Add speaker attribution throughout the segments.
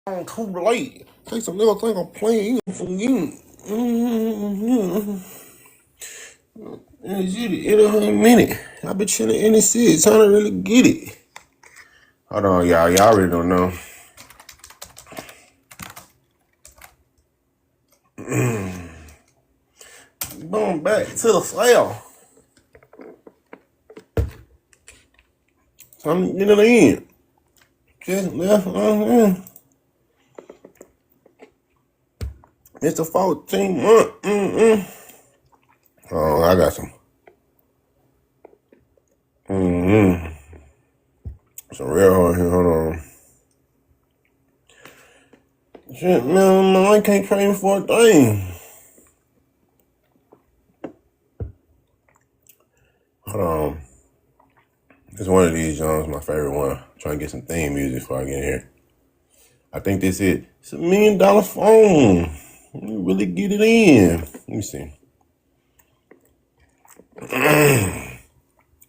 Speaker 1: on too late. Take some little thing I'm playing for you. In a minute. I've been chilling in the city, trying to really get it. Hold on, y'all. Y'all already don't know. Going back to the cell. I'm getting it in. Just left. It's a 14-month. Oh, I got some. Some real hard here. Hold on. Shit, man, I can't train for a thing. Hold on. It's one of these Jones, my favorite one. I'm trying to get some theme music before I get in here. I think this it. It's $1 million phone. Let me really get it in. Let me see.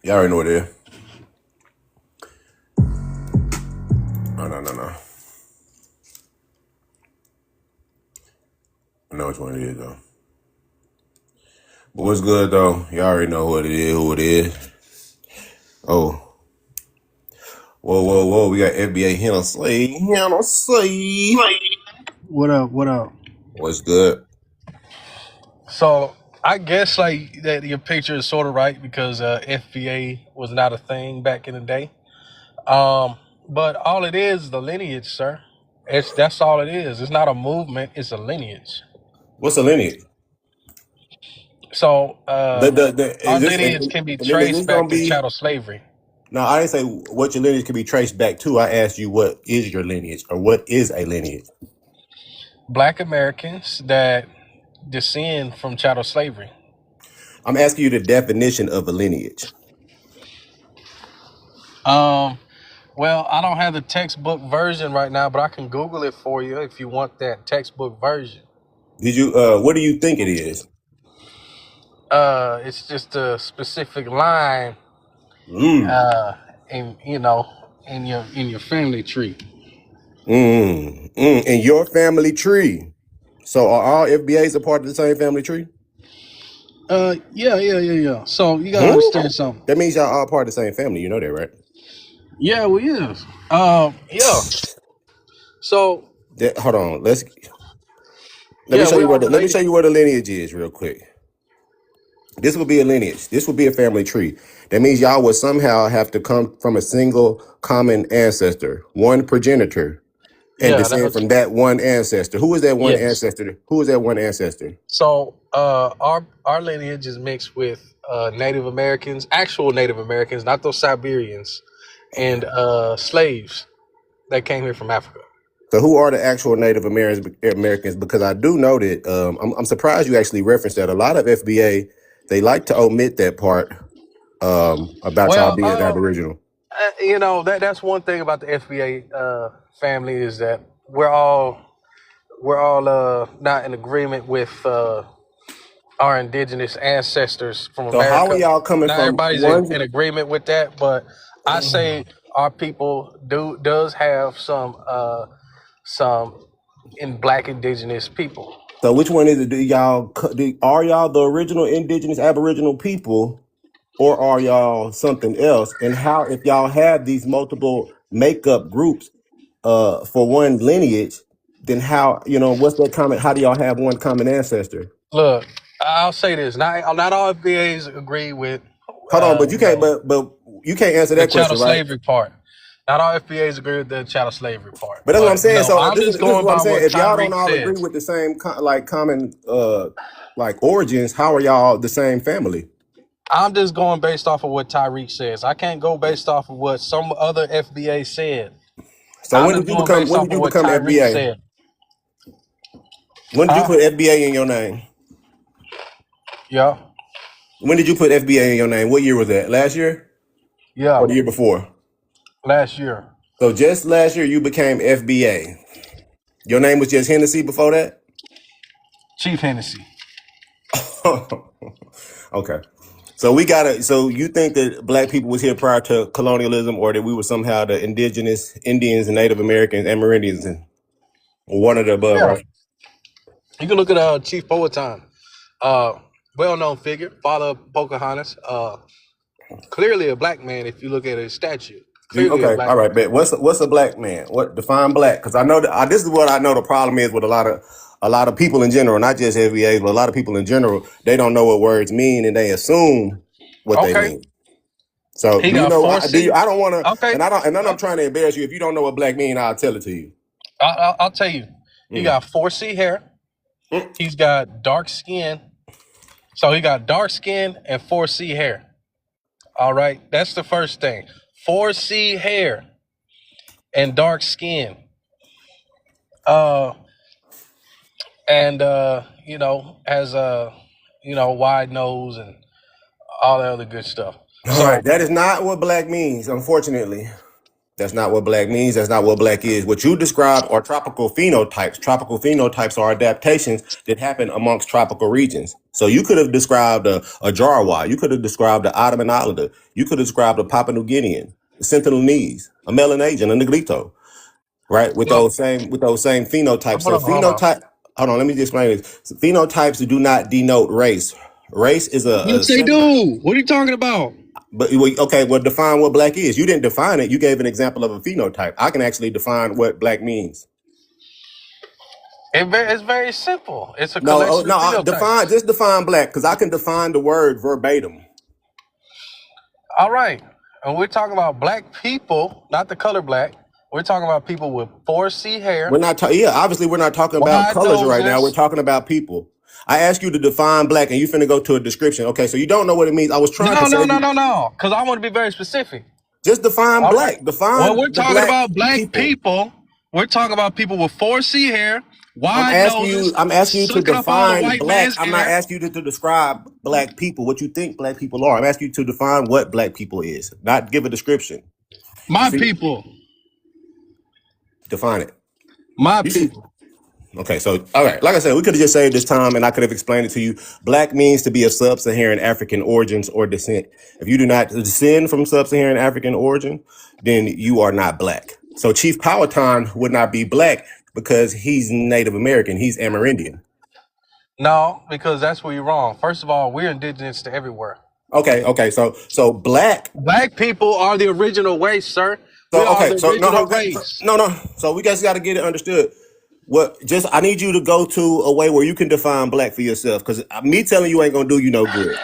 Speaker 1: Y'all already know what it is. No. I know which one it is, though. But what's good, though? Y'all already know who it is. Oh. Whoa. We got FBA Hennessy.
Speaker 2: What up?
Speaker 1: What's good?
Speaker 2: So I guess like that your picture is sort of right because FBA was not a thing back in the day. But all it is the lineage, sir. That's all it is. It's not a movement. It's a lineage.
Speaker 1: What's a lineage?
Speaker 2: So our
Speaker 1: Is
Speaker 2: lineage can be
Speaker 1: this
Speaker 2: traced
Speaker 1: gonna
Speaker 2: back to
Speaker 1: be?
Speaker 2: chattel slavery.
Speaker 1: No, I didn't say what your lineage can be traced back to. I asked you what is your lineage or what is a lineage.
Speaker 2: Black Americans that descend from chattel slavery.
Speaker 1: I'm asking you the definition of a lineage.
Speaker 2: Well, I don't have the textbook version right now, but I can Google it for you if you want that textbook version.
Speaker 1: Did you? What do you think it is?
Speaker 2: It's just a specific line, in your family tree.
Speaker 1: In your family tree. So are all FBAs a part of the same family tree?
Speaker 2: Yeah. So you gotta understand something.
Speaker 1: That means y'all all part of the same family. You know that, right?
Speaker 2: Yeah, we is. Yeah. So
Speaker 1: Hold on. Let me
Speaker 2: yeah,
Speaker 1: show
Speaker 2: we
Speaker 1: you
Speaker 2: are
Speaker 1: let me
Speaker 2: related.
Speaker 1: show you where the lineage is real quick. This would be a lineage. This would be a family tree. That means y'all would somehow have to come from a single common ancestor, one progenitor, and
Speaker 2: Yeah,
Speaker 1: descend from that one ancestor. Who is that one
Speaker 2: yes.
Speaker 1: ancestor? Who is that one ancestor?
Speaker 2: So our lineage is mixed with Native Americans, actual Native Americans, not those Siberians, and slaves that came here from Africa.
Speaker 1: So who are the actual Native Americans? Because I do know that I'm surprised you actually referenced that. A lot of FBA, they like to omit that part about y'all
Speaker 2: Well,
Speaker 1: being Aboriginal.
Speaker 2: that's one thing about the FBA family is that we're all not in agreement with our indigenous ancestors from
Speaker 1: So how are
Speaker 2: America.
Speaker 1: y'all coming
Speaker 2: Not
Speaker 1: from
Speaker 2: everybody's
Speaker 1: one?
Speaker 2: in agreement with that, but I say our people does have some in Black indigenous people.
Speaker 1: So which one is it? Are y'all the original indigenous Aboriginal people, or are y'all something else? And how, if y'all have these multiple makeup groups for one lineage, then how, what's that common? How do y'all have one common ancestor?
Speaker 2: Look, I'll say this: not all FBAs agree with
Speaker 1: Hold on, but you can't. But you can't answer
Speaker 2: the
Speaker 1: that
Speaker 2: chattel
Speaker 1: question, right?
Speaker 2: slavery part. Not all FBAs agree with the chattel slavery part.
Speaker 1: But that's what I'm
Speaker 2: But
Speaker 1: saying. So
Speaker 2: I'm
Speaker 1: this
Speaker 2: just
Speaker 1: is
Speaker 2: going
Speaker 1: what I'm
Speaker 2: by
Speaker 1: saying.
Speaker 2: what
Speaker 1: If y'all don't
Speaker 2: Tyreek
Speaker 1: all agree
Speaker 2: says.
Speaker 1: with the same common origins, how are y'all the same family?
Speaker 2: I'm just going based off of what Tyreek says. I can't go based off of what some other FBA said.
Speaker 1: So
Speaker 2: I'm
Speaker 1: when
Speaker 2: just
Speaker 1: did you
Speaker 2: going
Speaker 1: become
Speaker 2: based
Speaker 1: when
Speaker 2: off
Speaker 1: did
Speaker 2: of
Speaker 1: you
Speaker 2: what
Speaker 1: become
Speaker 2: Tyreek
Speaker 1: FBA?
Speaker 2: said.
Speaker 1: When did you
Speaker 2: Huh?
Speaker 1: put FBA in your name?
Speaker 2: Yeah.
Speaker 1: When did you put FBA in your name? What year was that? Last year or
Speaker 2: Yeah.
Speaker 1: the year before?
Speaker 2: Last year.
Speaker 1: So just last year you became FBA. Your name was just Hennessy before that?
Speaker 2: Chief Hennessy.
Speaker 1: Okay. So you think that Black people was here prior to colonialism, or that we were somehow the indigenous Indians and Native Americans, Amerindians? One of the above,
Speaker 2: Yeah,
Speaker 1: right?
Speaker 2: you can look at Chief Powhatan, uh, well-known figure, father of Pocahontas. Clearly a black man if you look at his statue. Clearly a
Speaker 1: Okay,
Speaker 2: black
Speaker 1: all right,
Speaker 2: man.
Speaker 1: bet. What's a black man? What define black? Because I know that this is what I know the problem is with a lot of people in general, not just FBAs, but a lot of people in general. They don't know what words mean and they assume what they
Speaker 2: Okay,
Speaker 1: mean. So
Speaker 2: he
Speaker 1: do you
Speaker 2: got
Speaker 1: know?
Speaker 2: four
Speaker 1: Do you?
Speaker 2: C.
Speaker 1: I don't want to,
Speaker 2: Okay,
Speaker 1: and then I'm trying to embarrass you. If you don't know what black mean, I'll tell it to you.
Speaker 2: I'll tell you. He
Speaker 1: Mm.
Speaker 2: got 4C hair.
Speaker 1: Mm.
Speaker 2: He's got dark skin. So he got dark skin and 4C hair. All right, that's the first thing. 4C hair and dark skin. Uh, and has a wide nose and all that other good stuff.
Speaker 1: All right,
Speaker 2: So
Speaker 1: that is not what black means. Unfortunately, that's not what black means. That's not what black is. What you described are tropical phenotypes. Tropical phenotypes are adaptations that happen amongst tropical regions. So you could have described a Jarwa. You could have described the Ottoman Islander. You could have described a Papua New Guinean, a Sentinelese, a Melanesian, a Negrito, right? With
Speaker 2: no,
Speaker 1: those same phenotypes.
Speaker 2: hold
Speaker 1: So
Speaker 2: on, hold on.
Speaker 1: phenotype. Hold on, let me just explain this. So phenotypes do not denote race. Race is
Speaker 2: Yes, they do. What are you talking about?
Speaker 1: but okay, well, define what black is. You didn't define it. You gave an example of a phenotype. I can actually define what black means.
Speaker 2: It's very simple. It's a
Speaker 1: No,
Speaker 2: collection of
Speaker 1: define
Speaker 2: phenotypes.
Speaker 1: just define black because I can define the word verbatim.
Speaker 2: All right. And we're talking about black people, not the color black. We're talking about people with 4C
Speaker 1: We're
Speaker 2: hair,
Speaker 1: not talking. Yeah, obviously we're not talking about
Speaker 2: wide
Speaker 1: colors right now. We're
Speaker 2: noses.
Speaker 1: talking about people. I asked you to define black, and you finna go to a description. Okay, so you don't know what it means. I was trying to
Speaker 2: No, no,
Speaker 1: say
Speaker 2: no, no, no. Because I want to be very specific.
Speaker 1: just define
Speaker 2: All right.
Speaker 1: black.
Speaker 2: When
Speaker 1: Define
Speaker 2: we're
Speaker 1: the
Speaker 2: talking
Speaker 1: black
Speaker 2: about black
Speaker 1: people.
Speaker 2: people, we're talking about people with 4C hair,
Speaker 1: I'm
Speaker 2: wide
Speaker 1: asking you.
Speaker 2: noses,
Speaker 1: I'm asking you to
Speaker 2: sucking up all the
Speaker 1: define
Speaker 2: white
Speaker 1: black.
Speaker 2: man's
Speaker 1: I'm not
Speaker 2: hair.
Speaker 1: asking you to describe black people. What you think black people are. I'm asking you to define what black people is. Not give a description. You
Speaker 2: My
Speaker 1: see,
Speaker 2: people.
Speaker 1: define it.
Speaker 2: My
Speaker 1: You see.
Speaker 2: people.
Speaker 1: Okay, so all right, like I said, we could have just saved this time, and I could have explained it to you. Black means to be of sub-Saharan African origins or descent. If you do not descend from sub-Saharan African origin, then you are not black. So Chief Powhatan would not be black because he's Native American. He's Amerindian.
Speaker 2: No, because that's where you're wrong. First of all, we're indigenous to everywhere.
Speaker 1: Okay. So black.
Speaker 2: Black people are the original race, sir. We
Speaker 1: So
Speaker 2: are
Speaker 1: okay.
Speaker 2: the
Speaker 1: So no,
Speaker 2: original race.
Speaker 1: no. So we guys got to get it understood. What? Just I need you to go to a way where you can define black for yourself, because me telling you ain't gonna do you no good.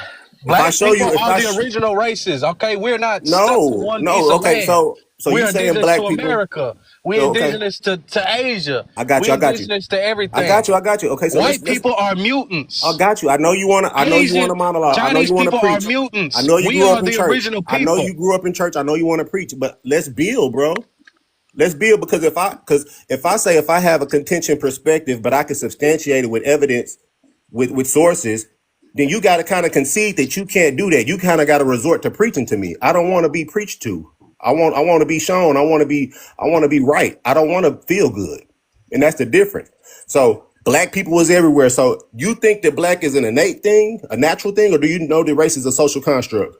Speaker 1: If I
Speaker 2: Black
Speaker 1: show
Speaker 2: people
Speaker 1: you, if
Speaker 2: are
Speaker 1: I
Speaker 2: the original races. Okay, we're not stuck in
Speaker 1: no,
Speaker 2: one piece
Speaker 1: no.
Speaker 2: of
Speaker 1: Okay,
Speaker 2: land.
Speaker 1: so you
Speaker 2: We're
Speaker 1: saying
Speaker 2: indigenous to
Speaker 1: black people?
Speaker 2: America. We're
Speaker 1: So okay,
Speaker 2: indigenous to Asia.
Speaker 1: I got you.
Speaker 2: We're
Speaker 1: I got you.
Speaker 2: indigenous to
Speaker 1: I got
Speaker 2: everything.
Speaker 1: you. I got you. Okay, so
Speaker 2: White
Speaker 1: let's.
Speaker 2: people are
Speaker 1: I
Speaker 2: mutants.
Speaker 1: got you. I know you wanna. I know you
Speaker 2: Asian,
Speaker 1: wanna monologue. I know
Speaker 2: Chinese
Speaker 1: you wanna
Speaker 2: people are
Speaker 1: preach. I
Speaker 2: mutants.
Speaker 1: know you
Speaker 2: We
Speaker 1: grew up
Speaker 2: are
Speaker 1: in
Speaker 2: the
Speaker 1: church.
Speaker 2: original
Speaker 1: I know
Speaker 2: people.
Speaker 1: you grew up in church. I know you want to preach, but let's build, bro. Let's build, because if I have a contention perspective, but I can substantiate it with evidence, with sources, then you got to kind of concede that you can't do that. You kind of got to resort to preaching to me. I don't want to be preached to. I want to be shown. I want to be right. I don't want to feel good, and that's the difference. So black people is everywhere. So you think that black is an innate thing, a natural thing, or do you know that race is a social construct?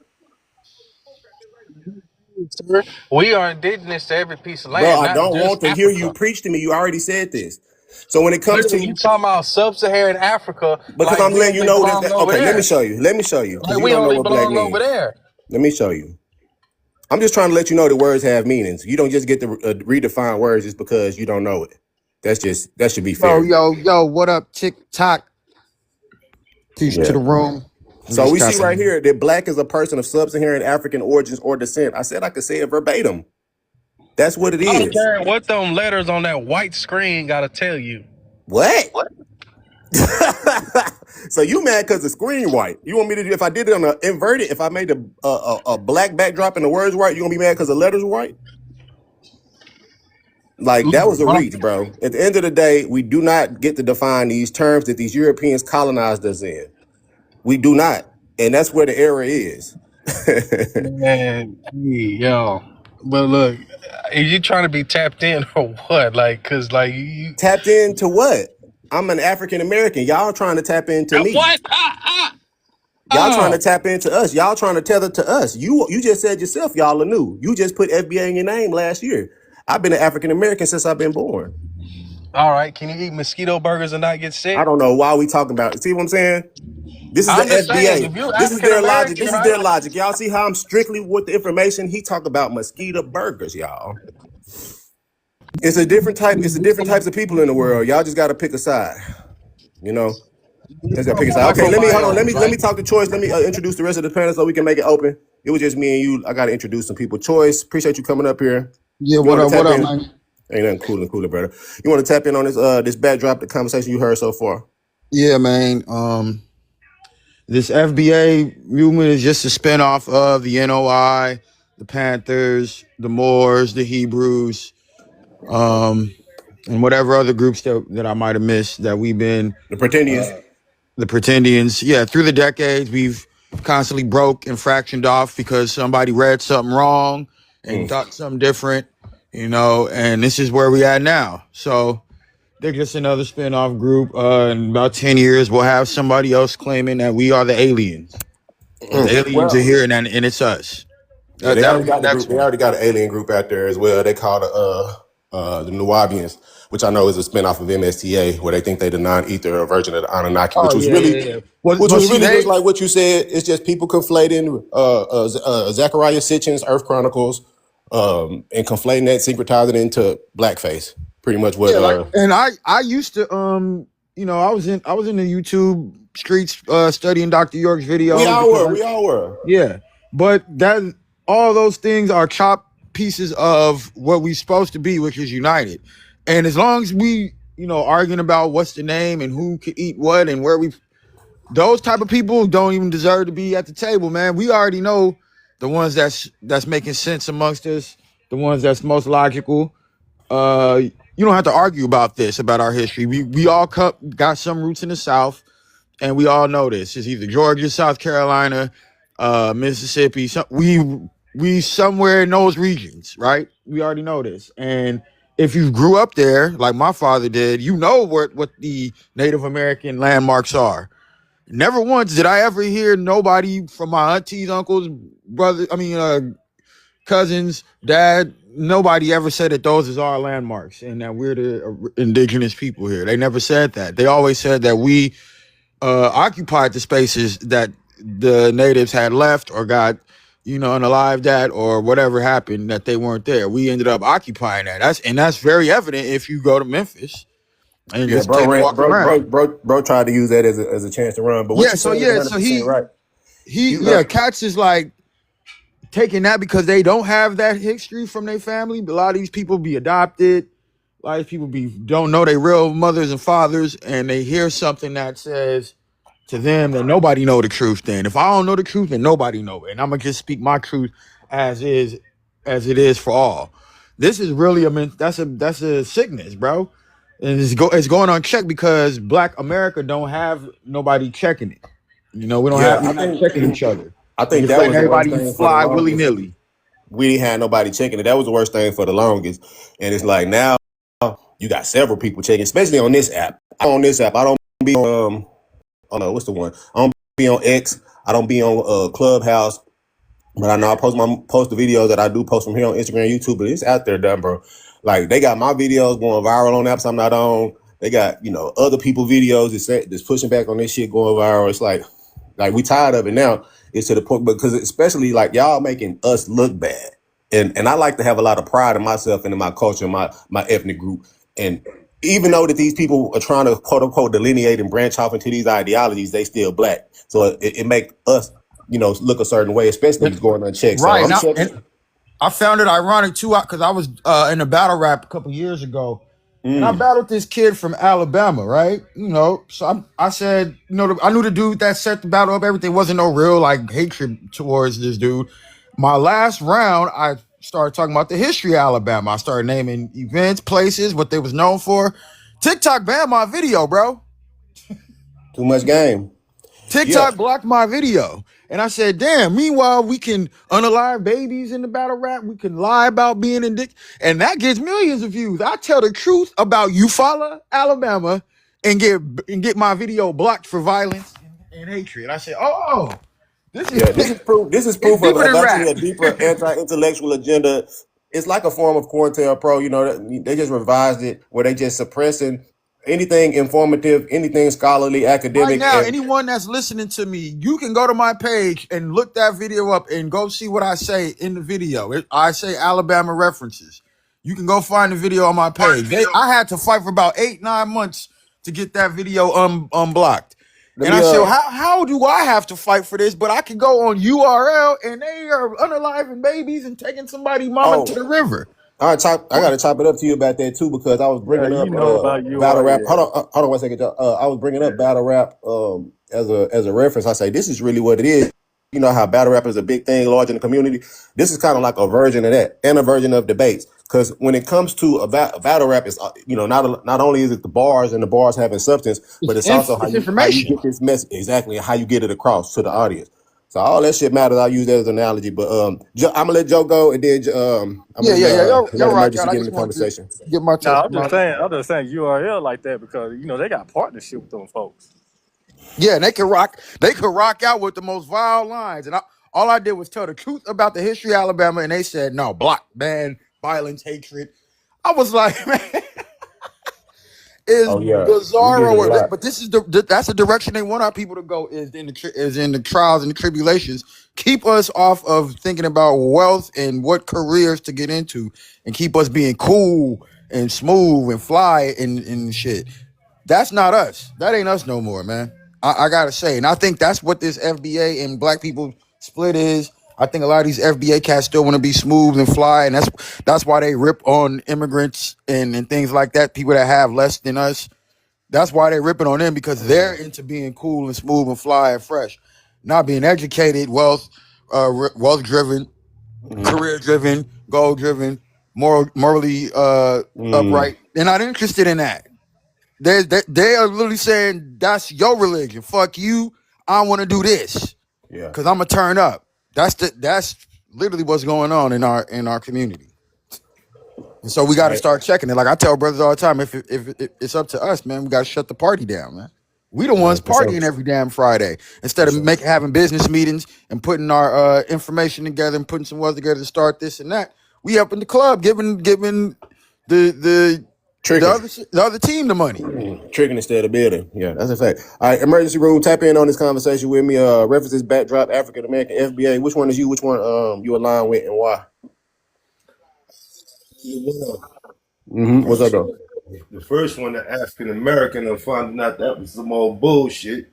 Speaker 2: Sir, we are indigenous to every piece of
Speaker 1: Bro,
Speaker 2: land,
Speaker 1: I
Speaker 2: not
Speaker 1: don't
Speaker 2: just
Speaker 1: want to hear you
Speaker 2: Africa.
Speaker 1: preach to me. You already said this. So when it comes
Speaker 2: Literally, you
Speaker 1: to,
Speaker 2: talking about sub-Saharan Africa
Speaker 1: because
Speaker 2: like
Speaker 1: I'm
Speaker 2: we
Speaker 1: letting you
Speaker 2: only
Speaker 1: know that,
Speaker 2: belong over
Speaker 1: okay, let me
Speaker 2: there.
Speaker 1: show you. Let me show you, because
Speaker 2: Like
Speaker 1: you
Speaker 2: we
Speaker 1: don't know
Speaker 2: only
Speaker 1: what black
Speaker 2: belong over
Speaker 1: means.
Speaker 2: there.
Speaker 1: Let me show you. I'm just trying to let you know that words have meanings. You don't just get to redefine words just because you don't know it. That should be
Speaker 3: Yo,
Speaker 1: fair.
Speaker 3: yo, yo, what up, TikTok? Peace to
Speaker 1: Yeah.
Speaker 3: the room. I'm
Speaker 1: So
Speaker 3: just
Speaker 1: we see right
Speaker 3: cussing.
Speaker 1: here that black is a person of sub-Saharan African origins or descent. I said I could say it verbatim. That's what it
Speaker 2: I don't
Speaker 1: is.
Speaker 2: care what them letters on that white screen gotta tell you.
Speaker 1: What? So you mad because the screen white? You want me to do, if I did it on a inverted, if I made a black backdrop and the words white, you gonna be mad because the letters white? Like, that was a reach, bro. At the end of the day, we do not get to define these terms that these Europeans colonized us in. We do not, and that's where the error is.
Speaker 2: Man, yo. But look, are you trying to be tapped in or what? Like, cause like you
Speaker 1: Tapped into what? I'm an African American. Y'all trying to tap into me.
Speaker 2: what?
Speaker 1: Y'all trying to
Speaker 2: Oh.
Speaker 1: tap into us. Y'all trying to tether to us. You just said yourself, y'all are new. You just put FBA in your name last year. I've been an African American since I've been born.
Speaker 2: All right, can you eat mosquito burgers and not get
Speaker 1: I
Speaker 2: sick?
Speaker 1: don't know why we talking about it. See what I'm saying? This is the
Speaker 2: I'm just saying,
Speaker 1: FBA.
Speaker 2: if you're
Speaker 1: This is
Speaker 2: African
Speaker 1: their logic.
Speaker 2: American,
Speaker 1: This is
Speaker 2: right?
Speaker 1: their logic. Y'all see how I'm strictly with the information? He talk about mosquito burgers, y'all. It's a different type. It's the different types of people in the world. Y'all just got to pick a side. You know, just got to pick a side. Okay, let me hold on.
Speaker 2: Microbiomes,
Speaker 1: Let
Speaker 2: right?
Speaker 1: me talk to Choice. Let me introduce the rest of the panel so we can make it open. It was just me and you. I got to introduce some people. Choice, appreciate you coming up here.
Speaker 3: Yeah,
Speaker 1: You want to
Speaker 3: what
Speaker 1: tap
Speaker 3: up,
Speaker 1: in?
Speaker 3: man?
Speaker 1: Ain't nothing cooler, brother. You want to tap in on this backdrop, the conversation you heard so far?
Speaker 3: Yeah, man. This FBA movement is just a spinoff of the NOI, the Panthers, the Moors, the Hebrews, and whatever other groups that I might have missed that we've been
Speaker 1: The Pretendians.
Speaker 3: the Pretendians. Yeah, through the decades, we've constantly broke and fractioned off because somebody read something wrong and
Speaker 1: Mm.
Speaker 3: thought something different, and this is where we at now. So they're just another spin-off group. In about 10 years, we'll have somebody else claiming that we are the aliens. The aliens are
Speaker 1: Well,
Speaker 3: here and it's us.
Speaker 1: yeah, they
Speaker 3: That'll
Speaker 1: already
Speaker 3: be the
Speaker 1: got the
Speaker 3: next
Speaker 1: group. They
Speaker 3: one.
Speaker 1: already got an alien group out there as well. They call the Nuwabians, which I know is a spinoff of MSTA, where they think they the non-ether or version of the Anunnaki,
Speaker 3: Oh yeah, yeah, yeah.
Speaker 1: which
Speaker 3: Well,
Speaker 1: was
Speaker 3: see,
Speaker 1: really just like what you said. It's just people conflating Zechariah Sitchin's Earth Chronicles, and conflating that, syncretizing it into blackface. Pretty much what.
Speaker 3: yeah, and I used to I was in the YouTube streets studying Dr. York's
Speaker 1: We
Speaker 3: videos
Speaker 1: all
Speaker 3: because
Speaker 1: were. We all were.
Speaker 3: yeah, but that all those things are chopped pieces of what we're supposed to be, which is united. And as long as we arguing about what's the name and who can eat what and where we those type of people don't even deserve to be at the table, man. We already know the ones that's making sense amongst us, the ones that's most logical. You don't have to argue about this, about our history. We all got some roots in the South, and we all know this. It's either Georgia, South Carolina, Mississippi. We somewhere in those regions, right? We already know this. And if you grew up there, like my father did, you know what the Native American landmarks are. Never once did I ever hear nobody from my aunties, uncles, brothers, cousins, dad, nobody ever said that those is our landmarks and that we're the indigenous people here. They never said that. They always said that we occupied the spaces that the natives had left or got, unalived at or whatever happened that they weren't there. We ended up occupying that. That's very evident if you go to Memphis and
Speaker 1: Yeah,
Speaker 3: just take a walk around.
Speaker 1: bro tried to use that as a chance to run. But what
Speaker 3: Yeah,
Speaker 1: you
Speaker 3: so
Speaker 1: saying is
Speaker 3: yeah,
Speaker 1: 100
Speaker 3: so
Speaker 1: percent right. You
Speaker 3: Cats is like taking that because they don't have that history from their family. A lot of these people be adopted. A lot of people don't know their real mothers and fathers, and they hear something that says to them that nobody know the truth. Then, if I don't know the truth, then nobody know it, and I'm gonna just speak my truth as it is for all. This is really that's a sickness, bro, and it's going unchecked because Black America don't have nobody checking it. We don't have
Speaker 1: Yeah,
Speaker 3: we're not checking each other.
Speaker 1: I
Speaker 3: We
Speaker 1: think
Speaker 3: just
Speaker 1: that
Speaker 3: letting
Speaker 1: was the worst
Speaker 3: everybody
Speaker 1: thing for the
Speaker 3: fly willy
Speaker 1: longest.
Speaker 3: nilly.
Speaker 1: We didn't have nobody checking it. That was the worst thing for the longest. And it's like now you got several people checking, especially on this app. I don't be on what's the one? I don't be on X. I don't be on Clubhouse. But I know I post the videos that I do post from here on Instagram, YouTube, but it's out there done, bro. Like they got my videos going viral on apps I'm not on. They got, other people videos that's pushing back on this shit going viral. It's like we tired of it now. It's to the point because especially like y'all making us look bad. And I like to have a lot of pride in myself and in my culture, my ethnic group. And even though that these people are trying to quote unquote delineate and branch off into these ideologies, they still black. So it make us, look a certain way, especially if it's going unchecked. So
Speaker 3: Right
Speaker 1: I'm
Speaker 3: now,
Speaker 1: checking.
Speaker 3: and I found it ironic too because I was in a battle rap a couple years ago, and I battled this kid from Alabama, right? So I said, I knew the dude that set the battle up. Everything wasn't no real like hatred towards this dude. My last round, I started talking about the history of Alabama. I started naming events, places, what they was known for. TikTok banned my video, bro.
Speaker 1: Too much game. Yeah.
Speaker 3: TikTok blocked my video. And I said, damn, meanwhile, we can unalive babies in the battle rap. We can lie about being in dick. And that gets millions of views. I tell the truth about Eufaula, Alabama, and get my video blocked for violence and hatred. I said, this is
Speaker 1: Yeah, this is proof. This is
Speaker 3: it's
Speaker 1: proof
Speaker 3: deeper
Speaker 1: of
Speaker 3: than
Speaker 1: actually
Speaker 3: rap.
Speaker 1: a deeper anti-intellectual agenda it's like a form of COINTELPRO. You know, they just revised it where they just suppressing anything informative, anything scholarly,
Speaker 3: Right
Speaker 1: academic,
Speaker 3: now,
Speaker 1: and
Speaker 3: anyone that's listening to me, you can go to my page and look that video up and go see what I say in the video. I say Alabama references. You can go find the video on my page. I had to fight for about 8-9 months to get that video unblocked.
Speaker 1: let
Speaker 3: And
Speaker 1: me
Speaker 3: I said, well, how do I have to fight for this? But I can go on URL and they are unaliving babies and taking somebody's mama to
Speaker 1: oh
Speaker 3: the river.
Speaker 1: I gotta chop it up to you about that too because I was
Speaker 4: Yeah,
Speaker 1: bringing
Speaker 4: you
Speaker 1: up
Speaker 4: know about
Speaker 1: battle rap.
Speaker 4: URL.
Speaker 1: Hold on 1 second. I was bringing
Speaker 4: Yeah.
Speaker 1: up battle rap as a reference. I say this is really what it is. You know how battle rap is a big thing, large in the community. This is kind of like a version of that and a version of debates. Because when it comes to a battle rap, it's you know not only is it the bars and the bars having substance, but it's also
Speaker 3: It's
Speaker 1: how you
Speaker 3: information.
Speaker 1: get this message exactly and how you get it across to the audience. So all that shit matters. I use that as an analogy, but I'm gonna let Joe go, and then I'm
Speaker 3: Yeah,
Speaker 1: gonna
Speaker 3: yeah, yeah.
Speaker 1: let
Speaker 3: You're right,
Speaker 1: Emergency
Speaker 3: God. I
Speaker 1: get in
Speaker 3: just
Speaker 1: the
Speaker 3: wanted to
Speaker 1: conversation.
Speaker 3: get my
Speaker 4: No,
Speaker 3: testimony.
Speaker 4: I'm just saying URL like that because they got partnership with them folks.
Speaker 3: Yeah, and they could rock out with the most vile lines. And all I did was tell the truth about the history of Alabama, and they said, no, block, ban, violence, hatred. I was like, man, is
Speaker 1: Oh yeah, we did it a
Speaker 3: bizarro.
Speaker 1: lot.
Speaker 3: But this is that's the direction they want our people to go, is in the trials and the tribulations. Keep us off of thinking about wealth and what careers to get into, and keep us being cool and smooth and fly and shit. That's not us. That ain't us no more, man. I gotta say, and I think that's what this FBA and black people split is. I think a lot of these FBA cats still want to be smooth and fly, and that's why they rip on immigrants and things like that. People that have less than us. That's why they're ripping on them, because they're into being cool and smooth and fly and fresh, not being educated, wealth driven,
Speaker 1: Mm,
Speaker 3: career driven, goal driven, morally
Speaker 1: mm,
Speaker 3: upright. They're not interested in that. They are literally saying that's your religion. Fuck you. I want to do this
Speaker 1: yeah.
Speaker 3: because I'm gonna turn up. That's literally what's going on in our community. And so we got
Speaker 1: All
Speaker 3: to
Speaker 1: right.
Speaker 3: start checking it. Like I tell brothers all the time, if it's up to us, man, we got to shut the party down, man. We the ones
Speaker 1: For sure.
Speaker 3: partying every damn Friday
Speaker 1: For
Speaker 3: instead of
Speaker 1: sure.
Speaker 3: having business meetings and putting our information together and putting some wealth together to start this and that. We up in the club giving the
Speaker 1: Tricking.
Speaker 3: the other team the money.
Speaker 1: Tricking instead of building. Yeah, that's a fact. All right, emergency room. Tap in on this conversation with me. References, backdrop, African American, FBA. Which one is you? Which one you align with, and why? What's up, though?
Speaker 5: The first one, the African American, I'm finding out that was some old bullshit.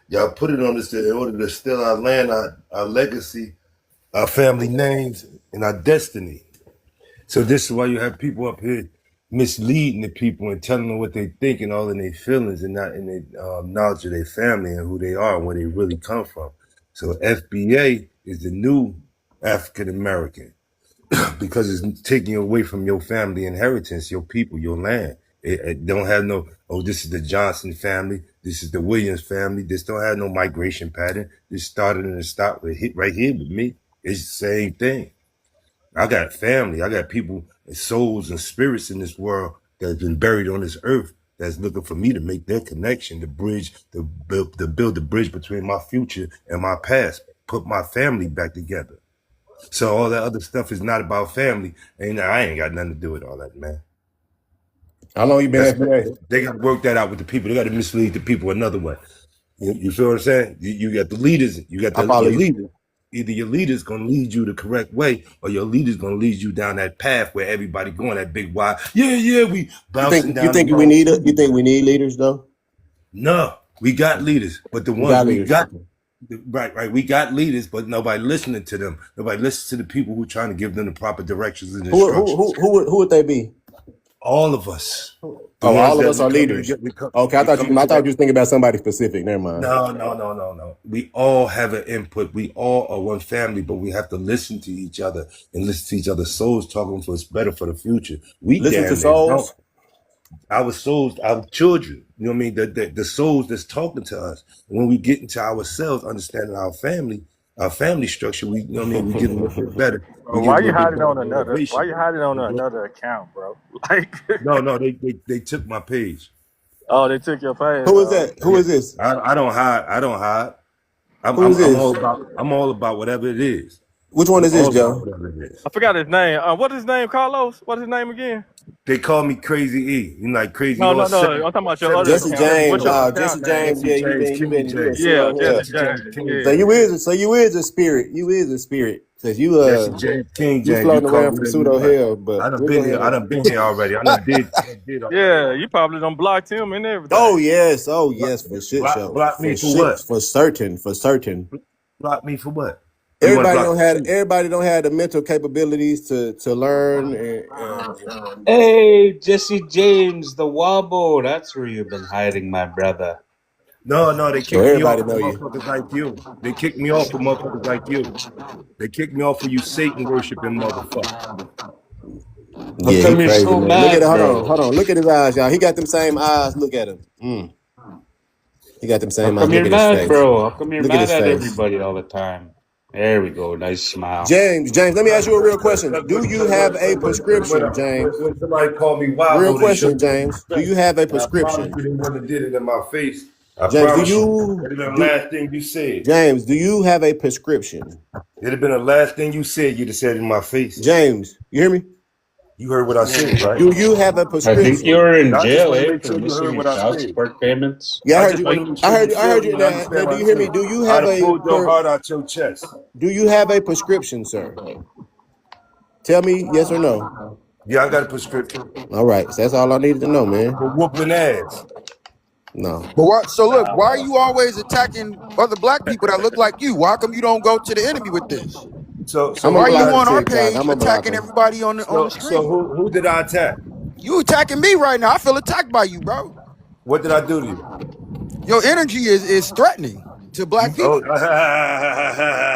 Speaker 5: Y'all put it on us in order to steal our land, our legacy, our family names, and our destiny. So this is why you have people up here misleading the people and telling them what they think and all in their feelings and not in their knowledge of their family and who they are and where they really come from. So FBA is the new African American because it's taking you away from your family inheritance, your people, your land. It don't have no, oh, this is the Johnson family, this is the Williams family. This don't have no migration pattern. This started and stopped with hit right here with me. It's the same thing. I got family. I got people and souls and spirits in this world that's been buried on this earth that's looking for me to make their connection, the bridge, to build the bridge between my future and my past, put my family back together. So all that other stuff is not about family, and I ain't got nothing to do with all that, man.
Speaker 1: How long you been
Speaker 5: That's
Speaker 1: FBA?
Speaker 5: they got to work that out with the people. They got to mislead the people another way. You feel what I'm saying? You got the leaders. You got
Speaker 1: I follow
Speaker 5: your
Speaker 1: you.
Speaker 5: leader. Either your leader's gonna lead you the correct way, or your leader's gonna lead you down that path where everybody going that big wide. Yeah, we bouncing
Speaker 1: You
Speaker 5: down the
Speaker 1: think we
Speaker 5: road.
Speaker 1: need you think we need leaders though?
Speaker 5: No, we got leaders, but the
Speaker 1: We
Speaker 5: ones
Speaker 1: got
Speaker 5: we
Speaker 1: leaders.
Speaker 5: got, right, we got leaders, but nobody listening to them. Nobody listens to the people who trying to give them the proper directions and instructions.
Speaker 1: Who would they be?
Speaker 5: All of us, the
Speaker 1: Oh,
Speaker 5: ones
Speaker 1: all of
Speaker 5: that
Speaker 1: us
Speaker 5: we
Speaker 1: are
Speaker 5: coming
Speaker 1: leaders.
Speaker 5: together,
Speaker 1: Okay,
Speaker 5: we coming
Speaker 1: I thought
Speaker 5: together.
Speaker 1: you was thinking about somebody specific. Never mind.
Speaker 5: No. We all have an input. We all are one family, but we have to listen to each other and listen to each other's souls talking for us better for the future. We
Speaker 1: Listen to
Speaker 5: damn near don't.
Speaker 1: souls.
Speaker 5: Our souls, our children, you know what I mean? The souls that's talking to us. When we get into ourselves, understanding our family structure, we, you know what I mean? We get a little bit better. We
Speaker 4: Bro,
Speaker 5: get
Speaker 4: why
Speaker 5: a
Speaker 4: you
Speaker 5: little bit
Speaker 4: hiding
Speaker 5: better
Speaker 4: on another? Why
Speaker 5: motivation.
Speaker 4: you hiding on another account, bro? Like,
Speaker 5: No, they took my page.
Speaker 4: oh, they took your page.
Speaker 1: Who is that? Who
Speaker 5: Yeah.
Speaker 1: is this?
Speaker 5: I don't hide. I don't hide.
Speaker 1: Who is this?
Speaker 5: I'm all about whatever it is.
Speaker 1: Which one is this,
Speaker 5: All
Speaker 1: Joe?
Speaker 5: whatever it is.
Speaker 4: I forgot his name. What is his name, Carlos? What is his name again?
Speaker 5: They call me Crazy E. You know, like Crazy
Speaker 4: No,
Speaker 5: all
Speaker 4: no, no.
Speaker 5: seven,
Speaker 4: I'm talking about your
Speaker 5: seven,
Speaker 4: other
Speaker 1: Jesse
Speaker 4: account.
Speaker 5: seven
Speaker 1: James.
Speaker 4: What's your
Speaker 5: foot.
Speaker 1: Jesse
Speaker 4: account name?
Speaker 1: James.
Speaker 5: Jesse
Speaker 1: Yeah,
Speaker 5: James,
Speaker 1: you
Speaker 5: King
Speaker 1: been
Speaker 5: James.
Speaker 1: see
Speaker 4: Yeah,
Speaker 1: on here.
Speaker 4: Jesse
Speaker 5: Jesse
Speaker 4: James.
Speaker 5: James, King
Speaker 1: So
Speaker 4: Yeah.
Speaker 1: you
Speaker 5: James.
Speaker 1: is a spirit. You is a spirit. Cause
Speaker 5: Jesse James, King
Speaker 1: you
Speaker 5: James. You
Speaker 1: floating
Speaker 5: call
Speaker 1: around
Speaker 5: me
Speaker 1: from
Speaker 5: whatever you
Speaker 1: pseudo
Speaker 5: want.
Speaker 1: hell, but
Speaker 5: I done
Speaker 1: we'll go
Speaker 5: been here.
Speaker 1: ahead
Speaker 5: I
Speaker 1: and
Speaker 5: done been here already. I done did already.
Speaker 4: Yeah, you probably done blocked him and
Speaker 1: oh
Speaker 4: everything.
Speaker 1: yes,
Speaker 5: Block,
Speaker 1: for shit show.
Speaker 5: block me for what?
Speaker 1: For certain.
Speaker 5: Block me for what? Or you want to block me?
Speaker 1: Everybody don't have the mental capabilities to learn
Speaker 6: Hey, Jesse James, the Wabo. That's where you've been hiding, my brother.
Speaker 5: No, they
Speaker 1: so
Speaker 5: kicked me off
Speaker 1: everybody
Speaker 5: for
Speaker 1: know you.
Speaker 5: motherfuckers like you. They kicked me off for motherfuckers like you. They kicked me off for you Satan worshiping motherfuckers.
Speaker 6: How
Speaker 1: Yeah, he
Speaker 6: come you're
Speaker 1: crazy,
Speaker 6: so
Speaker 1: man. Look at it.
Speaker 6: mad,
Speaker 1: Hold
Speaker 6: bro?
Speaker 1: on. Look at his eyes, y'all. He got them same eyes. Look at him. He got them
Speaker 6: How
Speaker 1: same eyes.
Speaker 6: come
Speaker 1: Look
Speaker 6: you're
Speaker 1: at his
Speaker 6: mad,
Speaker 1: face.
Speaker 6: bro? How come you're
Speaker 1: Look at
Speaker 6: mad
Speaker 1: his
Speaker 6: at
Speaker 1: face.
Speaker 6: everybody all the time? There we go. Nice smile.
Speaker 1: James, let me ask you a real question. Do you have a prescription, James?
Speaker 5: When somebody called me
Speaker 1: Real
Speaker 5: Wabo, they
Speaker 1: question,
Speaker 5: showed me
Speaker 1: James. Do you
Speaker 5: respect.
Speaker 1: have a
Speaker 5: And I promise
Speaker 1: prescription?
Speaker 5: you they wouldn't have did it in my face. I
Speaker 1: James,
Speaker 5: promise you. It'd have been the last thing you said.
Speaker 1: do you have a prescription?
Speaker 5: It'd have been the last thing you said. You'd have said it in my face.
Speaker 1: James, you hear me?
Speaker 5: You heard what I said, right?
Speaker 1: Do you have a
Speaker 6: I think you
Speaker 1: prescription?
Speaker 6: were in
Speaker 5: I just
Speaker 6: jail,
Speaker 5: want to
Speaker 6: eh,
Speaker 5: make
Speaker 6: for
Speaker 5: sure you
Speaker 6: missing
Speaker 5: heard
Speaker 6: your
Speaker 5: what I
Speaker 6: child
Speaker 5: said.
Speaker 6: support payments.
Speaker 1: Yeah, I
Speaker 5: I
Speaker 1: heard
Speaker 5: just
Speaker 1: you.
Speaker 5: want to make sure you
Speaker 1: I heard
Speaker 5: feel
Speaker 1: you.
Speaker 5: me and
Speaker 1: Now,
Speaker 5: understand
Speaker 1: do
Speaker 5: what
Speaker 1: you
Speaker 5: I'm
Speaker 1: hear me?
Speaker 5: saying. I'd have pulled your heart out your chest.
Speaker 1: Do you have a prescription, sir? Tell me yes or no.
Speaker 5: Yeah, I got a prescription
Speaker 1: All right, so that's all I needed to know, man.
Speaker 5: for whooping ass.
Speaker 1: No,
Speaker 3: But what? So look, why are you always attacking other black people that look like you? Why come you don't go to the enemy with this?
Speaker 5: So
Speaker 1: I'm
Speaker 5: so
Speaker 1: gonna
Speaker 3: Why
Speaker 5: who
Speaker 3: are
Speaker 5: did
Speaker 3: you
Speaker 1: block
Speaker 5: I
Speaker 1: him
Speaker 3: on our
Speaker 1: TikTok.
Speaker 3: page
Speaker 1: I'm gonna block
Speaker 3: attacking
Speaker 1: him.
Speaker 3: everybody on the
Speaker 5: so
Speaker 3: screen?
Speaker 5: who did I attack?
Speaker 3: You attacking me right now. I feel attacked by you, bro.
Speaker 5: What did I do to you?
Speaker 3: Your energy is threatening to black
Speaker 5: Oh,
Speaker 3: people.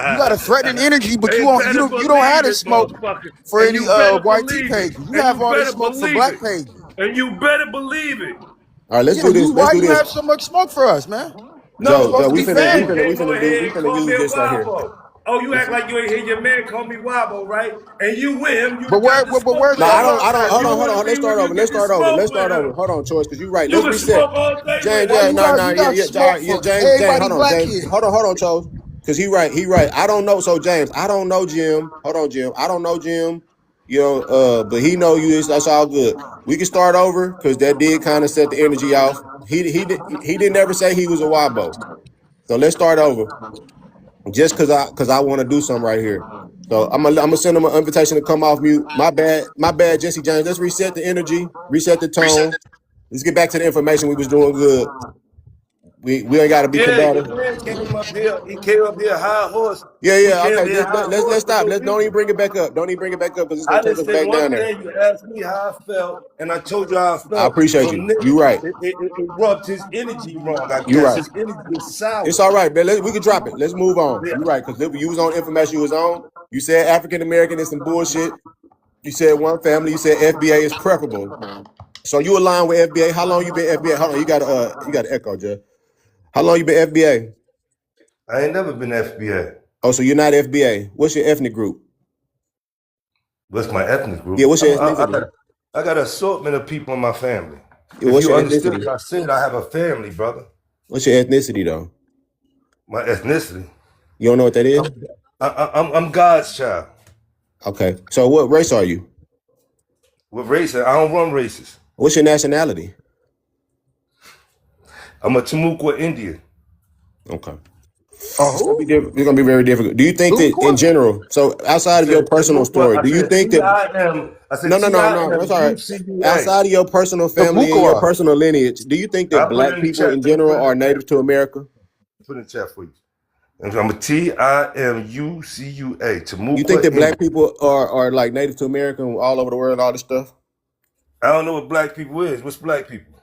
Speaker 3: You got a threatening energy, but
Speaker 5: hey,
Speaker 3: you
Speaker 5: better
Speaker 3: don't have
Speaker 5: believe
Speaker 3: this
Speaker 5: it,
Speaker 3: smoke
Speaker 5: motherfucker.
Speaker 3: for
Speaker 5: And
Speaker 3: any
Speaker 5: you better
Speaker 3: YT
Speaker 5: believe it.
Speaker 3: pages. You
Speaker 5: And
Speaker 3: have
Speaker 5: you
Speaker 3: all this
Speaker 5: better
Speaker 3: smoke for
Speaker 5: believe
Speaker 3: black
Speaker 5: it.
Speaker 3: pages.
Speaker 5: And you better believe it.
Speaker 1: All right, let's
Speaker 3: Yeah,
Speaker 1: do this.
Speaker 3: you
Speaker 1: Let's
Speaker 3: why
Speaker 1: do
Speaker 3: you
Speaker 1: this.
Speaker 3: have so much smoke for us, man? You
Speaker 5: No,
Speaker 1: Joe,
Speaker 3: supposed to
Speaker 1: we
Speaker 3: be
Speaker 5: you
Speaker 1: finna we
Speaker 5: said you
Speaker 1: finna
Speaker 3: family.
Speaker 1: we
Speaker 5: can't go
Speaker 1: finna do
Speaker 5: ahead
Speaker 1: we
Speaker 5: and
Speaker 1: finna
Speaker 5: call me
Speaker 1: use
Speaker 5: a
Speaker 1: this right here.
Speaker 5: wobbo. Oh, you act like you ain't hear your man call me wobbo, right? And you with him, you
Speaker 3: But
Speaker 5: got the
Speaker 3: but
Speaker 5: smoke
Speaker 3: where's
Speaker 1: No,
Speaker 5: with
Speaker 3: the
Speaker 5: him.
Speaker 1: I don't.
Speaker 5: You don't
Speaker 1: Hold
Speaker 5: want to
Speaker 1: on. Let's
Speaker 5: be
Speaker 1: start
Speaker 5: where
Speaker 1: over.
Speaker 5: you get the
Speaker 1: Let's
Speaker 5: smoke
Speaker 1: start
Speaker 5: with
Speaker 1: over.
Speaker 5: him.
Speaker 1: Hold on, Choice, because you're right.
Speaker 5: You
Speaker 1: Let's
Speaker 5: can
Speaker 1: reset.
Speaker 5: smoke all day
Speaker 1: James,
Speaker 5: with
Speaker 3: why
Speaker 5: him.
Speaker 1: yeah,
Speaker 3: you
Speaker 1: no,
Speaker 3: got
Speaker 1: no,
Speaker 3: you got
Speaker 1: yeah, all
Speaker 3: smoke
Speaker 1: right, yeah,
Speaker 3: for
Speaker 1: James,
Speaker 3: everybody
Speaker 1: hold on,
Speaker 3: black
Speaker 1: James,
Speaker 3: here?
Speaker 1: hold on, Chose, because he right. I don't know. So James, I don't know Jim. Hold on, Jim. I don't know Jim. You know, but he know you. That's all good. We can start over because that did kind of set the energy off. He didn't ever say he was a wabo. So let's start over. Just because I want to do something right here. So I'm gonna send him an invitation to come off mute. My bad, Jesse James. Let's reset the energy, reset the tone. Let's get back to the information. We was doing good. We ain't got to be
Speaker 5: Yeah, your
Speaker 1: combative.
Speaker 5: man came up here. He came up here high horse. He
Speaker 1: Yeah.
Speaker 5: came up
Speaker 1: Okay,
Speaker 5: here high
Speaker 1: let's
Speaker 5: horse for
Speaker 1: stop.
Speaker 5: your
Speaker 1: Let's don't even
Speaker 5: people.
Speaker 1: bring it back up. Don't even bring it back up because it's gonna
Speaker 5: I
Speaker 1: take
Speaker 5: just
Speaker 1: us
Speaker 5: said
Speaker 1: back
Speaker 5: one
Speaker 1: down there.
Speaker 5: thing. You asked me how I felt, and I told you how I
Speaker 1: I
Speaker 5: felt.
Speaker 1: appreciate you.
Speaker 5: From there,
Speaker 1: You right.
Speaker 5: it rubbed his energy wrong. I
Speaker 1: You
Speaker 5: guess
Speaker 1: right.
Speaker 5: his energy is
Speaker 1: It's
Speaker 5: sour.
Speaker 1: all right, man. We can drop it. Let's move on.
Speaker 5: Yeah,
Speaker 1: You right because you was on information you was on. You said African American is some bullshit. You said one family. You said FBA is preferable. So you align with FBA. How long you been FBA? Hold on, you got to echo, Jeff. How long you been FBA?
Speaker 5: I ain't never been FBA.
Speaker 1: Oh, so you're not FBA. What's your ethnic group?
Speaker 5: What's my ethnic
Speaker 1: Yeah,
Speaker 5: group?
Speaker 1: what's your ethnicity?
Speaker 5: I got an assortment of people in my family.
Speaker 1: Yeah,
Speaker 5: If
Speaker 1: what's
Speaker 5: you
Speaker 1: your
Speaker 5: understood
Speaker 1: ethnicity?
Speaker 5: what I said, I have a family, brother.
Speaker 1: What's your ethnicity though?
Speaker 5: My ethnicity.
Speaker 1: You don't know what that is?
Speaker 5: I'm God's child.
Speaker 1: Okay. So what race are you?
Speaker 5: What race? I don't run races.
Speaker 1: What's your nationality?
Speaker 5: I'm a Timucua Indian.
Speaker 1: Okay. It's gonna be
Speaker 3: Oh,
Speaker 1: different. It's gonna be very difficult. Do you think
Speaker 3: who?
Speaker 1: that in general? So
Speaker 5: I
Speaker 1: outside of your
Speaker 5: said
Speaker 1: personal
Speaker 5: Timucua.
Speaker 1: story,
Speaker 5: I
Speaker 1: do you
Speaker 5: said
Speaker 1: think that?
Speaker 5: T-I-M. I said
Speaker 1: No. That's
Speaker 5: T-I-M
Speaker 1: all right.
Speaker 5: U-C-U-A.
Speaker 1: Outside of your personal
Speaker 3: The
Speaker 1: family and your
Speaker 3: Mukwa.
Speaker 1: personal lineage, do you think that
Speaker 5: I'll put it
Speaker 1: black
Speaker 5: in the
Speaker 1: people
Speaker 5: chat.
Speaker 1: in
Speaker 5: Let me put
Speaker 1: general
Speaker 5: it in
Speaker 1: are
Speaker 5: the chat.
Speaker 1: native to America?
Speaker 5: Put it in the chat for you. I'm a Timucua.
Speaker 1: You think
Speaker 5: Timucua
Speaker 1: that
Speaker 5: Indian.
Speaker 1: black people are like native to America and all over the world, all this stuff?
Speaker 5: I don't know what black people is. What's black people?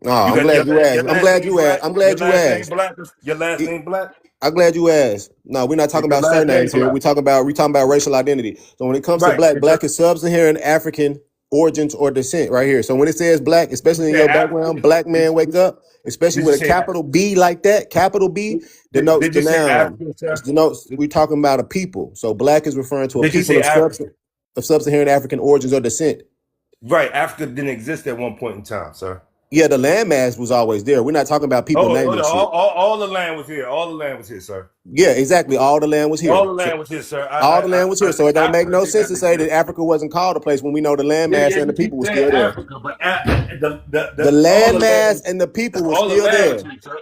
Speaker 1: No,
Speaker 5: You
Speaker 1: I'm
Speaker 5: got
Speaker 1: glad you asked.
Speaker 5: your last name black.
Speaker 1: I'm
Speaker 5: Your
Speaker 1: glad you
Speaker 5: last name
Speaker 1: asked.
Speaker 5: black. Your last name black.
Speaker 1: I'm glad you asked. No, we're not
Speaker 5: Is
Speaker 1: talking
Speaker 5: your
Speaker 1: about
Speaker 5: last name
Speaker 1: surnames here.
Speaker 5: black?
Speaker 1: We talking about racial identity. So when it comes to
Speaker 5: Right.
Speaker 1: black is sub-Saharan African origins or descent right here. So when it says black,
Speaker 5: Did you
Speaker 1: especially in
Speaker 5: say
Speaker 1: your background,
Speaker 5: African?
Speaker 1: black man wake up, especially
Speaker 5: Did you
Speaker 1: with a
Speaker 5: say
Speaker 1: capital B like that, capital B denotes
Speaker 5: did
Speaker 1: the
Speaker 5: you say
Speaker 1: noun.
Speaker 5: African,
Speaker 1: It
Speaker 5: sir?
Speaker 1: denotes we're talking about a people. So black is referring to a
Speaker 5: Did you
Speaker 1: people
Speaker 5: say African?
Speaker 1: of sub-Saharan African origins or descent.
Speaker 5: Right. Africa didn't exist at one point in time, sir.
Speaker 1: Yeah, the landmass was always there. We're not talking about people
Speaker 5: Oh,
Speaker 1: naming shit.
Speaker 5: all the land was here. All the land was here, sir.
Speaker 1: Yeah, exactly. All the land was
Speaker 5: All
Speaker 1: here.
Speaker 5: the
Speaker 1: So
Speaker 5: land was here, sir.
Speaker 1: all the land was here. So it don't make no
Speaker 5: Africa
Speaker 1: sense
Speaker 5: got
Speaker 1: to
Speaker 5: the
Speaker 1: say
Speaker 5: deal.
Speaker 1: that Africa wasn't called a place when we know the
Speaker 5: Yeah,
Speaker 1: landmass and the
Speaker 5: you
Speaker 1: people
Speaker 5: keep
Speaker 1: were
Speaker 5: saying
Speaker 1: still there.
Speaker 5: Africa, but
Speaker 1: The
Speaker 5: all the
Speaker 1: landmass
Speaker 5: land,
Speaker 1: and the people were
Speaker 5: all the
Speaker 1: still
Speaker 5: land was
Speaker 1: there.
Speaker 5: here, sir.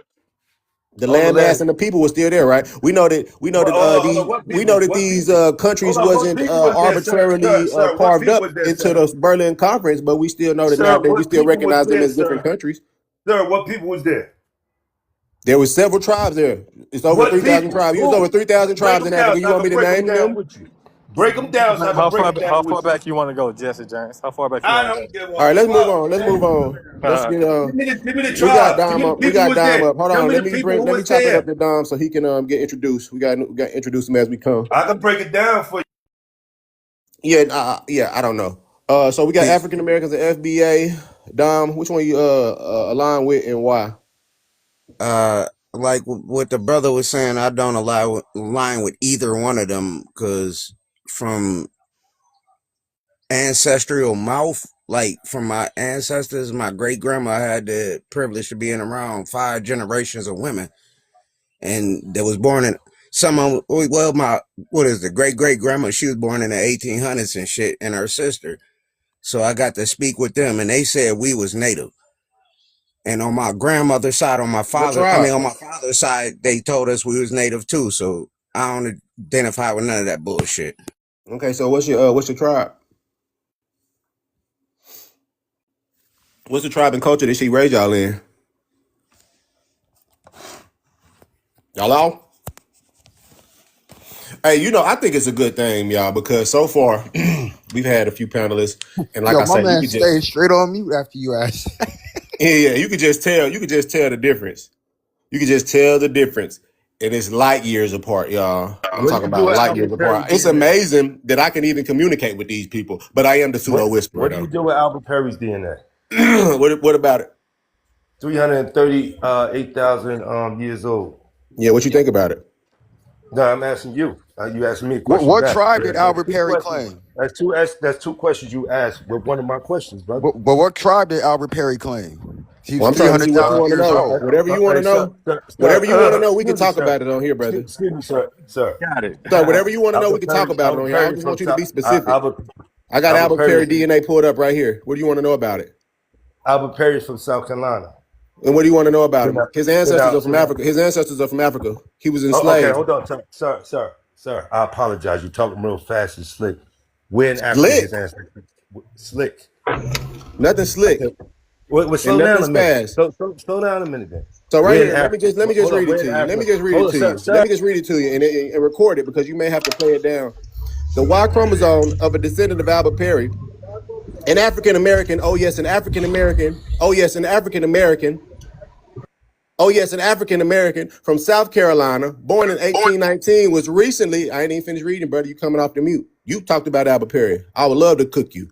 Speaker 1: The
Speaker 5: All the
Speaker 1: landmass
Speaker 5: land.
Speaker 1: and the people were still there, right? We know that
Speaker 5: Well, hold on.
Speaker 1: we know that
Speaker 5: What
Speaker 1: these
Speaker 5: people?
Speaker 1: countries
Speaker 5: Hold on. What
Speaker 1: wasn't
Speaker 5: people was there, sir?
Speaker 1: arbitrarily
Speaker 5: What
Speaker 1: carved
Speaker 5: people
Speaker 1: up
Speaker 5: was there,
Speaker 1: into
Speaker 5: sir?
Speaker 1: the Berlin Conference, but we still know that
Speaker 5: Sir,
Speaker 1: nowadays we
Speaker 5: what
Speaker 1: still
Speaker 5: people was
Speaker 1: recognize them
Speaker 5: there,
Speaker 1: as different
Speaker 5: sir?
Speaker 1: countries.
Speaker 5: Sir, what people was there?
Speaker 1: There were several tribes there. It's over
Speaker 5: What
Speaker 1: 3,000
Speaker 5: people?
Speaker 1: tribes. It's over
Speaker 5: Who?
Speaker 1: 3,000
Speaker 5: Break
Speaker 1: tribes
Speaker 5: them
Speaker 1: in
Speaker 5: down
Speaker 1: Africa.
Speaker 5: so
Speaker 1: You
Speaker 5: I
Speaker 1: want me
Speaker 5: can
Speaker 1: to
Speaker 5: break them
Speaker 1: name
Speaker 5: down
Speaker 1: them?
Speaker 5: with you. Break them down so I can break them
Speaker 4: How
Speaker 5: down
Speaker 4: far
Speaker 5: with you.
Speaker 4: back you want to go, Jesse James? How far back you
Speaker 5: I
Speaker 4: want to
Speaker 5: don't give
Speaker 1: All
Speaker 5: a
Speaker 1: right, let's move
Speaker 5: fuck,
Speaker 1: on. Let's move
Speaker 5: man.
Speaker 1: on. Let's
Speaker 4: go?
Speaker 1: get
Speaker 5: Give me the
Speaker 1: we got
Speaker 5: tribes. Give
Speaker 1: Dom
Speaker 5: me the
Speaker 1: up. We
Speaker 5: people who
Speaker 1: got
Speaker 5: was
Speaker 1: Dom
Speaker 5: there.
Speaker 1: up. Hold
Speaker 5: Tell
Speaker 1: on.
Speaker 5: me
Speaker 1: Let
Speaker 5: the
Speaker 1: me
Speaker 5: people
Speaker 1: bring
Speaker 5: who
Speaker 1: let me
Speaker 5: was
Speaker 1: chop it up
Speaker 5: there.
Speaker 1: to Dom so he can get introduced. We got to introduce him as we come.
Speaker 5: I can break it down for you.
Speaker 1: Yeah, yeah, I don't know. So we got African Americans at FBA. Dom, which one you align with and why?
Speaker 3: Like what the brother was saying, I don't align with either one of them because from ancestral mouth, like from my ancestors, my great grandma had the privilege of being around 5 generations of women, and that was born in some of well, my what is the great grandma? She was born in the 1800s and shit, and her sister. So I got to speak with them, and they said we was native. And on my grandmother's side,
Speaker 1: What tribe?
Speaker 3: on my father's side, they told us we was native too. So I don't identify with none of that bullshit.
Speaker 1: Okay, so what's your tribe? What's the tribe and culture that she raised y'all in? Y'all out? Hey, I think it's a good thing, y'all, because so far we've had a few panelists, and like
Speaker 3: Yo,
Speaker 1: I
Speaker 3: my
Speaker 1: said, you
Speaker 3: man
Speaker 1: could just
Speaker 3: stayed straight on mute after you asked.
Speaker 1: yeah, you could just tell, the difference. You can just tell the difference. And it's light years apart, y'all. I'm
Speaker 5: What do
Speaker 1: talking
Speaker 5: you do
Speaker 1: about
Speaker 5: with
Speaker 1: light
Speaker 5: Albert
Speaker 1: years
Speaker 5: Perry
Speaker 1: apart. It's
Speaker 5: DNA?
Speaker 1: amazing that I can even communicate with these people, but I am the pseudo whisperer,
Speaker 5: What do you
Speaker 1: though.
Speaker 5: do with Albert Perry's DNA?
Speaker 1: What about it?
Speaker 5: 338,000 years old.
Speaker 1: Yeah, what you think about it?
Speaker 5: No, I'm asking you. You asking me a question
Speaker 3: What
Speaker 5: back.
Speaker 3: tribe
Speaker 5: So
Speaker 3: did
Speaker 5: that's
Speaker 3: Albert
Speaker 5: two
Speaker 3: Perry
Speaker 5: questions.
Speaker 3: claim?
Speaker 5: That's two questions you asked with one of my questions, brother.
Speaker 3: But what tribe did Albert Perry claim? He
Speaker 1: Well,
Speaker 3: was
Speaker 1: I'm trying to see what you
Speaker 3: 300,000
Speaker 1: want to
Speaker 3: years
Speaker 1: know.
Speaker 3: old.
Speaker 1: Whatever you want
Speaker 5: Hey,
Speaker 1: to know, we can
Speaker 5: excuse me,
Speaker 1: talk
Speaker 5: sir.
Speaker 1: about it on here, brother.
Speaker 5: Excuse me, sir.
Speaker 4: Got it.
Speaker 1: So whatever you want to know, we
Speaker 5: Albert
Speaker 1: can talk
Speaker 5: Perry,
Speaker 1: about it
Speaker 5: Albert
Speaker 1: on here. I
Speaker 5: Perry
Speaker 1: just
Speaker 5: from
Speaker 1: want you to be
Speaker 5: South,
Speaker 1: specific. I got
Speaker 5: Albert
Speaker 1: Albert
Speaker 5: Perry,
Speaker 1: Perry DNA pulled up right here. What do you want to know about it?
Speaker 5: Albert Perry from South Carolina.
Speaker 1: And what do you want to know about
Speaker 5: So
Speaker 1: him?
Speaker 5: now,
Speaker 1: His
Speaker 5: so
Speaker 1: ancestors
Speaker 5: now,
Speaker 1: are
Speaker 5: so
Speaker 1: from
Speaker 5: now.
Speaker 1: Africa. His ancestors are from Africa. He was
Speaker 5: Oh, okay,
Speaker 1: enslaved.
Speaker 5: hold on, sir. I apologize. You're talking real fast and slick. Where in Africa his
Speaker 1: Slick.
Speaker 5: ancestors? Slick.
Speaker 1: Nothing
Speaker 5: I
Speaker 1: slick
Speaker 5: said, well,
Speaker 1: and
Speaker 5: slow down
Speaker 1: nothing
Speaker 5: a minute.
Speaker 1: spaz.
Speaker 5: Slow down a minute then.
Speaker 1: So right
Speaker 5: Where in
Speaker 1: here,
Speaker 5: Africa?
Speaker 1: let me just
Speaker 5: Hold on.
Speaker 1: read it
Speaker 5: Where
Speaker 1: to
Speaker 5: in
Speaker 1: you. Let me
Speaker 5: Africa?
Speaker 1: just read it
Speaker 5: Hold on,
Speaker 1: to
Speaker 5: sir.
Speaker 1: you. Let
Speaker 5: Sir.
Speaker 1: me just read it to you and record it because you may have to play it down. The Y chromosome of a descendant of Albert Perry, an African American. Oh yes, an African American. Oh yes, an African American. Oh yes, an African American from South Carolina, born in 1819, was recently. I ain't even finished reading, brother. You coming off the mute? You talked about Albert Perry. I would love to cook you.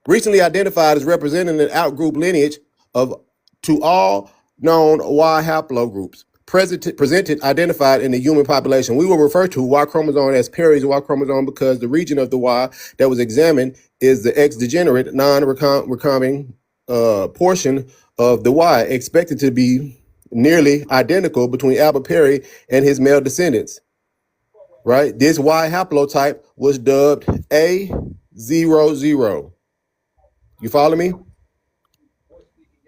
Speaker 1: Recently identified as representing an outgroup lineage of to all known Y haplogroups presented identified in the human population. We will refer to Y chromosome as Perry's Y chromosome because the region of the Y that was examined is the X degenerate non-recombining portion of the Y, expected to be nearly identical between Albert Perry and his male descendants. Right? This Y haplotype was dubbed A00. You follow me?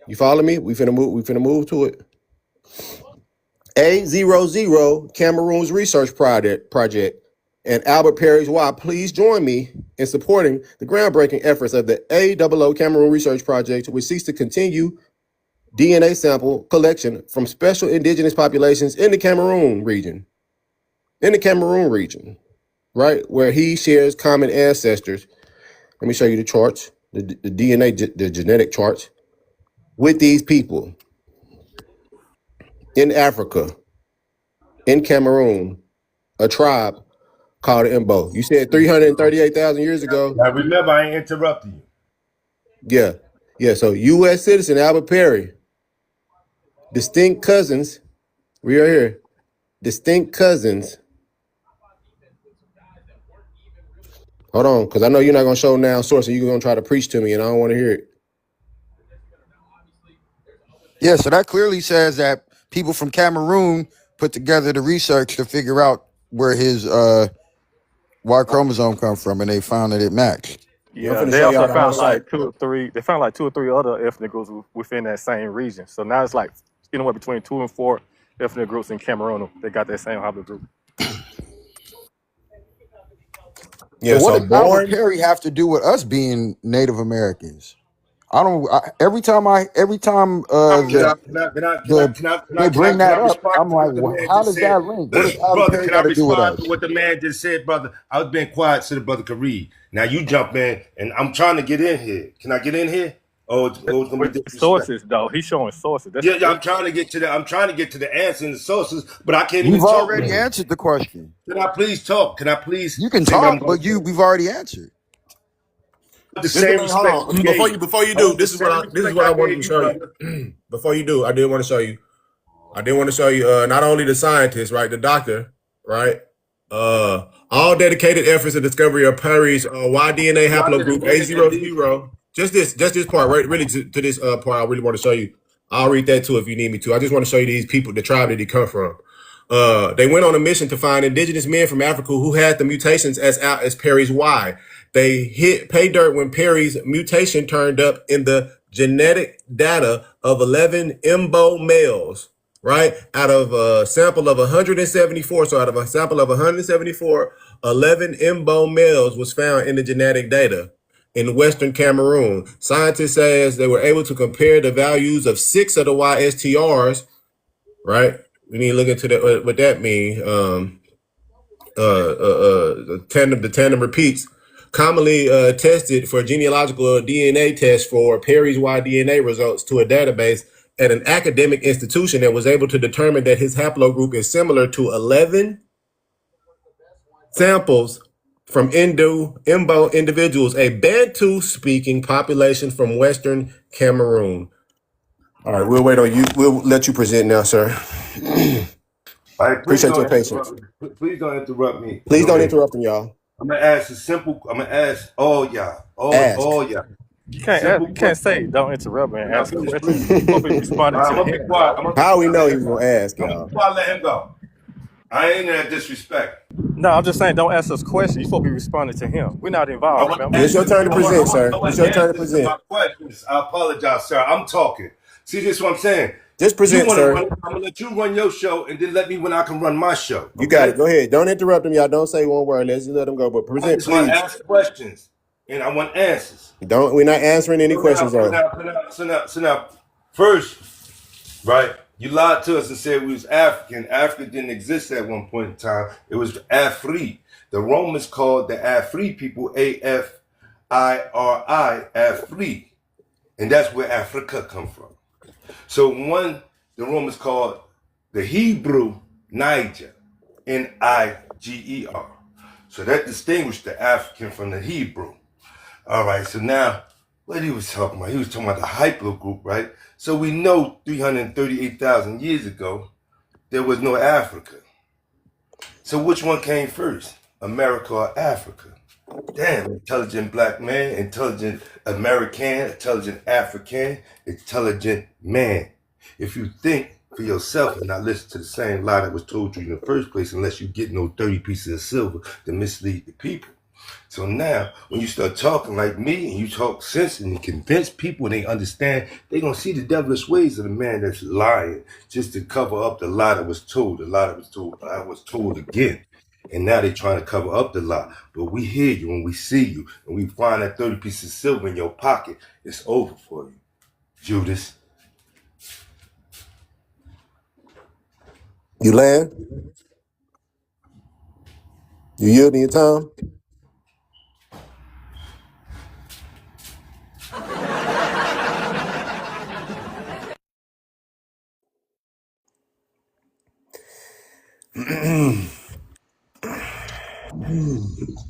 Speaker 1: You follow me? We finna move to it. A00 Cameroon's research project and Albert Perry's Y. Please join me in supporting the groundbreaking efforts of the AOO Cameroon Research Project, which seeks to continue DNA sample collection from special indigenous populations in the Cameroon region. Right? Where he shares common ancestors. Let me show you the charts, the DNA, the genetic charts with these people in Africa, in Cameroon, a tribe called Imbo. You said 338,000 years ago.
Speaker 5: Now remember, I ain't interrupting you.
Speaker 1: Yeah. Yeah. So U.S. citizen Albert Perry, distinct cousins. We are here. Distinct cousins. Hold on, because I know you're not going to show now source and you're going to try to preach to me and I don't want to hear it.
Speaker 3: Yeah, so that clearly says that people from Cameroon put together the research to figure out where his Y chromosome come from, and they found that it matched.
Speaker 1: Yeah, I'm
Speaker 4: Yeah,
Speaker 1: finna
Speaker 4: they
Speaker 1: show
Speaker 4: also
Speaker 1: y'all the
Speaker 4: found
Speaker 1: website.
Speaker 4: like two or three. They found like two or three other ethnic groups within that same region. So now it's like anywhere between 2 and 4 ethnic groups in Cameroon. They got that same haplogroup.
Speaker 3: But
Speaker 1: Yeah,
Speaker 3: what
Speaker 1: so
Speaker 3: does Albert
Speaker 1: born.
Speaker 3: Perry have to do with us being Native Americans? I don't. Every time
Speaker 5: Can I, can I, can I, can I,
Speaker 3: the
Speaker 5: can I, can I,
Speaker 3: they
Speaker 5: can I,
Speaker 3: bring
Speaker 5: can I
Speaker 3: that up,
Speaker 5: respond
Speaker 3: I'm
Speaker 5: to
Speaker 3: like,
Speaker 5: what the man
Speaker 3: how
Speaker 5: just
Speaker 3: does
Speaker 5: said?
Speaker 3: that link? What does Albert
Speaker 5: Brother,
Speaker 3: Perry
Speaker 5: can I
Speaker 3: got to do with
Speaker 5: respond
Speaker 3: us?
Speaker 5: to what the man just said, brother? I was being quiet so the brother could read. Now you jump in, and I'm trying to get in here. Can I get in here? It's gonna be
Speaker 4: With
Speaker 5: disrespect.
Speaker 4: sources though, he's showing sources.
Speaker 5: Yeah,
Speaker 4: That's
Speaker 5: I'm trying to get to the. I'm trying to get to the answer and the sources, but I can't
Speaker 3: We've
Speaker 5: even talk
Speaker 3: already
Speaker 5: now.
Speaker 3: answered the question.
Speaker 5: Can I please talk? Can I please
Speaker 3: You can
Speaker 5: say what I'm
Speaker 3: talk,
Speaker 5: going
Speaker 3: but
Speaker 5: to say?
Speaker 3: we've already answered.
Speaker 5: The
Speaker 1: This the
Speaker 5: same
Speaker 1: thing. Hold
Speaker 5: respect you
Speaker 1: on.
Speaker 5: gave.
Speaker 1: Before you
Speaker 5: I
Speaker 1: do,
Speaker 5: want the same
Speaker 1: this is
Speaker 5: respect
Speaker 1: what
Speaker 5: I
Speaker 1: I wanted
Speaker 5: gave
Speaker 1: to
Speaker 5: you,
Speaker 1: show you.
Speaker 5: brother.
Speaker 1: Before you do, I did want to show you. I did want to show you not only the scientist, right, the doctor, right, all dedicated efforts in discovery of Perry's Y-DNA haplogroup A00. Just this part, right? Really to this part, I really want to show you. I'll read that too if you need me to. I just want to show you these people, the tribe that he come from. They went on a mission to find indigenous men from Africa who had the mutations as Perry's Y. They hit pay dirt when Perry's mutation turned up in the genetic data of 11 Imbo males, right? Out of a sample of 174, so out of a sample of 174, 11 Imbo males was found in the genetic data in Western Cameroon. Scientists says they were able to compare the values of 6 of the YSTRs, right? We need to look into that, what that means. The tandem repeats commonly tested for genealogical DNA tests for Perry's Y-DNA results to a database at an academic institution that was able to determine that his haplogroup is similar to 11 samples from Imbo individuals, a Bantu-speaking population from Western Cameroon. All right, we'll wait on you. We'll let you present now, sir.
Speaker 5: All right, please
Speaker 1: Appreciate your
Speaker 5: don't
Speaker 1: patience.
Speaker 5: interrupt me. Please don't interrupt me.
Speaker 1: Please
Speaker 5: No
Speaker 1: don't
Speaker 5: way.
Speaker 1: interrupt them, y'all.
Speaker 5: I'm gonna ask a simple. I'm gonna ask all y'all,
Speaker 1: Ask.
Speaker 5: all y'all,
Speaker 4: you
Speaker 5: a
Speaker 4: can't ask,
Speaker 5: simple
Speaker 4: you can't
Speaker 5: question.
Speaker 4: say don't interrupt me and
Speaker 5: Can I
Speaker 4: ask a
Speaker 5: finish,
Speaker 4: question.
Speaker 5: please?
Speaker 4: You're supposed to be responding
Speaker 5: I'm
Speaker 4: to
Speaker 5: gonna be
Speaker 4: him.
Speaker 5: quiet. I'm gonna be
Speaker 1: How we
Speaker 5: quiet.
Speaker 1: know
Speaker 5: Let
Speaker 1: he
Speaker 5: him
Speaker 1: was
Speaker 5: go.
Speaker 1: gonna ask,
Speaker 5: I'm gonna
Speaker 1: y'all?
Speaker 5: be quiet. Let him go. I ain't gonna disrespect.
Speaker 4: No, I'm just saying don't ask us questions. You're supposed to be responding to him. We're not
Speaker 5: I
Speaker 4: involved,
Speaker 5: want
Speaker 4: remember?
Speaker 1: It's your
Speaker 5: answers.
Speaker 1: turn to present, sir.
Speaker 5: I
Speaker 1: It's
Speaker 5: want
Speaker 1: your turn to
Speaker 5: answers to
Speaker 1: present.
Speaker 5: my questions. I apologize, sir. I'm talking. See, this is what I'm saying.
Speaker 1: Just
Speaker 5: You
Speaker 1: present,
Speaker 5: want to
Speaker 1: sir.
Speaker 5: run? I'm gonna let you run your show, and then let me when I can run my show.
Speaker 1: You got it.
Speaker 5: Okay?
Speaker 1: Go ahead. Don't interrupt him, y'all. Don't say one word. Let's just let him go. But
Speaker 5: I
Speaker 1: present,
Speaker 5: just want to
Speaker 1: please.
Speaker 5: ask questions, and I want answers.
Speaker 1: Don't. We're not answering any
Speaker 5: So now,
Speaker 1: questions,
Speaker 5: so
Speaker 1: though.
Speaker 5: now, so now, so now, so now, first, right? You lied to us and said we was African. Africa didn't exist at one point in time. It was Afri. The Romans called the Afri people Afiri, Afri, and that's where Africa come from. So one, the Romans called the Hebrew Niger, Niger. So that distinguished the African from the Hebrew. All right, so now what he was talking about? He was talking about the haplogroup, right? So we know 338,000 years ago there was no Africa. So which one came first, America or Africa? Damn, intelligent black man, intelligent American, intelligent African, intelligent man. If you think for yourself and not listen to the same lie that was told you in the first place, unless you get no 30 pieces of silver to mislead the people. So now, when you start talking like me and you talk sense and you convince people and they understand, they're going to see the devilish ways of the man that's lying just to cover up the lie that was told, the lie that was told again. And now they're trying to cover up the lie. But we hear you and we see you and we find that 30 pieces of silver in your pocket. It's over for you, Judas.
Speaker 1: You land. You yielding your time.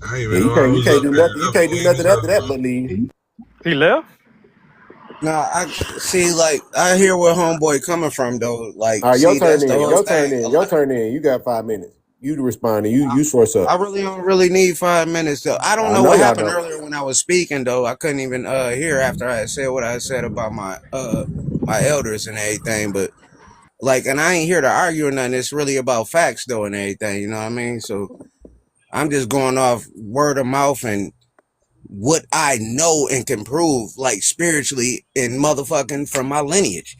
Speaker 7: I didn't
Speaker 1: Yeah,
Speaker 7: even know I
Speaker 1: you
Speaker 7: was
Speaker 1: can't
Speaker 7: up
Speaker 1: do
Speaker 7: there.
Speaker 1: nothing. You
Speaker 7: I
Speaker 1: can't do
Speaker 7: believe
Speaker 1: nothing
Speaker 7: it's up,
Speaker 1: after that,
Speaker 7: bro.
Speaker 1: but leave.
Speaker 4: He left?
Speaker 8: Nah, I see. Like, I hear where homeboy coming from, though. Like,
Speaker 1: All right, your
Speaker 8: see,
Speaker 1: turn
Speaker 8: that's the
Speaker 1: in.
Speaker 8: whole
Speaker 1: Your turn
Speaker 8: thing.
Speaker 1: in. Your turn in. You got 5 minutes. You to respond. And you source up.
Speaker 8: I really don't really need 5 minutes, though. I don't
Speaker 1: I
Speaker 8: know
Speaker 1: know
Speaker 8: what
Speaker 1: y'all
Speaker 8: happened
Speaker 1: don't.
Speaker 8: earlier when I was speaking, though. I couldn't even hear after I had said what I said about my my elders and everything, but like, and I ain't here to argue or nothing. It's really about facts though and everything. You know what I mean? So I'm just going off word of mouth and what I know and can prove, like spiritually and motherfucking from my lineage.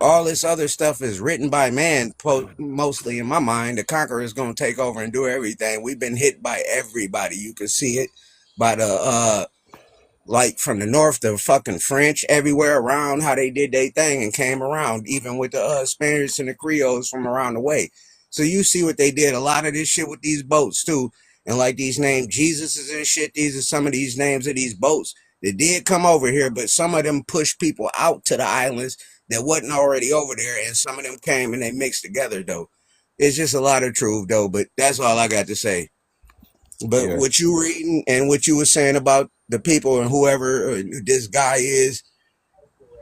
Speaker 8: All this other stuff is written by man, mostly in my mind. The conqueror is going to take over and do everything. We've been hit by everybody. You can see it by the like from the north, the fucking French everywhere around, how they did their thing and came around, even with the Spaniards and the Creoles from around the way. So you see what they did. A lot of this shit with these boats too, and like these names Jesuses and shit. These are some of these names of these boats that did come over here, but some of them pushed people out to the islands that wasn't already over there, and some of them came and they mixed together though. It's just a lot of truth though, but that's all I got to say. But
Speaker 1: Yeah.
Speaker 8: what you reading and what you were saying about the people and whoever this guy is,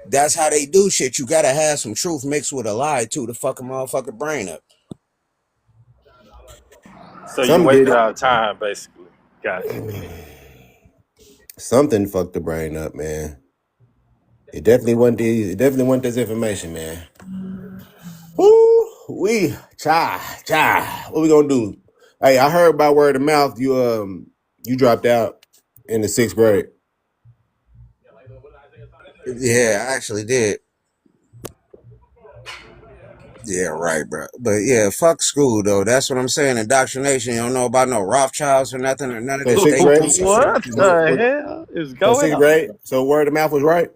Speaker 8: that's how they do shit. You gotta have some truth mixed with a lie too to fuck a motherfucker brain up.
Speaker 4: So you
Speaker 1: Some did
Speaker 4: wasted
Speaker 1: it.
Speaker 4: our time, basically. Gotcha.
Speaker 1: Something fucked the brain up, man. It definitely wasn't these. It definitely wasn't this information, man. Woo, we cha. What we gonna do? Hey, I heard by word of mouth you dropped out in the 6th grade.
Speaker 8: Yeah, I actually did. Yeah, right, bro. But yeah, fuck school though. That's what I'm saying. Indoctrination. You don't know about no Rothschilds or nothing or none of
Speaker 1: So
Speaker 8: this
Speaker 1: 6th
Speaker 8: fake
Speaker 1: grade.
Speaker 8: pussy shit.
Speaker 4: What
Speaker 8: You know?
Speaker 4: the hell is
Speaker 1: So
Speaker 4: going
Speaker 1: 6th
Speaker 4: on?
Speaker 1: grade. So word of mouth was right.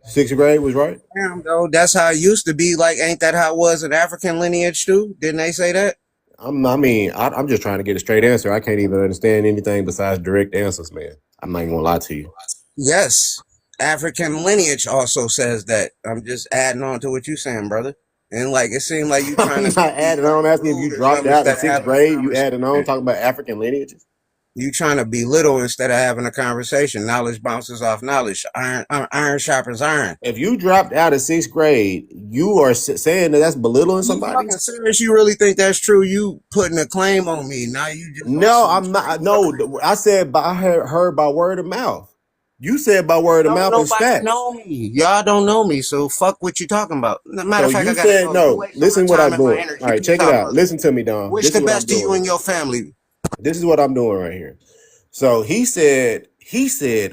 Speaker 1: 6th grade was right.
Speaker 8: Damn, though, that's how it used to be. Like, ain't that how it was in African lineage too? Didn't they say that?
Speaker 1: I'm just trying to get a straight answer. I can't even understand anything besides direct answers, man. I'm not even gonna lie to you.
Speaker 8: Yes. African lineage also says that. I'm just adding on to what you're saying, brother. And like it seemed like you trying
Speaker 1: I'm
Speaker 8: to
Speaker 1: not
Speaker 8: be
Speaker 1: adding on. I'm asking if you
Speaker 8: rude or
Speaker 1: dropped
Speaker 8: something
Speaker 1: out in
Speaker 8: instead of
Speaker 1: 6th
Speaker 8: having a
Speaker 1: grade. You adding on
Speaker 8: conversation.
Speaker 1: talking about African lineages.
Speaker 8: You trying to belittle instead of having a conversation. Knowledge bounces off knowledge. Iron sharpens iron.
Speaker 1: If you dropped out of 6th grade, you are saying that that's belittling
Speaker 8: You
Speaker 1: somebody.
Speaker 8: fucking serious? You really think that's true? You putting a claim on me. Now you just on
Speaker 1: No,
Speaker 8: some
Speaker 1: I'm
Speaker 8: straight
Speaker 1: not. No,
Speaker 8: fuckery.
Speaker 1: I said I heard by word of mouth. You said by word of
Speaker 8: Don't
Speaker 1: mouth is
Speaker 8: nobody
Speaker 1: fact.
Speaker 8: know me. Y'all don't know me, so fuck what you talking about. Matter
Speaker 1: So
Speaker 8: of fact, I
Speaker 1: you
Speaker 8: gotta
Speaker 1: said
Speaker 8: go. You
Speaker 1: no.
Speaker 8: wasting my
Speaker 1: Listen what
Speaker 8: time
Speaker 1: I'm
Speaker 8: and my
Speaker 1: doing. All
Speaker 8: energy.
Speaker 1: right,
Speaker 8: Peace
Speaker 1: check it
Speaker 8: out,
Speaker 1: out.
Speaker 8: brother.
Speaker 1: Listen to me, Don.
Speaker 8: Wish
Speaker 1: This is
Speaker 8: the
Speaker 1: what I'm
Speaker 8: best to you
Speaker 1: doing.
Speaker 8: and your family.
Speaker 1: This is what I'm doing right here. So he said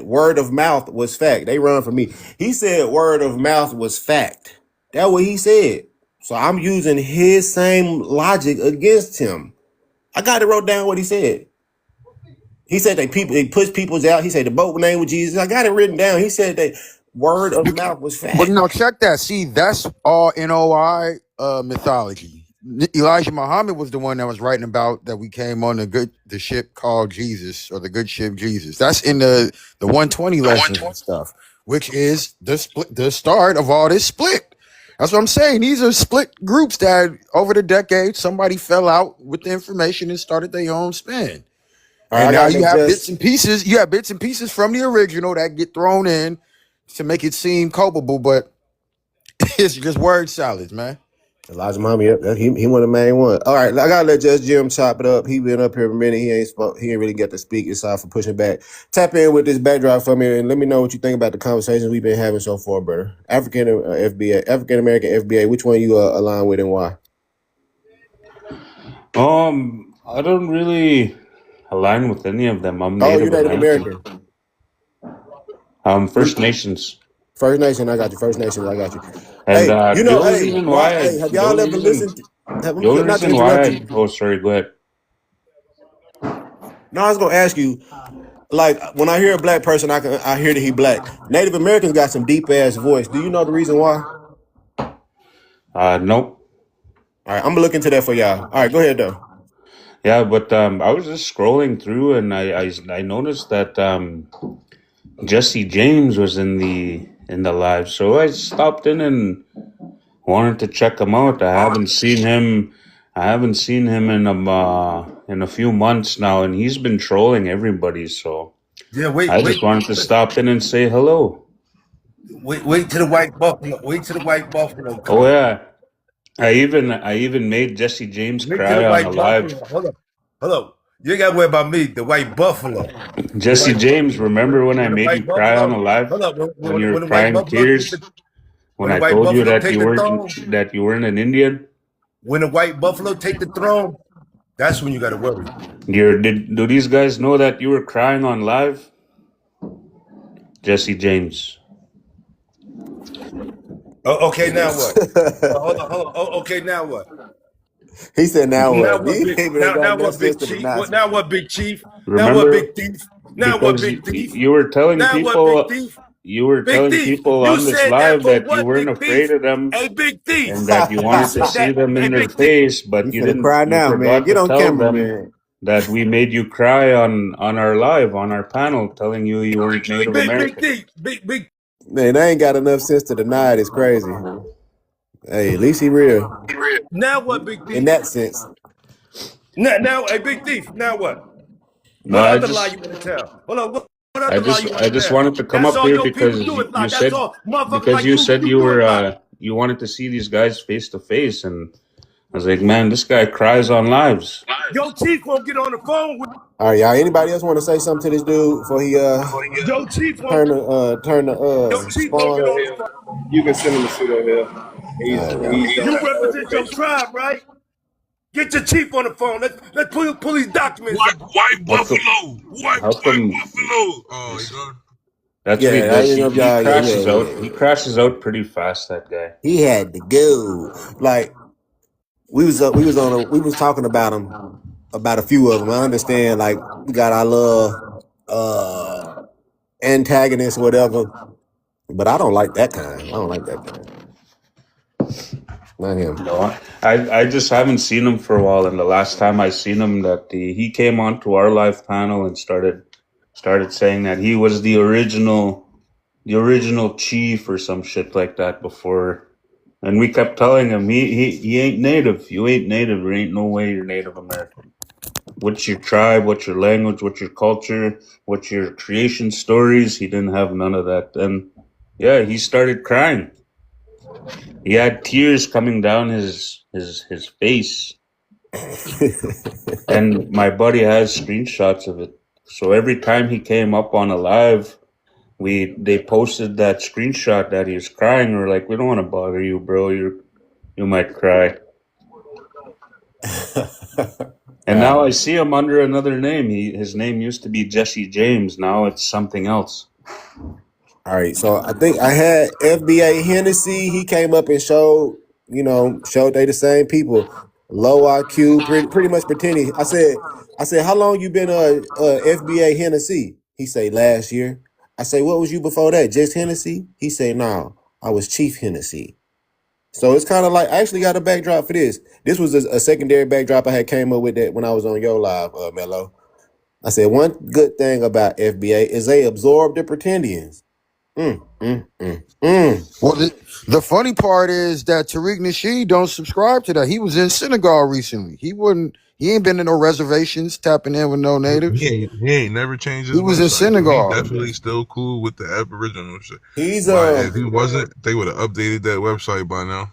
Speaker 1: word of mouth was fact. They run for me. He said word of mouth was fact. That's what he said. So I'm using his same logic against him. I got it wrote down what he said. He said they push people's out. He said the boat name was Jesus. I got it written down. He said that word of mouth was
Speaker 3: But
Speaker 1: fact.
Speaker 3: no, check that. See, that's all NOI mythology. Elijah Muhammad was the one that was writing about that we came on the ship called Jesus or the good ship Jesus. That's in the 120 lessons and stuff, which is the start of all this split. That's what I'm saying. These are split groups that over the decades somebody fell out with the information and started their own spin.
Speaker 1: All right,
Speaker 3: And
Speaker 1: I
Speaker 3: now
Speaker 1: gotta
Speaker 3: you
Speaker 1: let
Speaker 3: have
Speaker 1: just
Speaker 3: bits and pieces. You have bits and pieces from the original that get thrown in to make it seem culpable, but it's just word salads, man.
Speaker 1: Elijah Muhammad. Yep, he one of the main ones. All right, I gotta let Just Jim chop it up. He been up here a minute. He ain't spoke. He ain't really get to speak. It's sorry for pushing back. Tap in with this backdrop for me and let me know what you think about the conversations we've been having so far, brother. African FBA, African American FBA. Which one you align with and why?
Speaker 6: I don't really align with any of them. I'm
Speaker 1: Oh, you
Speaker 6: Native
Speaker 1: Native
Speaker 6: American.
Speaker 1: American.
Speaker 6: First Nations.
Speaker 1: First Nation, I got you. First Nation, I got you.
Speaker 6: And
Speaker 1: Hey, you know, hey, why? Hey, have y'all ever listened?
Speaker 6: the only
Speaker 1: Not to
Speaker 6: reason
Speaker 1: interrupt
Speaker 6: why I,
Speaker 1: you.
Speaker 6: oh, sorry, go ahead.
Speaker 1: No, I was gonna ask you. Like when I hear a black person, I hear that he black. Native Americans got some deep ass voice. Do you know the reason why?
Speaker 6: Nope.
Speaker 1: All right, I'm gonna look into that for y'all. All right, go ahead though.
Speaker 6: Yeah, but I was just scrolling through and I noticed that Jesse James was in the live, so I stopped in and wanted to check him out. I haven't seen him. I haven't seen him in a few months now, and he's been trolling everybody. So
Speaker 5: Yeah,
Speaker 6: I just wanted to stop in and say hello.
Speaker 5: wait till the white buffalo. Wait till the white buffalo come
Speaker 6: Oh
Speaker 5: up.
Speaker 6: yeah, I even made Jesse James
Speaker 5: Wait till the
Speaker 6: cry on a
Speaker 5: white
Speaker 6: live.
Speaker 5: buffalo. Hold up. You ain't got to worry about me. The white buffalo. When the
Speaker 6: Jesse
Speaker 5: white
Speaker 6: James, remember when I
Speaker 5: when the
Speaker 6: made you
Speaker 5: white
Speaker 6: cry on
Speaker 5: buffalo.
Speaker 6: a live
Speaker 5: Hold up.
Speaker 6: when you were
Speaker 5: When the white
Speaker 6: crying
Speaker 5: buffalo take
Speaker 6: tears
Speaker 5: the
Speaker 6: when
Speaker 5: when the
Speaker 6: I
Speaker 5: white
Speaker 6: told you
Speaker 5: buffalo
Speaker 6: that
Speaker 5: take
Speaker 6: you
Speaker 5: the
Speaker 6: weren't
Speaker 5: throne,
Speaker 6: an Indian?
Speaker 5: when the white buffalo take the throne, that's when you got to worry.
Speaker 6: Do these guys know that you were crying on live? Jesse James.
Speaker 5: Oh, okay, now what? Hold on. Oh, okay, now what?
Speaker 1: He said, "Now
Speaker 5: Now
Speaker 1: what?
Speaker 5: what
Speaker 1: These
Speaker 5: big?
Speaker 1: people ain't got
Speaker 5: Now
Speaker 1: enough
Speaker 5: what
Speaker 1: sense
Speaker 5: big
Speaker 1: to
Speaker 5: chief?
Speaker 1: deny
Speaker 5: What
Speaker 1: some
Speaker 5: now?
Speaker 1: shit."
Speaker 5: What big chief? Now what
Speaker 6: Remember
Speaker 5: big thief? Now what
Speaker 6: because
Speaker 5: big thief?
Speaker 6: you were telling
Speaker 5: Now what big
Speaker 6: people
Speaker 5: thief? Big thief. You
Speaker 6: on this
Speaker 5: said that
Speaker 6: live
Speaker 5: for
Speaker 6: that you
Speaker 5: what?
Speaker 6: weren't
Speaker 5: Big
Speaker 6: afraid
Speaker 5: thief.
Speaker 6: of them
Speaker 5: Hey, big thief.
Speaker 6: and that you
Speaker 5: You
Speaker 6: wanted to
Speaker 5: said
Speaker 6: see
Speaker 5: that.
Speaker 6: them
Speaker 5: Hey,
Speaker 6: in their
Speaker 5: big thief.
Speaker 6: face,
Speaker 1: You
Speaker 6: but
Speaker 1: finna cry
Speaker 6: you
Speaker 1: now, man.
Speaker 6: forgot to
Speaker 1: Get on
Speaker 6: tell
Speaker 1: camera,
Speaker 6: them
Speaker 1: man.
Speaker 6: that we made you cry on our live, on our panel, telling you weren't Native
Speaker 5: Big
Speaker 6: American.
Speaker 5: thief. Big.
Speaker 1: Man, they ain't got enough sense to deny it. It's crazy. Hey, at least he real
Speaker 5: Now what? Big
Speaker 1: in
Speaker 5: thief.
Speaker 1: that sense.
Speaker 5: Now, hey, big thief. Now what?
Speaker 6: No,
Speaker 5: What other lie you want to tell? Hold on. What other lie you want
Speaker 6: I
Speaker 5: to
Speaker 6: just
Speaker 5: tell?
Speaker 6: wanted to come
Speaker 5: That's
Speaker 6: up
Speaker 5: all
Speaker 6: here
Speaker 5: your people
Speaker 6: because
Speaker 5: do is lie. That's all motherfuckers like
Speaker 6: you
Speaker 5: you
Speaker 6: said you
Speaker 5: do is
Speaker 6: were
Speaker 5: lie.
Speaker 6: you wanted to see these guys face to face, and I was like, man, this guy cries on lives.
Speaker 5: Your chief won't get on the phone with
Speaker 1: All right, y'all. Anybody else want to say something to this dude before he
Speaker 5: your chief won't
Speaker 1: turn the
Speaker 5: your chief won't
Speaker 1: spawn?
Speaker 5: get
Speaker 1: All
Speaker 5: on the phone.
Speaker 9: You can send him a pseudo here.
Speaker 1: right, y'all.
Speaker 9: He's on
Speaker 5: You represent your
Speaker 9: probation.
Speaker 5: tribe, right? Get your chief on the phone. Let's pull these documents out.
Speaker 7: White
Speaker 6: How come?
Speaker 7: Buffalo.
Speaker 6: How
Speaker 7: White
Speaker 6: come?
Speaker 7: Buffalo. Oh, you gone?
Speaker 6: That's what he
Speaker 1: Yeah, I
Speaker 6: does.
Speaker 1: didn't know if
Speaker 6: He
Speaker 1: y'all. Yeah,
Speaker 6: crashes out.
Speaker 1: yeah,
Speaker 6: He
Speaker 1: yeah.
Speaker 6: crashes out pretty fast. That guy.
Speaker 1: He had to go. Like we was talking about him, about a few of them. I understand. Like we got our little uh antagonists or whatever, but I don't like that kind. I don't like that kind. Not him.
Speaker 6: No, I just haven't seen him for a while. And the last time I seen him, he came onto our live panel and started saying that he was the original chief or some shit like that before. And we kept telling him he ain't native. You ain't native. There ain't no way you're Native American. What's your tribe? What's your language? What's your culture? What's your creation stories? He didn't have none of that. And yeah, he started crying. He had tears coming down his face. And my buddy has screenshots of it. So every time he came up on a live, they posted that screenshot that he was crying. We're like, we don't want to bother you, bro. You might cry. And now I see him under another name. His name used to be Jesse James. Now it's something else.
Speaker 1: All right, so I think I had FBA Hennessy. He came up and showed they the same people. Low IQ, pretty much pretending. I said, how long you been FBA Hennessy? He say last year. I say, what was you before that? Just Hennessy? He say, no, I was Chief Hennessy. So it's kind of like I actually got a backdrop for this. This was a secondary backdrop I had came up with that when I was on your live, Mello. I said one good thing about FBA is they absorb the Pretendians.
Speaker 3: Well, the funny part is that Tariq Nasheed don't subscribe to that. He was in Senegal recently. He ain't been in no reservations tapping in with no natives.
Speaker 7: He ain't never changed
Speaker 3: He
Speaker 7: his
Speaker 3: was in
Speaker 7: website, so he
Speaker 3: Senegal.
Speaker 7: definitely still cool with the Aboriginal shit.
Speaker 1: He's
Speaker 7: But if he wasn't, they would have updated that website by now.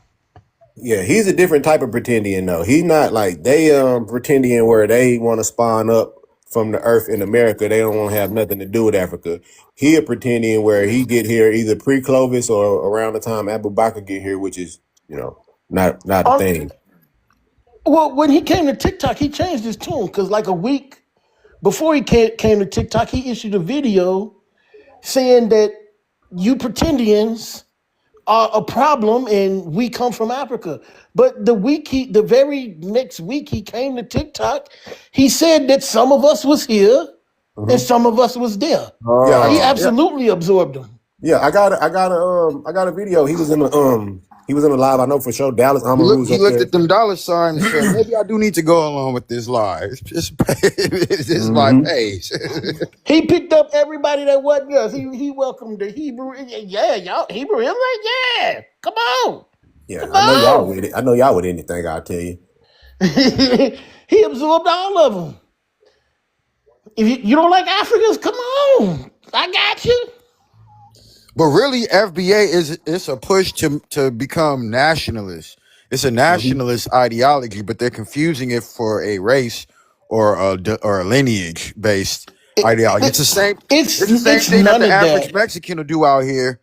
Speaker 1: Yeah, he's a different type of pretendian though. He's not like they pretendian where they want to spawn up from the earth in America. They don't want to have nothing to do with Africa. He a pretendian where he get here either pre-Clovis or around the time Abu Bakr get here, which is, not a thing.
Speaker 10: Well, when he came to TikTok, he changed his tune because like a week before he came to TikTok, he issued a video saying that you pretendians are a problem and we come from Africa. But the very next week he came to TikTok, he said that some of us was here and
Speaker 1: Mhm.
Speaker 10: some of us was there.
Speaker 1: Yeah,
Speaker 10: He
Speaker 3: Oh,
Speaker 1: yeah,
Speaker 10: absolutely absorbed them.
Speaker 1: yeah. I got a video. He was in the live. I know for sure. Dallas Amaru's
Speaker 3: he
Speaker 1: up
Speaker 3: looked
Speaker 1: there.
Speaker 3: at them dollar signs and said, maybe I do need to go along with this lie. This is my
Speaker 1: Mm-hmm.
Speaker 3: page.
Speaker 10: He picked up everybody that wasn't us. He welcomed the Hebrew. Yeah, y'all Hebrew Israelite. Yeah, come on,
Speaker 1: Yeah,
Speaker 10: come
Speaker 1: I know y'all
Speaker 10: on.
Speaker 1: with it. I know y'all with anything. I'll tell you.
Speaker 10: He absorbed all of them. If you don't like Africans, come on, I got you.
Speaker 3: But really, FBA it's a push to become nationalist. It's a
Speaker 1: Mhm.
Speaker 3: nationalist ideology, but they're confusing it for a race or a lineage based ideology. It's the same. It's the same
Speaker 10: it's
Speaker 3: thing that
Speaker 10: none
Speaker 3: the
Speaker 10: of
Speaker 3: average
Speaker 10: that.
Speaker 3: Mexican will do out here.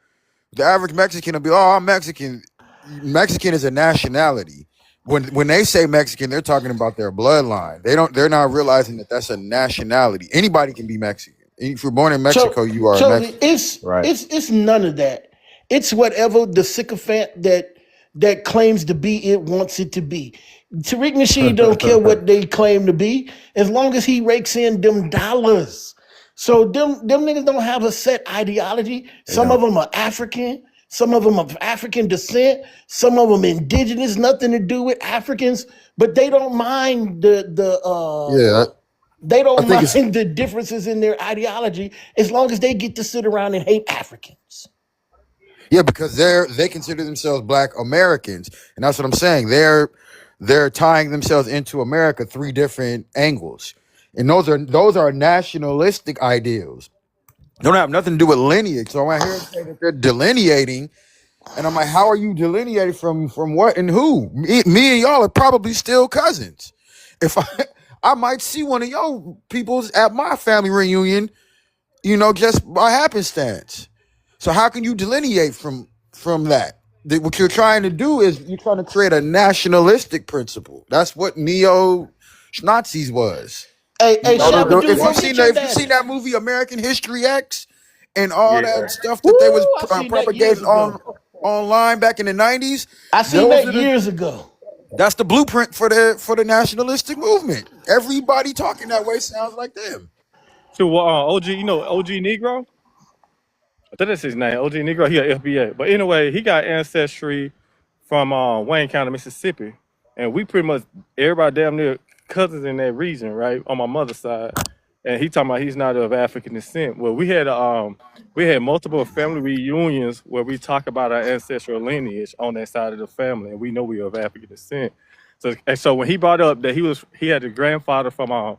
Speaker 3: The average Mexican will be, oh, I'm Mexican. Mexican is a nationality. When they say Mexican, they're talking about their bloodline. They're not realizing that that's a nationality. Anybody can be Mexican. If you're born in Mexico, you are a
Speaker 10: Chosen,
Speaker 3: Mexican.
Speaker 1: Right.
Speaker 10: it's none of that. It's whatever the sycophant that claims to be it wants it to be. Tariq Nasheed don't care what they claim to be, as long as he rakes in them dollars. So them niggas don't have a set ideology.
Speaker 1: They
Speaker 10: Some of
Speaker 1: don't.
Speaker 10: them are African, some of them are African descent, some of them indigenous, nothing to do with Africans, but they don't mind
Speaker 3: Yeah,
Speaker 10: they
Speaker 3: I
Speaker 10: don't
Speaker 3: think it's
Speaker 10: mind the differences in their ideology as long as they get to sit around and hate Africans.
Speaker 3: because they consider themselves Black Americans, and that's what I'm saying. They're tying themselves into America three different angles, and those are nationalistic ideals. They don't have nothing to do with lineage. So when I hear them say that they're delineating, and I'm like, how are you delineating from what and who? Me and y'all are probably still cousins. If I might see one of y'all peoples at my family reunion, just by happenstance. So how can you delineate from that? What you're trying to do is you're trying to create a nationalistic principle. That's what neo Nazis was.
Speaker 10: Hey, Shabba,
Speaker 3: If
Speaker 10: go
Speaker 3: you've
Speaker 10: get
Speaker 3: seen
Speaker 10: your
Speaker 3: that
Speaker 10: daddy.
Speaker 3: movie American History X and all
Speaker 4: Yeah.
Speaker 3: that stuff
Speaker 10: Woo!
Speaker 3: that they was
Speaker 10: I seen that years
Speaker 3: propagating
Speaker 10: ago.
Speaker 3: online back in the 90s,
Speaker 10: I seen
Speaker 3: those
Speaker 10: that
Speaker 3: are the
Speaker 10: years ago.
Speaker 3: that's the blueprint for the nationalistic movement. Everybody talking that way sounds like them.
Speaker 4: To OG, OG Negro. I think that's his name, OG Negro. He a FBA. But anyway, he got ancestry from Wayne County, Mississippi, and we pretty much everybody damn near cousins in that region, right? On my mother's side, and he talking about he's not of African descent. Well, we had multiple family reunions where we talk about our ancestral lineage on that side of the family, and we know we are of African descent. So when he brought up that he had a grandfather from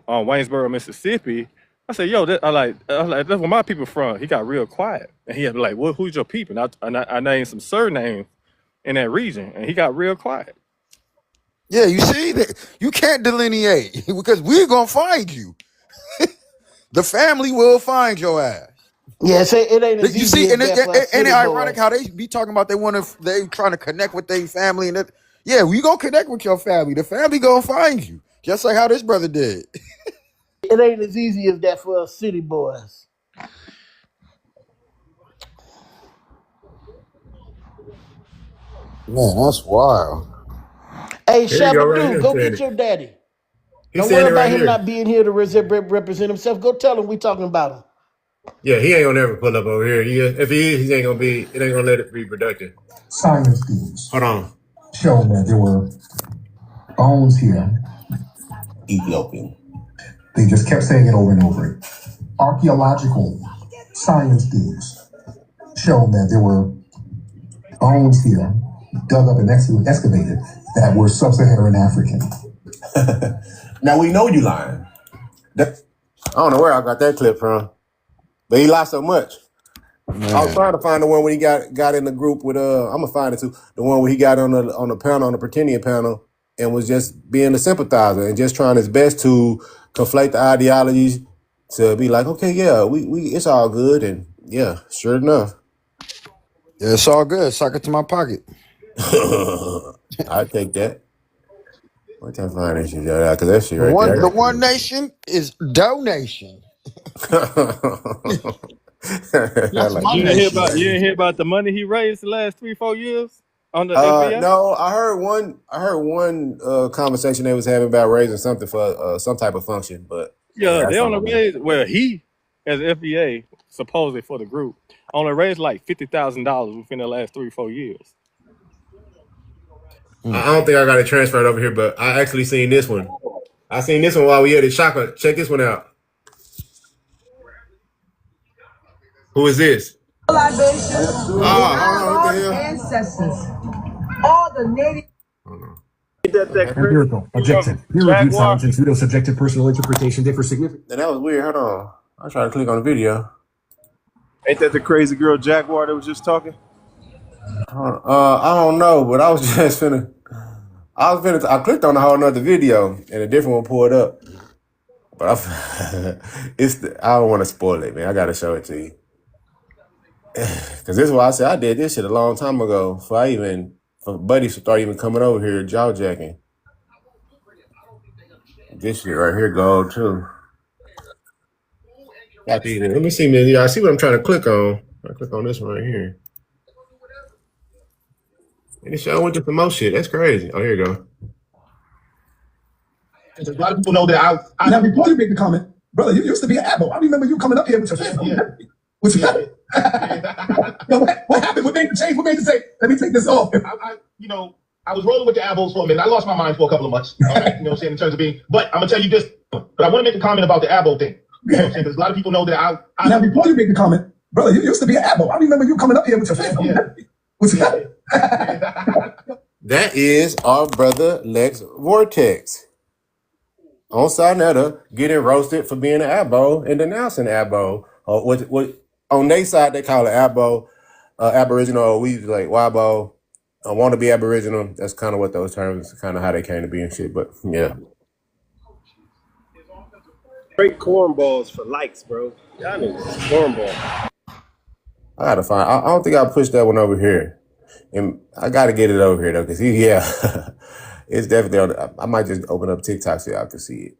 Speaker 4: Waynesboro, Mississippi. I said, "Yo, I like that's where my people from." He got real quiet, and he had to be like, "Well, who's your people?" And I named some surnames in that region, and he got real quiet.
Speaker 3: Yeah, you see that you can't delineate because we're gonna find you. The family will find your ass.
Speaker 10: Yeah, say it ain't as
Speaker 3: You
Speaker 10: easy
Speaker 3: see,
Speaker 10: as
Speaker 3: and
Speaker 10: that for us
Speaker 3: and
Speaker 10: city
Speaker 3: it ironic
Speaker 10: boys.
Speaker 3: how they be talking about they trying to connect with their family and that. Yeah, we gonna connect with your family. The family gonna find you, just like how this brother did.
Speaker 10: It ain't as easy as that for us city boys.
Speaker 3: Man, that's wild.
Speaker 10: Hey,
Speaker 1: Here you go,
Speaker 10: Shabba,
Speaker 1: right
Speaker 10: dude,
Speaker 1: here,
Speaker 10: go
Speaker 1: saying
Speaker 10: get
Speaker 1: it.
Speaker 10: your daddy.
Speaker 1: He's
Speaker 10: Don't
Speaker 1: saying
Speaker 10: worry
Speaker 1: it
Speaker 10: about
Speaker 1: right
Speaker 10: him
Speaker 1: here.
Speaker 10: not being here to represent himself. Go tell him we talking about him.
Speaker 1: Yeah, he ain't gonna ever pull up over here. If he is, he ain't gonna be. It ain't gonna let it be productive.
Speaker 11: Science students
Speaker 1: Hold on.
Speaker 11: show that there were bones here.
Speaker 1: Ethiopian.
Speaker 11: They just kept saying it over and over. Archaeological science students show that there were bones here dug up and excavated that were sub-Saharan African.
Speaker 1: Now we know you lying. I don't know where I got that clip from, but he lied so much. I was
Speaker 3: Man,
Speaker 1: trying to find the one when he got in the group with I'm gonna find it too. The one where he got on the panel, on the Pretendian panel, and was just being a sympathizer and just trying his best to conflate the ideologies to be like, okay, yeah, we it's all good, and yeah, sure enough.
Speaker 3: yeah, it's all good. Suck it to my pocket.
Speaker 1: I take that. What time find that shit? Because that shit right
Speaker 3: The
Speaker 1: there.
Speaker 3: one nation is donation.
Speaker 1: I
Speaker 3: That's
Speaker 1: like
Speaker 3: my
Speaker 4: You
Speaker 1: that.
Speaker 4: didn't hear
Speaker 3: nation.
Speaker 4: about the money he raised the last 3-4 years on the FBA?
Speaker 1: No, I heard one. I heard one conversation they was having about raising something for some type of function, but
Speaker 4: Yeah, they
Speaker 1: that's
Speaker 4: only
Speaker 1: all.
Speaker 4: raised he as FBA supposedly for the group only raised like $50,000 within the last 3-4 years.
Speaker 1: I don't think I got it transferred over here, but I actually seen this one. I seen this one while we had it. Shaka, check this one out. Who is this? Hold on, what the hell?
Speaker 11: Ancestors, all the native.
Speaker 1: Hold on.
Speaker 4: Ain't that crazy?
Speaker 11: Empirical, objective, peer-reviewed
Speaker 4: Jaguar.
Speaker 11: science, and pseudo-subjective personal interpretation differ significantly.
Speaker 1: That was weird. Hold on. I was trying to click on the video.
Speaker 9: Ain't that the crazy girl Jaguar that was just talking?
Speaker 1: Hold on. I don't know, but I was just finna. I clicked on a whole nother video and a different one pulled up. But I don't want to spoil it, man. I gotta show it to you. Cause this is why I said I did this shit a long time ago. For buddies to start even coming over here jaw jacking. This shit right here gold too. Let me see, man. Yeah, I see what I'm trying to click on. I click on this one right here. And it showing with the most shit. That's crazy. Oh, here you go.
Speaker 11: A lot of people know that I now before you make the comment, brother, you used to be an admiral. I remember you coming up here with your family. Yeah. With your family. What happened? What made the change? What made you say, let me take this off? I was rolling with the Avos for a minute. I lost my mind for a couple of months. All right, you know what I'm saying, in terms of being, but I'm gonna tell you this, but I want to make a comment about the Avo thing. You know what I'm saying? Because a lot of people know that I now before you make the comment, brother, you used to be an admiral. I remember you coming up here with your family. Yeah. With your family.
Speaker 1: That is our brother Lex Vortex. On Sarnetta getting roasted for being an Abo and denouncing Abo. What on their side they call it Abo, Aboriginal. We like Wabo. I want to be Aboriginal. That's kind of what those terms, kind of how they came to be and shit. But yeah,
Speaker 9: Straight cornballs for likes, bro. Y'all niggas is cornball.
Speaker 1: I gotta find. I don't think I pushed that one over here, and I gotta get it over here though, cause it's definitely. I might just open up TikTok so y'all can see it.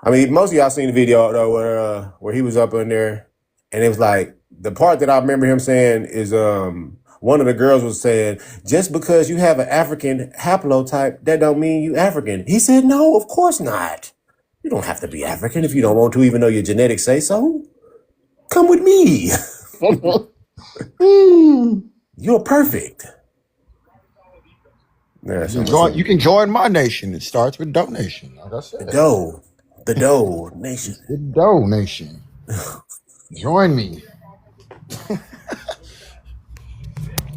Speaker 1: I mean, most of y'all seen the video though where he was up in there, and it was like the part that I remember him saying is one of the girls was saying, just because you have an African haplotype, that don't mean you African. He said, no, of course not. You don't have to be African if you don't want to, even though your genetics say so. Come with me. You're perfect. Yeah,
Speaker 3: You can join my nation. It starts with donation. Like I said.
Speaker 1: The Doe Nation.
Speaker 3: The Doe Nation. Join me.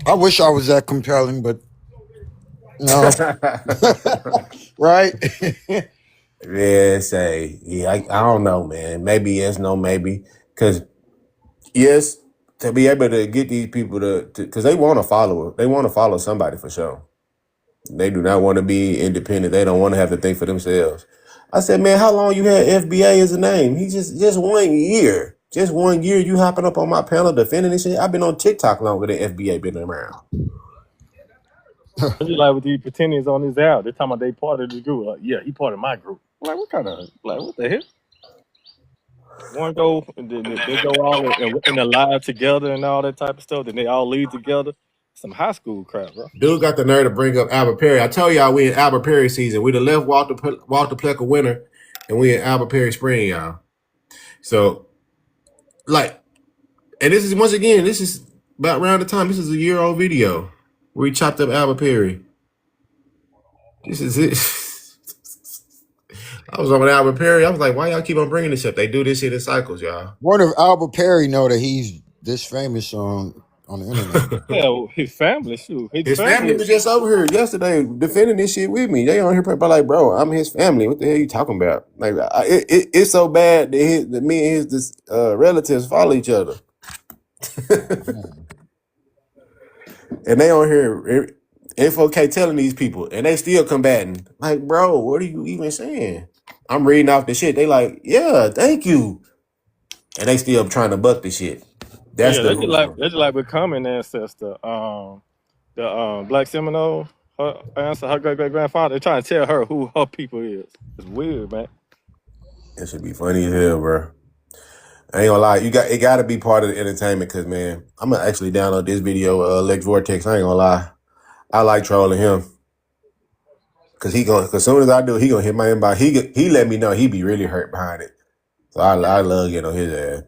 Speaker 3: I wish I was that compelling, but no. Right?
Speaker 1: I don't know, man. Maybe yes, no, maybe. Because yes, to be able to get these people to because they want to follow somebody for sure. They do not want to be independent. They don't want to have to think for themselves. I said, man, how long you had FBA as a name? He just 1 year. Just 1 year you hopping up on my panel defending this shit. I've been on TikTok longer than FBA been around.
Speaker 4: It's just like with these Pretendians on this app. They're talking about they part of the group. Like, yeah, he part of my group. Like, what the hell? One go, and then they go all in the live together and all that type of stuff. Then they all leave together. Some high school crap, bro.
Speaker 1: Dude got the nerve to bring up Albert Perry. I tell y'all we in Albert Perry season. We the left Walter Plecker winter, and we in Albert Perry spring, y'all. So, like, and this is once again, this is about around the time. This is a year-old video where we chopped up Albert Perry. This is it. I was on with Albert Perry. I was like, why y'all keep on bringing this up? They do this shit in cycles, y'all.
Speaker 3: Wonder if Albert Perry know that he's this famous on the internet.
Speaker 4: Yeah, well, his family, shoot.
Speaker 1: His family was just over here yesterday defending this shit with me. They on here like, bro, I'm his family. What the hell you talking about? Like, it's so bad that me and his relatives follow each other. And they on here, Info-K telling these people, and they still combating. Like, bro, what are you even saying? I'm reading off the shit. They like, yeah, thank you. And they still trying to buck the shit. That's
Speaker 4: just like becoming ancestor. The Black Seminole, her great grandfather. They're trying to tell her who her people is. It's weird, man.
Speaker 1: It should be funny as hell, bro. I ain't gonna lie, it got to be part of the entertainment. Cause man, I'm gonna actually download this video, Lex Vortex. I ain't gonna lie, I like trolling him. Cause as soon as I do, he gonna hit my inbox. He let me know he be really hurt behind it. So I love getting on his ass.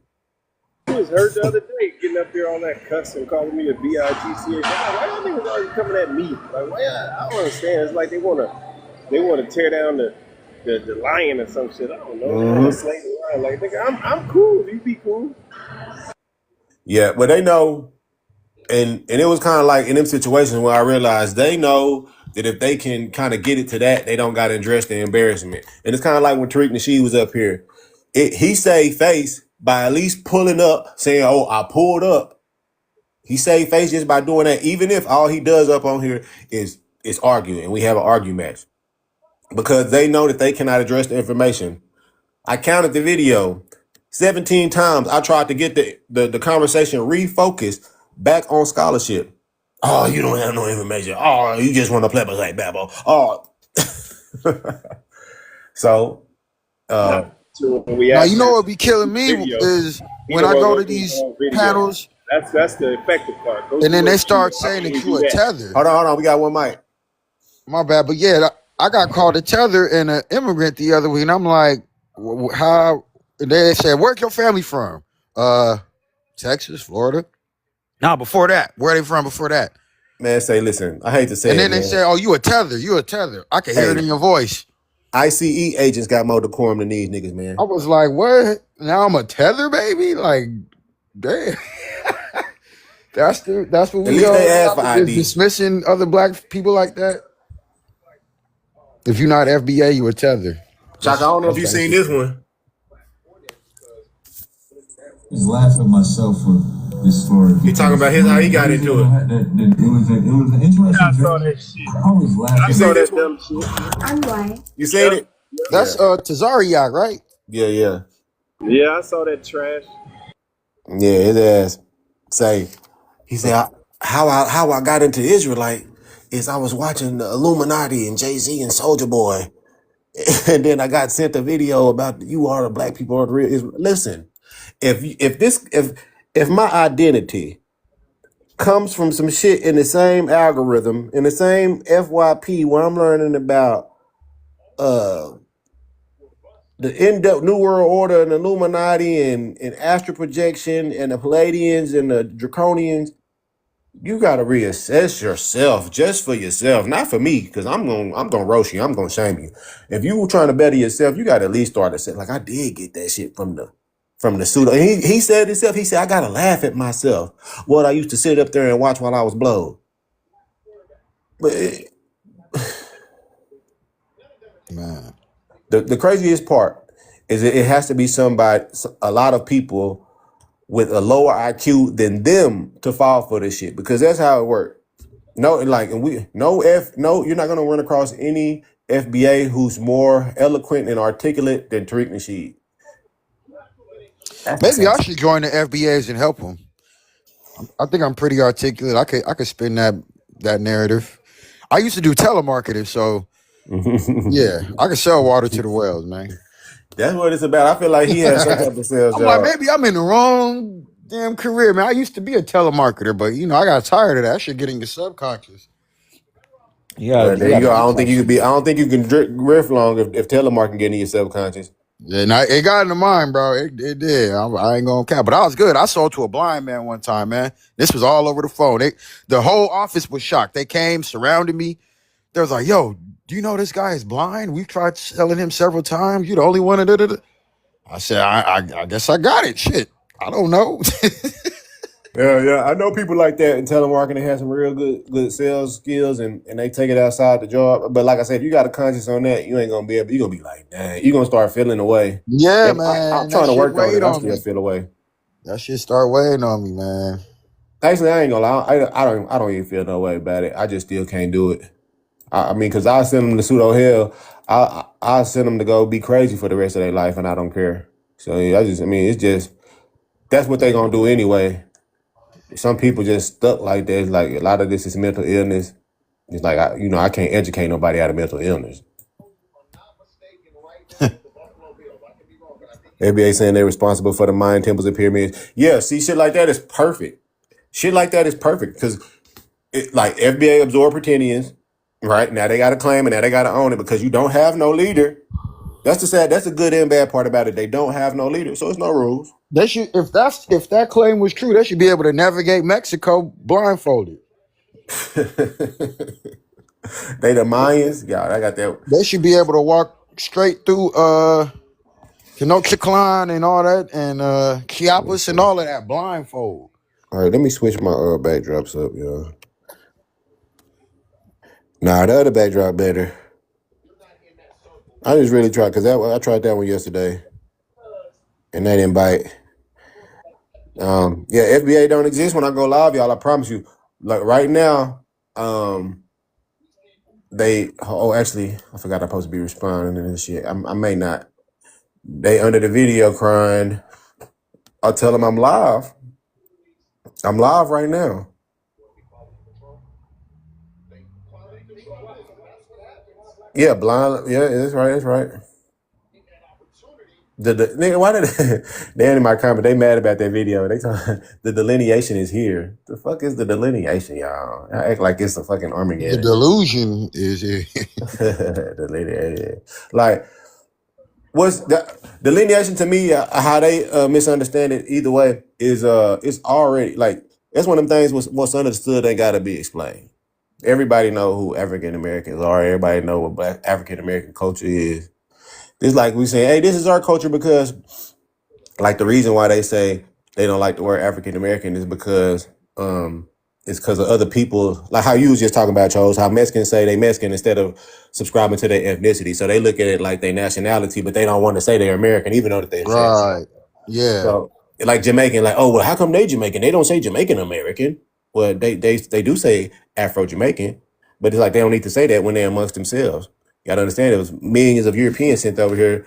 Speaker 9: He was hurt the other day getting up there on that cuss and calling me a bitch. I'm like, why y'all niggas always coming at me? Like, why I don't understand. It's like they wanna tear down the lion or some shit. I don't know. They wanna slay the lion. Like, nigga, I'm cool. You be cool.
Speaker 1: Yeah, but they know, and it was kind of like in them situations where I realized they know that if they can kind of get it to that, they don't got to address the embarrassment. And it's kind of like when Tariq Nasheed was up here. He saved face by at least pulling up, saying, oh, I pulled up. He saved face just by doing that, even if all he does up on here is is argue, and we have an argue match because they know that they cannot address the information. I counted the video 17 times. I tried to get the conversation refocused back on scholarship. Oh, you don't have no information. Oh, you just want to play like babble. Oh, so
Speaker 9: So when we
Speaker 3: Now you
Speaker 9: asked
Speaker 3: know
Speaker 9: him
Speaker 3: what be killing
Speaker 9: to
Speaker 3: me
Speaker 9: video,
Speaker 3: is
Speaker 9: he
Speaker 3: when
Speaker 9: don't
Speaker 3: I
Speaker 9: want to
Speaker 3: go
Speaker 9: go
Speaker 3: to
Speaker 9: through the
Speaker 3: these
Speaker 9: whole video.
Speaker 3: panels
Speaker 9: That's the effective part. Go
Speaker 3: and then
Speaker 9: through
Speaker 3: they
Speaker 9: it.
Speaker 3: start
Speaker 9: How
Speaker 3: saying
Speaker 9: can we
Speaker 3: that you
Speaker 9: do
Speaker 3: a
Speaker 9: that?
Speaker 3: tether.
Speaker 1: hold on. We got one mic.
Speaker 3: My bad, but yeah, I got called a tether and an immigrant the other week, and I'm like, how? And they said, "Where's your family from?" Texas, Florida. Nah, before that, where they from before that?
Speaker 1: Man, say, listen, I hate to
Speaker 3: And
Speaker 1: say it,
Speaker 3: then they
Speaker 1: man.
Speaker 3: said, "Oh, you a tether? You a tether?" I can hear it
Speaker 1: Hey,
Speaker 3: in your voice.
Speaker 1: ICE agents got more decorum than these niggas,
Speaker 3: I
Speaker 1: man.
Speaker 3: was like, "What? Now I'm a tether, baby?" Like, damn. That's what
Speaker 1: At
Speaker 3: we
Speaker 1: least they asked
Speaker 3: out
Speaker 1: for
Speaker 3: there just
Speaker 1: ID.
Speaker 3: dismissing other black people like that. If you're not FBA, you a tether.
Speaker 1: Chaka, I don't know if you seen this one.
Speaker 11: I was laughing at myself for this story.
Speaker 1: He talking about his how he got into it.
Speaker 11: It was an
Speaker 9: Yeah,
Speaker 11: interesting
Speaker 9: I saw
Speaker 11: journey.
Speaker 9: that shit.
Speaker 11: I was
Speaker 9: I
Speaker 1: You
Speaker 11: laughing.
Speaker 9: saw
Speaker 1: seen this
Speaker 9: that
Speaker 1: one?
Speaker 9: dumb shit.
Speaker 11: I'm white.
Speaker 1: You seen
Speaker 9: Yep.
Speaker 1: it?
Speaker 3: That's
Speaker 1: Yeah.
Speaker 3: Tazariak, right?
Speaker 1: Yeah.
Speaker 9: Yeah, I saw that trash.
Speaker 1: Yeah, his ass say, he said, how I got into Israelite is I was watching the Illuminati and Jay-Z and Soldier Boy. And then I got sent a video about you are the black people are the real Israel. Listen, if my identity comes from some shit in the same algorithm, in the same FYP where I'm learning about uh the in-depth New World Order and Illuminati and astral projection and the Palladians and the Draconians, you gotta reassess yourself just for yourself, not for me, because I'm gonna roast you, I'm gonna shame you. If you were trying to better yourself, you gotta at least start to say, like, I did get that shit from the pseudo. And he said himself, he said, I gotta laugh at myself. What I used to sit up there and watch while I was blowed. But
Speaker 3: Man.
Speaker 1: the craziest part is it has to be somebody, a lot of people with a lower IQ than them to fall for this shit, because that's how it works. No, like, and you're not gonna run across any FBA who's more eloquent and articulate than Tariq Nasheed. That's the
Speaker 3: Maybe
Speaker 1: same
Speaker 3: I should join the FBAs and help them. I think I'm pretty articulate. I could spin that narrative. I used to do telemarketing, so
Speaker 1: shit.
Speaker 3: yeah, I could sell water to the wells, man.
Speaker 1: That's what it's about. I feel like he has some type of sales
Speaker 3: I'm like,
Speaker 1: job.
Speaker 3: maybe I'm in the wrong damn career, man. I used to be a telemarketer, but I got tired of that. That shit get in your subconscious.
Speaker 1: Well,
Speaker 3: You
Speaker 1: there you
Speaker 3: gotta
Speaker 1: go.
Speaker 3: detox from
Speaker 1: I
Speaker 3: that.
Speaker 1: don't think you can riff long if telemarketing getting in your subconscious.
Speaker 3: Yeah, and it got into mine, bro. It did. I ain't gonna cap, but I was good. I sold to a blind man one time, man. This was all over the phone. The whole office was shocked. They came, surrounded me. They was like, "Yo, do you know this guy is blind? We've tried selling him several times. You the only one." I said, I guess I got it. Shit, I don't know.
Speaker 1: Yeah. I know people like that in telemarketing have some real good sales skills and they take it outside the job. But like I said, if you got a conscience on that, you ain't gonna be able. You're gonna be like, dang, you're gonna start feeling away.
Speaker 3: Yeah,
Speaker 1: And I'm
Speaker 3: man, that
Speaker 1: trying to
Speaker 3: shit
Speaker 1: work on it.
Speaker 3: weighed
Speaker 1: I
Speaker 3: on
Speaker 1: still
Speaker 3: me.
Speaker 1: feel away.
Speaker 3: That shit start weighing on me, man.
Speaker 1: Actually, I ain't gonna lie. I don't even feel no way about it. I just still can't do it. I mean, because I send them to pseudo hell. I send them to go be crazy for the rest of their life, and I don't care. So yeah, I mean, it's just that's what they gonna do anyway. Some people just stuck like that. It's like a lot of this is mental illness. It's like I can't educate nobody out of mental illness. FBA saying they're responsible for the Mayan temples and pyramids. Yeah, see, shit like that is perfect. Shit like that is perfect because like FBA absorbed Pretendians. Right now they got to claim and now they got to own it because you don't have no leader. That's the sad. That's the good and bad part about it. They don't have no leader, so it's no rules.
Speaker 3: They should, if that claim was true, they should be able to navigate Mexico blindfolded.
Speaker 1: They the Mayans. Yeah, I got that.
Speaker 3: They should be able to walk straight through Tenochtitlan and all that, and Chiapas and all of that blindfold.
Speaker 1: All right, let me switch my backdrops up, y'all. Nah, the other backdrop better. I just really tried because I tried that one yesterday, and they didn't bite. Yeah, FBA don't exist when I go live, y'all. I promise you. Like right now, Actually, I forgot I'm supposed to be responding to this shit. I may not. They under the video crying. I'll tell them I'm live. I'm live right now. Yeah, blind. Yeah, that's right. That's right. The nigga, why did they in my comment? They mad about that video. They talk, the delineation is here. The fuck is the delineation, y'all? I act like it's a fucking
Speaker 3: The
Speaker 1: Armageddon.
Speaker 3: delusion is
Speaker 1: Delineation. Like, what's the delineation to me? How they misunderstand it either way is it's already like that's one of them things. What's understood ain't got to be explained. Everybody know who African Americans are. Everybody know what Black African American culture is. It's like we say, hey, this is our culture because, like, the reason why they say they don't like the word African American is because it's because of other people, like how you was just talking about, Charles, how Mexicans say they Mexican instead of subscribing to their ethnicity. So they look at it like their nationality, but they don't want to say they're American, even though that they're saying.
Speaker 3: right. Yeah.
Speaker 1: So, like Jamaican, like, oh, well, how come they Jamaican? They don't say Jamaican American. Well, they do say Afro Jamaican, but it's like they don't need to say that when they're amongst themselves. You gotta understand, it was millions of Europeans sent over here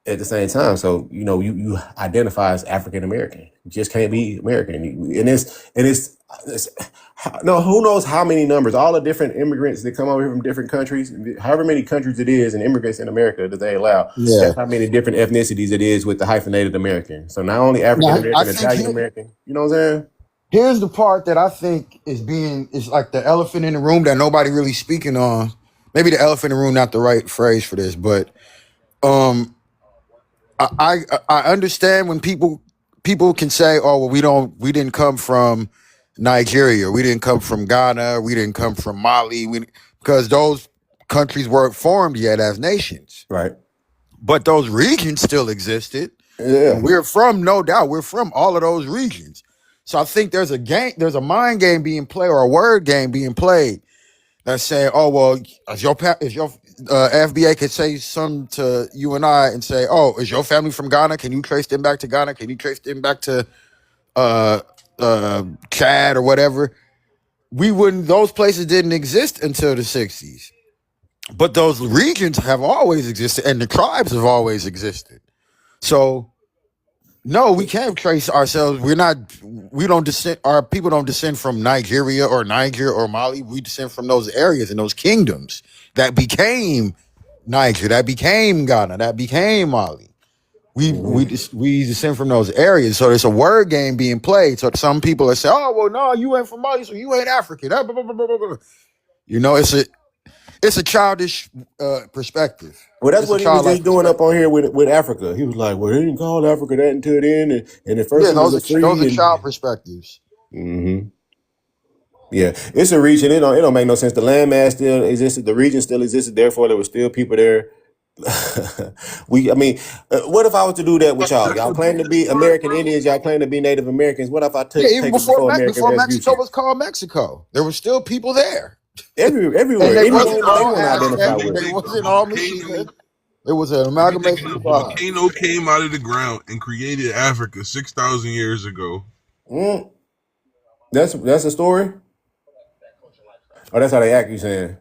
Speaker 1: at the same time. So, you identify as African American. You just can't be American. And it's no, who knows how many numbers, all the different immigrants that come over here from different countries, however many countries it is, and immigrants in America that they allow.
Speaker 3: Yeah.
Speaker 1: That's how many different ethnicities it is with the hyphenated American. So not only African
Speaker 3: Now, I
Speaker 1: American,
Speaker 3: think
Speaker 1: Italian American. You know what I'm saying?
Speaker 3: here's the part that I think is like the elephant in the room that nobody really speaking on. Maybe the elephant in the room not the right phrase for this, but um I understand when people can say, oh well, we didn't come from Nigeria, we didn't come from Ghana, we didn't come from Mali, because those countries weren't formed yet as nations.
Speaker 1: Right.
Speaker 3: But those regions still existed.
Speaker 1: Yeah.
Speaker 3: And no doubt, we're from all of those regions. So I think there's a mind game being played or a word game being played that's saying, oh, well, if your FBA could say something to you and I and say, oh, is your family from Ghana? Can you trace them back to Ghana? Can you trace them back to uh, Chad or whatever? Those places didn't exist until the 60s. But those regions have always existed and the tribes have always existed. So no, we can't trace ourselves. Our people don't descend from Nigeria or Niger or Mali. We descend from those areas and those kingdoms that became Niger, that became Ghana, that became Mali. We descend from those areas. So there's a word game being played. So some people are saying, oh, well, no, you ain't from Mali, so you ain't African. It's a childish perspective.
Speaker 1: Well, that's
Speaker 3: It's a
Speaker 1: what he was
Speaker 3: childlike
Speaker 1: just doing up
Speaker 3: perspective.
Speaker 1: on here with Africa. He was like, well, they didn't call Africa that until then. And at first
Speaker 3: Yeah,
Speaker 1: it was
Speaker 3: those
Speaker 1: a
Speaker 3: are
Speaker 1: free.
Speaker 3: child perspectives.
Speaker 1: And yeah, it's a region. It don't make no sense. The landmass still existed. The region still existed. Therefore, there were still people there. What if I was to do that with y'all? Y'all claim to be American Indians. Y'all claim to be Native Americans. What if I
Speaker 3: Yeah, even
Speaker 1: take it before American
Speaker 3: before Mexico
Speaker 1: Resolution?
Speaker 3: was called Mexico, there were still people there, and
Speaker 1: Everywhere,
Speaker 3: they
Speaker 1: anywhere
Speaker 3: wasn't
Speaker 1: that they
Speaker 3: all
Speaker 1: want to identify
Speaker 3: Aztec,
Speaker 7: Let me
Speaker 3: and
Speaker 1: with.
Speaker 3: they
Speaker 7: think though.
Speaker 3: wasn't all Mexican. It was an amalgamation of
Speaker 7: A
Speaker 3: tribes.
Speaker 7: volcano came out of the ground and created Africa 6,000 years ago.
Speaker 1: Mm, that's a story. Oh, that's how they act. You saying?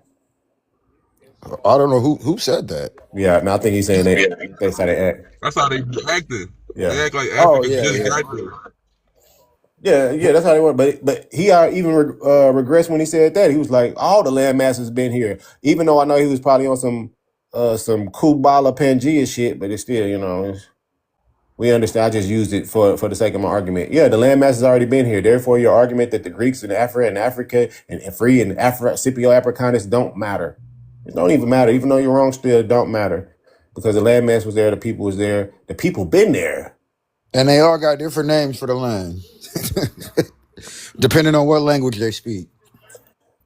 Speaker 3: I don't know who said that.
Speaker 1: Yeah, no, I think he's saying that. That's how they act.
Speaker 7: That's how they acted. They
Speaker 1: Yeah.
Speaker 7: act like
Speaker 3: Oh
Speaker 7: Africa
Speaker 3: yeah,
Speaker 7: just
Speaker 3: yeah.
Speaker 7: got there.
Speaker 1: Yeah, that's how they work. But he even regressed when he said that. He was like, all the land masses been here. Even though I know he was probably on some Kubala Pangea shit, but it's still, we understand. I just used it for the sake of my argument. Yeah, the land mass has already been here. Therefore, your argument that the Greeks and Africa and free and Scipio Africanus don't matter. It don't even matter. Even though you're wrong, still it don't matter. Because the land mass was there, the people was there, the people been there.
Speaker 3: And they all got different names for the land, depending on what language they speak.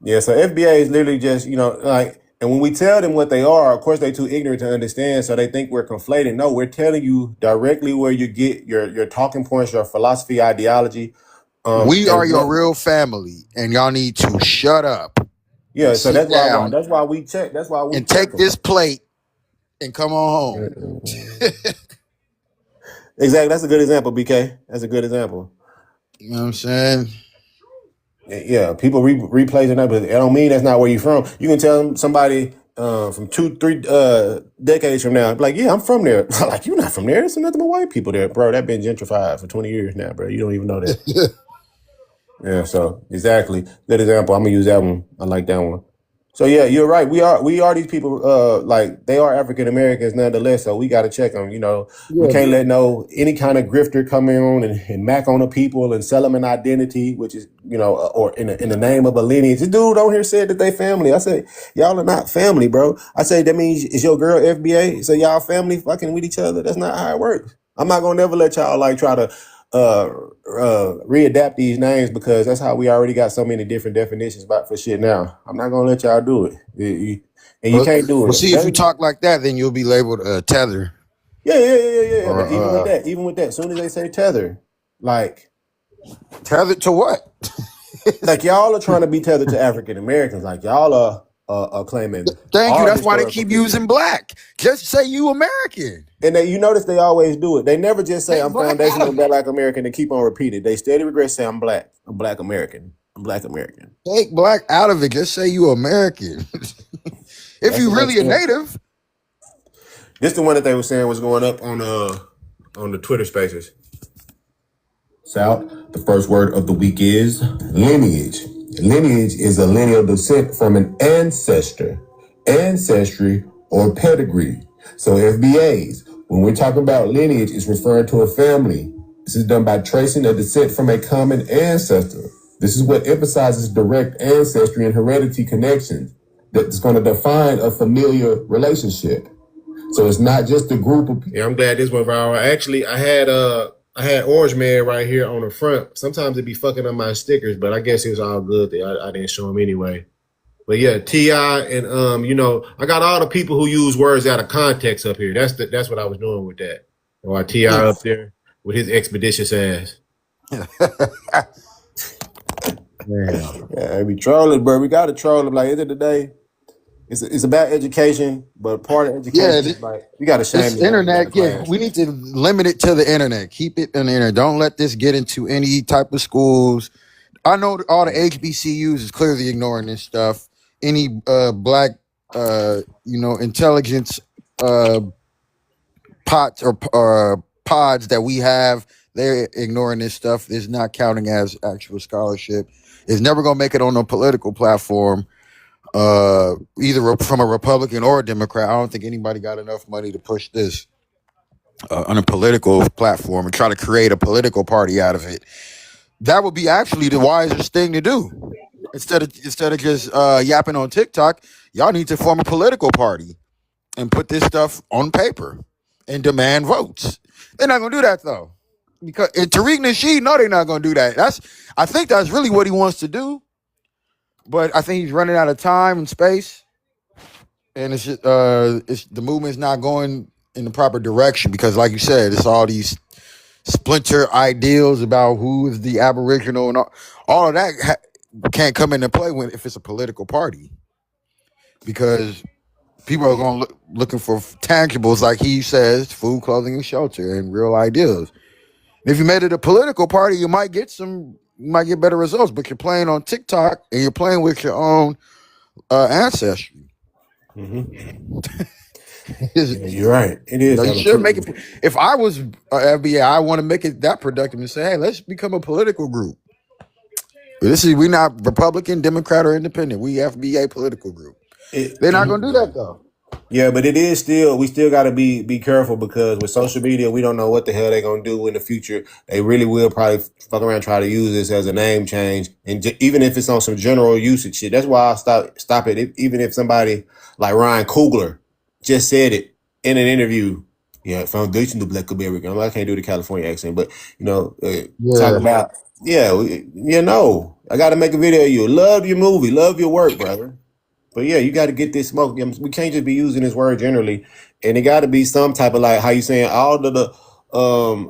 Speaker 1: Yeah, so FBA is literally just, and when we tell them what they are, of course they too ignorant to understand, so they think we're conflating. No, we're telling you directly where you get your talking points, your philosophy, ideology.
Speaker 3: We
Speaker 1: And
Speaker 3: are your
Speaker 1: what
Speaker 3: real family, and y'all need to shut up and
Speaker 1: so
Speaker 3: sit down
Speaker 1: that's why we check. That's why we
Speaker 3: and
Speaker 1: check
Speaker 3: take
Speaker 1: them.
Speaker 3: this plate and come on home.
Speaker 1: Exactly. That's a good example, BK. That's a good example.
Speaker 3: You know what I'm saying?
Speaker 1: Yeah, people replays and that, but it don't mean that's not where you're from. You can tell somebody from 2-3 decades from now, like, yeah, I'm from there. Like, you're not from there. It's nothing but white people there, bro. That been gentrified for 20 years now, bro. You don't even know that. Yeah, so exactly. Good example. I'm gonna use that one. I like that one. So yeah, you're right. We are these people. Like they are African Americans nonetheless. So we got to check them. You know, we
Speaker 3: Yeah,
Speaker 1: can't let no any kind of grifter come in and mac on the people and sell them an identity, which is or in the name of a lineage. This dude on here said that they family. I say y'all are not family, bro. I say that means is your girl FBA. So y'all family fucking with each other. That's not how it works. I'm not gonna never let y'all like try to uh readapt these names because that's how we already got so many different definitions about for shit now. I'm not gonna let y'all do it. And you
Speaker 3: but
Speaker 1: can't do it.
Speaker 3: see, if you talk like that, then you'll be labeled a tether
Speaker 1: Yeah.
Speaker 3: or
Speaker 1: But even with that, as soon as they say tether, like
Speaker 3: tethered to what?
Speaker 1: like y'all are trying to be tethered to African Americans. Like y'all are claiming
Speaker 3: Thank you.
Speaker 1: our
Speaker 3: That's why they
Speaker 1: historical
Speaker 3: keep
Speaker 1: people.
Speaker 3: using black. Just say you American.
Speaker 1: And you notice they always do it. They never just say
Speaker 3: Take
Speaker 1: I'm
Speaker 3: black out
Speaker 1: foundational
Speaker 3: of it.
Speaker 1: black American and keep on repeating. They steady regret say I'm black. I'm black American. I'm black American.
Speaker 3: Take black out of it. Just say you American. If
Speaker 1: That's
Speaker 3: you
Speaker 1: the next
Speaker 3: really a
Speaker 1: step.
Speaker 3: native.
Speaker 1: This the one that they were saying was going up on the Twitter Spaces. Sal, the first word of the week is lineage. Lineage is a lineal descent from an ancestor, ancestry, or pedigree. So FBAs, when we're talking about lineage, it's referring to a family. This is done by tracing a descent from a common ancestor. This is what emphasizes direct ancestry and heredity connections that's going to define a familiar relationship. So it's not just a group of people. Yeah, I'm glad this went viral. Actually, I had Orange Man right here on the front. Sometimes it be fucking up my stickers, but I guess it was all good. I didn't show him anyway. But yeah, T.I. and I got all the people who use words out of context up here. That's what I was doing with that. Or T.I. up there with his expeditious ass.
Speaker 3: Damn.
Speaker 1: Yeah, we trolling, bro. We gotta troll him. Like at the end of the day, it's about education, but part of
Speaker 3: Yeah,
Speaker 1: education is like you gotta shame
Speaker 3: this
Speaker 1: the young out of
Speaker 3: internet, yeah,
Speaker 1: class.
Speaker 3: we need to limit it to the internet. Keep it in the internet. Don't let this get into any type of schools. I know all the HBCUs is clearly ignoring this stuff. Any black intelligence uh pots or pods that we have, they're ignoring this stuff. It's not counting as actual scholarship. It's never gonna make it on a political platform, either from a Republican or a Democrat. I don't think anybody got enough money to push this on a political platform and try to create a political party out of it. That would be actually the wisest thing to do. Instead of just yapping on TikTok, y'all need to form a political party and put this stuff on paper and demand votes. They're not gonna do that though, because and Tariq Nasheed, no, they're not gonna do that. I think that's really what he wants to do, but I think he's running out of time and space, and it's the movement's not going in the proper direction because, like you said, it's all these splinter ideals about who is the Aboriginal and all of that can't come into play if it's a political party because people are going looking for tangibles, like he says, food, clothing, and shelter, and real ideals. And if you made it a political party, you might get better results. But you're playing on TikTok and you're playing with your own ancestry.
Speaker 1: Mm-hmm. Yeah, you're right. It is
Speaker 3: You
Speaker 1: hella
Speaker 3: should make
Speaker 1: true.
Speaker 3: it. If I was FBA, I want to make it that productive and say, hey, let's become a political group. We're not Republican, Democrat, or Independent. We FBA political group. They're not going to do that though.
Speaker 1: Yeah, but we still got to be careful because with social media, we don't know what the hell they're going to do in the future. They really will probably fuck around, try to use this as a name change. And even if it's on some general usage shit, that's why I stop it. Even if somebody like Ryan Coogler just said it in an interview, yeah, foundation to Black American. I can't do the California accent, but talk
Speaker 3: Yeah.
Speaker 1: about, I got to make a video of you. Love your movie, love your work, brother. But yeah, you got to get this smoke. We can't just be using this word generally, and it got to be some type of like how you saying all of the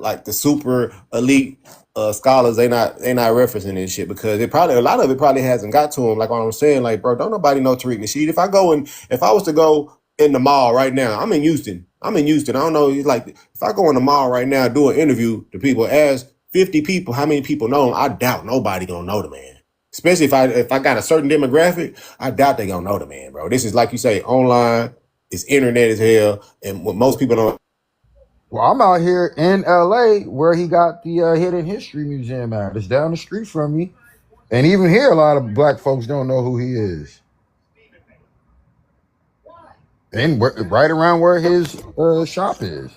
Speaker 1: like the super elite scholars. They not referencing this shit because a lot of it probably hasn't got to them. Like what I'm saying, like bro, don't nobody know Tariq Nasheed. If I was to go in the mall right now, I'm in Houston. I don't know. It's like if I go in the mall right now, do an interview to people, ask 50 people how many people know him. I doubt nobody gonna know the man. Especially if I got a certain demographic, I doubt they gonna know the man, bro. This is like you say, online. It's internet as hell, and what most people don't.
Speaker 3: Well, I'm out here in LA where he got the Hidden History Museum at. It's down the street from me. And even here, a lot of black folks don't know who he is. And right around where his shop is.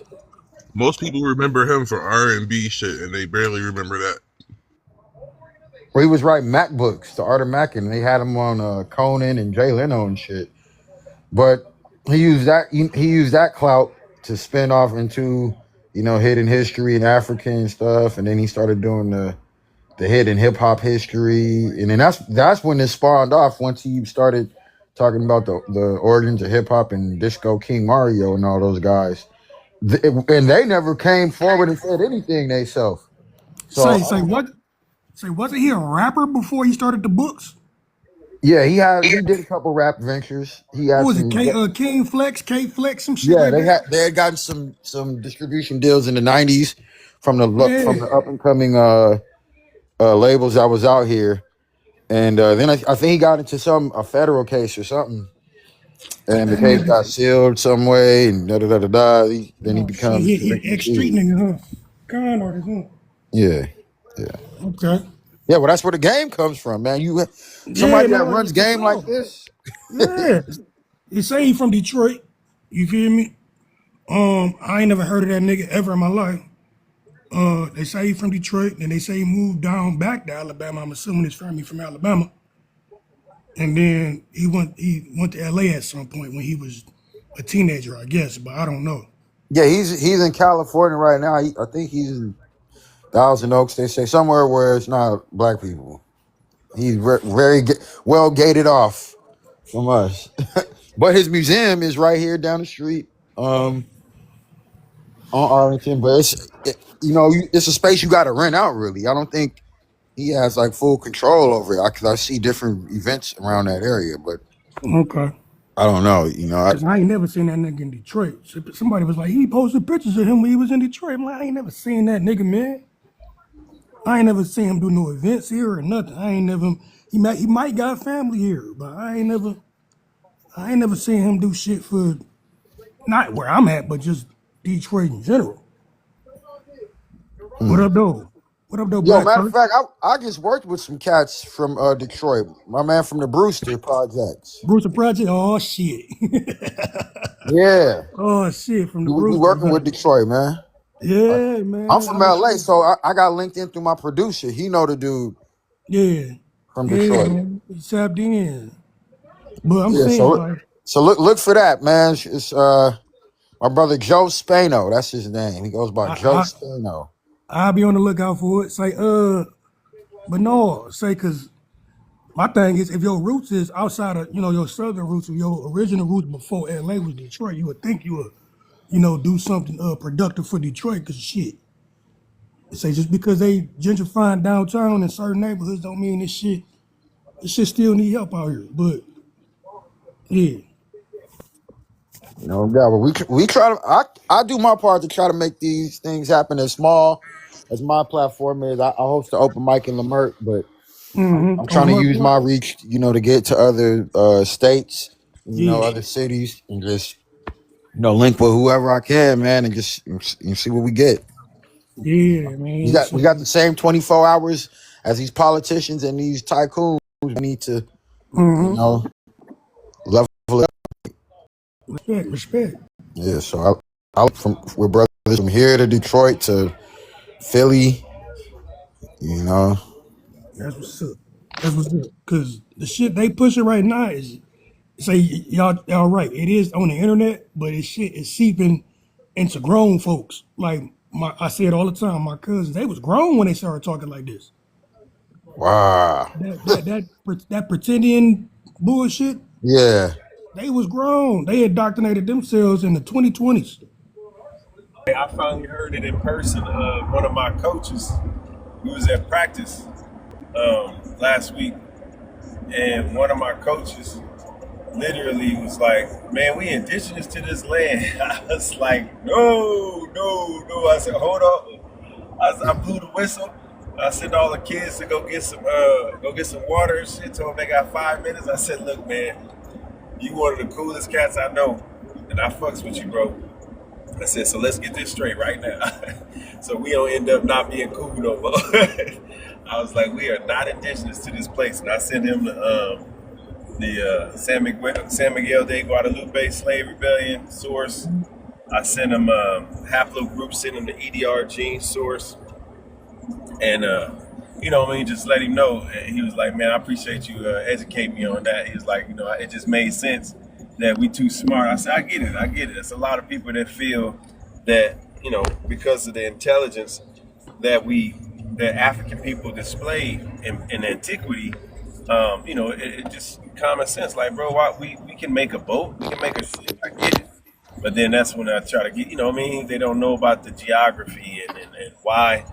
Speaker 7: Most people remember him for R&B shit, and they barely remember that.
Speaker 3: Where he was writing Mac books, the Art of Mac, and they had him on Conan and Jay Leno and shit. But he used that clout to spin off into, hidden history and African stuff, and then he started doing the hidden hip hop history, and then that's when it spawned off. Once he started talking about the origins of hip hop and Disco King Mario and all those guys, and they never came forward and said anything themselves. So
Speaker 11: Say what? Say, wasn't he a rapper before he started the books?
Speaker 3: yeah, he did a couple rap ventures. He
Speaker 11: What
Speaker 3: had
Speaker 11: was it?
Speaker 3: some.
Speaker 11: King Flex, K Flex, some shit
Speaker 3: Yeah,
Speaker 11: like that.
Speaker 3: they had gotten some distribution deals in the '90s from the
Speaker 11: Yeah.
Speaker 3: up and coming labels that was out here, and then I think he got into a federal case or something, and the
Speaker 11: That
Speaker 3: case got
Speaker 11: nigga.
Speaker 3: sealed some way, and da da da da da. Then he
Speaker 11: Oh shit,
Speaker 3: becomes
Speaker 11: he
Speaker 3: convicted
Speaker 11: ex street
Speaker 3: too.
Speaker 11: nigga, huh? Con artist, huh?
Speaker 3: Yeah, yeah,
Speaker 11: Okay.
Speaker 3: yeah. Well, that's where the game comes from, man.
Speaker 11: Yeah,
Speaker 3: Somebody that
Speaker 11: no,
Speaker 3: runs
Speaker 11: for
Speaker 3: game like
Speaker 11: sure.
Speaker 3: this.
Speaker 11: Yeah. He say he from Detroit. You feel me? I ain't never heard of that nigga ever in my life. They say he from Detroit, and they say he moved down back to Alabama. I'm assuming his family from Alabama. And then he went to LA at some point when he was a teenager, I guess, but I don't know.
Speaker 3: Yeah, he's in California right now. I think he's in Thousand Oaks. They say somewhere where it's not black people. He's very well gated off from us. But his museum is right here down the street, on Arlington. But it's a space you got to rent out. Really, I don't think he has like full control over it. Because I see different events around that area, but
Speaker 11: Okay.
Speaker 3: I don't know.
Speaker 11: Cause I ain't never seen that nigga in Detroit. Somebody was like, he posted pictures of him when he was in Detroit. I'm like, I ain't never seen that nigga, man. I ain't never seen him do no events here or nothing. I ain't never. He might got family here, but I ain't never seen him do shit for not where I'm at, but just Detroit in general. What
Speaker 3: Hmm.
Speaker 11: up, though? What up, though,
Speaker 3: Yo,
Speaker 11: Black
Speaker 3: matter of
Speaker 11: Perk?
Speaker 3: fact, I just worked with some cats from Detroit. My man from the Brewster Projects.
Speaker 11: Brewster Project? Oh shit.
Speaker 3: Yeah,
Speaker 11: Oh shit, from the
Speaker 3: we
Speaker 11: Brewster,
Speaker 3: working with
Speaker 11: huh?
Speaker 3: Detroit, man.
Speaker 11: Yeah,
Speaker 3: I'm
Speaker 11: man.
Speaker 3: from
Speaker 11: Oh
Speaker 3: LA,
Speaker 11: shit.
Speaker 3: so I got linked in through my producer. He know the dude
Speaker 11: Yeah.
Speaker 3: from
Speaker 11: Yeah,
Speaker 3: Detroit.
Speaker 11: man. He tapped in. But I'm
Speaker 3: Yeah,
Speaker 11: saying, like,
Speaker 3: so look for that, man. It's my brother Joe Spano. That's his name. He goes by
Speaker 11: I,
Speaker 3: Joe
Speaker 11: I
Speaker 3: Spano.
Speaker 11: I'll be on the lookout for it. Say, but no, say, cause my thing is, if your roots is outside of, your southern roots or your original roots before LA was Detroit, you would think you would, do something productive for Detroit. Cause shit, say just because they gentrifying downtown in certain neighborhoods don't mean this shit still need help out here. But yeah,
Speaker 3: Yeah, but we try to. I do my part to try to make these things happen as small as my platform is. I host the open mic in Lamert, but I'm trying
Speaker 11: open
Speaker 3: to
Speaker 11: up
Speaker 3: use
Speaker 11: front.
Speaker 3: my reach, to get to other states,
Speaker 11: Yeah,
Speaker 3: other cities, and just link with whoever I can, man, and just see what we get.
Speaker 11: yeah,
Speaker 3: We
Speaker 11: man.
Speaker 3: got
Speaker 11: So,
Speaker 3: the same 24 hours as these politicians and these tycoons. We need to, you
Speaker 11: mm-hmm.
Speaker 3: know, level it up.
Speaker 11: Respect.
Speaker 3: Yeah, so we're brothers from here to Detroit to Philly, you know.
Speaker 11: That's what's up. That's what's up. Cause the shit they pushing right now is say y'all right. It is on the internet, but it shit is seeping into grown folks. Like I say it all the time. My cousins, they was grown when they started talking like this.
Speaker 3: Wow.
Speaker 11: That pretending bullshit.
Speaker 3: Yeah.
Speaker 11: They was grown. They indoctrinated themselves in the 2020s.
Speaker 9: I finally heard it in person. One of my coaches, we was at practice last week, and one of my coaches literally was like, "Man, we indigenous to this land." I was like, "No, no, no." I said, "Hold up." I blew the whistle. I sent all the kids to go get some water and shit. Told them they got 5 minutes. I said, look, man, you one of the coolest cats I know, and I fucks with you, bro. I said, so let's get this straight right now. So we don't end up not being cool no more. I was like, we are not indigenous to this place, and I sent him the San Miguel de Guadalupe Slave Rebellion source. I sent him haplogroup, sent him the EDR gene source, and you know what I mean, just let him know. And he was like, man, I appreciate you educating me on that. He was like, you know, it just made sense that we too smart. I said, I get it. It's a lot of people that feel that, you know, because of the intelligence that African people displayed in antiquity, you know, it just common sense. Like, bro, why we can make a boat, we can make a ship. I get it. But then that's when I try to get, you know what I mean? They don't know about the geography and why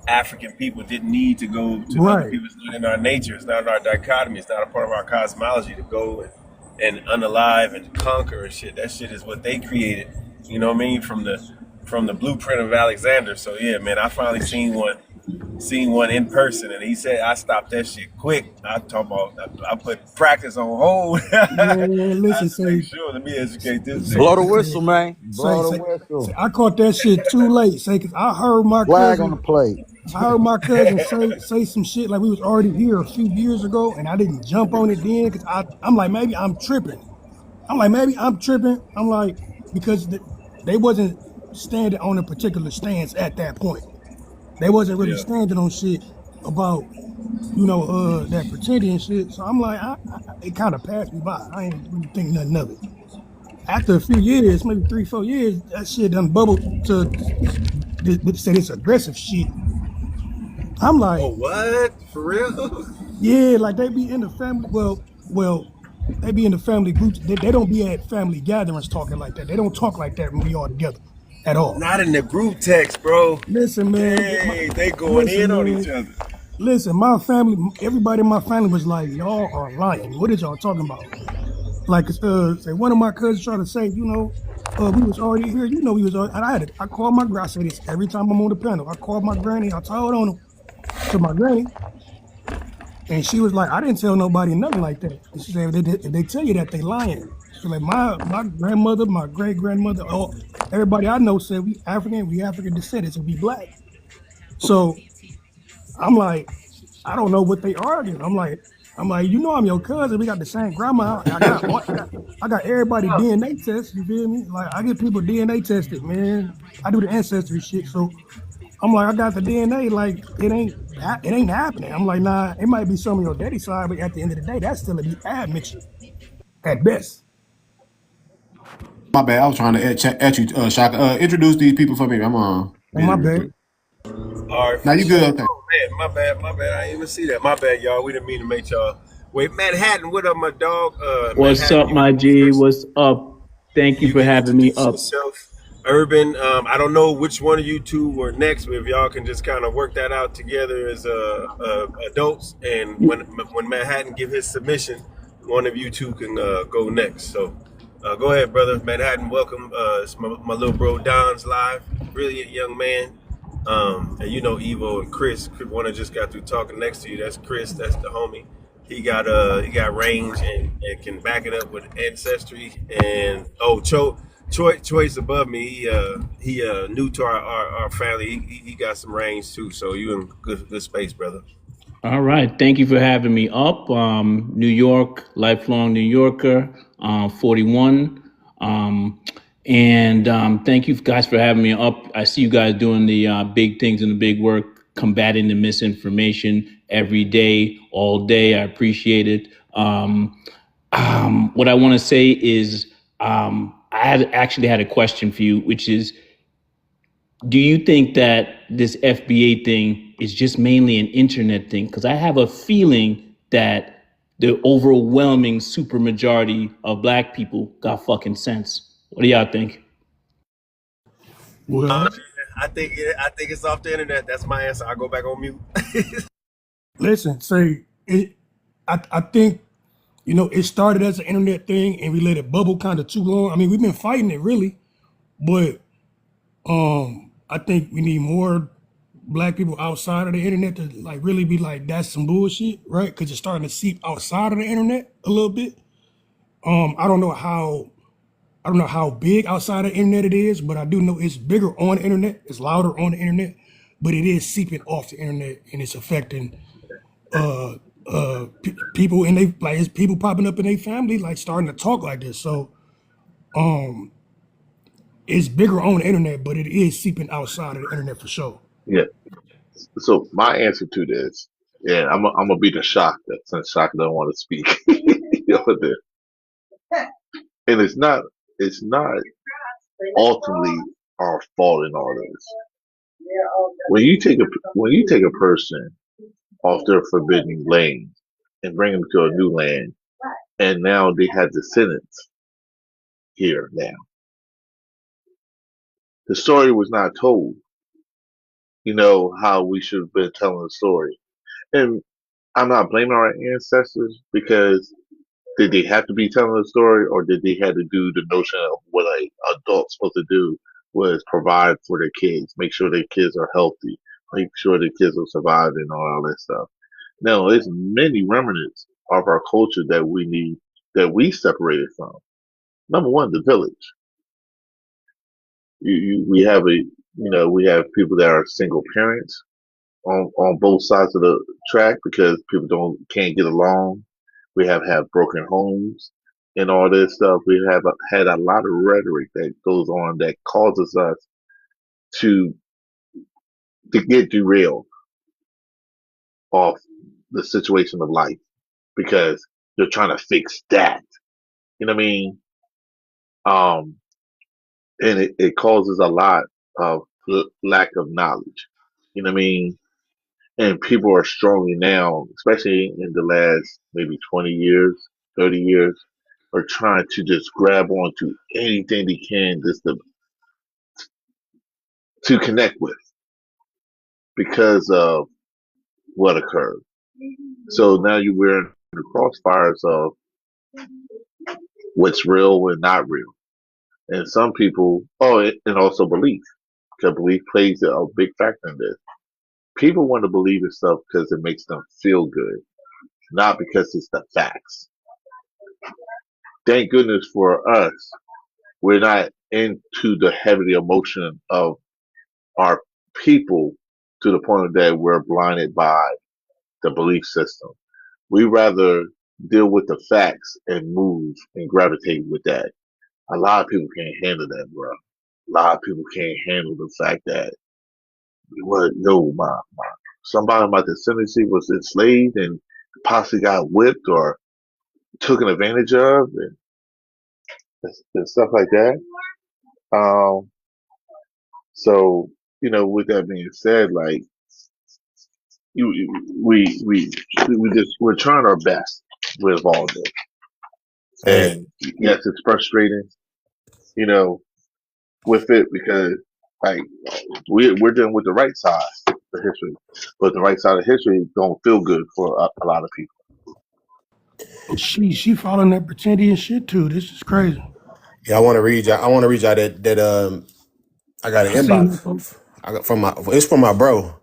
Speaker 9: African people didn't need to go to other
Speaker 10: Right.
Speaker 9: people. It's not in our nature. It's not in our dichotomy. It's not a part of our cosmology to go and unalive and conquer and shit. That shit is what they created. You know what I mean? From the blueprint of Alexander. So yeah, man, I finally seen one in person, and he said I stopped that shit quick. I put practice on hold.
Speaker 10: Man,
Speaker 9: I
Speaker 10: listen,
Speaker 9: say,
Speaker 10: say,
Speaker 9: sure, let me educate this
Speaker 10: say,
Speaker 3: Blow the
Speaker 9: nigga.
Speaker 3: whistle, man.
Speaker 10: say,
Speaker 3: Blow the
Speaker 10: say, say,
Speaker 3: whistle.
Speaker 10: I caught that shit too late. Say, cause
Speaker 3: Flag on the plate.
Speaker 10: I heard my cousin say some shit like we was already here a few years ago, and I didn't jump on it then because I'm like maybe I'm tripping. I'm like because they wasn't standing on a particular stance at that point. They wasn't really
Speaker 9: Yeah.
Speaker 10: standing on shit about that pretending shit. So I'm like, it kind of passed me by. I ain't really think nothing of it. After a few years, maybe 3-4 years, that shit done bubbled to say this aggressive shit. I'm
Speaker 9: Oh,
Speaker 10: like,
Speaker 9: what? For real?
Speaker 10: yeah, like they be in the family. Well, they be in the family groups. They don't be at family gatherings talking like that. They don't talk like that when we all together at all.
Speaker 9: Not in the group text, bro.
Speaker 10: Listen, man.
Speaker 9: Dang, they going
Speaker 10: Listen,
Speaker 9: in on each
Speaker 10: man.
Speaker 9: other.
Speaker 10: Listen, my family, everybody in my family was like, y'all are lying. What is y'all talking about? Like, say one of my cousins tried to say, we was already here. We was already, and I called my I say this every time I'm on the panel. I called my granny. I told on him to my granny. And she was like, I didn't tell nobody nothing like that. And she said, if they tell you that, they lying. She's like, my grandmother, my great grandmother, everybody I know said we African descendants, and we black. So I'm like, I don't know what they arguing. I'm like, I'm your cousin. We got the same grandma. I got everybody DNA test. You feel me? Like I get people DNA tested, man. I do the ancestry shit. So I'm like, I got the DNA. Like it ain't happening. I'm like, nah. It might be some of your daddy side, but at the end of the day, that's still a admixture at best.
Speaker 1: My bad. I was trying to at you, Shaka. Introduce these people for me. I'm
Speaker 10: On my
Speaker 1: busy real
Speaker 10: bad.
Speaker 1: quick.
Speaker 9: All right,
Speaker 1: Now
Speaker 9: for
Speaker 1: you
Speaker 9: sure.
Speaker 1: good? Okay.
Speaker 9: Oh man, my bad. I didn't even see that. My bad, y'all. We didn't mean to make y'all wait. Manhattan, what up, my dog?
Speaker 12: What's
Speaker 9: Manhattan,
Speaker 12: up,
Speaker 9: you can
Speaker 12: my
Speaker 9: go
Speaker 12: G?
Speaker 9: first.
Speaker 12: What's up? Thank you
Speaker 9: You
Speaker 12: for
Speaker 9: can
Speaker 12: having me
Speaker 9: introduce
Speaker 12: up.
Speaker 9: yourself. Urban, I don't know which one of you two were next, but if y'all can just kind of work that out together as adults, and when Manhattan give his submission, one of you two can go next. So go ahead, brother. Manhattan, welcome. It's my little bro Don's live. Brilliant young man. And you know Evo and Chris. One just got through talking next to you. That's Chris. That's the homie. He got range and can back it up with ancestry. And Choice above me. He new to our family. He got some range too. So you in good space, brother.
Speaker 12: All right. Thank you for having me up. New York, lifelong New Yorker, 41. And thank you guys for having me up. I see you guys doing the big things and the big work, combating the misinformation every day, all day. I appreciate it. What I want to say is actually had a question for you, which is, do you think that this FBA thing is just mainly an internet thing? Because I have a feeling that the overwhelming supermajority of black people got fucking sense. What do y'all think?
Speaker 10: Well,
Speaker 9: I think it's off the internet. That's my answer. I'll go back on mute.
Speaker 10: listen, say it. I think it started as an internet thing, and we let it bubble kind of too long. I mean, we've been fighting it really, but I think we need more
Speaker 13: black people outside of the internet to like really be like that's some bullshit, right? Because it's starting to seep outside of the internet a little bit. I don't know how big outside of the internet it is, but I do know it's bigger on the internet, it's louder on the internet, but it is seeping off the internet and it's affecting people, and they like it's people popping up in their family like starting to talk like this. So it's bigger on the internet, but it is seeping outside of the internet for sure.
Speaker 14: Yeah. So my answer to this, yeah, I'm gonna be the shock that since Shock don't want to speak. Over there. And it's not ultimately our fault in all this. When you take a person off their forbidden lane and bring them to a new land, and now they have descendants here now. The story was not told. You know how we should have been telling the story. And I'm not blaming our ancestors because did they have to be telling the story, or did they have to do the notion of what an adult's supposed to do was provide for their kids, make sure their kids are healthy, make sure their kids are surviving, and all that stuff. No, there's many remnants of our culture that we need that we separated from. Number one, the village. We have people that are single parents on both sides of the track because people can't get along. We have broken homes and all this stuff. We have had a lot of rhetoric that goes on that causes us to get derailed off the situation of life because they're trying to fix that. You know what I mean? Um, and it causes a lot of lack of knowledge. You know what I mean? And people are strongly now, especially in the last maybe 20 years, 30 years, are trying to just grab onto anything they can just to connect with because of what occurred. So now you're wearing the crossfires of what's real and not real. And some people, and also belief, because belief plays a big factor in this. People want to believe in stuff because it makes them feel good, not because it's the facts. Thank goodness for us, we're not into the heavy emotion of our people to the point that we're blinded by the belief system. We rather deal with the facts and move and gravitate with that. A lot of people can't handle that, bro. A lot of people can't handle the fact that somebody in my descendancy was enslaved and possibly got whipped or taken advantage of and stuff like that. Um, so with that being said, like we're trying our best with all this,
Speaker 1: Hey,
Speaker 14: and yes, it's frustrating, you know, with it because like we're dealing with the right side of history, but the right side of history don't feel good for a lot of people.
Speaker 13: She following that pretendian shit too. This is crazy.
Speaker 1: yeah, I want to read y'all that I got an
Speaker 13: I seen that
Speaker 1: inbox.
Speaker 13: post.
Speaker 1: I got it's from my bro.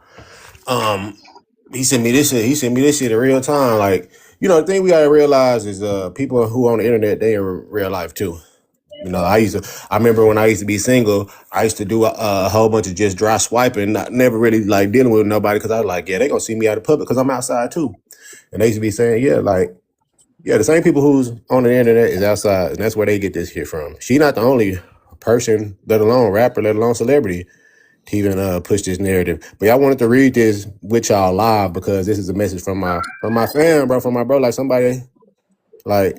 Speaker 1: He sent me this shit. He sent me this shit in real time. Like, the thing we gotta realize is people who on the internet, they in real life too. I remember when I used to be single, I used to do a whole bunch of just dry swiping, never really like dealing with nobody because I was like, yeah, they gonna see me out in public because I'm outside too. And they used to be saying, yeah, like, yeah, the same people who's on the internet is outside, and that's where they get this shit from. She not the only person, let alone rapper, let alone celebrity, to even push this narrative. But I wanted to read this with y'all live because this is a message from my fam, bro, from my bro, like somebody like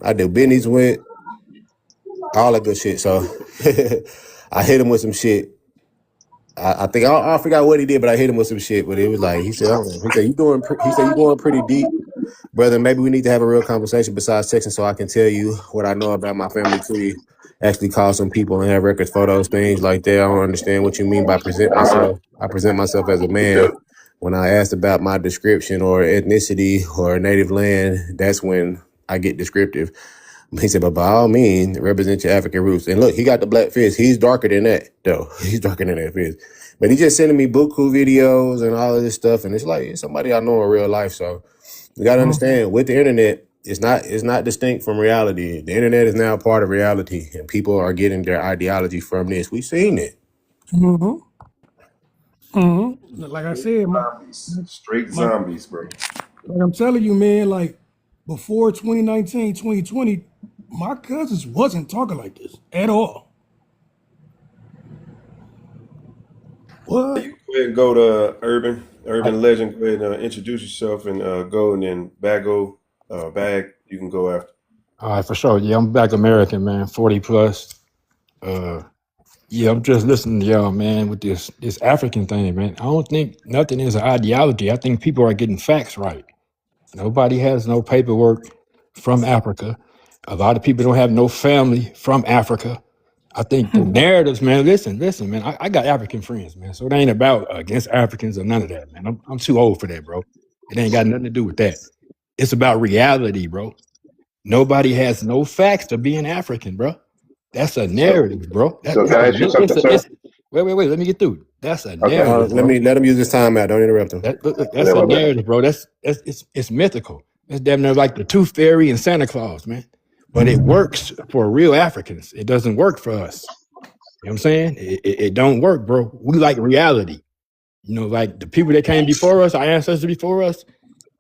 Speaker 1: I do business with, all that good shit. So I hit him with some shit. I think I forgot what he did, but I hit him with some shit. But it was like he said you going pretty deep, brother. Maybe we need to have a real conversation besides texting, so I can tell you what I know about my family tree. Actually, call some people and have records, photos, things like that. I don't understand what you mean by present myself. I present myself as a man. When I asked about my description or ethnicity or native land, that's when I get descriptive. He said, but by all means, represent your African roots. And look, he got the black fist. He's darker than that, though. He's darker than that fist. But he just sending me buku videos and all of this stuff, and it's like it's somebody I know in real life. So you got to understand with the internet, it's not distinct from reality. The internet is now part of reality, and people are getting their ideology from this. We've seen it.
Speaker 13: Mm-hmm. Mm-hmm. Like I said,
Speaker 9: Straight
Speaker 13: my
Speaker 9: zombies, bro.
Speaker 13: like I'm telling you, man, like before 2019, 2020, my cousins wasn't talking like this at all. What?
Speaker 9: You go ahead and go to Urban Legend. Go ahead and introduce yourself and go, and then Bag. You can go after.
Speaker 15: All right, for sure. Yeah, I'm Black American, man, 40 plus. Yeah, I'm just listening to y'all, man, with this African thing, man. I don't think nothing is an ideology. I think people are getting facts right. Nobody has no paperwork from Africa. A lot of people don't have no family from Africa. I think the narratives, man. Listen, man. I got African friends, man. So it ain't about against Africans or none of that, man. I'm too old for that, bro. It ain't got nothing to do with that. It's about reality, bro. Nobody has no facts to being African, bro. That's a
Speaker 14: So,
Speaker 15: narrative, bro.
Speaker 14: so can I ask you something, sir?
Speaker 15: Wait. Let me get through. That's a
Speaker 14: Okay.
Speaker 15: narrative, bro.
Speaker 1: Let him use his time out. Don't interrupt him.
Speaker 15: Look,
Speaker 14: Yeah,
Speaker 15: that's a
Speaker 14: my bad.
Speaker 15: narrative, bro. It's mythical. It's damn near like the Tooth Fairy and Santa Claus, man. But it works for real Africans. It doesn't work for us. You know what I'm saying? It don't work, bro. We like reality. You know, like the people that came before us, our ancestors before us,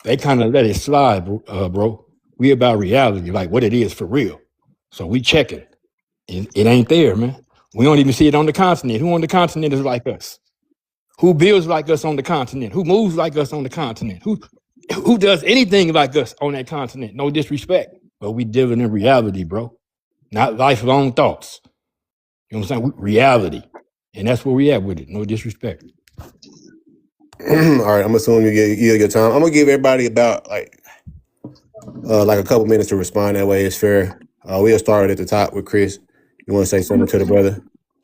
Speaker 15: they kind of let it slide, bro. We about reality, like what it is for real. So we check it. It ain't there, man. We don't even see it on the continent. Who on the continent is like us? Who builds like us on the continent? Who moves like us on the continent? Who does anything like us on that continent? No disrespect, but we dealing in reality, bro. Not lifelong thoughts. You know what I'm saying? Reality, and that's where we at with it. No disrespect.
Speaker 1: All right, I'm assuming you get your time. I'm gonna give everybody about like a couple minutes to respond. That way, it's fair. We'll start at the top with Chris. You want to say something to the brother?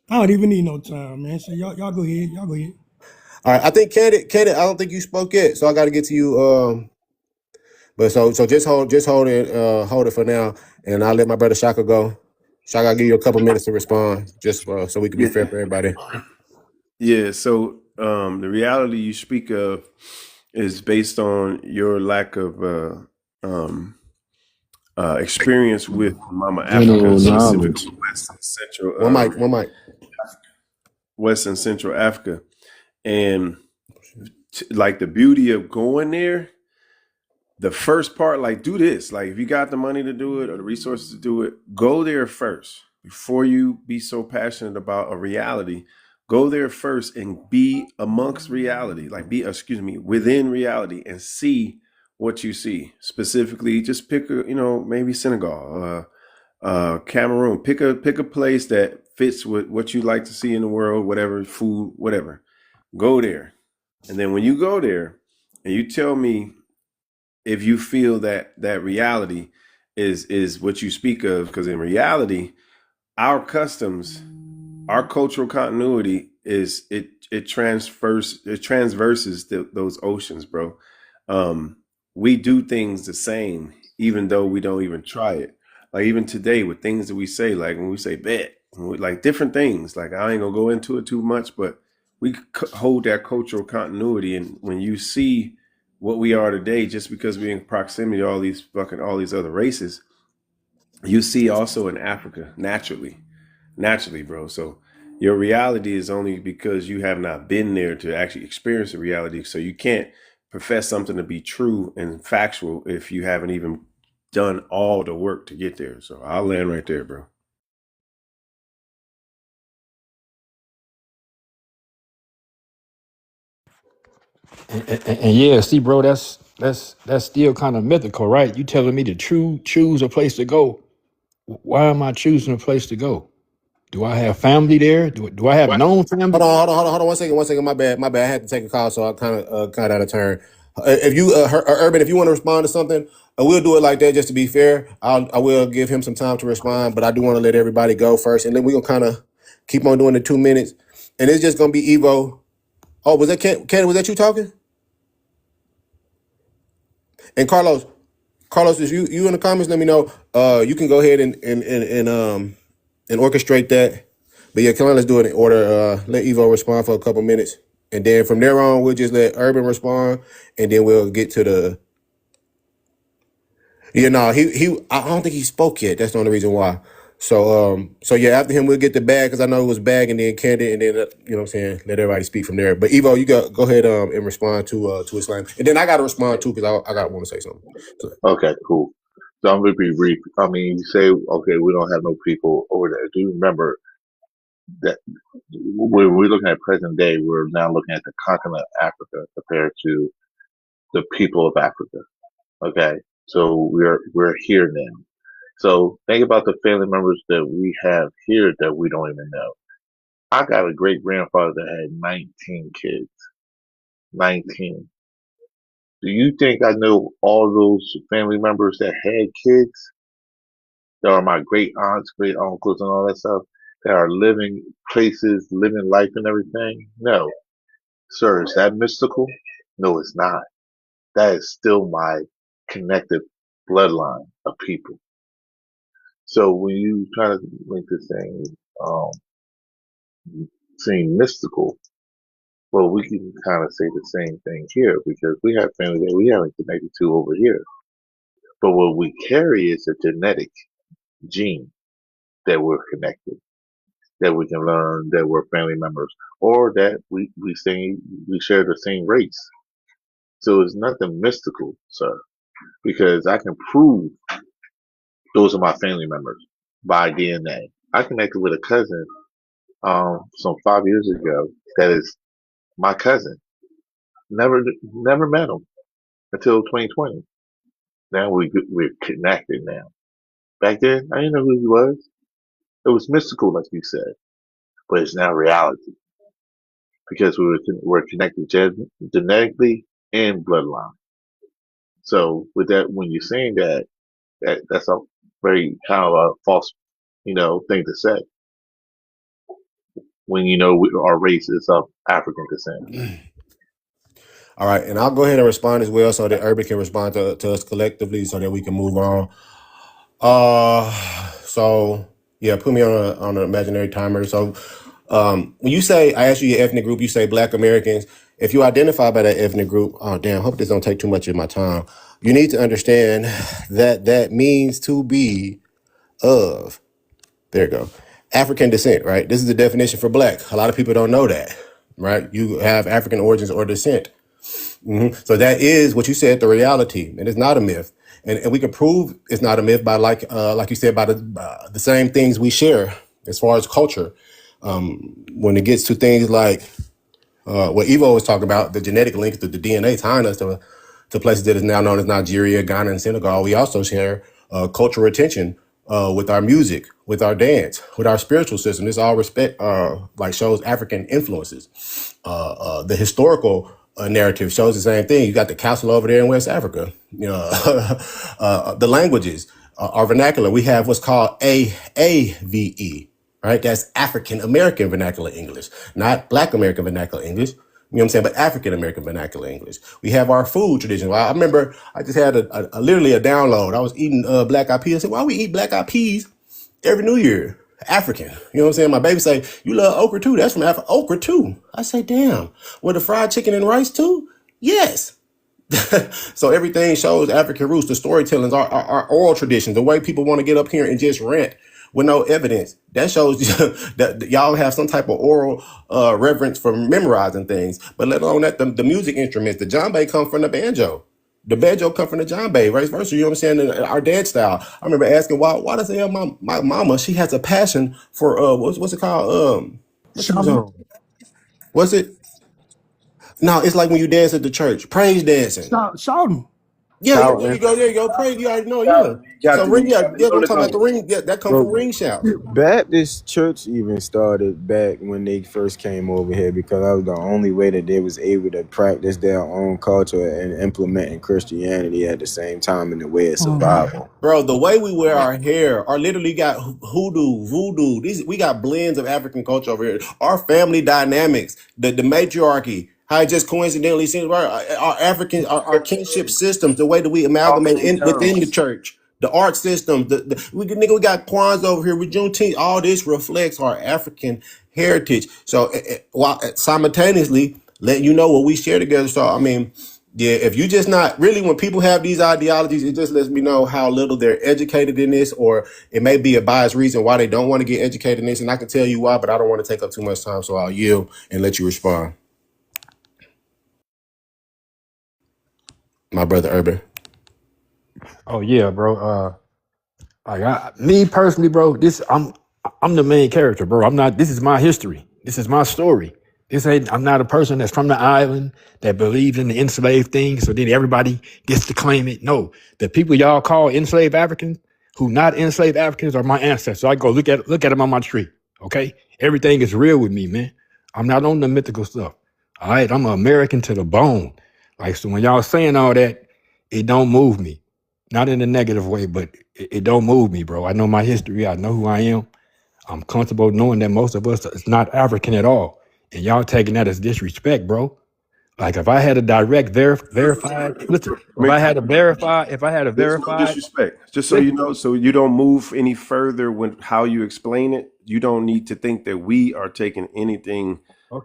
Speaker 13: I don't even need no time, man. So y'all go ahead. Y'all go ahead.
Speaker 1: All right, I think Candid. I don't think you spoke yet, so I got to get to you. But so just hold it for now, and I'll let my brother Shaka go. Shaka, I'll give you a couple minutes to respond, just so we can be
Speaker 9: Yeah.
Speaker 1: fair for everybody.
Speaker 9: Yeah. So the reality you speak of is based on your lack of experience with Mama Africa,
Speaker 15: General knowledge.
Speaker 9: specifically
Speaker 1: One mic.
Speaker 9: West and Central Africa, and like the beauty of going there. The first part, like, do this. Like, if you got the money to do it or the resources to do it, go there first before you be so passionate about a reality. Go there first and be amongst reality, like within reality, and see what you see. Specifically, just pick maybe Senegal, Cameroon. Pick a place that fits with what you like to see in the world, whatever food, whatever. Go there, and then when you go there, and you tell me if you feel that reality is what you speak of, because in reality, our customs, our cultural continuity it transverses those oceans, bro. We do things the same, even though we don't even try it. Like even today, with things that we say, like when we say bet, like different things. Like I ain't gonna go into it too much, but we hold that cultural continuity, and when you see what we are today, just because we're in proximity to all these other races, you see also in Africa naturally, bro. So your reality is only because you have not been there to actually experience the reality. So you can't profess something to be true and factual if you haven't even done all the work to get there. So I'll land right there, bro.
Speaker 15: And yeah, see, bro, that's still kind of mythical, right? You telling me to choose a place to go. Why am I choosing a place to go? Do I have family there? Do I have known family?
Speaker 1: Hold on. 1 second. My bad. I had to take a call, so I kind of out of turn. If you, Urban, if you want to respond to something, we'll do it like that just to be fair. I will give him some time to respond, but I do want to let everybody go first, and then we're gonna kind of keep on doing the 2 minutes, and it's just gonna be Evo. Oh, was that Ken? Was that you talking? And Carlos, if you in the comments, let me know. You can go ahead and orchestrate that. But yeah, come on, let's do it in order. Let Evo respond for a couple minutes, and then from there on, we'll just let Urban respond, and then we'll get to the. Yeah, no, I don't think he spoke yet. That's the only reason why. So yeah, after him, we'll get the bag because I know it was bag and then Candid, and then you know what I'm saying. Let everybody speak from there. But Evo, you go ahead and respond to Islam, and then I got to respond too because I got want to say something. So,
Speaker 14: Okay, cool. So I'm gonna be brief. I mean, you say, okay, we don't have no people over there. Do you remember that when we're looking at present day, we're now looking at the continent of Africa compared to the people of Africa. Okay, so we're here now. So think about the family members that we have here that we don't even know. I got a great grandfather that had 19 kids. 19. Do you think I know all those family members that had kids? That are my great aunts, great uncles, and all that stuff that are living places, living life and everything? No. Sir, is that mystical? No, it's not. That is still my connected bloodline of people. So when you try to make this thing um, seem mystical, well, we can kind of say the same thing here because we have family that we haven't connected to over here. But what we carry is a genetic gene that we're connected, that we can learn that we're family members, or that we share the same race. So it's nothing mystical, sir, because I can prove those are my family members by DNA. I connected with a cousin some 5 years ago that is my cousin. Never met him until 2020. Now we're connected now. Back then, I didn't know who he was. It was mystical, like you said, but it's now reality because we're connected genetically and bloodline. So with that, when you're saying that's a very kind of a false, thing to say when our race is of African descent.
Speaker 1: all right, and I'll go ahead and respond as well, so that Urban can respond to us collectively, so that we can move on. So yeah, put me on an imaginary timer. So, when you say I asked you your ethnic group, you say Black Americans. If you identify by that ethnic group, oh damn, hope this don't take too much of my time. You need to understand that that means to be of. There you go. African descent, right? This is the definition for Black. A lot of people don't know that, right? You have African origins or descent. So that is what you said, the reality, and it's not a myth. And we can prove it's not a myth by like you said, by the same things we share as far as culture. When it gets to things like what Evo was talking about, the genetic links to the DNA tying us to places that is now known as Nigeria, Ghana, and Senegal. We also share cultural retention with our music, with our dance, with our spiritual system. This all respect like shows African influences. The historical narrative shows the same thing. You got the castle over there in West Africa. The languages, our vernacular. We have what's called AAVE, right? That's African American Vernacular English, not Black American Vernacular English. You know what I'm saying? But African American Vernacular English. We have our food tradition. Well, I remember I just had literally a download. I was eating black eyed peas. I said, why we eat black eyed peas every New Year? African. You know what I'm saying? My baby say, you love okra too. That's from Africa. Okra too. I say, damn. With the fried chicken and rice too? Yes. So everything shows African roots, the storytellings, our oral traditions, the way people want to get up here and just rant with no evidence. That shows that y'all have some type of oral reverence for memorizing things. But let alone that, the music instruments, the djembe come from the banjo. The banjo come from the djembe, vice versa. You know what I'm saying? Our dance style. I remember asking why does it have my mama? She has a passion for what's it called? What she was
Speaker 13: Shaman,
Speaker 1: on? What's it? No, it's like when you dance at the church, praise dancing.
Speaker 13: shouting.
Speaker 1: Yeah, yeah, there you
Speaker 11: Shouting,
Speaker 1: go, there you go. Praise, you already know, yeah.
Speaker 9: Shout, you got
Speaker 1: So
Speaker 9: to,
Speaker 1: ring,
Speaker 9: you
Speaker 1: yeah,
Speaker 9: got the
Speaker 1: yeah. I'm
Speaker 9: Holy
Speaker 1: talking about the
Speaker 9: Ghost.
Speaker 1: ring. Yeah, that come from
Speaker 11: bro.
Speaker 1: ring shout.
Speaker 11: Baptist church even started back when they first came over here because that was the only way that they was able to practice their own culture and implementing Christianity at the same time in the way of
Speaker 13: Mm-hmm.
Speaker 11: survival.
Speaker 1: Bro, the way we wear our hair, our literally got hoodoo, voodoo. We got blends of African culture over here. Our family dynamics, the matriarchy, how it just coincidentally seems right. Our African, our kinship systems, the way that we
Speaker 9: Talking
Speaker 1: amalgamate
Speaker 9: in
Speaker 1: within the
Speaker 9: tongues.
Speaker 1: church. The art system, we got Kwanzaa over here with Juneteenth. All this reflects our African heritage. So while simultaneously letting you know what we share together. So I mean, yeah, if you just not really, when people have these ideologies, it just lets me know how little they're educated in this, or it may be a biased reason why they don't want to get educated in this. And I can tell you why, but I don't want to take up too much time, so I'll yield and let you respond, my brother Urban.
Speaker 15: Oh yeah, bro. Me personally, bro, I'm the main character, bro. I'm not. This is my history. This is my story. I'm not a person that's from the island that believes in the enslaved thing. So then everybody gets to claim it. No, the people y'all call enslaved Africans, who not enslaved Africans, are my ancestors. I go look at them on my tree. Okay, everything is real with me, man. I'm not on the mythical stuff. All right, I'm an American to the bone. Like, so when y'all saying all that, it don't move me. Not in a negative way, but it don't move me, bro. I know my history. I know who I am. I'm comfortable knowing that most of us is not African at all. And y'all taking that as disrespect, bro. Like if I had a direct verified, listen, if I had a
Speaker 9: There's no
Speaker 15: verified,
Speaker 9: disrespect. Just so you
Speaker 15: listen,
Speaker 9: know, so you don't move any further when how you explain it. You don't need to think that we are taking anything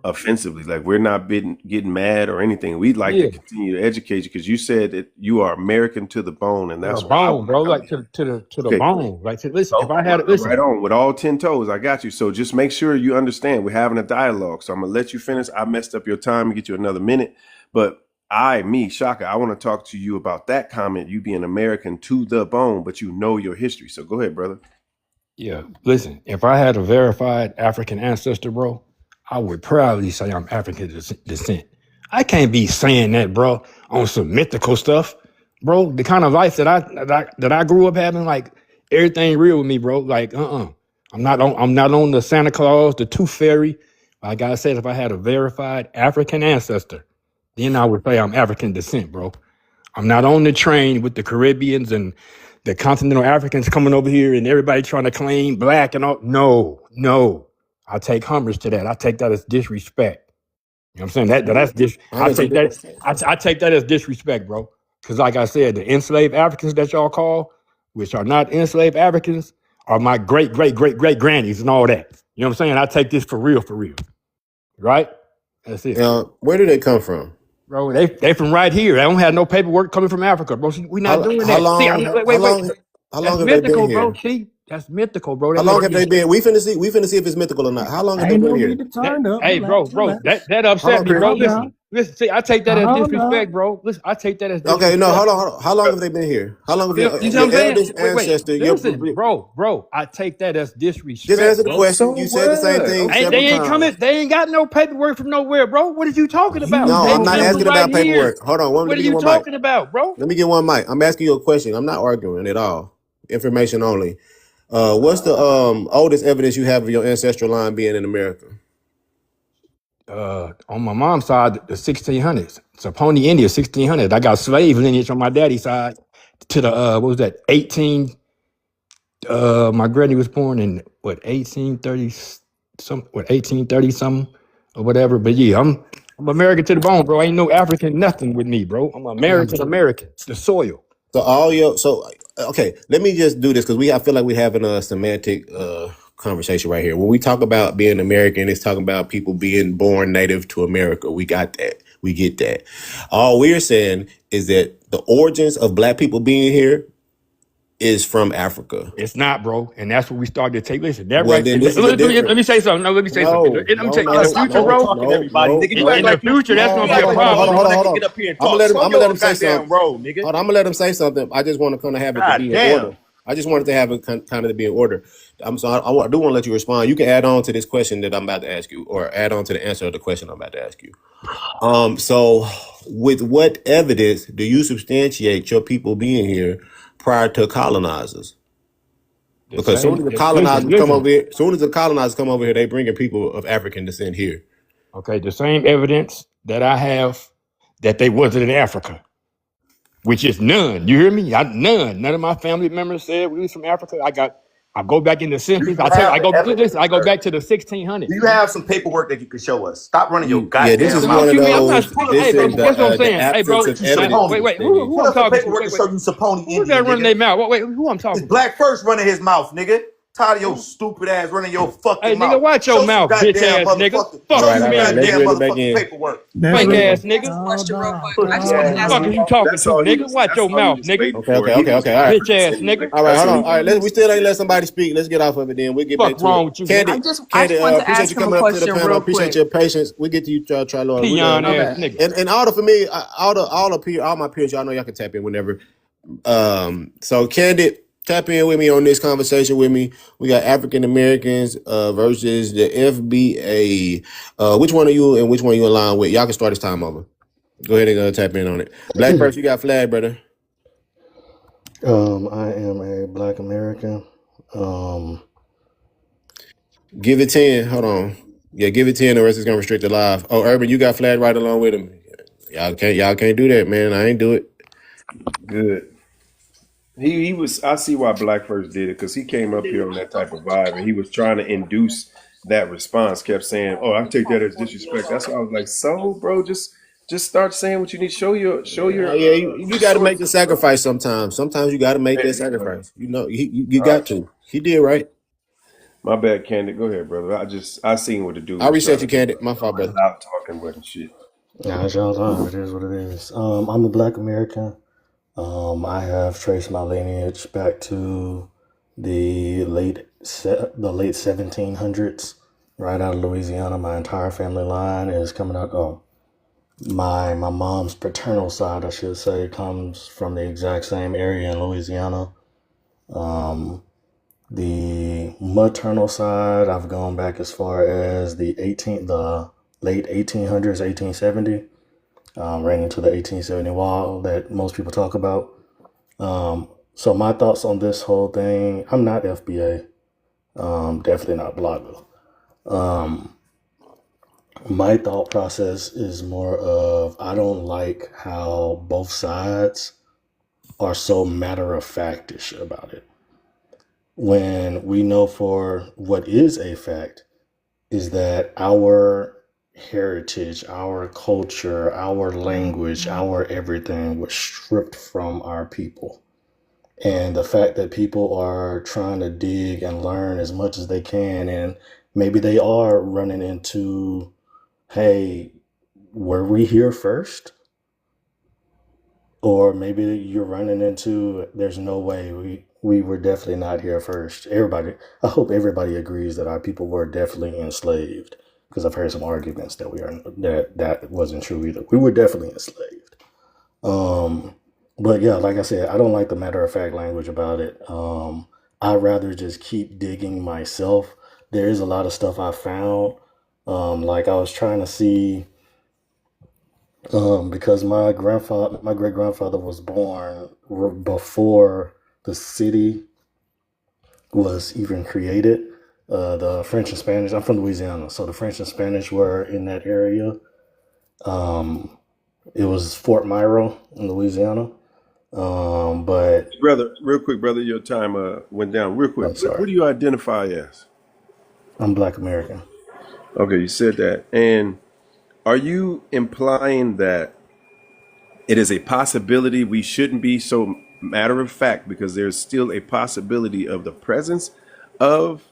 Speaker 9: offensively. Like we're not getting mad or anything. We'd like to
Speaker 15: yeah,
Speaker 9: continue to educate you because you said that you are American to the bone, and
Speaker 15: to the
Speaker 9: that's where I
Speaker 15: bone,
Speaker 9: want to
Speaker 15: bro.
Speaker 9: come
Speaker 15: Like
Speaker 9: in.
Speaker 15: to the
Speaker 9: Okay.
Speaker 15: bone. Like listen, if
Speaker 9: Oh,
Speaker 15: I had it, listen,
Speaker 9: right on with all 10 toes. I got you. So just make sure you understand we're having a dialogue. So I'm gonna let you finish. I messed up your time and get you another minute. But Shaka, I want to talk to you about that comment, you being American to the bone, but you know your history. So go ahead, brother.
Speaker 15: yeah, listen, if I had a verified African ancestor, bro, I would proudly say I'm African descent. I can't be saying that, bro, on some mythical stuff, bro. The kind of life that I grew up having, like everything real with me, bro. Like, I'm not on the Santa Claus, the Tooth Fairy. Like I said, if I had a verified African ancestor, then I would say I'm African descent, bro. I'm not on the train with the Caribbeans and the continental Africans coming over here and everybody trying to claim black and all. No. I take homage to that. I take that as disrespect. You know what I'm saying?
Speaker 1: I'm into
Speaker 15: I take that as disrespect, bro. Because like I said, the enslaved Africans that y'all call, which are not enslaved Africans, are my great, great, great, great grannies and all that. You know what I'm saying? I take this for real. Right? That's it.
Speaker 1: where did they come from?
Speaker 15: Bro, they from right here. They don't have no paperwork coming from Africa, bro. See, we not
Speaker 1: How
Speaker 15: doing
Speaker 1: how
Speaker 15: that. See,
Speaker 1: long
Speaker 15: wait.
Speaker 1: how
Speaker 15: That's
Speaker 1: long have they been
Speaker 15: mythical, bro.
Speaker 1: here?
Speaker 15: See, that's mythical, bro.
Speaker 1: How
Speaker 15: That
Speaker 1: long
Speaker 15: makes
Speaker 1: have
Speaker 15: me.
Speaker 1: they been? We finna see if it's mythical or not. How long have they
Speaker 13: Ain't
Speaker 1: been
Speaker 13: no need
Speaker 1: here?
Speaker 13: to turn up.
Speaker 15: Hey, bro,
Speaker 13: Relax,
Speaker 15: bro.
Speaker 13: relax.
Speaker 15: That
Speaker 1: Hold
Speaker 15: upset
Speaker 1: on,
Speaker 15: me,
Speaker 1: Chris.
Speaker 15: bro.
Speaker 13: Calm down.
Speaker 15: Listen. See, I take that as
Speaker 13: Calm
Speaker 15: disrespect,
Speaker 13: down.
Speaker 15: bro. Listen, I take that as
Speaker 1: Okay, no,
Speaker 15: disrespect.
Speaker 1: hold on. How long have they been here? How long have
Speaker 15: You see what
Speaker 1: your
Speaker 15: I'm saying?
Speaker 1: eldest
Speaker 15: Wait.
Speaker 1: ancestor?
Speaker 15: Listen, bro. I take that as
Speaker 1: Just
Speaker 15: disrespect,
Speaker 1: answer the
Speaker 15: bro.
Speaker 9: So
Speaker 1: question. You said the same
Speaker 9: what?
Speaker 1: thing
Speaker 15: Ain't
Speaker 1: several
Speaker 15: they ain't
Speaker 1: times.
Speaker 15: coming? They ain't got no paperwork from nowhere, bro. What are you talking about?
Speaker 1: No,
Speaker 15: They
Speaker 1: I'm not
Speaker 15: came
Speaker 9: Okay.
Speaker 15: from
Speaker 1: asking
Speaker 15: right
Speaker 1: about
Speaker 15: here.
Speaker 1: paperwork. Hold on. Let
Speaker 15: What are
Speaker 1: me get
Speaker 15: you
Speaker 1: one mic.
Speaker 15: talking about, bro?
Speaker 1: Let me get one mic. I'm asking you a question. I'm not arguing at all. Information only. What's the oldest evidence you have of your ancestral line being in America?
Speaker 15: On my mom's side, the 1600s. So Pony India, 1600s. I got slave lineage on my daddy's side to the what was that? 18. My granny was born in what 1830 1830 something or whatever. But yeah, I'm American to the bone, bro. Ain't no African nothing with me, bro. I'm American. It's the soil.
Speaker 1: Okay, let me just do this because I feel like we're having a semantic conversation right here. When we talk about being American, it's talking about people being born native to America. We got that. We get that. All we're saying is that the origins of black people being here is from Africa.
Speaker 15: It's not, bro. And that's what we started to take. Listen, that
Speaker 1: Well,
Speaker 15: right.
Speaker 1: then this is a
Speaker 15: Let
Speaker 1: different.
Speaker 15: me say something. No, let me say something.
Speaker 1: No,
Speaker 15: Let me
Speaker 1: no,
Speaker 15: take in the
Speaker 1: no,
Speaker 15: future,
Speaker 1: no,
Speaker 15: bro.
Speaker 1: no, no,
Speaker 15: In
Speaker 1: no.
Speaker 15: the future, that's gonna be a problem, bro.
Speaker 1: Hold on. I'm gonna let him say something. Hold on, I'm gonna let him say something. I just want to kind of have it to be in order. I just wanted to have it kind of to be in order. I do want to let you respond. You can add on to this question that I'm about to ask you, or add on to the answer of the question I'm about to ask you. So with what evidence do you substantiate your people being here prior to colonizers?
Speaker 15: The
Speaker 1: Because
Speaker 15: same. Listen.
Speaker 1: soon as the colonizers come over here, they bringing people of African descent here.
Speaker 15: Okay, the same evidence that I have that they wasn't in Africa, which is none. You hear me? None. None of my family members said we was from Africa. I got I go back in the
Speaker 16: Do
Speaker 15: census.
Speaker 16: you have
Speaker 15: I
Speaker 16: the
Speaker 15: go listen.
Speaker 16: evidence,
Speaker 15: I go
Speaker 16: sir?
Speaker 15: back to the
Speaker 16: Do
Speaker 15: 1600s,
Speaker 16: you
Speaker 15: man.
Speaker 16: have some paperwork that you can show us? Stop running your
Speaker 1: Yeah, this
Speaker 16: goddamn
Speaker 1: is
Speaker 15: What,
Speaker 1: one
Speaker 16: mouth.
Speaker 15: what
Speaker 1: of
Speaker 15: you mean? I'm not.
Speaker 1: those.
Speaker 16: Pull
Speaker 1: This
Speaker 16: up
Speaker 15: Hey,
Speaker 16: the
Speaker 15: bro.
Speaker 1: is
Speaker 15: Guess what I'm
Speaker 16: paperwork
Speaker 1: the
Speaker 15: saying? Hey,
Speaker 1: absence
Speaker 15: bro.
Speaker 1: of
Speaker 16: that you
Speaker 1: evidence
Speaker 16: Saponi.
Speaker 15: Wait.
Speaker 1: thing,
Speaker 15: Who
Speaker 16: Pull
Speaker 15: I'm
Speaker 16: up the
Speaker 15: talking to?
Speaker 16: paperwork to show you Saponi
Speaker 15: Who is
Speaker 16: Indian,
Speaker 15: that running
Speaker 16: nigga.
Speaker 15: their mouth? Who I'm
Speaker 16: It's
Speaker 15: talking to?
Speaker 16: Black First running his mouth, nigga. Tired of your stupid ass running your
Speaker 15: Hey,
Speaker 16: fucking
Speaker 15: nigga,
Speaker 16: mouth.
Speaker 15: watch your
Speaker 16: Show some
Speaker 15: mouth, bitch
Speaker 16: goddamn
Speaker 15: ass nigga.
Speaker 16: motherfucking.
Speaker 1: All
Speaker 15: Fuck
Speaker 16: Show
Speaker 1: right,
Speaker 15: you
Speaker 16: some
Speaker 1: all right.
Speaker 15: mean,
Speaker 1: Let's
Speaker 16: goddamn
Speaker 15: nigga.
Speaker 1: reel it back
Speaker 16: motherfucking
Speaker 1: in.
Speaker 16: paperwork.
Speaker 13: That's
Speaker 15: Fake
Speaker 13: really
Speaker 15: ass nigga.
Speaker 17: Question real quick. I just wanted to
Speaker 9: Yeah,
Speaker 17: ask
Speaker 15: Fuck
Speaker 17: him
Speaker 15: is
Speaker 17: a
Speaker 15: you
Speaker 17: question.
Speaker 15: talking
Speaker 9: that's
Speaker 15: to,
Speaker 9: all he
Speaker 15: nigga?
Speaker 9: was.
Speaker 15: Watch
Speaker 9: That's
Speaker 15: your
Speaker 9: all he
Speaker 15: mouth,
Speaker 9: was
Speaker 15: nigga.
Speaker 9: waiting
Speaker 1: Okay,
Speaker 9: for.
Speaker 1: okay,
Speaker 9: He
Speaker 1: okay,
Speaker 9: was
Speaker 1: okay. All
Speaker 9: trying
Speaker 1: right.
Speaker 9: to
Speaker 15: Bitch ass
Speaker 9: insinuate.
Speaker 15: nigga.
Speaker 1: All right,
Speaker 9: That's
Speaker 1: hold
Speaker 9: what
Speaker 1: on.
Speaker 9: he
Speaker 1: All right,
Speaker 9: was.
Speaker 1: we still ain't let somebody speak. Let's get off of it then. We'll get back
Speaker 15: Fuck
Speaker 1: to
Speaker 15: wrong
Speaker 1: it.
Speaker 15: with you, nigga.
Speaker 17: I
Speaker 1: Candy,
Speaker 17: just wanted to
Speaker 1: appreciate
Speaker 17: ask
Speaker 1: you
Speaker 17: him a
Speaker 1: coming up to the
Speaker 17: question
Speaker 1: panel.
Speaker 17: real
Speaker 1: Appreciate
Speaker 17: quick.
Speaker 1: your patience. We get to you, Try Lord.
Speaker 15: Peon ass
Speaker 17: Okay.
Speaker 15: nigga.
Speaker 1: And Auto for me, all my peers, y'all know y'all can tap in whenever. So Candid, tap in with me on this conversation with me. We got African Americans versus the FBA. Which one are you and which one you align with? Y'all can start this time over. Go ahead and tap in on it. Black person, you got flag, brother.
Speaker 18: I am a Black American. Um,
Speaker 1: Give it 10. Hold on. Yeah, give it 10, the rest is gonna restrict the live. Oh, Urban, you got flag right along with him. Y'all can't do that, man. I ain't do it.
Speaker 9: Good. He was. I see why Black First did it because he came up here on that type of vibe and he was trying to induce that response. Kept saying, "Oh, I take that as disrespect." That's why I was like, "So, bro, just start saying what you need. Show your
Speaker 1: Yeah, you got to make the
Speaker 9: sources, bro."
Speaker 1: sacrifice sometimes. Sometimes you got to make that
Speaker 9: Hey,
Speaker 1: sacrifice. You know, you
Speaker 9: all right.
Speaker 1: got to. He did right.
Speaker 9: My bad, Candid. Go ahead, brother. I seen what the dude
Speaker 1: I
Speaker 9: was trying
Speaker 1: reset
Speaker 9: to
Speaker 1: you,
Speaker 9: do.
Speaker 1: Candid. My fault, brother.
Speaker 9: Loud talking with and shit.
Speaker 18: yeah, it's y'all's live. It is what it is. I'm a Black American. I have traced my lineage back to the late 1700s, right out of Louisiana. My entire family line is coming out. Oh, my mom's paternal side, I should say, comes from the exact same area in Louisiana. The maternal side, I've gone back as far as the late 1800s, 1870, right into the 1870 wall that most people talk about. So my thoughts on this whole thing, I'm not FBA, definitely not Blogger. My thought process is more of I don't like how both sides are so matter of factish about it. When we know for what is a fact is that our heritage, our culture, our language, our everything was stripped from our people. And the fact that people are trying to dig and learn as much as they can, and maybe they are running into, hey, were we here first? Or maybe you're running into, there's no way we were definitely not here first. I hope everybody agrees that our people were definitely enslaved, because I've heard some arguments that wasn't true either. We were definitely enslaved. But yeah, like I said, I don't like the matter of fact language about it. I'd rather just keep digging myself. There is a lot of stuff I found. Like I was trying to see, because my great grandfather was born before the city was even created. The French and Spanish. I'm from Louisiana, so the French and Spanish were in that area. It was Fort Myro in Louisiana. But
Speaker 9: Brother, real quick, brother, your time went down real quick.
Speaker 18: I'm
Speaker 9: What
Speaker 18: sorry,
Speaker 9: do you identify as?
Speaker 18: I'm Black American.
Speaker 9: Okay, you said that. And are you implying that it is a possibility we shouldn't be so matter of fact because there's still a possibility of the presence of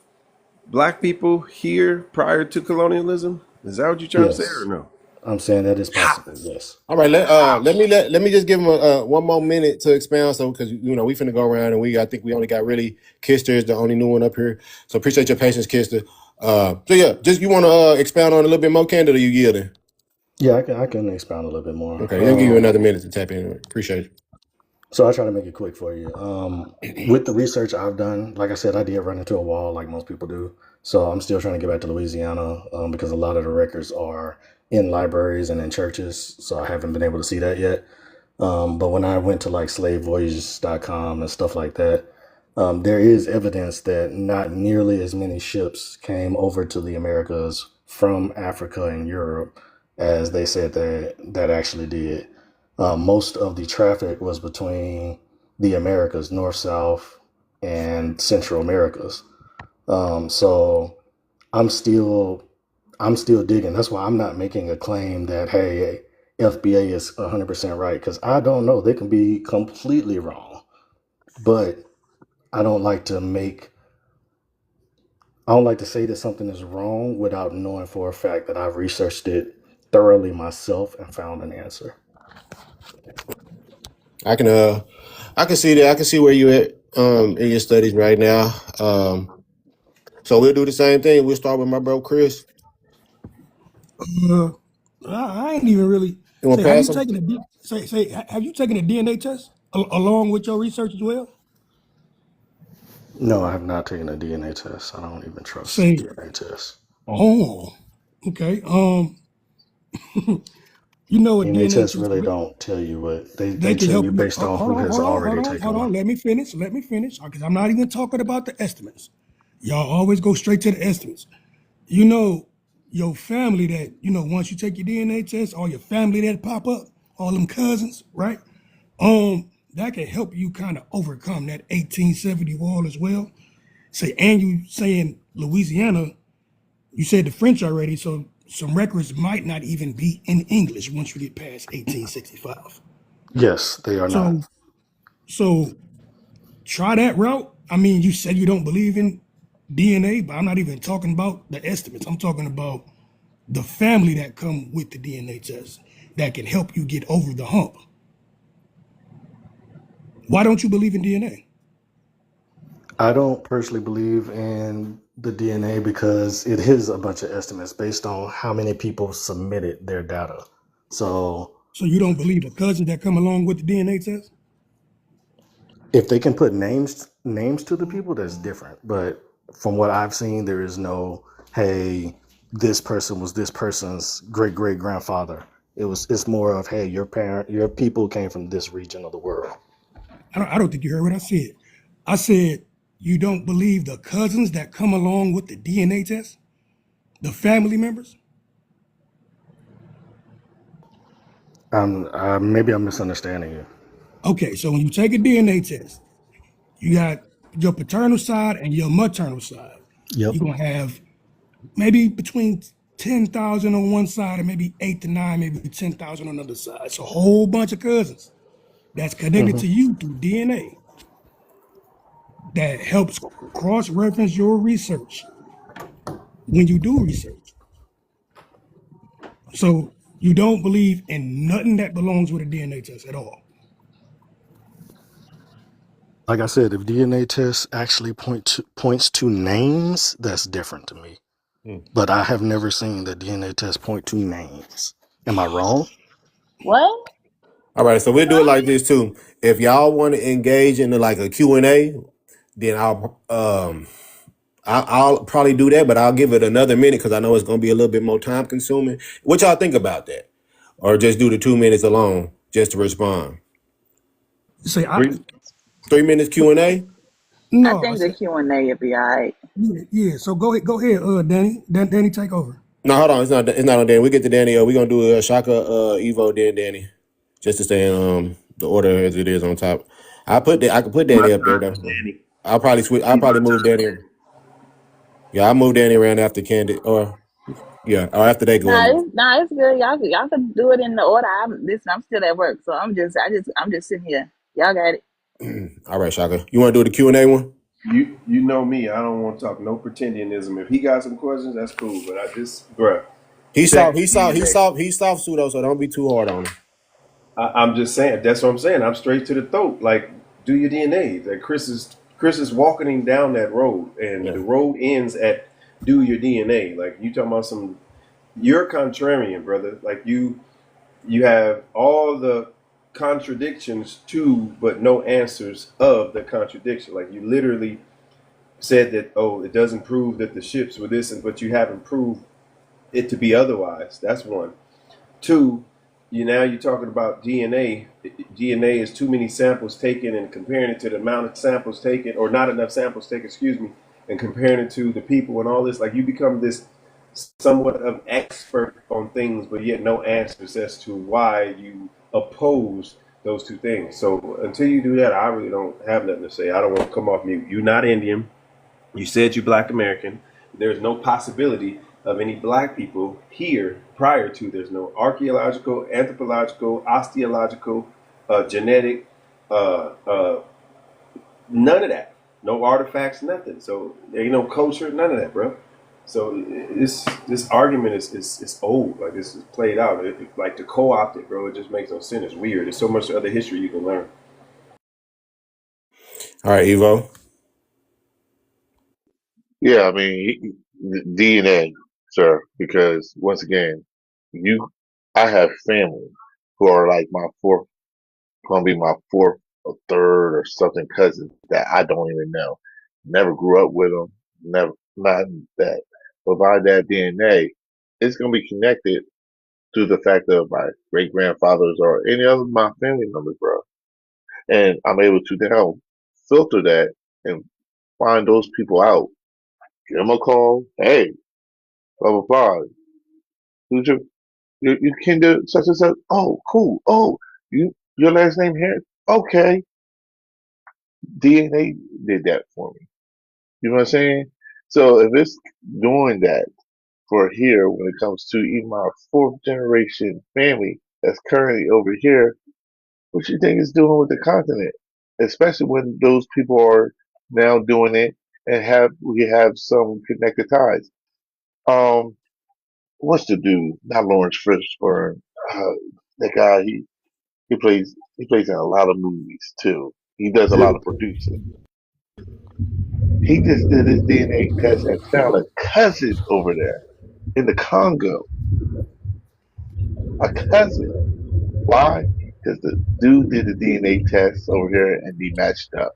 Speaker 9: black people here prior to colonialism? Is that what you're trying to say or
Speaker 18: Yes,
Speaker 9: no?
Speaker 18: I'm saying that is possible. Yes.
Speaker 1: All right, let me just give him one more minute to expound. So because we finna go around and I think we only got really Kister is the only new one up here. So appreciate your patience, Kister. So yeah, just you want to expound on it a little bit more, Candid, or you yielding?
Speaker 18: Yeah, I can expound a little bit more.
Speaker 1: Okay, let me give you another minute to tap in. Appreciate it.
Speaker 18: So I try to make it quick for you. With the research I've done, like I said, I did run into a wall like most people do. So I'm still trying to get back to Louisiana, because a lot of the records are in libraries and in churches. So I haven't been able to see that yet. But when I went to like slavevoyages.com and stuff like that, there is evidence that not nearly as many ships came over to the Americas from Africa and Europe as they said that actually did. Most of the traffic was between the Americas, north, south, and Central Americas. So I'm still digging. That's why I'm not making a claim that hey, FBA is 100% right, because I don't know. They can be completely wrong. But I don't like to say that something is wrong without knowing for a fact that I've researched it thoroughly myself and found an answer.
Speaker 1: I can I can see that. I can see where you at in your studies right now. So we'll do the same thing. We'll start with my bro Chris.
Speaker 13: Uh, I ain't even really
Speaker 1: You want
Speaker 13: say.
Speaker 1: to
Speaker 13: Have
Speaker 1: pass
Speaker 13: you
Speaker 1: him?
Speaker 13: taken a Have you taken a DNA test along with your research as well?
Speaker 18: No, I have not taken a DNA test. I don't even trust
Speaker 13: Say,
Speaker 18: DNA tests.
Speaker 13: oh, okay. You know what
Speaker 18: DNA
Speaker 13: DNA
Speaker 18: tests
Speaker 13: tests
Speaker 18: really don't tell you what
Speaker 13: they
Speaker 18: they
Speaker 13: can
Speaker 18: tell
Speaker 13: help
Speaker 18: you
Speaker 13: you.
Speaker 18: based on who has already taken
Speaker 13: Hold
Speaker 18: one.
Speaker 13: on. Let me finish. Because I'm not even talking about the estimates. Y'all always go straight to the estimates. You know, your family that once you take your DNA test, all your family that pop up, all them cousins, right? That can help you kind of overcome that 1870 wall as well. Say, and you saying Louisiana, you said the French already, so some records might not even be in English once you get past 1865.
Speaker 18: Yes, they are not.
Speaker 13: So, so try that route. I mean, you said you don't believe in DNA, but I'm not even talking about the estimates. I'm talking about the family that come with the DNA test that can help you get over the hump. Why don't you believe in DNA?
Speaker 18: I don't personally believe in the DNA because it is a bunch of estimates based on how many people submitted their data. So
Speaker 13: So you don't believe the cousins that come along with the DNA test?
Speaker 18: if they can put names to the people, that's different. But from what I've seen, there is no, hey, this person was this person's great great grandfather. It's more of, hey, your people came from this region of the world.
Speaker 13: I don't think you heard what I said. I said you don't believe the cousins that come along with the DNA test, the family members.
Speaker 18: Maybe I'm misunderstanding you.
Speaker 13: Okay, so when you take a DNA test, you got your paternal side and your maternal side.
Speaker 18: Yep.
Speaker 13: You're gonna have maybe between 10,000 on one side and maybe 8 to 9, maybe 10,000 on the other side. It's a whole bunch of cousins that's connected
Speaker 18: Hmm.
Speaker 13: to you through DNA that helps cross-reference your research when you do research. So you don't believe in nothing that belongs with a DNA test at all.
Speaker 18: Like I said, if DNA tests actually points to names, that's different to me.
Speaker 1: Hmm.
Speaker 18: But I have never seen the DNA test point to names. Am I wrong?
Speaker 17: What?
Speaker 1: All right, so we'll do it like this too. If y'all want to engage in like a Q&A, then I'll probably do that, but I'll give it another minute because I know it's going to be a little bit more time consuming. What y'all think about that? Or just do the 2 minutes alone just to respond?
Speaker 13: Say I
Speaker 1: 3 minutes Q&A?
Speaker 17: I
Speaker 13: no, I
Speaker 17: think the
Speaker 13: said
Speaker 17: Q&A would be all right.
Speaker 13: yeah. So go ahead, Danny. Danny, take over.
Speaker 1: No, hold on. It's not on Danny. We get to Danny. We're going to do a Shaka Evo, then Danny. Just to stay in the order as it is on top. I can put
Speaker 9: My
Speaker 1: Danny up there
Speaker 9: turn,
Speaker 1: though.
Speaker 9: Danny.
Speaker 1: I'll probably switch. I'll
Speaker 9: Be my
Speaker 1: probably move
Speaker 9: turn.
Speaker 1: Danny. Yeah, I'll move Danny around after Candid or yeah, or after they go in.
Speaker 17: It's good. Y'all could do it in the order. I'm still at work, so I'm just sitting here. Y'all got it.
Speaker 1: All right, Shaka. You want to do the Q&A one?
Speaker 9: You know me. I don't want to talk no pretendianism. If he got some questions, that's cool. But I just, bruh,
Speaker 1: He's soft.
Speaker 9: check
Speaker 1: He's soft. He's
Speaker 9: DNA.
Speaker 1: soft. He's soft pseudo. So don't be too hard on him.
Speaker 9: I'm just saying. That's what I'm saying. I'm straight to the throat. Like, do your DNA. That Chris is walking him down that road, and
Speaker 1: Yeah.
Speaker 9: the road ends at do your DNA. Like you talking about some. You're contrarian, brother. Like you have all the contradictions to, but no answers of the contradiction. Like you literally said that, oh, it doesn't prove that the ships were this, and but you haven't proved it to be otherwise. That's one. Two, you're talking about DNA. DNA is too many samples taken and comparing it to the amount of samples taken, or not enough samples taken, excuse me, and comparing it to the people and all this. Like you become this somewhat of expert on things, but yet no answers as to why you oppose those two things. So until you do that, I really don't have nothing to say. I don't want to come off mute. You're not Indian. You said you're Black American. There's no possibility of any Black people here prior to. There's no archaeological, anthropological, osteological, genetic, uh, uh, none of that. No artifacts, nothing. So there ain't no culture, none of that, bro. So this argument is old. Like this is played out. Like to co-opt it, bro. It just makes no sense. It's weird. There's so much other history you can learn.
Speaker 1: All right, Evo.
Speaker 14: Yeah, I mean, DNA, sir, because once again, you, I have family who are like my fourth, gonna be my fourth or third or something cousins that I don't even know. Never grew up with them, never, not that. But by that DNA, it's gonna be connected to the fact of my great grandfathers or any other of my family members, bro. And I'm able to now filter that and find those people out. Give them a call. Hey, blah blah blah. Who's your kindred such and such? Oh, cool. Oh, your last name here? Okay. DNA did that for me. You know what I'm saying? So if it's doing that for here when it comes to even my fourth generation family that's currently over here, what you think it's doing with the continent? Especially when those people are now doing it and we have some connected ties. Um, what's the dude? Not Lawrence Fishburne. Uh, that guy. He plays in a lot of movies too. He does a lot of producing. He just did his DNA test and found a cousin over there in the Congo. A cousin. Why? Because the dude did the DNA test over here and he matched up.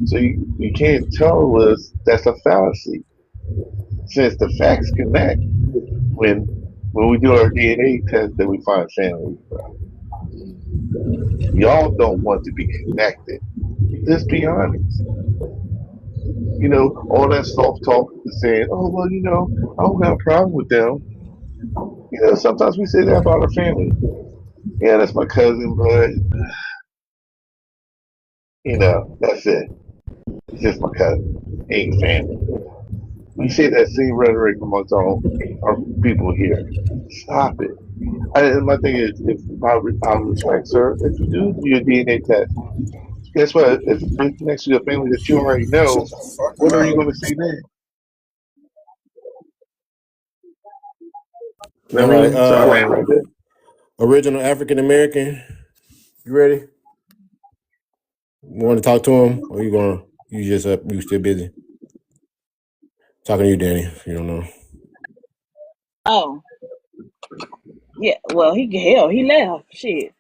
Speaker 14: So you can't tell us that's a fallacy since the facts connect when when we do our DNA test that we find family. Y'all don't want to be connected. Just be honest. All that soft talk saying, oh, well, I don't have a problem with them. Sometimes we say that about our family. Yeah, that's my cousin, but, that's it. It's just my cousin. Ain't family. We say that same rhetoric amongst our people here. Stop it. And my thing is, if I respect, sir, if you do your DNA test, guess what? If it's next to your family that you already know,
Speaker 8: Shut the fuck
Speaker 14: what are you
Speaker 8: up.
Speaker 14: going to say then? You
Speaker 1: All
Speaker 14: know what I
Speaker 1: right.
Speaker 14: mean? So I land right there.
Speaker 1: Original African American. You ready? You want to talk to him, or you gonna you just up? You still busy talking to you, Danny? You don't know.
Speaker 17: Oh, yeah. Well, he left. Shit.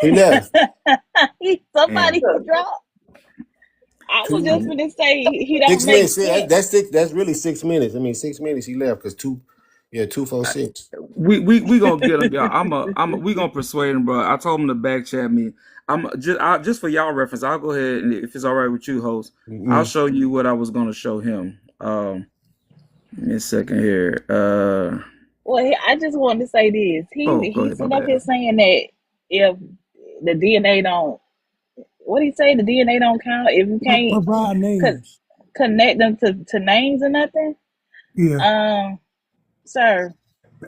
Speaker 1: He left.
Speaker 17: Somebody
Speaker 8: Mm.
Speaker 17: who dropped. I was just
Speaker 1: Two,
Speaker 17: gonna say he don't
Speaker 1: 6 minutes.
Speaker 17: make
Speaker 1: See,
Speaker 17: sense.
Speaker 1: that's six. That's really 6 minutes. I mean, 6 minutes. He left because two. Yeah, 246.
Speaker 19: We gonna get him, y'all. We gonna persuade him, bro. I told him to back chat me. Just for y'all reference. I'll go ahead and if it's all right with you, host, I'll
Speaker 1: Mm-mm.
Speaker 19: show you what I was gonna show him. Give me a second here.
Speaker 17: Well, I just wanted to say this.
Speaker 19: Oh, go
Speaker 17: He's
Speaker 19: ahead, my
Speaker 17: sitting up
Speaker 19: bad.
Speaker 17: here saying that if the DNA don't, what do you say? The DNA don't count if you can't
Speaker 13: Provide
Speaker 17: con-
Speaker 13: names.
Speaker 17: connect them to names or nothing.
Speaker 13: Yeah,
Speaker 17: Sir,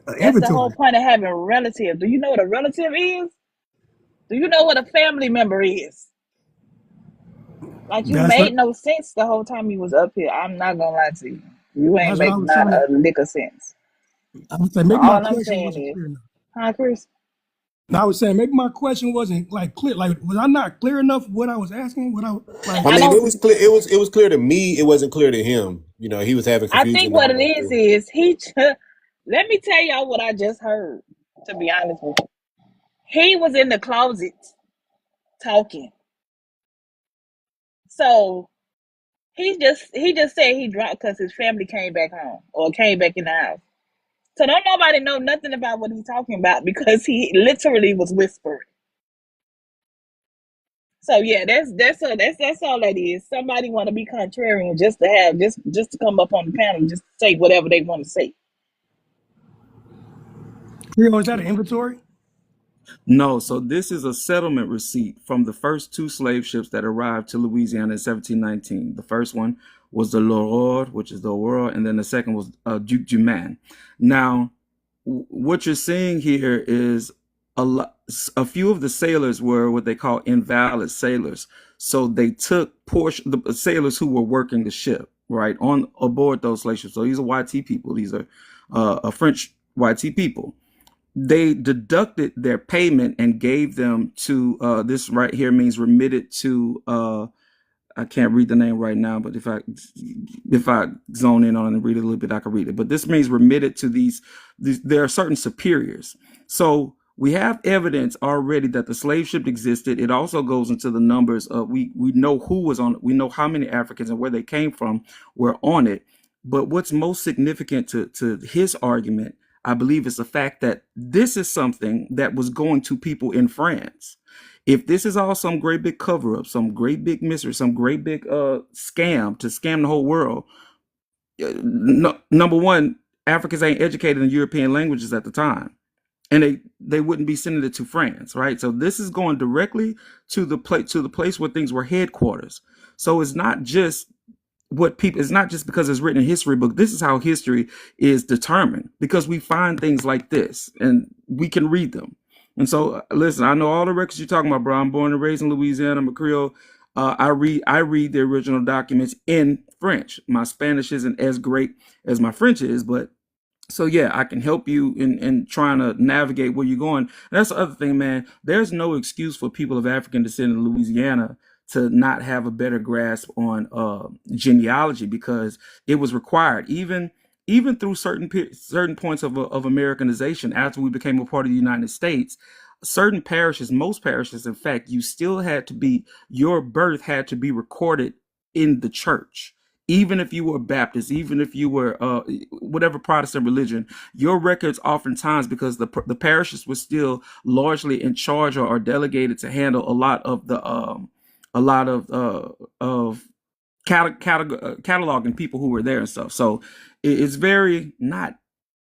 Speaker 17: that's the whole
Speaker 13: inventory.
Speaker 17: point of having relatives. Do you know what a relative is? Do you know what a family member is? Like you
Speaker 13: That's what.
Speaker 17: made no sense the whole time you was up here. I'm not gonna lie to you. You ain't
Speaker 13: That's what I
Speaker 17: make
Speaker 13: was
Speaker 17: not
Speaker 13: trying to.
Speaker 17: a lick of sense.
Speaker 13: I was saying maybe my
Speaker 17: All I'm
Speaker 13: question
Speaker 17: saying
Speaker 13: wasn't
Speaker 17: is,
Speaker 13: clear enough.
Speaker 17: huh, Chris?
Speaker 13: No, I was saying maybe my question wasn't like clear. Like, was I not clear enough what I was asking? What I like?
Speaker 1: I
Speaker 17: I
Speaker 1: mean, it
Speaker 17: don't.
Speaker 1: was clear. It was clear to me. It wasn't clear to him. He was having
Speaker 17: I
Speaker 1: confusion
Speaker 17: think
Speaker 1: the
Speaker 17: what it
Speaker 1: whole thing.
Speaker 17: is let me tell y'all what I just heard. To be honest with you, he was in the closet talking. So he just said he dropped because his family came back home or came back in the house. So don't nobody know nothing about what he's talking about because he literally was whispering. So yeah, that's all that is. Somebody want to be contrarian just to have just to come up on the panel and just say whatever they want to say.
Speaker 13: Cleo, is that an inventory?
Speaker 19: No, so this is a settlement receipt from the first two slave ships that arrived to Louisiana in 1719. The first one was the L'Aurore, which is the Aurora, and then the second was Duc du Maine. Now, what you're seeing here is a few of the sailors were what they call invalid sailors. So they took the sailors who were working the ship, right, on aboard those slave ships. So these are YT people. These are French YT people. They deducted their payment and gave them to this right here means remitted to I can't read the name right now, but if I zone in on it and read it a little bit, I can read it. But this means remitted to these there are certain superiors. So we have evidence already that the slave ship existed. It also goes into the numbers of we know who was on it. We know how many Africans and where they came from were on it. But what's most significant to his argument, I believe, is the fact that this is something that was going to people in France. If this is all some great big cover up, some great big mystery, some great big scam to scam the whole world, number one, Africans ain't educated in European languages at the time, and they wouldn't be sending it to France, right? So this is going directly to the place where things were headquarters. So it's not just it's not just because it's written in history book. This is how history is determined, because we find things like this and we can read them. And so listen, I know all the records you're talking about, bro. I'm born and raised in Louisiana. I'm a Creole. I read the original documents in French. My Spanish isn't as great as my French is, but so yeah, I can help you in trying to navigate where you're going. And that's the other thing, man. There's no excuse for people of African descent in Louisiana to not have a better grasp on genealogy, because it was required even through certain points of Americanization after we became a part of the United States. Certain parishes, most parishes, in fact, your birth had to be recorded in the church. Even if you were Baptist, even if you were whatever Protestant religion, your records oftentimes, because the parishes were still largely in charge or are delegated to handle a lot of cataloging people who were there and stuff. So it's very not.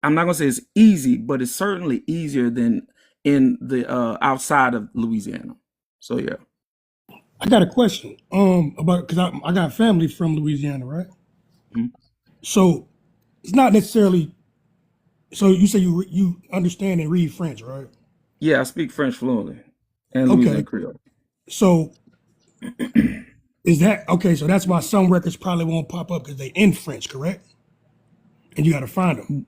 Speaker 19: I'm not gonna say it's easy, but it's certainly easier than in the outside of Louisiana. So yeah.
Speaker 13: I got a question about, because I got family from Louisiana, right?
Speaker 19: Mhm.
Speaker 13: So it's not necessarily. So you say you understand and read French, right?
Speaker 19: Yeah, I speak French fluently and Louisiana
Speaker 13: Okay.
Speaker 19: Creole.
Speaker 13: So is that okay? So that's why some records probably won't pop up, because they in French, correct? And you got to find them.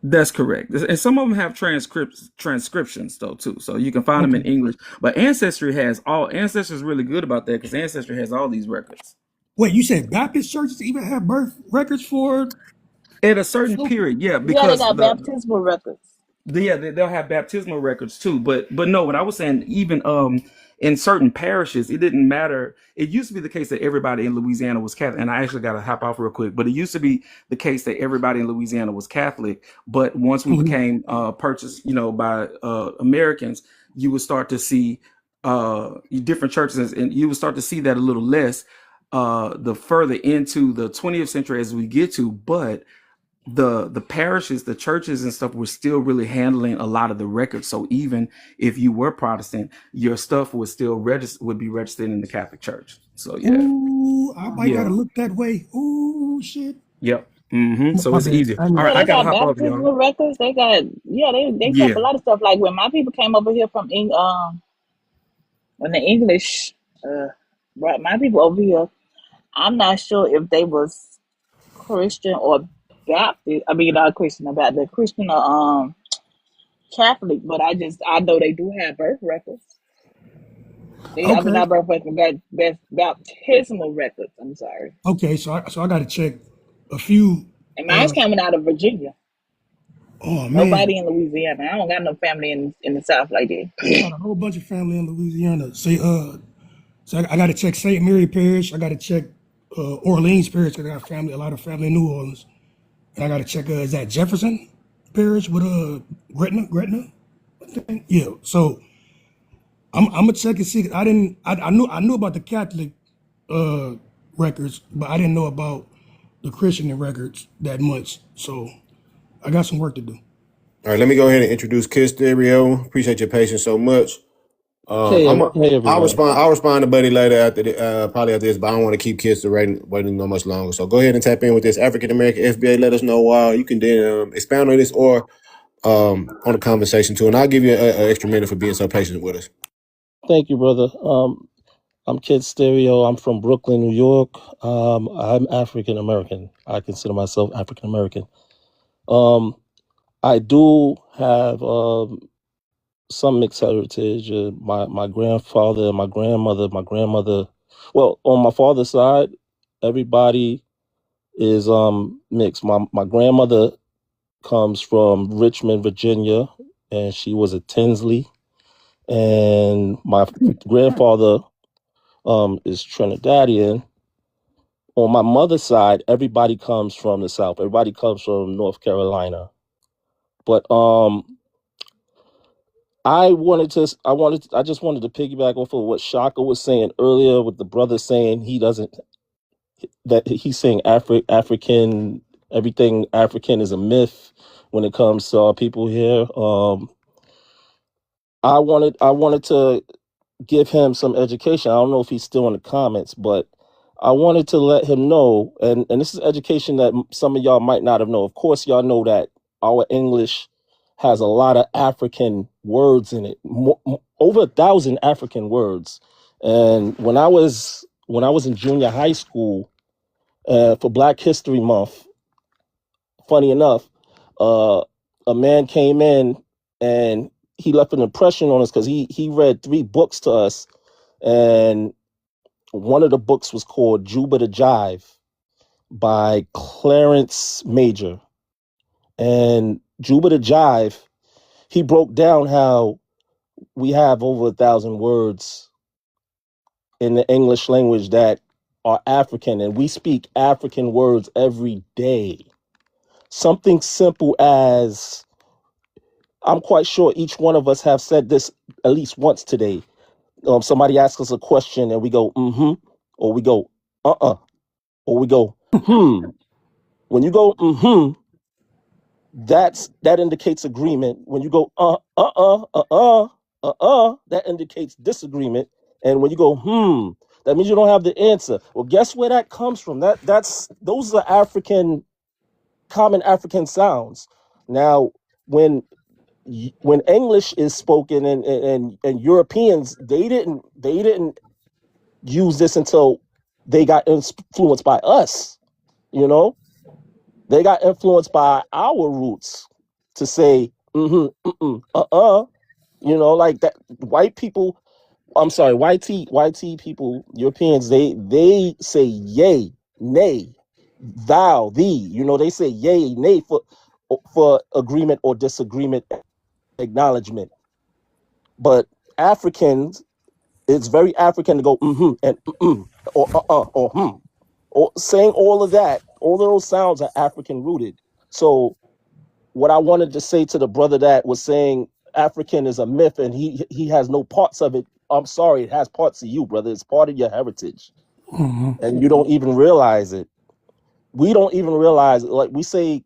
Speaker 19: That's correct. And some of them have transcriptions though too, so you can find them in
Speaker 13: Okay.
Speaker 19: English. But Ancestry is really good about that, because Ancestry has all these records
Speaker 13: Wait, you said Baptist churches even have birth records for?
Speaker 19: at a certain period. Yeah,
Speaker 17: Yeah, they
Speaker 19: because
Speaker 17: got baptismal records.
Speaker 19: they'll have baptismal records too. But no, what I was saying, even in certain parishes, it didn't matter. It used to be the case that everybody in Louisiana was Catholic, and I actually got to hop off real quick. But it used to be the case that everybody in Louisiana was Catholic. But once we
Speaker 13: Mhm.
Speaker 19: became purchased, by Americans, you would start to see different churches, and you would start to see that a little less the further into the 20th century as we get to. But the parishes, the churches and stuff were still really handling a lot of the records. So even if you were Protestant, your stuff would still would be registered in the Catholic Church. So yeah.
Speaker 13: Ooh, I might
Speaker 19: Yeah.
Speaker 13: gotta look that way. Ooh, shit.
Speaker 19: Yep. So
Speaker 13: My
Speaker 19: it's
Speaker 13: bad.
Speaker 19: easier.
Speaker 13: I know.
Speaker 19: All right,
Speaker 17: Yeah,
Speaker 19: I
Speaker 17: they
Speaker 19: gotta
Speaker 17: got
Speaker 19: hop off, y'all.
Speaker 17: baptismal records. They got they kept a
Speaker 19: Yeah.
Speaker 17: lot of stuff. Like when my people came over here from when the English brought my people over here, I'm not sure if they was Christian or Baptist. I mean, not Christian, about the Christian or Catholic, but I know they do have birth records. I mean,
Speaker 13: Okay.
Speaker 17: not birth records, but baptismal records. I'm sorry.
Speaker 13: Okay. So I gotta check a few.
Speaker 17: And mine's coming out of Virginia.
Speaker 13: Oh man,
Speaker 17: Nobody in Louisiana. I don't got no family in the South like that.
Speaker 13: I got a whole bunch of family in Louisiana. Say so I gotta check St. Mary Parish. I gotta check Orleans Parish, because I got a lot of family in New Orleans. And I gotta check is that Jefferson Parish with Gretna? I think. Yeah. So I'm gonna check and see. I knew about the Catholic records, but I didn't know about the Christian records that much. So I got some work to do.
Speaker 1: All right, let me go ahead and introduce Kiss Stereo. Appreciate your patience so much.
Speaker 20: Hey, hey
Speaker 1: I'll
Speaker 20: everyone.
Speaker 1: respond. I'll respond to Buddy later after probably after this, but I don't want to keep Kiss waiting no much longer. So go ahead and tap in with this African American FBA. Let us know why you can then expound on this or on the conversation too, and I'll give you an extra minute for being so patient with us.
Speaker 20: Thank you, brother. I'm Kid Stereo. I'm from Brooklyn, New York. I'm African American. I consider myself African American. I do have some mixed heritage. My grandfather, my grandmother. Well, on my father's side, everybody is mixed. My grandmother comes from Richmond, Virginia, and she was a Tinsley. And my grandfather is Trinidadian. On my mother's side, everybody comes from the South. Everybody comes from North Carolina. But I just wanted to piggyback off of what Shaka was saying earlier, with the brother saying he's saying African, everything African is a myth when it comes to our people here. I wanted to give him some education. I don't know if he's still in the comments, but I wanted to let him know, and this is education that some of y'all might not have known. Of course, y'all know that our English has a lot of African words in it, over 1,000 African words. And when I was in junior high school for Black History Month, funny enough, a man came in and he left an impression on us because he read 3 books to us, and one of the books was called Juba the Jive by Clarence Major. And Juba the Jive, he broke down how we have over 1,000 words in the English language that are African, and we speak African words every day. Something simple as, I'm quite sure each one of us have said this at least once today. Somebody asks us a question and we go, mm-hmm, or we go, uh-uh, or we go, hmm. When you go, mm-hmm, that indicates agreement. When you go, that indicates disagreement. And when you go, that means you don't have the answer. Well, guess where that comes from? Those are common African sounds. Now, when English is spoken and Europeans, they didn't use this until they got influenced by us. You know, they got influenced by our roots to say you know, like that. White people, I'm sorry, YT people, Europeans, they say yay, nay, thou, thee. You know, they say yay, nay for agreement or disagreement, acknowledgement. But Africans, it's very African to go and or or or saying all of that. All of those sounds are African rooted. So what I wanted to say to the brother that was saying African is a myth and he has no parts of it. I'm sorry, it has parts of you, brother. It's part of your heritage, and you don't even realize it. We don't even realize it. Like, we say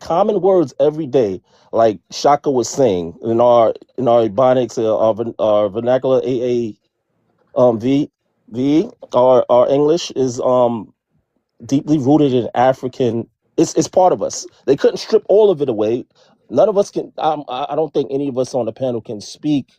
Speaker 20: common words every day, like Shaka was saying in our Ebonics, our vernacular V, our English is deeply rooted in African. It's part of us. They couldn't strip all of it away. None of us can. I don't think any of us on the panel can speak,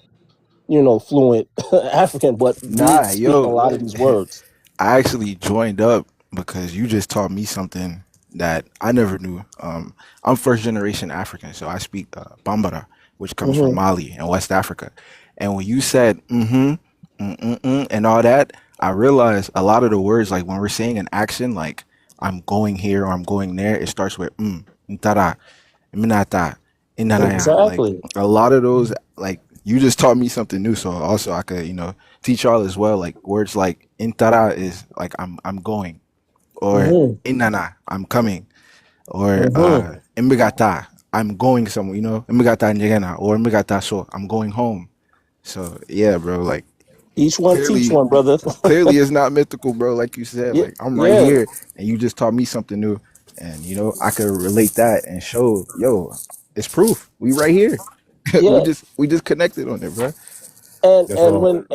Speaker 20: fluent African, but we
Speaker 21: Nah,
Speaker 20: speak a
Speaker 21: yo,
Speaker 20: lot of these words.
Speaker 21: I actually joined up because you just taught me something that I never knew. I'm first generation African, so I speak Bambara, which comes from
Speaker 20: Hmm.
Speaker 21: Mali and West Africa. And when you said and all that, I realized a lot of the words, like when we're saying an action, like I'm going here or I'm going there, it starts with ntara, minata, inanaya. Like
Speaker 20: Exactly.
Speaker 21: a lot of those, like you just taught me something new, so also I could, teach y'all as well. Like words like intara is like I'm going, or
Speaker 20: Hmm.
Speaker 21: inana, I'm coming, or
Speaker 20: Hmm.
Speaker 21: imbigata, I'm going somewhere, imbigata njegena, or imbigata so I'm going home. So yeah, bro, like
Speaker 20: Each one teach
Speaker 21: clearly
Speaker 20: one, brother.
Speaker 21: clearly it's not mythical, bro. Like you said,
Speaker 20: Yeah,
Speaker 21: like I'm right
Speaker 20: yeah.
Speaker 21: here and you just taught me something new. And I could relate that and show, yo, It's proof. We right here. we
Speaker 20: Yeah,
Speaker 21: just we just connected on it, bro.
Speaker 1: That's
Speaker 20: and
Speaker 1: all.
Speaker 20: when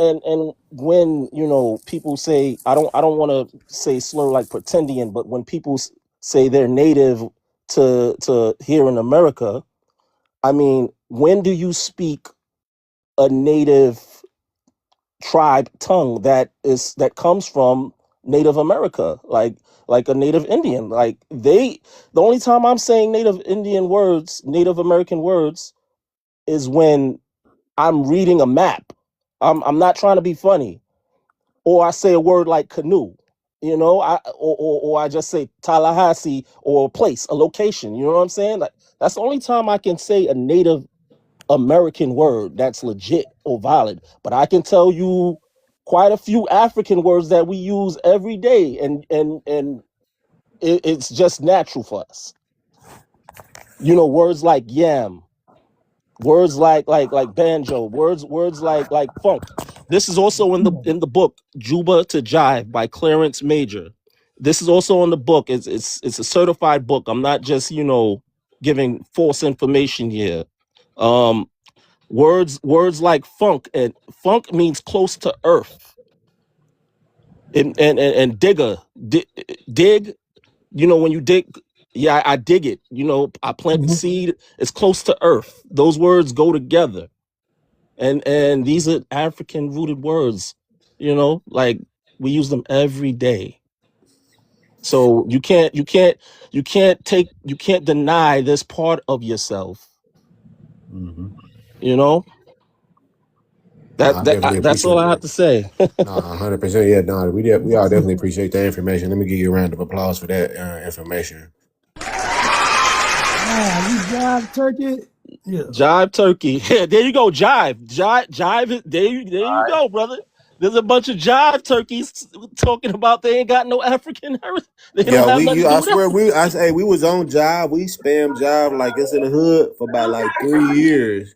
Speaker 20: people say I don't want to say slur like pretendian, but when people say they're native to here in America, I mean, when do you speak a native tribe tongue that comes from Native America, like a Native Indian? Like the only time I'm saying Native Indian words, Native American words, is when I'm reading a map. I'm not trying to be funny, or I say a word like canoe. Or I just say Tallahassee, or a place, a location. You know what I'm saying? Like that's the only time I can say a Native American word that's legit or valid. But I can tell you quite a few African words that we use every day, and it's just natural for us. Words like yam, words like banjo, words like funk. This is also in the book Juba to Jive by Clarence Major. This is also in the book. It's a certified book. I'm not just giving false information here. Um, words like funk, and funk means close to earth, and digger, dig. When you dig, yeah, I dig it. I plant the
Speaker 13: Mhm.
Speaker 20: seed. It's close to earth. Those words go together, and these are African rooted words. Like we use them every day. So you can't deny this part of yourself.
Speaker 11: Hmm.
Speaker 20: You know
Speaker 11: No, I definitely
Speaker 20: that's all
Speaker 11: appreciate
Speaker 20: I have
Speaker 11: that.
Speaker 20: to say.
Speaker 11: No, 100%. Yeah, no, we all definitely appreciate that information. Let me give you a round of applause for that information.
Speaker 13: Ah, you jive turkey. Yeah.
Speaker 20: Jive turkey. Yeah, there you go. Jive. There you go, brother. There's a bunch of jive turkeys talking about they ain't got no African heritage. They don't
Speaker 1: Yeah,
Speaker 20: have nothing to do
Speaker 1: I
Speaker 20: with
Speaker 1: swear
Speaker 20: Africa.
Speaker 1: I say we was on job. We spam job like it's in the hood for about like 3 years.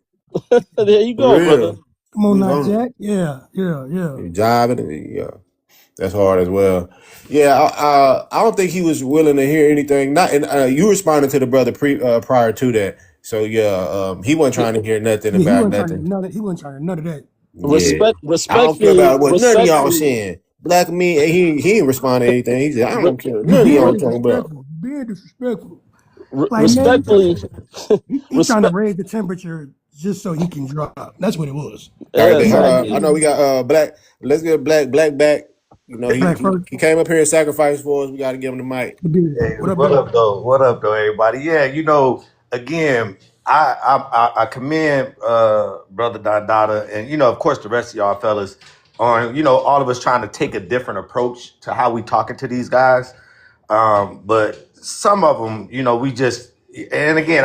Speaker 20: There you
Speaker 1: For
Speaker 20: go, brother.
Speaker 1: real.
Speaker 13: Come on
Speaker 1: We was
Speaker 13: now,
Speaker 1: on
Speaker 13: Jack. Yeah, yeah, yeah.
Speaker 1: job and yeah. That's hard as well. Yeah, I don't think he was willing to hear anything. Not and you responded to the brother prior to that. So yeah, he wasn't
Speaker 20: Yeah,
Speaker 1: trying to hear nothing
Speaker 13: Yeah, he
Speaker 1: about
Speaker 13: wasn't trying to
Speaker 1: nothing.
Speaker 13: hear none of, he wasn't trying to hear none of that.
Speaker 1: Yeah, I don't care
Speaker 20: respectfully,
Speaker 1: about what none of y'all saying. Black me, he ain't responding to anything. He said, I
Speaker 20: re,
Speaker 1: don't care what
Speaker 13: You
Speaker 1: none of
Speaker 13: being
Speaker 1: y'all talking about.
Speaker 13: disrespectful. You being disrespectful. Like man,
Speaker 20: respectfully,
Speaker 13: he trying to
Speaker 20: respect.
Speaker 13: raise the temperature just so he can drop. That's what it was.
Speaker 1: All right,
Speaker 20: Yeah,
Speaker 13: He wanted
Speaker 1: I
Speaker 20: exactly.
Speaker 1: know we got black. Let's get black back.
Speaker 13: black first.
Speaker 1: He came up here and sacrificed for us. We got to give him the mic.
Speaker 13: The beard.
Speaker 16: Hey,
Speaker 13: What up,
Speaker 16: what
Speaker 13: though?
Speaker 16: up, though? What up, though, everybody? Yeah, again, I commend brother Dada, and of course the rest of y'all fellas on all of us trying to take a different approach to how we talking to these guys. But some of them, we just, and again,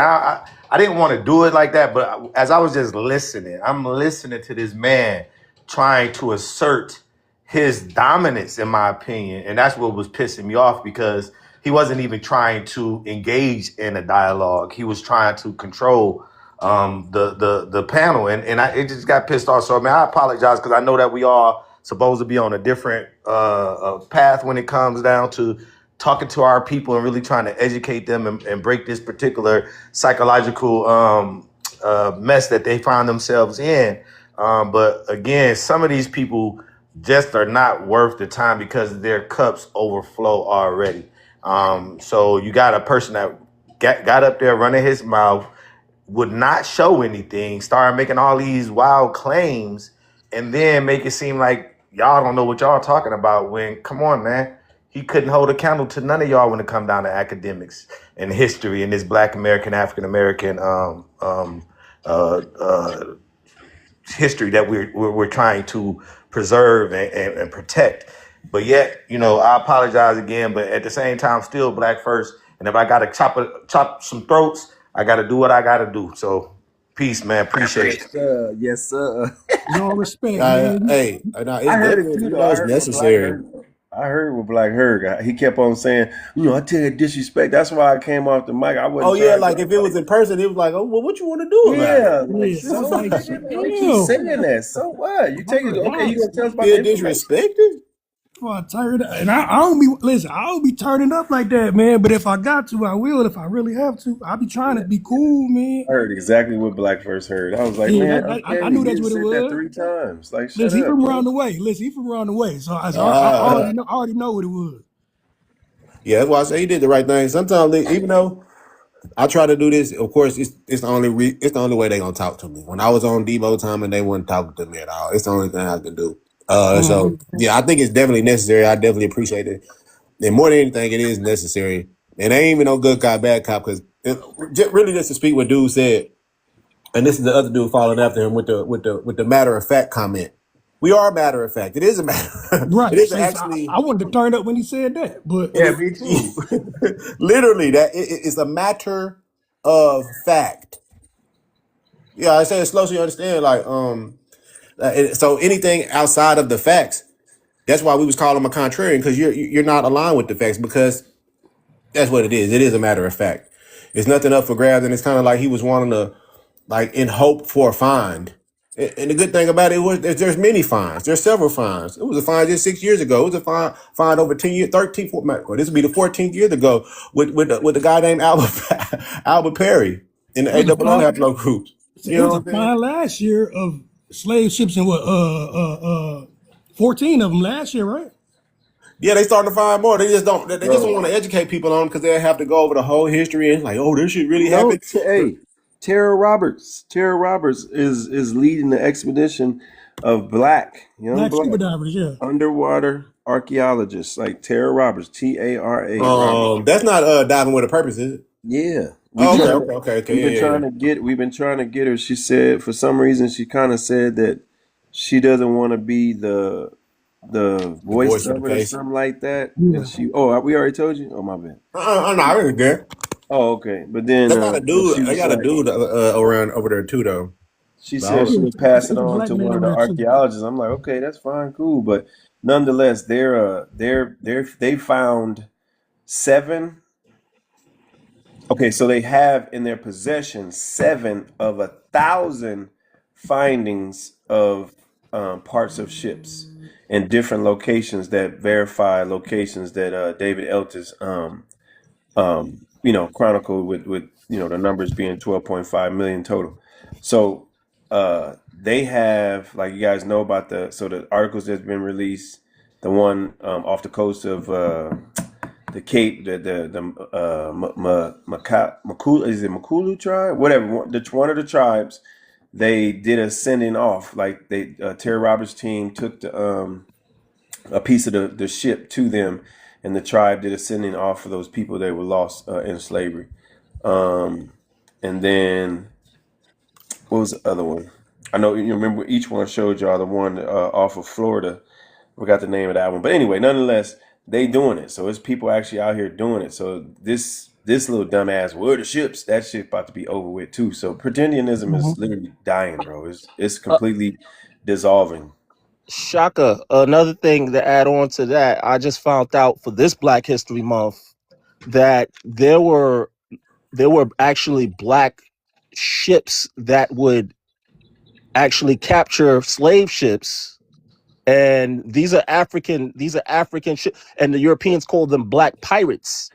Speaker 16: I didn't want to do it like that, but as I was just listening, I'm listening to this man trying to assert his dominance, in my opinion, and that's what was pissing me off because he wasn't even trying to engage in a dialogue. He was trying to control the panel, and it just got pissed off. So, man, I apologize because I know that we all supposed to be on a different path when it comes down to talking to our people and really trying to educate them and break this particular psychological mess that they find themselves in. But again, some of these people just are not worth the time because their cups overflow already. So you got a person that got up there running his mouth, would not show anything, started making all these wild claims, and then make it seem like y'all don't know what y'all talking about when, come on, man. He couldn't hold a candle to none of y'all when it come down to academics and history and this Black American, African American uh, uh, history that we're trying to preserve and protect. But yet, I apologize again, but at the same time, still Black first. And if I got to chop some throats, I got to do what I got to do. So peace, man. Appreciate
Speaker 9: Yes,
Speaker 16: it.
Speaker 9: sir. Yes, sir.
Speaker 13: With all respect, man.
Speaker 1: Hey, no,
Speaker 9: I
Speaker 1: it's
Speaker 9: heard it too,
Speaker 1: definitely
Speaker 9: though. I
Speaker 1: it's
Speaker 9: heard what Black
Speaker 1: necessary.
Speaker 9: heard. I heard what Black heard. He kept on saying, I tell you disrespect. That's why I came off the mic. I
Speaker 1: Oh
Speaker 9: wasn't
Speaker 1: yeah,
Speaker 9: trying to.
Speaker 1: like if it was in person, it was like, oh well, what you want to do about it?
Speaker 9: Yeah, like
Speaker 13: Yeah, I
Speaker 9: so
Speaker 13: was
Speaker 9: what?
Speaker 13: like, shit,
Speaker 9: They keep
Speaker 13: damn.
Speaker 9: saying that. So what? You take it.
Speaker 13: My
Speaker 9: Okay, you
Speaker 13: God.
Speaker 9: gonna tell us about the
Speaker 1: Feel
Speaker 9: information?
Speaker 1: disrespected?
Speaker 13: Well, I tired, and I don't be listen. I don't be turning up like that, man. But if I got to, I will. If I really have to, I be trying to be cool, man.
Speaker 9: I heard exactly what Black first heard. I was like,
Speaker 13: Yeah,
Speaker 9: man,
Speaker 13: I
Speaker 9: okay,
Speaker 13: knew
Speaker 9: you
Speaker 13: that's what it
Speaker 9: said that
Speaker 13: was.
Speaker 9: 3 times. Like, shut
Speaker 13: Listen, he
Speaker 9: up,
Speaker 13: from
Speaker 9: bro.
Speaker 13: around the way. Listen, he from around the way. So I
Speaker 1: Uh,
Speaker 13: already know what it was.
Speaker 1: yeah, that's why I say he did the right thing. Sometimes, even though I try to do this, of course, it's the only it's the only way they gonna talk to me. When I was on Debo time and they wouldn't talk to me at all, it's the only thing I can do.
Speaker 13: Mhm.
Speaker 1: So yeah, I think it's definitely necessary. I definitely appreciate it, and more than anything, it is necessary. And they ain't even no good cop, bad cop, because really just to speak what dude said, and this is the other dude following after him with the matter of fact comment. We are matter of fact. It is a matter. It
Speaker 13: Right.
Speaker 1: is
Speaker 13: So
Speaker 1: actually.
Speaker 13: I wanted to turn up when he said that, but
Speaker 1: It
Speaker 9: Yeah,
Speaker 1: is
Speaker 9: me too.
Speaker 1: literally that it's a matter of fact. Yeah, I say it slow so you understand. So anything outside of the facts, that's why we was calling him a contrarian, because you're not aligned with the facts, because that's what it is. It is a matter of fact. It's nothing up for grabs, and it's kind of like he was wanting to, like, in hope for a find. And the good thing about it was there's many fines. There's several fines. It was a fine just 6 years ago. It was a fine over 10 years, 13, 14, well, this would be the 14th year ago with the guy named Albert Albert Perry in the
Speaker 13: it was a
Speaker 1: AOO
Speaker 13: fine.
Speaker 1: Haplo group.
Speaker 13: It
Speaker 1: You know
Speaker 13: was a
Speaker 1: what I'm saying?
Speaker 13: fine last year of slave ships and what 14 of them last year, right?
Speaker 1: Yeah, they starting to find more. They just don't
Speaker 9: Bro,
Speaker 1: want to educate people on them, because they have to go over the whole history and like, oh, this shit really
Speaker 9: no,
Speaker 1: happened.
Speaker 9: hey, Tara Roberts is leading the expedition of young
Speaker 13: Black scuba
Speaker 9: black
Speaker 13: divers, yeah.
Speaker 9: underwater archaeologists, like Tara Roberts, Tara Roberts.
Speaker 1: That's not diving with a purpose, is it?
Speaker 9: Yeah,
Speaker 1: Oh, okay, okay, okay, okay, yeah, yeah.
Speaker 9: we've been trying to get her. She said for some reason she kind of said that she doesn't want to be the
Speaker 1: The
Speaker 9: voice
Speaker 1: voice of the
Speaker 9: of it or
Speaker 1: face.
Speaker 9: something like that. And
Speaker 13: Yeah.
Speaker 9: she we already told you. Oh my bad.
Speaker 1: No, I really good.
Speaker 9: Oh okay, but then
Speaker 1: They got a
Speaker 9: she
Speaker 1: dude. They
Speaker 9: was
Speaker 1: got a
Speaker 9: like
Speaker 1: dude around over there too, though.
Speaker 9: she
Speaker 1: But I
Speaker 9: said
Speaker 1: was,
Speaker 9: she
Speaker 13: Yeah,
Speaker 9: would pass it
Speaker 13: it's a
Speaker 9: on
Speaker 13: black
Speaker 9: to
Speaker 13: man
Speaker 9: one of
Speaker 13: over
Speaker 9: the
Speaker 13: there too.
Speaker 9: archaeologists. I'm like, okay, that's fine, cool, but nonetheless, they found seven. Okay, so they have in their possession 7 of 1,000 findings of parts of ships in different locations that verify locations that David Eltis chronicled with the numbers being 12.5 million total. So they have, like, you guys know about the articles that's been released, the one off the coast of the Cape, Makulu, is it Makulu tribe? Whatever, one of the tribes, they did a sending off. Like Terry Roberts' team took a piece of the ship to them, and the tribe did a sending off for those people that were lost in slavery. Um, and then what was the other one? I know you remember each one showed y'all the one off of Florida. Forgot the name of that one, but anyway, nonetheless, they doing it. So it's people actually out here doing it. So this little dumbass, where are the ships? That shit about to be over with too. So pretendianism
Speaker 13: Mhm.
Speaker 9: is literally dying, bro. It's completely dissolving.
Speaker 20: Shaka, another thing to add on to that, I just found out for this Black History Month that there were actually black ships that would actually capture slave ships, and these are African ships, and the Europeans called them black pirates.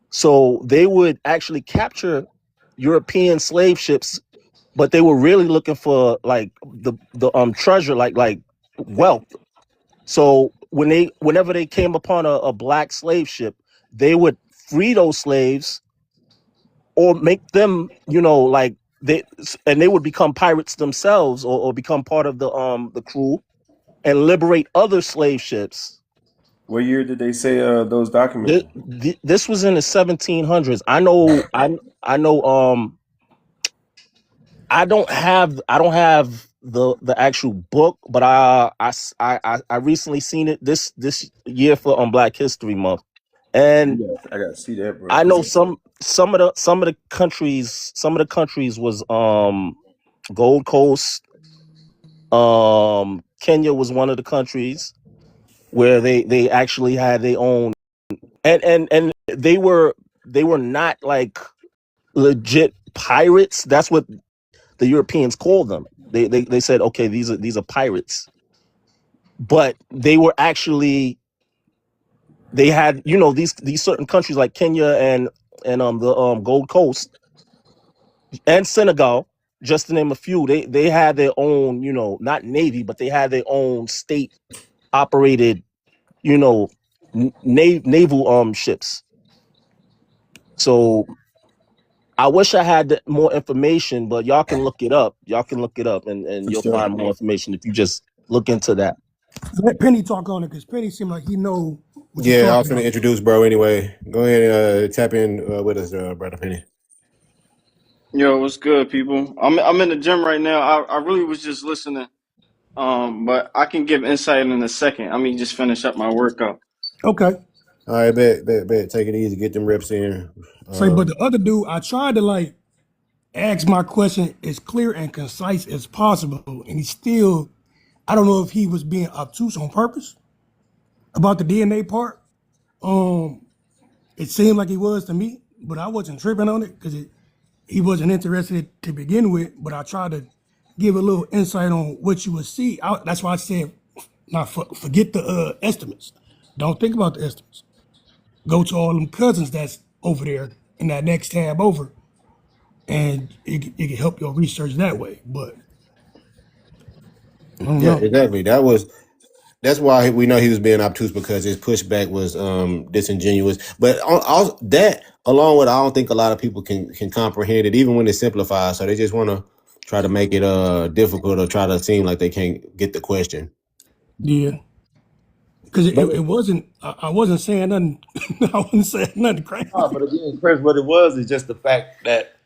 Speaker 20: So they would actually capture European slave ships, but they were really looking for like the treasure, like wealth. So whenever they came upon a black slave ship, they would free those slaves or make them, like they would become pirates themselves, or become part of the crew and liberate other slave ships.
Speaker 9: What year did they say those documents?
Speaker 20: This was in the 1700s. I know. I don't have the actual book, but I recently seen it this year for on Black History Month, and
Speaker 9: Yeah, I gotta see that, bro.
Speaker 20: I
Speaker 9: 'Cause
Speaker 20: know some of the countries was Gold Coast. Kenya was one of the countries where they actually had their own, and they were not like legit pirates. That's what the Europeans called them. They said, okay, these are pirates. but they were actually, they had, you know, these certain countries like Kenya and the Gold Coast and Senegal, just to name a few. They had their own, you know, not navy, but they had their own state operated, you know, naval ships. So I wish I had more information, but y'all can look it up. Y'all can look it up, and
Speaker 1: For
Speaker 20: you'll
Speaker 1: sure.
Speaker 20: find more information if you just look into that.
Speaker 13: Let Penny talk on it because Penny seemed like he know what you're
Speaker 1: Yeah, I was
Speaker 13: talking
Speaker 1: going to
Speaker 13: about.
Speaker 1: introduce bro anyway. Go ahead and tap in with us, brother Penny.
Speaker 2: Yo, what's good, people? I'm in the gym right now. I really was just listening. But I can give insight in a second. I mean, just finish up my workout.
Speaker 13: Okay.
Speaker 1: All right, bet. Take it easy. Get them reps in.
Speaker 13: Say, but the other dude, I tried to like ask my question as clear and concise as possible, and he still, I don't know if he was being obtuse on purpose about the DNA part. It seemed like he was to me, but I wasn't tripping on it because he wasn't interested to begin with. But I tried to give a little insight on what you would see. That's why I said, not forget the estimates. Don't think about the estimates. Go to all them cousins that's over there in that next tab over, and it can help your research that way. But I don't
Speaker 1: Yeah,
Speaker 13: know.
Speaker 1: exactly. That's why we know he was being obtuse, because his pushback was disingenuous. But also that, along with, I don't think a lot of people can comprehend it, even when it's simplified. So they just want to try to make it difficult, or try to seem like they can't get the question.
Speaker 13: Yeah, because
Speaker 1: But
Speaker 13: it wasn't. I wasn't saying nothing. I wasn't saying nothing
Speaker 16: No,
Speaker 13: crazy.
Speaker 16: but again, Chris, what it was is just the fact that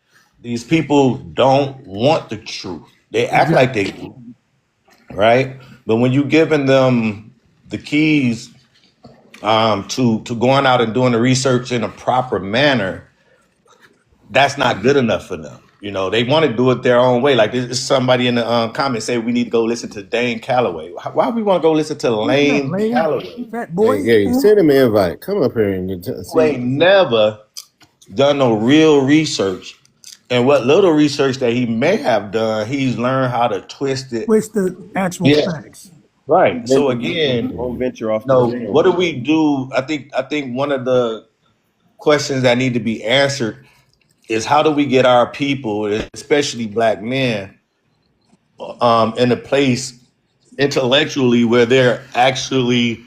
Speaker 16: these people don't want the truth. They act like
Speaker 13: Exactly.
Speaker 16: they do, right? But when you giving them the keys to going out and doing the research in a proper manner, that's not good enough for them. You know, they want to do it their own way. Like there's somebody in the comments say we need to go listen to Dane Calloway. Why we want to go listen to
Speaker 13: Who's that
Speaker 16: Lane
Speaker 13: lame
Speaker 16: Calloway?
Speaker 13: fat
Speaker 1: hey,
Speaker 13: boy?
Speaker 1: Gary, send him an invite. Come up here and
Speaker 16: Who
Speaker 1: see.
Speaker 16: ain't never done no real research. And what little research that he may have done, he's learned how to twist it.
Speaker 13: Where's the actual
Speaker 16: Yeah.
Speaker 13: facts?
Speaker 16: Right. So
Speaker 9: Won't
Speaker 16: again,
Speaker 9: venture off the
Speaker 16: no,
Speaker 9: trail.
Speaker 16: what do we do? I think one of the questions that need to be answered is how do we get our people, especially black men, in a place intellectually where they actually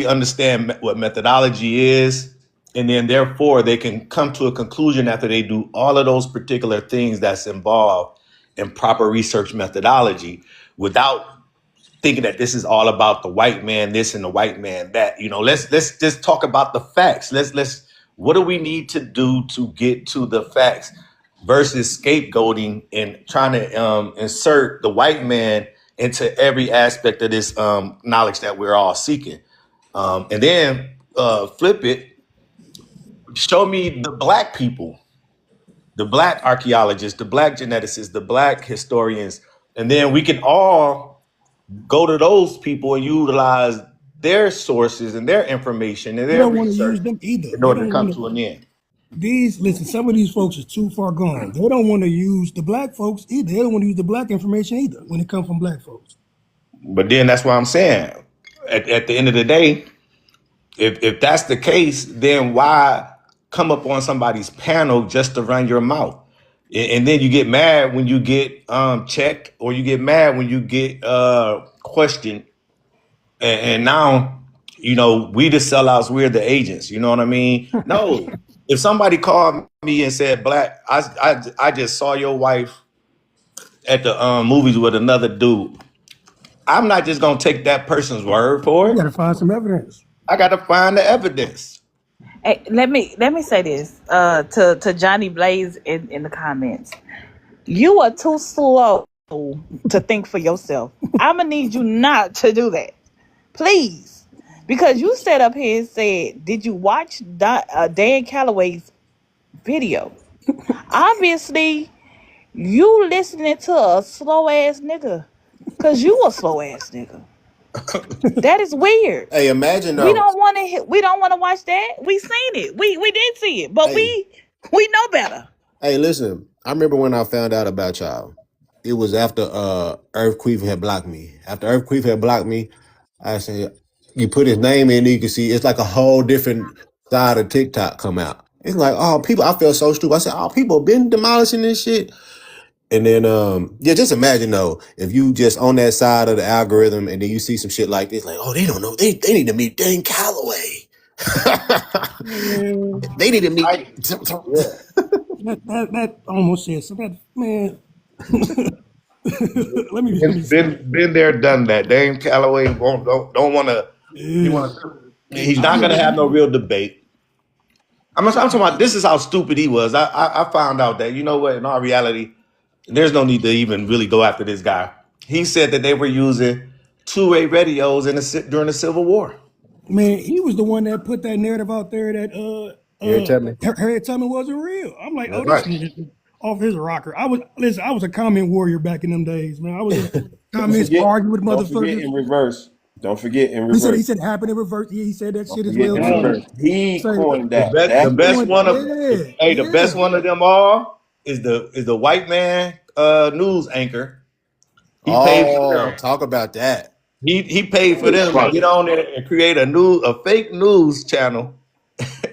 Speaker 16: understand what methodology is, and then therefore they can come to a conclusion after they do all of those particular things that's involved in proper research methodology, without thinking that this is all about the white man this and the white man that. You know, let's just talk about the facts. Let's what do we need to do to get to the facts versus scapegoating and trying to insert the white man into every aspect of this knowledge that we're all seeking. And then flip it, show me the black people, the black archaeologists, the black geneticists, the black historians, and then we can all go to those people and utilize their sources and their information and
Speaker 13: They
Speaker 16: their
Speaker 13: don't want to
Speaker 16: research
Speaker 13: use them either.
Speaker 16: in
Speaker 13: They
Speaker 16: order to
Speaker 13: don't
Speaker 16: come
Speaker 13: want to.
Speaker 16: to an end.
Speaker 13: Listen, some of these folks are too far gone. They don't want to use the black folks either. They don't want to use the black information either when it comes from black folks.
Speaker 16: But then that's what I'm saying. At the end of the day, if that's the case, then why come up on somebody's panel just to run your mouth? And then you get mad when you get checked, or you get mad when you get questioned. And now, you know, we the sellouts, we're the agents. You know what I mean? No. If somebody called me and said, "Black, I just saw your wife at the movies with another dude," I'm not just gonna take that person's word for
Speaker 13: You
Speaker 16: it.
Speaker 13: got to find some evidence.
Speaker 16: I gotta find the evidence.
Speaker 17: Hey, let me say this to Johnny Blaze in the comments. You are too slow to think for yourself. I'm gonna need you not to do that, please, because you sat up here and said, "Did you watch Dan Calloway's video?" Obviously, you listening to a slow ass nigga, cause you a slow ass nigga. That is weird.
Speaker 1: Hey, imagine
Speaker 17: We
Speaker 1: though.
Speaker 17: don't want to. We don't want to watch that. We seen it. We did see it, but
Speaker 1: Hey,
Speaker 17: we know better.
Speaker 1: hey, listen. I remember when I found out about y'all. It was after Earthquake had blocked me. After Earthquake had blocked me, I said, you put his name in, you can see it's like a whole different side of TikTok come out. It's like, oh, people, I felt so stupid. I said, oh, people been demolishing this shit. And then, yeah, just imagine though, if you just on that side of the algorithm and then you see some shit like this, like, oh, they don't know, they need to meet Dane Calloway.
Speaker 13: Man,
Speaker 1: They need to meet.
Speaker 9: I yeah.
Speaker 13: that almost said so. That man, let me stop.
Speaker 16: Been there, done that. Dame Calloway won't don't want to. He
Speaker 13: Yeah.
Speaker 16: want to. He's
Speaker 13: I
Speaker 16: not going to
Speaker 13: remember
Speaker 16: have no real debate. I'm talking about. This is how stupid he was. I found out that, you know what, in all reality, there's no need to even really go after this guy. He said that they were using two-way radios during the Civil War.
Speaker 13: man, he was the one that put that narrative out there that
Speaker 1: Here, tell me.
Speaker 13: Harriet Tubman wasn't real. I'm like, oh,
Speaker 1: That's
Speaker 13: this
Speaker 1: right.
Speaker 13: nigga is off his rocker. I was a comment warrior back in them days, man. I was in
Speaker 9: Don't
Speaker 13: comments
Speaker 9: forget.
Speaker 13: arguing with
Speaker 9: Don't forget
Speaker 13: motherfuckers.
Speaker 9: in reverse. Don't forget in
Speaker 13: He
Speaker 9: reverse.
Speaker 13: said it happened in reverse. Yeah, he said that
Speaker 9: Don't
Speaker 13: shit as
Speaker 9: forget
Speaker 13: well
Speaker 9: in
Speaker 13: too.
Speaker 9: reverse. He
Speaker 13: Say
Speaker 9: coined
Speaker 16: The
Speaker 9: that.
Speaker 16: best, the
Speaker 9: That's
Speaker 16: best
Speaker 9: what.
Speaker 16: one of
Speaker 13: yeah,
Speaker 16: the
Speaker 13: yeah.
Speaker 16: best one of them all is the white man news anchor. He paid for
Speaker 1: Oh,
Speaker 16: them.
Speaker 1: talk about that.
Speaker 16: He paid for
Speaker 14: It's
Speaker 16: them to
Speaker 14: funny.
Speaker 16: get on there and create a fake news channel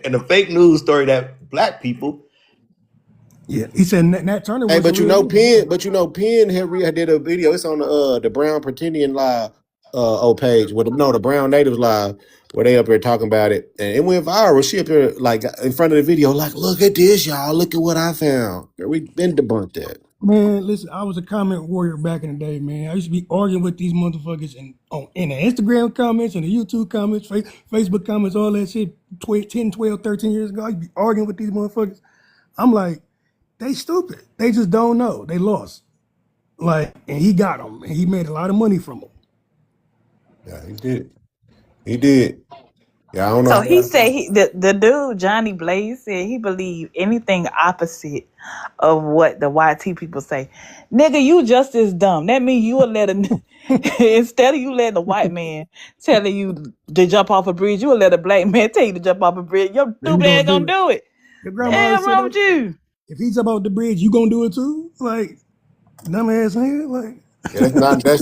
Speaker 16: and a fake news story that black people.
Speaker 13: Yeah, he said Nat Turner
Speaker 1: Hey,
Speaker 13: wasn't
Speaker 1: but
Speaker 13: real either.
Speaker 1: Penn had did a video. It's on the Brown Pretendian live old page with the Brown Natives live where they up here talking about it, and it went viral. She up here like in front of the video, like, look at this, y'all. Look at what I found. We been debunked that.
Speaker 13: Man, listen, I was a comment warrior back in the day, man. I used to be arguing with these motherfuckers in the Instagram comments and the YouTube comments, Facebook comments, all that shit 10, 12, 13 years ago. I used to be arguing with these motherfuckers. I'm like, they stupid. They just don't know. They lost. Like, and he got them, and he made a lot of money from them.
Speaker 1: Yeah, he did. He did. Yeah, I don't know
Speaker 17: So he
Speaker 1: how.
Speaker 17: said the dude Johnny Blaze said he believed anything opposite of what the YT people say. Nigga, you just as dumb. That means you will let a instead of you letting a white man telling you to jump off a bridge, you will let a black man tell you to jump off a bridge. Your
Speaker 13: You
Speaker 17: stupid ass
Speaker 13: gonna
Speaker 17: gonna
Speaker 13: do it.
Speaker 17: do it.
Speaker 13: Your grandma always
Speaker 17: Hell
Speaker 13: said
Speaker 17: wrong
Speaker 13: that.
Speaker 17: with you?
Speaker 13: If he's about the bridge, you gonna do it too? Like, dumbass nigga. Like,
Speaker 1: Yeah,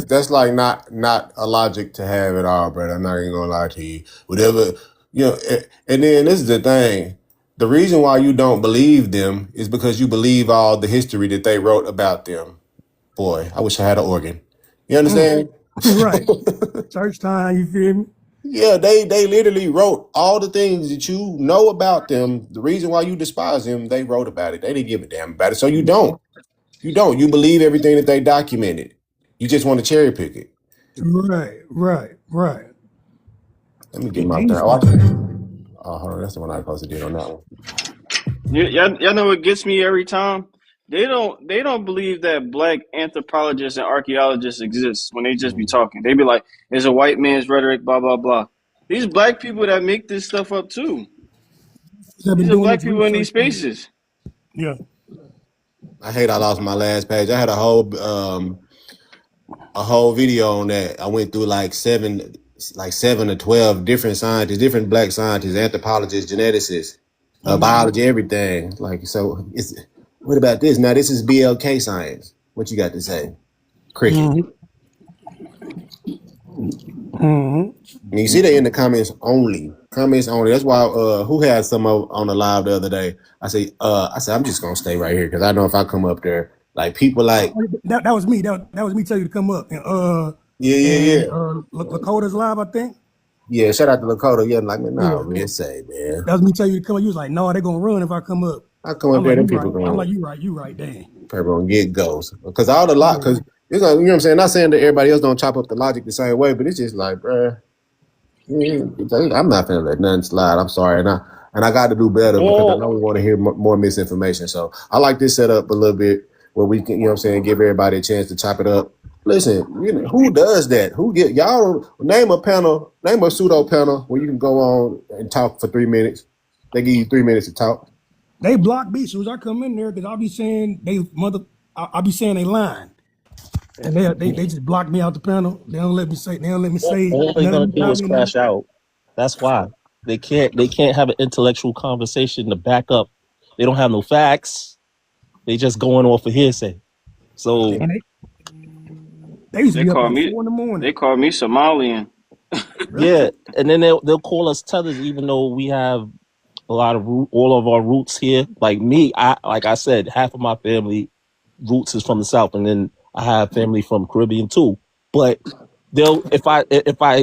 Speaker 1: that's like not a logic to have at all, brother. I'm not even gonna lie to you. Whatever, and then this is the thing. The reason why you don't believe them is because you believe all the history that they wrote about them. Boy, I wish I had an organ. You understand?
Speaker 13: right. Church time, you feel me?
Speaker 1: Yeah, they literally wrote all the things that you know about them. The reason why you despise them, they wrote about it. They didn't give a damn about it. So you don't. You don't. You believe everything that they documented. You just want to cherry pick it.
Speaker 13: Right.
Speaker 1: Let me get
Speaker 13: And
Speaker 1: my
Speaker 13: he
Speaker 1: thing.
Speaker 13: used to,
Speaker 1: Oh, hold on. That's the one I supposed to did on that one.
Speaker 2: Y'all know what gets me every time? They don't believe that black anthropologists and archaeologists exist when they just be talking. They be like, it's a white man's rhetoric, blah blah blah. These black people that make this stuff up too.
Speaker 13: have
Speaker 2: These
Speaker 13: been
Speaker 2: are
Speaker 13: doing
Speaker 2: black
Speaker 13: this
Speaker 2: people in
Speaker 13: research
Speaker 2: these
Speaker 13: for,
Speaker 2: spaces.
Speaker 13: yeah.
Speaker 1: I hate I lost my last page. I had a whole video on that. I went through like seven to 12 different scientists, different black scientists, anthropologists, geneticists, biology, everything. Like, so it's what about this? Now this is BLK science. What you got to say? Cricket.
Speaker 13: Mm-hmm. Mm-hmm.
Speaker 1: And you see they in the comments only. Comments only. That's why who had some on the live the other day. I said, I'm just gonna stay right here because I know if I come up there, like people like,
Speaker 13: That was me. That was me telling you to come up.
Speaker 1: yeah.
Speaker 13: Lakota's live, I think.
Speaker 1: Yeah, shout out to Lakota. Yeah, I'm like, man, nah,
Speaker 13: Yeah.
Speaker 1: man, say, man.
Speaker 13: That was me telling you to come up. You was like, no, they're gonna run if I come up.
Speaker 1: I come up
Speaker 13: I'm
Speaker 1: there,
Speaker 13: like,
Speaker 1: them
Speaker 13: you
Speaker 1: people
Speaker 13: right. I'm
Speaker 1: going,
Speaker 13: like, you right, dang.
Speaker 1: people gonna get ghosts. Because all the lot, because it's like, you know what I'm saying? Not saying that everybody else don't chop up the logic the same way, but it's just like, bruh, I'm not gonna let nothing slide. I'm sorry, and I got to do better because I know we want to hear more misinformation. So I like this setup a little bit where we can, you know what I'm saying, give everybody a chance to chop it up. Listen, who does that? Who get y'all name a pseudo panel where you can go on and talk for 3 minutes. They give you 3 minutes to talk.
Speaker 13: They block me as soon as I come in there because I'll be saying I'll be saying they lying. And they just block me out the panel. They don't let me say
Speaker 20: All they're gonna
Speaker 13: nothing
Speaker 20: do
Speaker 13: about
Speaker 20: is
Speaker 13: me.
Speaker 20: crash out. That's why they can't have an intellectual conversation to back up. They don't have no facts. They just going off of hearsay. So
Speaker 13: And They used to
Speaker 2: They
Speaker 13: be up
Speaker 2: call
Speaker 13: at
Speaker 2: me
Speaker 13: 4 in the
Speaker 2: they
Speaker 13: morning.
Speaker 2: call me Somalian.
Speaker 13: Really?
Speaker 20: Yeah, and then they'll call us tethers, even though we have a lot of all of our roots here. Like me, like I said, half of my family roots is from the South, and then I have family from Caribbean too. But they'll if I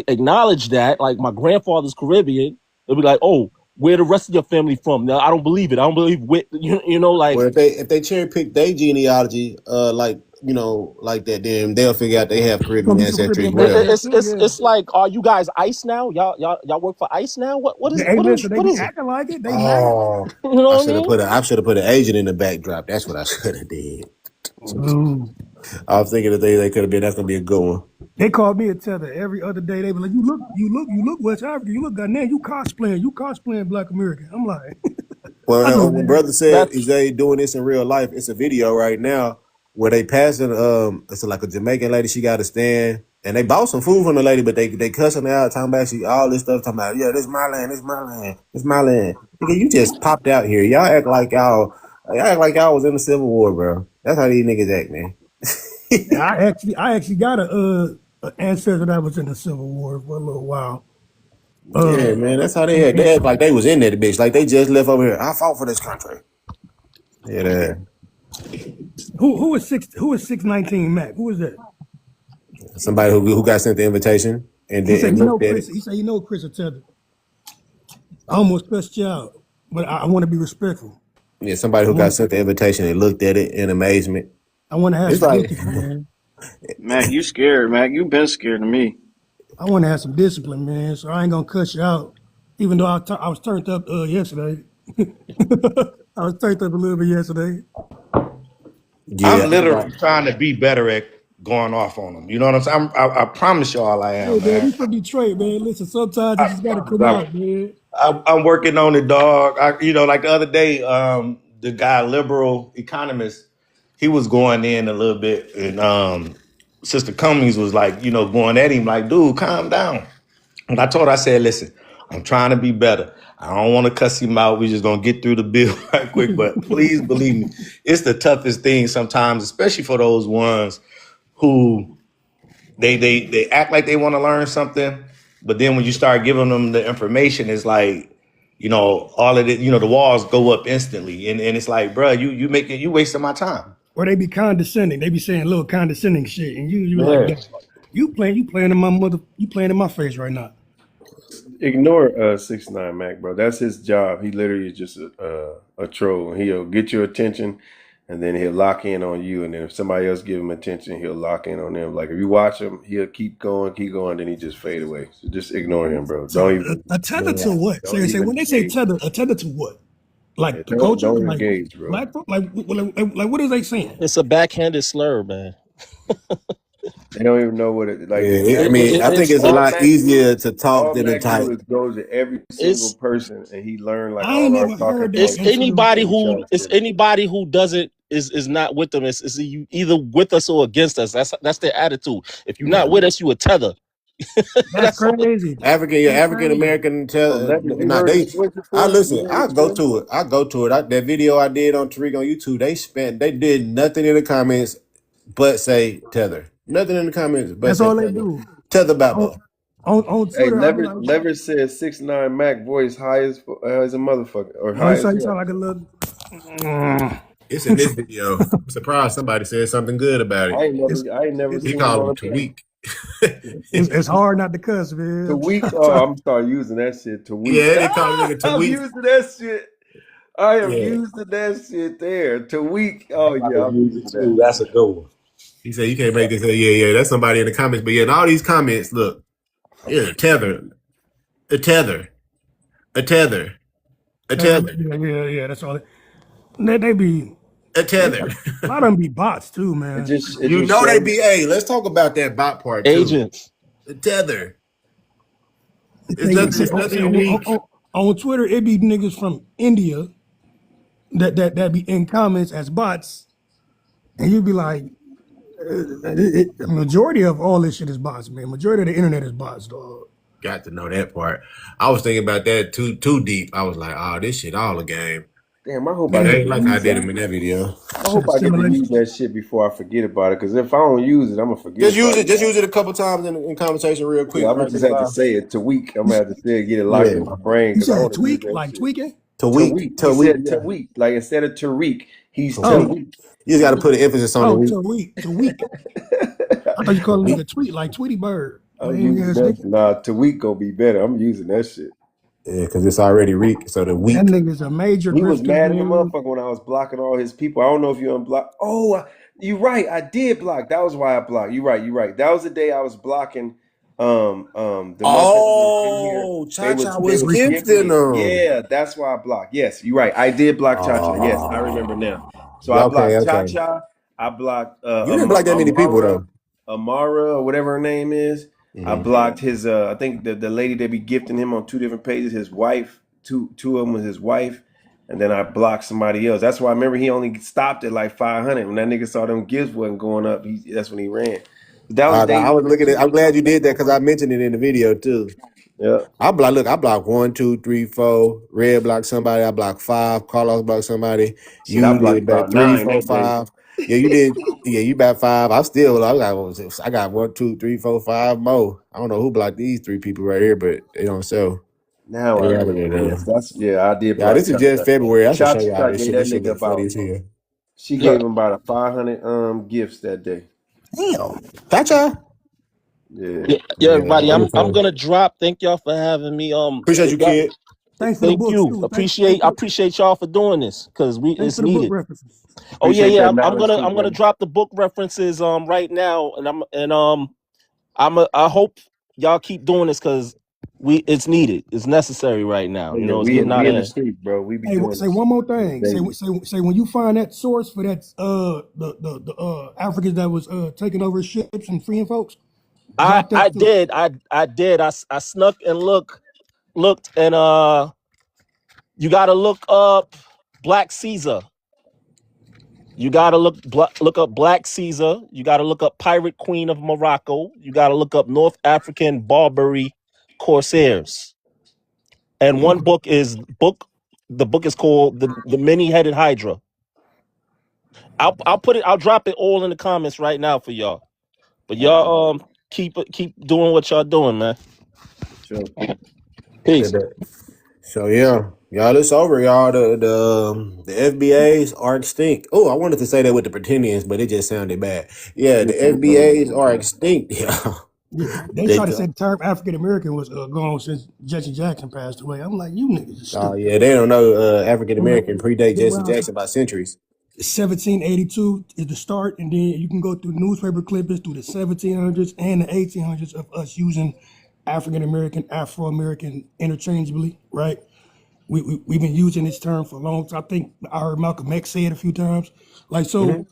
Speaker 20: acknowledge that, like my grandfather's Caribbean, they'll be like, "Oh, where the rest of your family from?" Now I don't believe it. I don't believe you know, like
Speaker 1: Well, if they cherry pick their genealogy, like like that, then they'll figure out they have
Speaker 13: It's gonna
Speaker 1: Caribbean
Speaker 13: be some
Speaker 1: ancestry as
Speaker 13: Caribbean
Speaker 20: it,
Speaker 1: well.
Speaker 13: bloodlines
Speaker 20: it's
Speaker 13: too,
Speaker 20: it's
Speaker 13: yeah.
Speaker 20: it's like, are you guys ICE now? Y'all work for ICE now? What is
Speaker 13: Hey, listen, they
Speaker 20: what
Speaker 13: be
Speaker 20: is it?
Speaker 13: acting like it. They mad at it.
Speaker 1: Oh,
Speaker 20: You know what I mean?
Speaker 1: I should have put an agent in the backdrop. That's what I should have did.
Speaker 13: Ooh.
Speaker 1: I was thinking that they could have been. That's gonna be a good one.
Speaker 13: They called me a tether every other day. They be like, you look West African. You look Ghanaian. You cosplaying Black American. I'm like,
Speaker 1: Well,
Speaker 13: I know,
Speaker 1: when
Speaker 13: man.
Speaker 1: brother said,
Speaker 20: That's
Speaker 1: "Is they doing this in real life?" It's a video right now where they passing. It's like a Jamaican lady. She got to stand, and they bought some food from the lady, but they cussing her out, talking about she all this stuff, talking about, yeah, this my land, this my land, this my land. Nigga, you just popped out here. Y'all act like y'all was in the Civil War, bro. That's how these niggas act, man.
Speaker 13: And I actually got a ancestor that was in the Civil War for a little while.
Speaker 1: Yeah, man, that's how they act.
Speaker 13: And
Speaker 1: They act like they was in there, the bitch. Like they just left over here. I fought for this country. Yeah,
Speaker 13: who is 619 Mac? Who is that?
Speaker 1: somebody who got sent the invitation and
Speaker 13: He
Speaker 1: then
Speaker 13: said,
Speaker 1: and
Speaker 13: you know,
Speaker 1: looked at
Speaker 13: Chris.
Speaker 1: it.
Speaker 13: He said, you know, Chris or tether. I almost cussed you out, but I want to be respectful.
Speaker 1: Yeah, somebody
Speaker 13: I
Speaker 1: who got
Speaker 13: want
Speaker 1: sent the invitation and looked at it in amazement.
Speaker 13: I want to have
Speaker 1: It's
Speaker 13: some
Speaker 1: like,
Speaker 13: discipline, man.
Speaker 2: Mac, you scared, Mac. You been scared of me.
Speaker 13: I want to have some discipline, man. So I ain't gonna cuss you out, even though I was turned up yesterday. I was turned up a little bit yesterday.
Speaker 1: yeah,
Speaker 16: I'm literally trying to be better at going off on them. You know what I'm saying? I promise y'all I
Speaker 13: Hey
Speaker 16: am,
Speaker 13: man,
Speaker 16: man.
Speaker 13: we from Detroit, man. Listen, sometimes it just gotta come out, man.
Speaker 16: I'm working on it, dog. Like the other day, the guy, liberal economist, he was going in a little bit, and Sister Cummings was like, going at him, like, dude, calm down. And I told her, I said, listen, I'm trying to be better. I don't want to cuss him out. We're just gonna get through the bill right quick. But please believe me, it's the toughest thing sometimes, especially for those ones who they act like they want to learn something, but then when you start giving them the information, it's like, all of it, the walls go up instantly. And it's like, bro, you wasting my time.
Speaker 13: Or they be condescending. They be saying little condescending shit, and you like,
Speaker 16: Yeah.
Speaker 13: "Dog, you playing in my mother, you playing in my face right now."
Speaker 9: Ignore 6ix9ine Mac, bro. That's his job. He literally is just a troll. He'll get your attention, and then he'll lock in on you. And then if somebody else give him attention, he'll lock in on them. Like if you watch him, he'll keep going, then he just fade away. So just ignore him, bro.
Speaker 13: So
Speaker 9: Don't even
Speaker 13: a tether to what?
Speaker 9: don't
Speaker 13: Say
Speaker 9: even
Speaker 13: when they say
Speaker 9: engage.
Speaker 13: tether, a tether to what?
Speaker 9: Yeah,
Speaker 13: Like the culture,
Speaker 9: don't
Speaker 13: like
Speaker 9: engage, bro.
Speaker 13: black folk, like what is they saying?
Speaker 20: it's a backhanded slur, man.
Speaker 9: They don't even know what it like.
Speaker 1: yeah. I
Speaker 20: It,
Speaker 9: Mac,
Speaker 20: it,
Speaker 1: mean, I think
Speaker 20: it's
Speaker 1: it's a
Speaker 20: it,
Speaker 9: all
Speaker 1: lot
Speaker 9: Mac do
Speaker 1: easier to talk
Speaker 9: all
Speaker 1: than to
Speaker 9: Mac do
Speaker 1: type.
Speaker 9: is goes to every single
Speaker 20: it's
Speaker 9: person, and he learned like
Speaker 13: I
Speaker 9: all
Speaker 13: ain't
Speaker 9: our
Speaker 13: never
Speaker 9: talking
Speaker 13: heard that
Speaker 20: it's
Speaker 9: points
Speaker 13: until
Speaker 20: anybody
Speaker 9: and
Speaker 20: who
Speaker 9: show shit.
Speaker 20: doesn't is not with them. It's you either with us or against us. That's their attitude. If you're
Speaker 1: Yeah.
Speaker 20: not with us, you a tether.
Speaker 13: that's
Speaker 20: That's all.
Speaker 13: crazy.
Speaker 1: Your
Speaker 13: That's
Speaker 1: African
Speaker 13: crazy.
Speaker 1: American
Speaker 9: So
Speaker 1: tell
Speaker 9: Leopard, you
Speaker 1: nah
Speaker 9: heard his
Speaker 1: they
Speaker 9: voice
Speaker 1: I
Speaker 9: before? You
Speaker 1: listen,
Speaker 9: heard
Speaker 1: I
Speaker 9: his
Speaker 1: go
Speaker 9: voice?
Speaker 1: to it. That video I did on Tariq on YouTube, they did nothing in the comments but say tether. Nothing in the comments but
Speaker 13: That's
Speaker 1: say
Speaker 13: all they
Speaker 1: tether.
Speaker 13: do.
Speaker 1: Tether
Speaker 13: On
Speaker 1: Babo.
Speaker 9: Hey,
Speaker 13: Twitter, I be like,
Speaker 9: Lever said 6ix9ine Mac voice high as a motherfucker or
Speaker 13: oh,
Speaker 9: high as
Speaker 13: you
Speaker 9: hell.
Speaker 13: sound like a little. Mm.
Speaker 1: It's in this video. I'm surprised somebody said something good about it.
Speaker 13: it's
Speaker 9: I ain't never
Speaker 1: He
Speaker 13: it's
Speaker 9: seen him
Speaker 1: called
Speaker 9: on
Speaker 1: him
Speaker 9: a page.
Speaker 1: Tariq.
Speaker 13: it's hard not to cuss, man.
Speaker 9: Tweak. Oh, I'm start using that shit. Tweak.
Speaker 1: Yeah, they call the nigga
Speaker 9: I'm
Speaker 1: Tariq.
Speaker 9: using that shit. I am
Speaker 1: Yeah.
Speaker 9: using that shit there. Tweak. Oh
Speaker 16: I'm about
Speaker 9: yeah,
Speaker 16: to
Speaker 9: I'm
Speaker 16: use
Speaker 9: using
Speaker 16: it
Speaker 9: that.
Speaker 16: too. That's a good one.
Speaker 1: He said you can't make this. Yeah. That's somebody in the comments. But yeah, in all these comments, look, yeah, tether, a tether, a tether, a tether,
Speaker 13: Yeah. That's all. They be
Speaker 1: a
Speaker 13: they,
Speaker 1: tether.
Speaker 13: a lot of them be bots too, man.
Speaker 9: It
Speaker 1: You
Speaker 9: just
Speaker 1: know they
Speaker 9: shows.
Speaker 1: be. Hey, let's talk about that bot part too.
Speaker 20: Agents.
Speaker 1: The tether.
Speaker 13: Say
Speaker 1: It's nothing unique.
Speaker 13: on Twitter, it be niggas from India that be in comments as bots, and you be like, the majority of all this shit is bots, man. Majority of the internet is bots, dog.
Speaker 1: Got to know that part. I was thinking about that too deep. I was like, oh, this shit all a game.
Speaker 9: Damn, I hope I
Speaker 10: Man,
Speaker 1: I
Speaker 9: get
Speaker 1: ain't
Speaker 9: to
Speaker 1: like how I
Speaker 9: use
Speaker 1: did
Speaker 9: that.
Speaker 1: him in that video.
Speaker 9: I hope I get to use that shit before I forget about it. Because if I don't use it, I'm gonna forget
Speaker 1: Just use
Speaker 9: about
Speaker 1: it.
Speaker 9: it.
Speaker 1: Just use it a couple times in conversation, real
Speaker 9: Yeah,
Speaker 1: quick,
Speaker 9: I'm gonna
Speaker 1: right
Speaker 9: just
Speaker 1: quick,
Speaker 9: have to
Speaker 1: live.
Speaker 9: say it to week. I'm gonna have to say it, get it locked
Speaker 1: Yeah,
Speaker 9: in my brain
Speaker 13: You
Speaker 9: because I
Speaker 13: said
Speaker 9: want to use
Speaker 13: tweak,
Speaker 9: that
Speaker 13: like
Speaker 9: shit.
Speaker 13: tweaking?
Speaker 9: Tariq. He
Speaker 1: to week,
Speaker 9: said
Speaker 1: yeah,
Speaker 9: Tariq. Like instead of Tariq, he's
Speaker 1: to
Speaker 13: Oh,
Speaker 1: week.
Speaker 9: Tariq.
Speaker 1: You just got to put an emphasis on the
Speaker 13: oh,
Speaker 1: week.
Speaker 13: to weak. I thought you
Speaker 1: To
Speaker 13: called a
Speaker 1: week.
Speaker 13: nigga tweet, like Tweety Bird.
Speaker 9: I'm
Speaker 13: Lame
Speaker 9: using
Speaker 13: ass
Speaker 9: that.
Speaker 13: nigga.
Speaker 9: Nah, Tariq gonna be better. I'm using that shit.
Speaker 1: Yeah, because it's already week. So the
Speaker 13: That
Speaker 1: week.
Speaker 13: nigga's a major
Speaker 9: He was
Speaker 13: grifter,
Speaker 9: mad in the
Speaker 13: dude.
Speaker 9: motherfucker when I was blocking all his people. I don't know if you unblocked. Oh, you right. I did block. That was why I blocked. You right. You right. That was the day I was blocking. The motherfuckers that was in here.
Speaker 1: Oh,
Speaker 9: They
Speaker 1: Cha
Speaker 9: was
Speaker 1: Cha
Speaker 9: they
Speaker 1: was
Speaker 9: was
Speaker 13: Rico.
Speaker 9: gifting
Speaker 1: gifting
Speaker 9: it.
Speaker 1: them.
Speaker 9: Yeah, that's why I blocked. Yes, you're right. I did block Cha Cha. Yes, I remember
Speaker 1: Oh,
Speaker 9: now. So I
Speaker 1: yeah. Okay,
Speaker 9: blocked Cha
Speaker 1: okay.
Speaker 9: Cha. I blocked
Speaker 1: You didn't block that many people though.
Speaker 9: Amara or whatever her name is. I
Speaker 1: Hmm.
Speaker 9: blocked his. I think the lady that be gifting him on two different pages. His wife. Two of them was his wife. And then I blocked somebody else. That's why I remember he only stopped at like 500. When that nigga saw them gifts wasn't going up, that's when he ran. That was the day
Speaker 1: I
Speaker 9: he
Speaker 1: was
Speaker 9: went
Speaker 1: looking at.
Speaker 9: into
Speaker 1: I'm
Speaker 9: the
Speaker 1: glad you did that because I
Speaker 9: motherfucker.
Speaker 1: mentioned it in the video too.
Speaker 9: Yeah.
Speaker 1: I block. Look, I block 1, 2, 3, 4. Red block somebody. I block 5. Carlos block somebody.
Speaker 9: Shit, I
Speaker 1: You did
Speaker 9: blocked
Speaker 1: about
Speaker 9: about
Speaker 1: 3,
Speaker 9: nine
Speaker 1: 4,
Speaker 9: that day.
Speaker 1: 5. Yeah, you did. Yeah, you about 5. I got 1, 2, 3, 4, 5 more. I don't know who blocked these 3 people right here, but they don't show.
Speaker 9: Now
Speaker 1: They
Speaker 9: I
Speaker 1: have it
Speaker 9: remember.
Speaker 1: in there.
Speaker 9: Yes, I did
Speaker 1: Yeah,
Speaker 9: block
Speaker 1: this is
Speaker 9: Cha
Speaker 1: just
Speaker 9: Cha.
Speaker 1: February. I should
Speaker 9: Cha
Speaker 1: show y'all
Speaker 9: Cha
Speaker 1: this
Speaker 9: gave
Speaker 1: shit.
Speaker 9: that
Speaker 1: This shit
Speaker 9: nigga
Speaker 1: look funny
Speaker 9: about.
Speaker 1: as hell.
Speaker 9: She
Speaker 13: Yeah.
Speaker 9: gave him about a 500 gifts that day.
Speaker 13: Damn.
Speaker 1: Cha.
Speaker 9: Yeah.
Speaker 20: Yeah,
Speaker 1: Yeah,
Speaker 20: everybody.
Speaker 1: it was
Speaker 20: I'm
Speaker 1: fun.
Speaker 20: gonna drop. Thank y'all for having me.
Speaker 1: Appreciate
Speaker 20: If
Speaker 1: you,
Speaker 20: y'all,
Speaker 1: kid.
Speaker 13: Thanks for the
Speaker 20: thank
Speaker 13: books
Speaker 20: you.
Speaker 13: too. Thanks
Speaker 20: I
Speaker 13: for
Speaker 20: appreciate y'all for doing this because
Speaker 13: thanks
Speaker 20: it's
Speaker 13: for the book
Speaker 20: needed.
Speaker 13: references.
Speaker 20: Oh yeah,
Speaker 9: Appreciate
Speaker 20: yeah.
Speaker 9: that knowledge too,
Speaker 20: I'm gonna
Speaker 9: brother.
Speaker 20: drop the book references right now, I hope y'all keep doing this because it's needed. It's necessary right now.
Speaker 9: Yeah,
Speaker 20: It's
Speaker 9: we
Speaker 20: getting out
Speaker 9: in
Speaker 20: of
Speaker 9: the
Speaker 20: hand.
Speaker 9: streets, bro. We be
Speaker 13: Hey,
Speaker 9: doing
Speaker 13: say
Speaker 9: this
Speaker 13: one more
Speaker 9: this
Speaker 13: thing.
Speaker 9: daily.
Speaker 13: Say when you find that source for that the Africans that was taking over ships and freeing folks, drop that
Speaker 20: I
Speaker 13: too.
Speaker 20: did. I did. I snuck and looked and you gotta look up Black Caesar. You gotta look up Black Caesar. You gotta look up Pirate Queen of Morocco. You gotta look up North African Barbary Corsairs. And one
Speaker 13: Okay.
Speaker 20: book is book. The book is called the Many Headed Hydra. I'll put it. I'll drop it all in the comments right now for y'all. But
Speaker 9: All right,
Speaker 20: y'all keep doing what y'all doing, man.
Speaker 9: for sure.
Speaker 20: Peace.
Speaker 1: So yeah, y'all, it's over, y'all. The FBAs are extinct. Oh, I wanted to say that with the Pretendians, but it just sounded bad. Yeah, the FBAs are extinct. Yeah,
Speaker 13: Yeah, they
Speaker 1: they.
Speaker 13: try to say the term African American was gone since Jesse Jackson passed away. I'm like, you niggas are
Speaker 1: Oh
Speaker 13: stupid.
Speaker 1: yeah, they don't know African
Speaker 13: I'm like,
Speaker 1: American predate
Speaker 13: been
Speaker 1: Jesse
Speaker 13: around
Speaker 1: Jackson by centuries.
Speaker 13: 1782 is the start, and then you can go through newspaper clippings through the 1700s and the 1800s of us using African American, Afro American interchangeably, right? We've been using this term for a long time. I think I heard Malcolm X say it a few times. Like,
Speaker 1: Mm-hmm.
Speaker 13: so,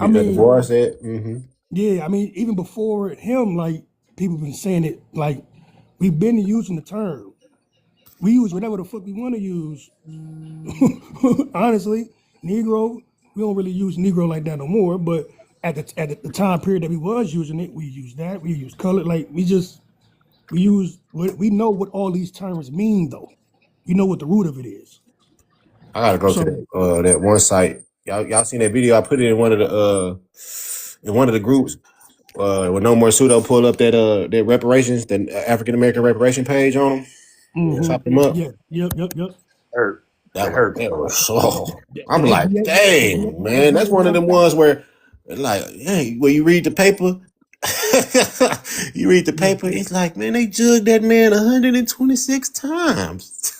Speaker 13: I mean,
Speaker 1: Devorah said. Mm-hmm.
Speaker 13: yeah, I mean, even before him, like, people been saying it, like, we've been using the term. We use whatever the fuck we want to use. Honestly, Negro, we don't really use Negro like that no more. But at the time period that we was using it, we use that. We use color. Like we know what all these terms mean though. We know what the root of it is.
Speaker 1: I gotta go to
Speaker 13: So
Speaker 1: that one site. Y'all seen that video? I put it in one of the groups. When No More Pseudo pull up that reparations, the African American reparation page on them, chop them up.
Speaker 13: yeah, yep.
Speaker 9: Hurt. It hurt.
Speaker 1: That was so.
Speaker 13: The
Speaker 1: I'm like,
Speaker 13: FBA,
Speaker 1: dang, man, that's
Speaker 13: FBA
Speaker 1: one of
Speaker 13: got
Speaker 1: them ones where, like, hey, when you read the paper, you read the
Speaker 13: yeah.
Speaker 1: paper, it's like, man, they jugged that man 126 times.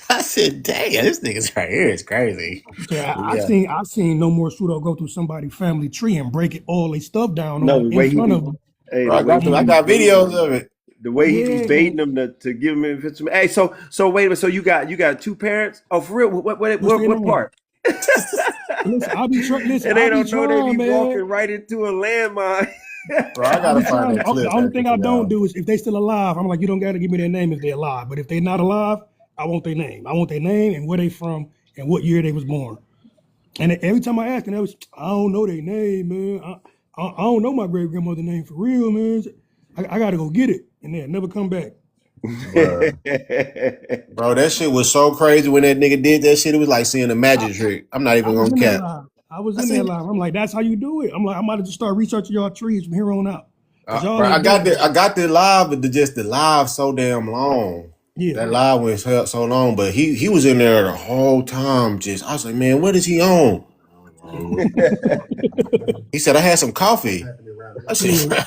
Speaker 1: I said, dang, this nigga's right here is crazy.
Speaker 13: So
Speaker 1: Yeah.
Speaker 13: I've seen No More Pseudo go through somebody's family tree and break it all their stuff down
Speaker 9: No,
Speaker 13: on
Speaker 9: the
Speaker 13: in
Speaker 9: way he
Speaker 13: front
Speaker 9: be,
Speaker 13: of them.
Speaker 9: hey,
Speaker 1: Bro,
Speaker 9: the way he
Speaker 1: I
Speaker 9: be
Speaker 1: got
Speaker 9: baiting
Speaker 1: videos
Speaker 9: them,
Speaker 1: of it.
Speaker 9: the way he be
Speaker 13: Yeah,
Speaker 9: baiting them to give him information. Hey, so wait a minute. So you got two parents? Oh, for real? What what
Speaker 13: what's
Speaker 9: what,
Speaker 13: their
Speaker 9: what
Speaker 13: name?
Speaker 9: part?
Speaker 13: Listen,
Speaker 9: And
Speaker 13: I
Speaker 9: they
Speaker 13: be
Speaker 9: don't know they
Speaker 13: trying,
Speaker 9: be walking
Speaker 13: man.
Speaker 9: right into a landmine.
Speaker 1: Bro, I
Speaker 13: I
Speaker 1: gotta
Speaker 13: be
Speaker 1: find
Speaker 13: trying.
Speaker 1: that
Speaker 13: The
Speaker 1: clip
Speaker 13: only
Speaker 1: back
Speaker 13: thing
Speaker 1: for
Speaker 13: I don't
Speaker 1: y'all.
Speaker 13: do is if they still alive, I'm like, you don't got to give me their name if they're alive. But if they're not alive, I want their name. I want their name and where they from and what year they was born. And every time I ask, and I don't know their name, man. I don't know my great grandmother's name for real, man. I got to go get it, and they'll never come back.
Speaker 1: Bruh. Bro, that shit was so crazy when that nigga did that shit. It was like seeing a
Speaker 13: I,
Speaker 1: magic trick. I'm not
Speaker 13: I
Speaker 1: even
Speaker 13: was
Speaker 1: gonna
Speaker 13: in that
Speaker 1: cap.
Speaker 13: live. I was
Speaker 1: I
Speaker 13: in that
Speaker 1: said,
Speaker 13: live. I'm like, that's how you do it. I'm like, I might have to start researching y'all trees from here on out. Cause y'all
Speaker 1: bro,
Speaker 13: ain't doing it
Speaker 1: I
Speaker 13: right.
Speaker 1: got the live, but the live so damn long.
Speaker 13: Yeah.
Speaker 1: That live went so long, but he was in there the whole time. Just I was like, man, what is he on? He said I had some coffee. I
Speaker 13: Yeah.
Speaker 1: said,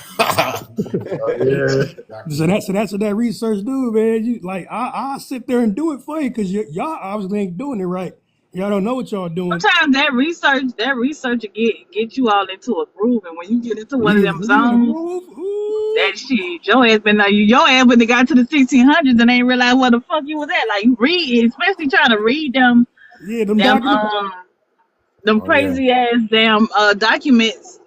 Speaker 1: yeah.
Speaker 13: So that's what that research do, man. You like I sit there and do it for you because y'all obviously ain't doing it right. Y'all don't know what y'all doing.
Speaker 17: Sometimes that research will get you all into a groove, and when you get into one of
Speaker 13: Yeah,
Speaker 17: them
Speaker 13: when you in a
Speaker 17: zones,
Speaker 13: groove, ooh,
Speaker 17: that shit, your ass been like your ass when they got to the 1600s and ain't realize what the fuck you was at. Like you read, especially trying to read
Speaker 13: yeah, them
Speaker 17: them
Speaker 13: documents,
Speaker 17: them
Speaker 1: Oh yeah.
Speaker 17: crazy ass damn documents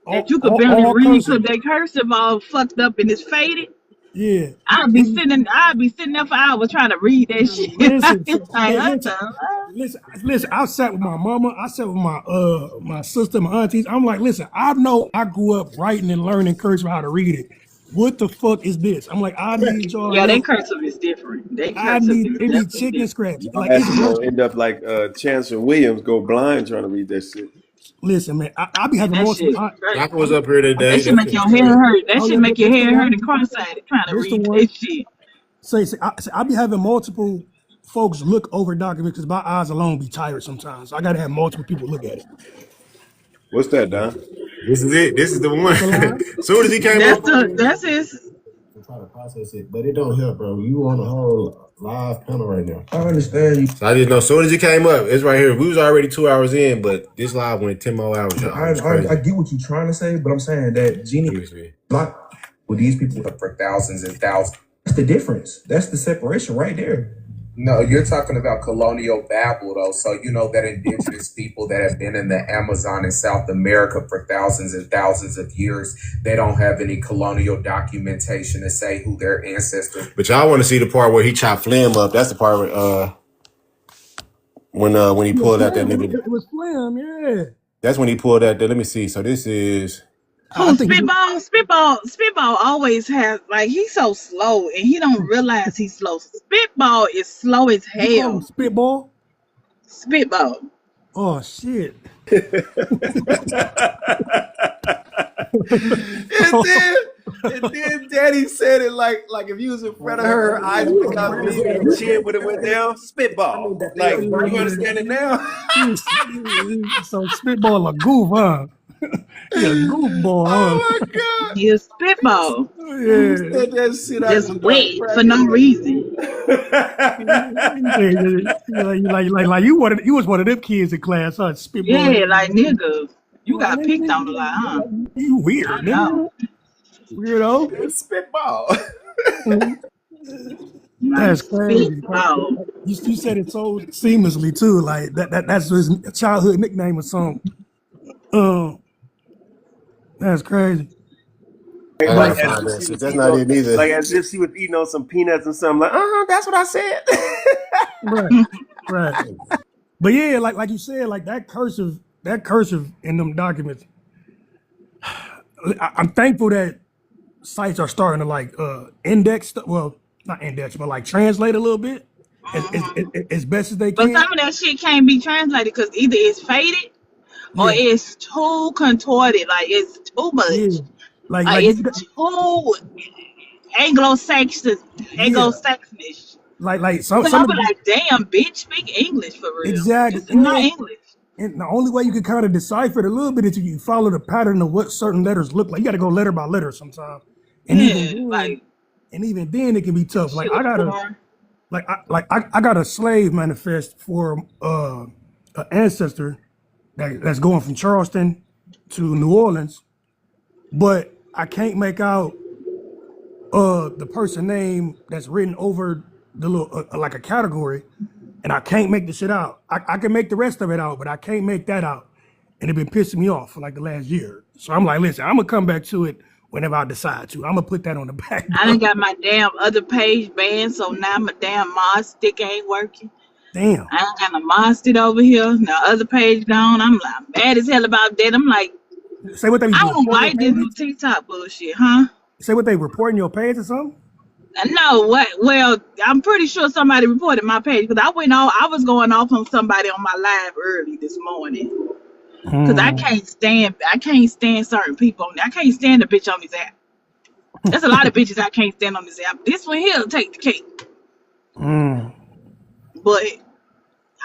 Speaker 17: that you could barely
Speaker 13: all
Speaker 17: read because
Speaker 13: cursive.
Speaker 17: they cursive all fucked up and it's faded.
Speaker 13: Yeah, and
Speaker 17: I'd be sitting there for hours trying to read that shit.
Speaker 13: listen,
Speaker 17: It's like,
Speaker 13: hey,
Speaker 17: what
Speaker 13: listen,
Speaker 17: the fuck?
Speaker 13: listen. I sat with my mama. I sat with my sister, my aunties. I'm like, listen, I know I grew up writing and learning cursive how to read it. What the fuck is this? I'm like, I need y'all
Speaker 17: Yeah, they
Speaker 13: help.
Speaker 17: cursive is different. They
Speaker 13: I
Speaker 17: cursive
Speaker 13: need
Speaker 17: is
Speaker 13: it be
Speaker 17: definitely
Speaker 13: chicken
Speaker 17: different.
Speaker 13: scratch.
Speaker 9: Y'all
Speaker 13: Like it's
Speaker 9: asses
Speaker 13: worse.
Speaker 9: gonna end up like Chancellor Williams, go blind trying to read that shit.
Speaker 13: Listen, man, I be
Speaker 17: And
Speaker 13: having
Speaker 17: that
Speaker 13: multiple.
Speaker 17: shit crazy.
Speaker 1: Shaka was up here
Speaker 17: That
Speaker 1: today.
Speaker 17: shit
Speaker 1: That
Speaker 17: make
Speaker 1: shit was
Speaker 17: your hair
Speaker 1: crazy.
Speaker 17: hurt. That
Speaker 13: Oh
Speaker 17: shit
Speaker 13: yeah,
Speaker 17: make your
Speaker 13: this the
Speaker 17: hair hurt and
Speaker 13: one.
Speaker 17: cross-eyed trying to
Speaker 13: This the
Speaker 17: read
Speaker 13: one.
Speaker 17: that shit.
Speaker 13: I be having multiple folks look over documents because my eyes alone be tired sometimes. I gotta have multiple people look at it.
Speaker 9: What's that, Don?
Speaker 1: This is it. This is the one.
Speaker 13: That's a lie.
Speaker 1: Soon as he came up on there,
Speaker 17: That's his.
Speaker 1: to try to process it, but it don't help, bro. You on the whole live panel right now. I understand you. So I just know as soon as he came up, it's right here. We was already 2 hours in, but this live went 10 more hours, y'all. I get what you're trying to say, but I'm saying that Genie not with these people for thousands and thousands. That's the difference. That's the separation right there. No, you're talking about colonial Babel, though. So you know that indigenous people that have been in the Amazon in South America for thousands and thousands of years, they don't have any colonial documentation to say who their ancestors. But y'all want to see the part where he chopped Flim up? That's the part where, when he
Speaker 13: Yeah,
Speaker 1: pulled out that
Speaker 13: Flam.
Speaker 1: nigga.
Speaker 13: It was Flam. Yeah.
Speaker 1: That's when he pulled out that. Let me see. So this is.
Speaker 13: I
Speaker 17: Who
Speaker 13: think
Speaker 17: Spitball always has like he's so slow and he don't realize he's slow. Spitball is slow as
Speaker 13: you call him
Speaker 17: hell.
Speaker 13: Spitball.
Speaker 17: Spitball.
Speaker 13: Oh shit.
Speaker 9: And then Daddy said it like if you was in front of her, her eyes would have got big and her chin would have went down. Spitball. Like you understand it now?
Speaker 13: So Spitball a goof, huh? He a goofball,
Speaker 9: Oh my god!
Speaker 17: He is Spitball.
Speaker 13: huh?
Speaker 9: When he
Speaker 13: Yeah.
Speaker 9: said that shit, I
Speaker 17: Just
Speaker 9: just started
Speaker 17: wet for no
Speaker 9: cracking
Speaker 17: reason.
Speaker 13: You was one of them kids in class, huh? Spitball.
Speaker 17: Yeah, like nigga. You
Speaker 13: Like,
Speaker 17: got picked on a lot, huh?
Speaker 13: nigga, you weird,
Speaker 17: I
Speaker 13: nigga.
Speaker 17: know.
Speaker 13: Weirdo.
Speaker 9: up. Spitball.
Speaker 17: Like
Speaker 13: That's crazy.
Speaker 17: Spitball.
Speaker 13: You said it so seamlessly too. Like that's his childhood nickname or something. Um, that's crazy.
Speaker 1: I
Speaker 9: Like
Speaker 1: gotta
Speaker 13: But
Speaker 9: as
Speaker 1: find
Speaker 9: if
Speaker 1: that
Speaker 9: she
Speaker 1: shit.
Speaker 9: was
Speaker 1: That's
Speaker 9: eating
Speaker 1: not
Speaker 9: on,
Speaker 1: it either.
Speaker 9: like as if she was eating on some peanuts or something. Like, that's what I said.
Speaker 13: right, right. But yeah, like you said, like that cursive in them documents. I'm thankful that sites are starting to like index stuff. Well, not index, but like translate a little bit as best as they
Speaker 17: But
Speaker 13: can.
Speaker 17: some of that shit can't be translated because either it's faded or
Speaker 13: Yeah,
Speaker 17: it's too contorted. Like it's too
Speaker 13: yeah.
Speaker 17: much. Like
Speaker 13: Like
Speaker 17: it's
Speaker 13: you,
Speaker 17: too Anglo-Saxon,
Speaker 13: yeah.
Speaker 17: Anglo-Saxonish.
Speaker 13: Like
Speaker 17: So
Speaker 13: some
Speaker 17: I'll
Speaker 13: of
Speaker 17: be
Speaker 13: the
Speaker 17: like, damn, bitch, speak English for real.
Speaker 13: exactly,
Speaker 17: This is not English.
Speaker 13: and the only way you can kind of decipher it a little bit is if you follow the pattern of what certain letters look like. You got to go letter by letter sometimes, and even
Speaker 17: Yeah,
Speaker 13: then,
Speaker 17: like
Speaker 13: it can be
Speaker 17: that
Speaker 13: tough.
Speaker 17: shit was boring.
Speaker 13: I got a slave manifest for an ancestor that's going from Charleston to New Orleans, but I can't make out the person name that's written over the little like a category, and I can't make the shit out. I can make the rest of it out, but I can't make that out, and it been pissing me off for like the last year. So I'm like, listen, I'm gonna come back to it whenever I decide to. I'm gonna put that on the back
Speaker 17: I done
Speaker 13: burner.
Speaker 17: got my damn other page banned, so now my damn mod stick ain't working.
Speaker 13: Damn.
Speaker 17: I ain't got a mod stick over here. Now other page gone. I'm like mad as hell about that. I'm like,
Speaker 13: Say what they
Speaker 17: I don't
Speaker 13: reporting your
Speaker 17: like this new
Speaker 13: page.
Speaker 17: TikTok bullshit, huh?
Speaker 13: Say what they reporting your page or something.
Speaker 17: No, what? Well, I'm pretty sure somebody reported my page because I was going off on somebody on my live early this morning because I can't stand certain people. I can't stand the bitch on this app. There's a lot of bitches I can't stand on this app. This one here will take the cake, but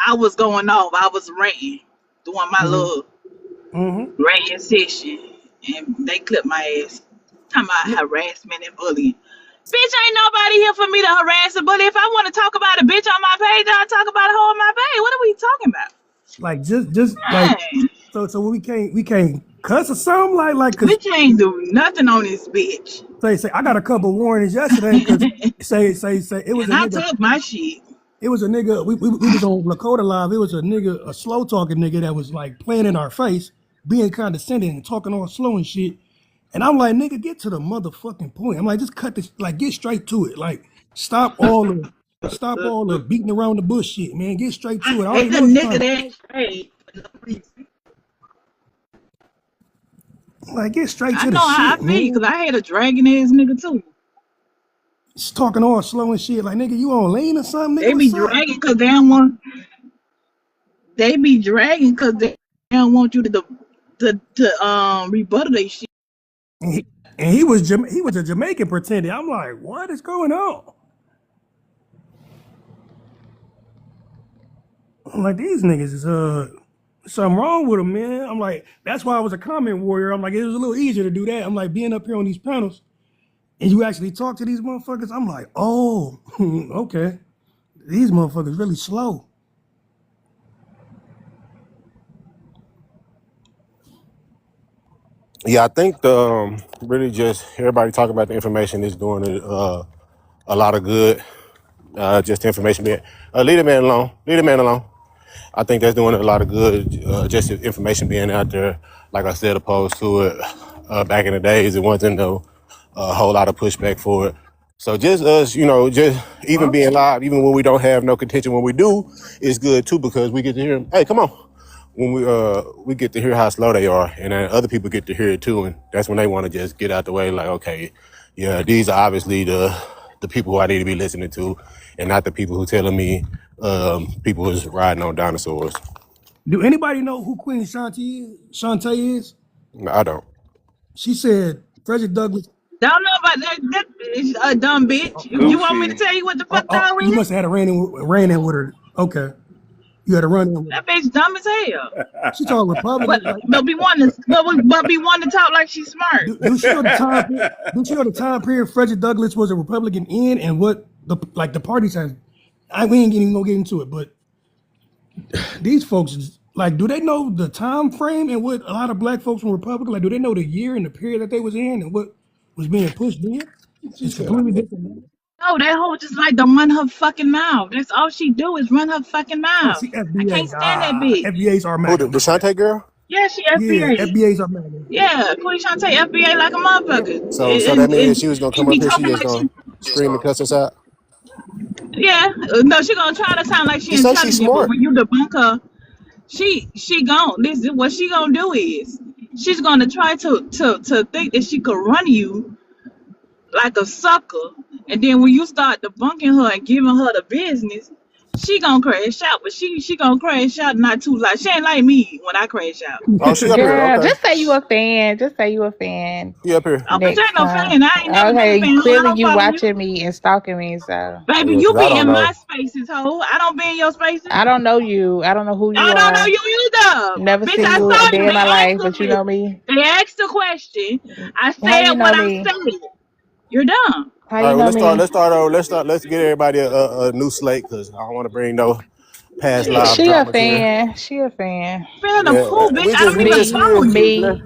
Speaker 17: I was going off. I was ranting, doing my little ranting session, and they clipped my ass. Talking about harassment and bullying. Bitch, ain't nobody here for me to harass her, but if I want to talk about a bitch on my page, I'll talk about a hoe on my page. What are we talking about?
Speaker 13: Like just like
Speaker 17: Hey,
Speaker 13: so we can't cuss or something like
Speaker 17: we
Speaker 13: cause
Speaker 17: can't do nothing on this bitch.
Speaker 13: say I got a couple warnings yesterday because say it was
Speaker 17: And
Speaker 13: a
Speaker 17: I
Speaker 13: nigga.
Speaker 17: took my shit.
Speaker 13: It was a nigga. We was on Lakota Live. It was a nigga, a slow talking nigga that was like playing in our face, being condescending and talking all slow and shit. And I'm like, nigga, get to the motherfucking point. I'm like, just cut this, like, get straight to it. Like, stop all the beating around the bush shit, man. Get straight
Speaker 17: I
Speaker 13: to it. I already
Speaker 17: hate a
Speaker 13: know what you're
Speaker 17: nigga
Speaker 13: trying to,
Speaker 17: that ain't straight.
Speaker 13: like, get straight
Speaker 17: I
Speaker 13: to the
Speaker 17: know how I
Speaker 13: shit,
Speaker 17: feel because
Speaker 13: man.
Speaker 17: I hate a dragging ass nigga too.
Speaker 13: Just talking all slow and shit. Like, nigga, you on lean or something, nigga?
Speaker 17: They be
Speaker 13: What's up?
Speaker 17: dragging because they don't want. They be dragging because they don't want you to rebuttal they shit.
Speaker 13: And he was a Jamaican pretender. I'm like, what is going on? I'm like, these niggas is something wrong with them, man. I'm like, that's why I was a comment warrior. I'm like, it was a little easier to do that. I'm like, being up here on these panels and you actually talk to these motherfuckers. I'm like, oh, okay. These motherfuckers really slow.
Speaker 1: Yeah, I think the really just everybody talking about the information is doing a lot of good. Just the information being leave the man alone. Leave the man alone. I think that's doing a lot of good. Just the information being out there, like I said, opposed to it back in the days, it wasn't no whole lot of pushback for it. So just us, just even
Speaker 13: Huh?
Speaker 1: being live, even when we don't have no contention, when we do, is good too because we get to hear them. Hey, come on. When we get to hear how slow they are, and then other people get to hear it too, and that's when they want to just get out the way. Like, okay, yeah, these are obviously the people who I need to be listening to, and not the people who telling me people who's riding on dinosaurs.
Speaker 13: Do anybody know who Queen Shantae is?
Speaker 1: No, I don't.
Speaker 13: She said Frederick Douglass.
Speaker 17: Don't know about that. That is a dumb bitch. You want me to
Speaker 2: Goofy.
Speaker 17: tell you what the fuck y'all
Speaker 13: You
Speaker 17: is?
Speaker 13: must have had a ran in with her. Okay. You had a run in with her.
Speaker 17: That bitch dumb as hell.
Speaker 13: She told
Speaker 17: But
Speaker 13: Republicans, like,
Speaker 17: but be wanting to talk like she's smart.
Speaker 13: do she know the time period? Do she know the time period Frederick Douglass was a Republican in, and what the parties have? We ain't even gonna get into it, but these folks like, do they know the time frame and what a lot of black folks from Republican, like, do they know the year and the period that they was in and what was being pushed in? It's completely different.
Speaker 17: No, that hoe just like to run her fucking mouth. That's all she do is run her fucking
Speaker 13: Oh,
Speaker 17: mouth.
Speaker 13: see,
Speaker 17: I can't
Speaker 13: FBA.
Speaker 17: stand that bitch.
Speaker 13: FBA's are
Speaker 1: Who
Speaker 13: MAGA.
Speaker 1: the
Speaker 13: My bad.
Speaker 1: Shante girl?
Speaker 17: Yeah, she
Speaker 13: Yeah,
Speaker 17: FBA.
Speaker 13: FBA's are MAGA.
Speaker 17: Yeah, Queen Shantae FBA like a motherfucker.
Speaker 1: So that means if she was gonna
Speaker 17: She
Speaker 1: come
Speaker 17: be
Speaker 1: up here, she
Speaker 17: talking
Speaker 1: just
Speaker 17: like
Speaker 1: gonna
Speaker 17: she.
Speaker 1: scream and cuss us out.
Speaker 17: Yeah, no, she gonna try to sound like she
Speaker 1: She says she's
Speaker 17: intelligent, but
Speaker 1: smart.
Speaker 17: when you debunk her, she gon' this is what she gonna do is she's gonna try to think that she could run you like a sucker, and then when you start debunking her and giving her the business, she gonna crash out. But she gonna crash out not too like she ain't like me when I crash out.
Speaker 1: Oh, she up here.
Speaker 5: Girl,
Speaker 1: Okay,
Speaker 5: just say you a fan. Just say you a fan
Speaker 1: she up here.
Speaker 17: Oh, bitch,
Speaker 5: next
Speaker 17: ain't no
Speaker 5: time.
Speaker 17: fan. I ain't never been a
Speaker 5: Okay,
Speaker 17: fan. I
Speaker 5: clearly
Speaker 17: don't
Speaker 5: you
Speaker 17: follow you.
Speaker 5: watching me and stalking me, so
Speaker 17: Baby,
Speaker 1: Yeah,
Speaker 17: you
Speaker 1: because I
Speaker 17: be
Speaker 1: don't
Speaker 17: in
Speaker 1: know.
Speaker 17: my spaces, ho. I don't be in your spaces.
Speaker 5: I don't know you. I don't know who you
Speaker 17: I don't know
Speaker 5: are.
Speaker 17: you either.
Speaker 5: Never
Speaker 17: Bitch,
Speaker 5: seen
Speaker 17: I
Speaker 5: you a
Speaker 17: told you.
Speaker 5: day in
Speaker 17: They
Speaker 5: my
Speaker 17: asked
Speaker 5: life,
Speaker 17: the
Speaker 5: but you know
Speaker 17: question.
Speaker 5: me.
Speaker 17: They asked the question. I
Speaker 5: How
Speaker 17: said
Speaker 5: you
Speaker 17: what
Speaker 5: know
Speaker 17: I
Speaker 5: me?
Speaker 17: said. You're dumb.
Speaker 5: How
Speaker 1: All right,
Speaker 5: you
Speaker 1: well,
Speaker 5: know
Speaker 1: let's start.
Speaker 5: me?
Speaker 1: Let's start over. Let's get everybody a new slate because I don't want to bring no past live
Speaker 5: She a
Speaker 1: dramas here.
Speaker 5: fan. She a fan.
Speaker 17: Fan of
Speaker 1: Yeah,
Speaker 17: who, bitch?
Speaker 1: we
Speaker 17: I
Speaker 1: just
Speaker 17: don't
Speaker 1: we
Speaker 17: even
Speaker 1: just
Speaker 5: Me,
Speaker 17: follow
Speaker 1: here.
Speaker 17: you.
Speaker 5: me.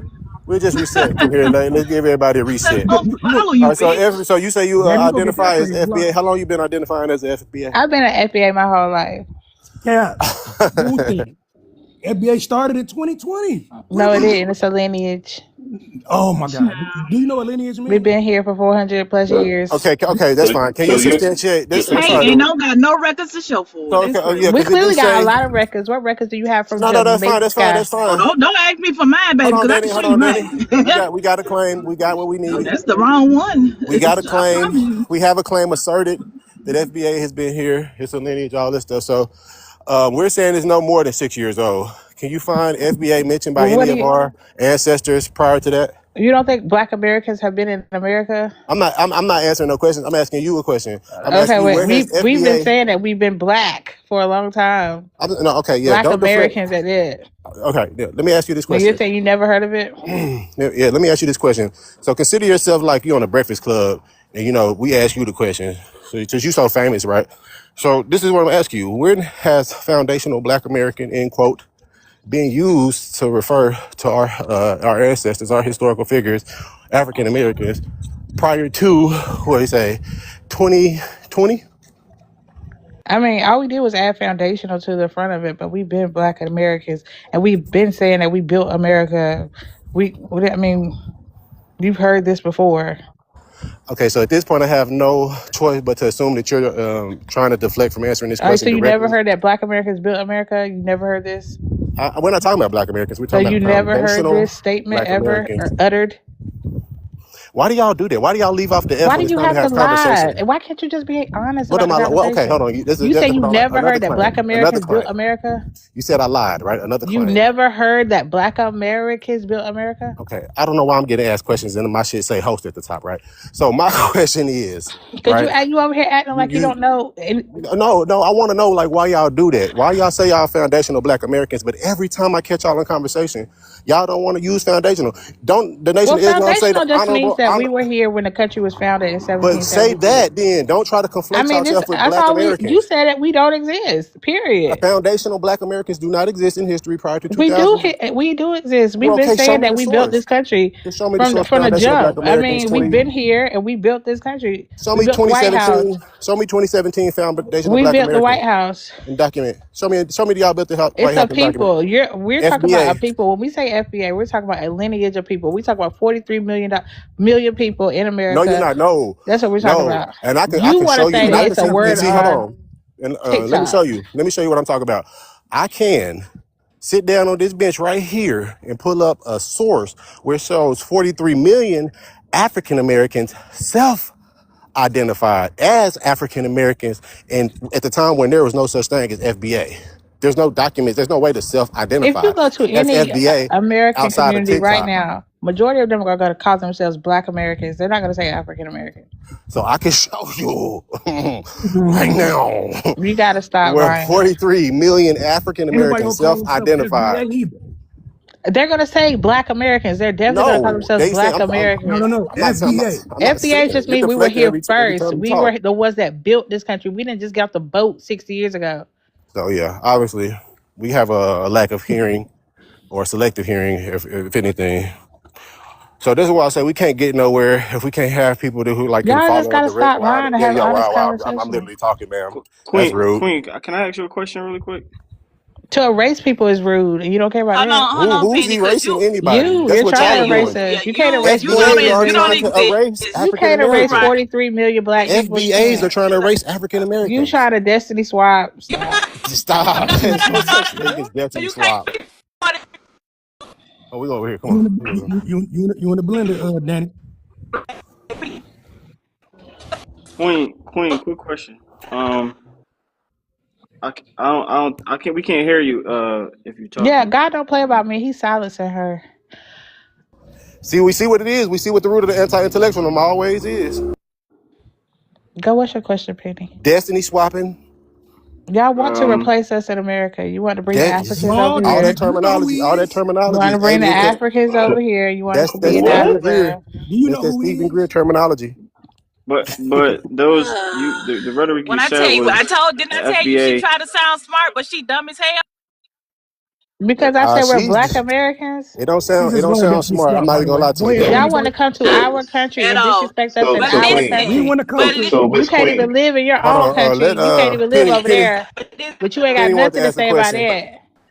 Speaker 1: We'll just reset from here. Let's give everybody a
Speaker 17: I
Speaker 1: reset.
Speaker 17: don't
Speaker 13: Look,
Speaker 17: follow
Speaker 1: All
Speaker 17: you,
Speaker 1: right. So
Speaker 17: bitch.
Speaker 1: so you say you
Speaker 13: baby, you gonna get that
Speaker 1: identify as
Speaker 13: page
Speaker 1: FBA.
Speaker 13: blocked.
Speaker 1: How long you been identifying as the FBA?
Speaker 5: I've been an FBA my whole life.
Speaker 13: Cap. Bullshit. FBA started in 2020. What are
Speaker 5: No, it
Speaker 13: we
Speaker 5: didn't.
Speaker 13: doing?
Speaker 5: It's a lineage.
Speaker 13: Oh my God. Do you know what lineage
Speaker 5: We've
Speaker 13: mean?
Speaker 5: been here for 400 plus years.
Speaker 1: Okay, that's fine. Can you substantiate this? I'm
Speaker 17: Can't
Speaker 1: sorry.
Speaker 17: ain't no got no records to show for it.
Speaker 1: So,
Speaker 17: That's
Speaker 1: okay, yeah,
Speaker 17: crazy.
Speaker 5: We
Speaker 1: because it did
Speaker 5: clearly got a
Speaker 1: say
Speaker 5: lot of records. What records do you have from
Speaker 1: no, that's fine,
Speaker 5: Jamaica?
Speaker 1: that's
Speaker 17: Oh,
Speaker 1: fine.
Speaker 17: don't ask me for mine, baby,
Speaker 1: Hold on,
Speaker 17: because I can
Speaker 1: Danny.
Speaker 17: show
Speaker 1: Hold
Speaker 17: you
Speaker 1: on, Danny.
Speaker 17: mine.
Speaker 1: We got a claim. We got what we
Speaker 17: Oh,
Speaker 1: need.
Speaker 17: that's the wrong one.
Speaker 1: We got a
Speaker 17: I
Speaker 1: claim.
Speaker 17: promise you.
Speaker 1: We have a claim asserted that FBA has been here. It's a lineage, all this stuff. So we're saying it's no more than 6 years old. Can you find FBA mentioned by
Speaker 5: Well, what
Speaker 1: any
Speaker 5: do
Speaker 1: of
Speaker 5: you?
Speaker 1: our ancestors prior to that?
Speaker 5: You don't think Black Americans have been in America?
Speaker 1: I'm not answering no questions. I'm asking you a question. I'm
Speaker 5: Okay,
Speaker 1: asking you
Speaker 5: wait.
Speaker 1: where has
Speaker 5: We've been
Speaker 1: FBA?
Speaker 5: saying that we've been black for a long time.
Speaker 1: No, okay, yeah.
Speaker 5: Black
Speaker 1: Don't deflect.
Speaker 5: Americans at it.
Speaker 1: Okay, yeah, let me ask you this
Speaker 5: And you're
Speaker 1: question.
Speaker 5: saying you never heard of it?
Speaker 1: Yeah, let me ask you this question. So consider yourself like you on a Breakfast Club, and we ask you the question. So since you so famous, right? So this is what I'm gonna ask you. When has foundational Black American end quote being used to refer to our ancestors, our historical figures, African Americans, prior to what do you say, 2020?
Speaker 5: I mean, all we did was add foundational to the front of it, but we've been Black Americans, and we've been saying that we built America. I mean, you've heard this before.
Speaker 1: Okay, so at this point, I have no choice but to assume that you're trying to deflect from answering this
Speaker 5: All right,
Speaker 1: question
Speaker 5: so you never
Speaker 1: directly.
Speaker 5: heard that Black Americans built America? You never heard this?
Speaker 1: We're not talking about Black Americans. We're
Speaker 5: So
Speaker 1: talking
Speaker 5: you
Speaker 1: about
Speaker 5: never heard
Speaker 1: foundational
Speaker 5: this statement
Speaker 1: Black
Speaker 5: ever
Speaker 1: Americans.
Speaker 5: or uttered?
Speaker 1: Why do y'all do that? Why do y'all leave off the F
Speaker 5: Why
Speaker 1: when
Speaker 5: do
Speaker 1: it's
Speaker 5: you
Speaker 1: time to
Speaker 5: have to
Speaker 1: have
Speaker 5: lie?
Speaker 1: conversation?
Speaker 5: And why can't you just be honest
Speaker 1: What
Speaker 5: about
Speaker 1: am
Speaker 5: the
Speaker 1: I? Well, okay, hold
Speaker 5: conversation?
Speaker 1: on.
Speaker 5: You say you
Speaker 1: Hold on.
Speaker 5: never
Speaker 1: Another
Speaker 5: heard that Black
Speaker 1: claim. Another
Speaker 5: Americans built
Speaker 1: claim.
Speaker 5: America?
Speaker 1: You said I lied, right? Another
Speaker 5: You
Speaker 1: claim.
Speaker 5: never heard that Black Americans built America?
Speaker 1: Okay, I don't know why I'm getting asked questions and my shit say host at the top, right? So my question is,
Speaker 5: Because
Speaker 1: right?
Speaker 5: you over here acting like you
Speaker 1: You
Speaker 5: don't know.
Speaker 1: no, I want to know like why y'all do that. Why y'all say y'all foundational Black Americans, but every time I catch y'all in conversation, y'all don't want to use foundational. Don't the Nation
Speaker 5: Well,
Speaker 1: of Islam say the
Speaker 5: foundational just means
Speaker 1: honorable
Speaker 5: that we
Speaker 1: honor?
Speaker 5: were here when the country was founded in
Speaker 1: But say
Speaker 5: 1776.
Speaker 1: that then. Don't try to
Speaker 5: I
Speaker 1: conflate
Speaker 5: mean,
Speaker 1: yourself with
Speaker 5: that's
Speaker 1: Black
Speaker 5: all you
Speaker 1: Americans.
Speaker 5: said that we don't exist, period.
Speaker 1: Foundational Black Americans do not exist in history prior to
Speaker 5: We do
Speaker 1: 2000.
Speaker 5: we do exist. We've
Speaker 1: Well,
Speaker 5: been
Speaker 1: okay, show
Speaker 5: saying
Speaker 1: me
Speaker 5: that
Speaker 1: the
Speaker 5: we built
Speaker 1: source.
Speaker 5: this country
Speaker 1: Just show me the
Speaker 5: from
Speaker 1: source.
Speaker 5: the
Speaker 1: Foundational Black
Speaker 5: jump. I
Speaker 1: Americans
Speaker 5: mean, we've
Speaker 1: 20.
Speaker 5: been here and we built this country.
Speaker 1: Show
Speaker 5: We
Speaker 1: me
Speaker 5: built the White House.
Speaker 1: 2017. Show me 2017 foundational
Speaker 5: We
Speaker 1: Black
Speaker 5: built the
Speaker 1: American
Speaker 5: White House.
Speaker 1: and document. Show me y'all built the
Speaker 5: It's
Speaker 1: White
Speaker 5: a
Speaker 1: House and document.
Speaker 5: people. We're talking about a
Speaker 1: FBA.
Speaker 5: people. When we say FBA, we're talking about a lineage of people. We talk about 43 million people in
Speaker 1: No, you're
Speaker 5: America.
Speaker 1: not. No,
Speaker 5: That's what we're talking
Speaker 1: no.
Speaker 5: about.
Speaker 1: And I
Speaker 5: You
Speaker 1: can
Speaker 5: want to
Speaker 1: show you.
Speaker 5: say
Speaker 1: And
Speaker 5: that
Speaker 1: I can
Speaker 5: it's a
Speaker 1: see. And
Speaker 5: word
Speaker 1: see. Hold
Speaker 5: on
Speaker 1: on. And let me show
Speaker 5: TikTok.
Speaker 1: you. Let me show you what I'm talking about. I can sit down on this bench right here and pull up a source where it shows 43 million African Americans self-identified as African Americans, and at the time when there was no such thing as FBA. There's no documents. There's no way to
Speaker 5: If you
Speaker 1: self-identify
Speaker 5: go to
Speaker 1: as
Speaker 5: any
Speaker 1: FBA
Speaker 5: American
Speaker 1: outside of
Speaker 5: community right
Speaker 1: TikTok.
Speaker 5: now, majority of them are going to call themselves Black Americans. They're not going to say African American.
Speaker 1: So I can show you right now
Speaker 5: You got to stop
Speaker 1: where
Speaker 5: lying.
Speaker 1: 43 million African
Speaker 13: Ain't nobody
Speaker 1: Americans
Speaker 13: gonna call themselves
Speaker 1: self-identified.
Speaker 13: FBA either.
Speaker 5: They're going to say Black Americans. They're definitely going to call
Speaker 1: No,
Speaker 5: themselves
Speaker 1: they say
Speaker 5: Black
Speaker 13: No,
Speaker 5: Americans.
Speaker 13: no, no. FBA.
Speaker 1: I'm not saying
Speaker 5: FBA just
Speaker 1: you're
Speaker 5: means we were
Speaker 1: deflecting
Speaker 5: here
Speaker 1: every
Speaker 5: first.
Speaker 1: time you
Speaker 5: We
Speaker 1: talk.
Speaker 5: were the ones that built this country. We didn't just get off the boat 60 years ago.
Speaker 1: So yeah, obviously we have a lack of hearing or selective hearing, if anything. So this is why I say we can't get nowhere if we can't have people who like can
Speaker 5: Y'all just
Speaker 1: follow a
Speaker 5: got to
Speaker 1: direct
Speaker 5: stop
Speaker 1: line.
Speaker 5: lying and
Speaker 1: Yeah,
Speaker 5: have
Speaker 1: yeah,
Speaker 5: honest
Speaker 1: wow, wow. I'm
Speaker 5: conversation.
Speaker 1: literally talking, ma'am. That's
Speaker 2: Queen,
Speaker 1: rude.
Speaker 2: Queen, can I ask you a question really quick?
Speaker 5: To erase people is rude, and you don't care about that.
Speaker 17: Hold on,
Speaker 1: Who's
Speaker 17: Penny, cause
Speaker 1: erasing anybody? That's
Speaker 5: You're
Speaker 1: what
Speaker 5: trying
Speaker 1: y'all
Speaker 5: to
Speaker 1: are
Speaker 5: erase
Speaker 1: doing.
Speaker 5: us. You can't erase
Speaker 1: FBAs
Speaker 5: 43
Speaker 1: are
Speaker 17: you don't
Speaker 1: trying
Speaker 5: million.
Speaker 1: to erase
Speaker 17: exist.
Speaker 5: You
Speaker 1: African
Speaker 5: can't erase
Speaker 17: Right.
Speaker 1: Americans.
Speaker 5: 43 million Black people. You
Speaker 1: FBAs are
Speaker 5: can't.
Speaker 1: trying to erase African
Speaker 5: You
Speaker 1: Americans.
Speaker 5: trying to destiny swap. Stop.
Speaker 1: Stop. There's no such thing as Destiny
Speaker 17: You can't
Speaker 1: Swap. Oh, we over here. Come
Speaker 13: You in
Speaker 1: on.
Speaker 13: the you in the blender, Danny.
Speaker 2: Queen, quick question. I can't. We can't hear you. If you're
Speaker 5: Yeah,
Speaker 2: talking.
Speaker 5: God don't play about me. He's silencing her.
Speaker 1: See, we see what it is. We see what the root of the anti-intellectualism always is.
Speaker 5: Go, what's your question, Penny?
Speaker 1: Destiny swapping.
Speaker 5: Y'all want to
Speaker 2: Um,
Speaker 5: replace us in America. You want to bring the
Speaker 1: That
Speaker 5: Africans
Speaker 13: No,
Speaker 5: over
Speaker 1: all
Speaker 13: Danny,
Speaker 1: that
Speaker 5: here.
Speaker 13: you know who
Speaker 1: terminology.
Speaker 13: he
Speaker 1: All that
Speaker 13: is.
Speaker 5: You
Speaker 1: terminology
Speaker 5: want to
Speaker 1: is
Speaker 5: bring the
Speaker 1: alien.
Speaker 5: Africans over here. You want to
Speaker 1: That's
Speaker 5: be an
Speaker 1: Stephen
Speaker 2: what?
Speaker 1: Greer.
Speaker 5: African.
Speaker 13: Do you
Speaker 1: That's
Speaker 13: know
Speaker 1: that
Speaker 13: who he
Speaker 1: Stephen
Speaker 13: is?
Speaker 1: Greer terminology.
Speaker 2: But those the rhetoric
Speaker 17: When
Speaker 2: you
Speaker 17: I
Speaker 2: said
Speaker 17: tell you,
Speaker 2: was
Speaker 17: didn't
Speaker 2: the
Speaker 17: I tell you she
Speaker 2: FBA.
Speaker 17: tried to sound smart, but she dumb as hell?
Speaker 5: Because I said we're Black
Speaker 1: She's.
Speaker 5: Americans.
Speaker 13: She's
Speaker 1: It
Speaker 13: just
Speaker 1: don't
Speaker 13: running
Speaker 1: sound
Speaker 13: Destiny
Speaker 1: smart. I'm
Speaker 13: Swap,
Speaker 1: not
Speaker 13: by
Speaker 1: even
Speaker 13: the
Speaker 1: gonna
Speaker 13: way.
Speaker 1: lie to
Speaker 13: Go
Speaker 1: you,
Speaker 13: ahead,
Speaker 1: Danny.
Speaker 5: Y'all
Speaker 13: Penny. Go
Speaker 5: want to
Speaker 13: ahead.
Speaker 5: come to our country
Speaker 17: At
Speaker 5: and
Speaker 17: all.
Speaker 5: disrespect us in
Speaker 17: But
Speaker 5: our
Speaker 17: listen,
Speaker 5: country.
Speaker 13: We want to come
Speaker 17: but
Speaker 13: to.
Speaker 5: You can't
Speaker 17: listen.
Speaker 5: even live in your
Speaker 1: Hold
Speaker 5: own
Speaker 1: on.
Speaker 5: country.
Speaker 1: Let
Speaker 5: You can't even live
Speaker 1: Penny
Speaker 5: over there. But you ain't got
Speaker 1: Penny wants to
Speaker 5: nothing to
Speaker 1: ask a
Speaker 5: say about
Speaker 1: question.
Speaker 5: that.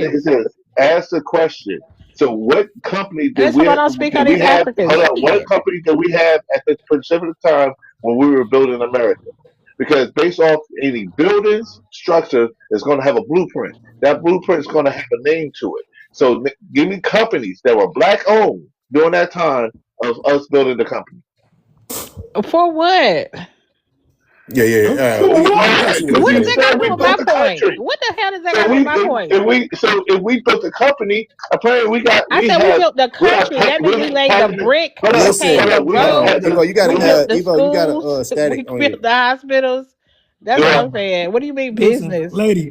Speaker 14: is this: ask the question. So, what company
Speaker 5: That's why I don't speak on
Speaker 14: did we
Speaker 5: these
Speaker 14: have?
Speaker 5: Africans.
Speaker 14: Hold on. What
Speaker 5: Shit.
Speaker 14: company did we have at the specific time when we were building America? Because based off any buildings, structure is going to have a blueprint. That blueprint is going to have a name to it. So, give me companies that were black owned during that time of us building the company.
Speaker 5: For what?
Speaker 1: Yeah,
Speaker 10: Okay.
Speaker 1: yeah.
Speaker 14: Well,
Speaker 1: We can
Speaker 14: why?
Speaker 1: see what
Speaker 14: Because
Speaker 1: you're
Speaker 5: What
Speaker 14: you
Speaker 5: does
Speaker 1: saying.
Speaker 5: that got
Speaker 14: said
Speaker 5: to do
Speaker 14: we
Speaker 5: with my
Speaker 14: built the
Speaker 5: point?
Speaker 14: country.
Speaker 5: What the hell does that got
Speaker 14: So
Speaker 5: to do with my point?
Speaker 14: if we built a company, apparently
Speaker 5: I said we built the
Speaker 14: we have
Speaker 5: country. That means
Speaker 14: we
Speaker 5: we
Speaker 14: have
Speaker 5: laid the
Speaker 14: packages.
Speaker 5: brick. We paved
Speaker 1: Listen,
Speaker 5: the
Speaker 14: We
Speaker 1: hold
Speaker 14: have
Speaker 1: on,
Speaker 5: roads.
Speaker 1: Evo.
Speaker 14: we have
Speaker 5: We
Speaker 1: You got
Speaker 5: built
Speaker 1: a
Speaker 5: the schools.
Speaker 1: static on
Speaker 5: We
Speaker 1: you.
Speaker 5: built the hospitals. That's what
Speaker 14: yeah.
Speaker 5: I'm saying. What do you mean
Speaker 13: Listen,
Speaker 5: business?
Speaker 13: lady.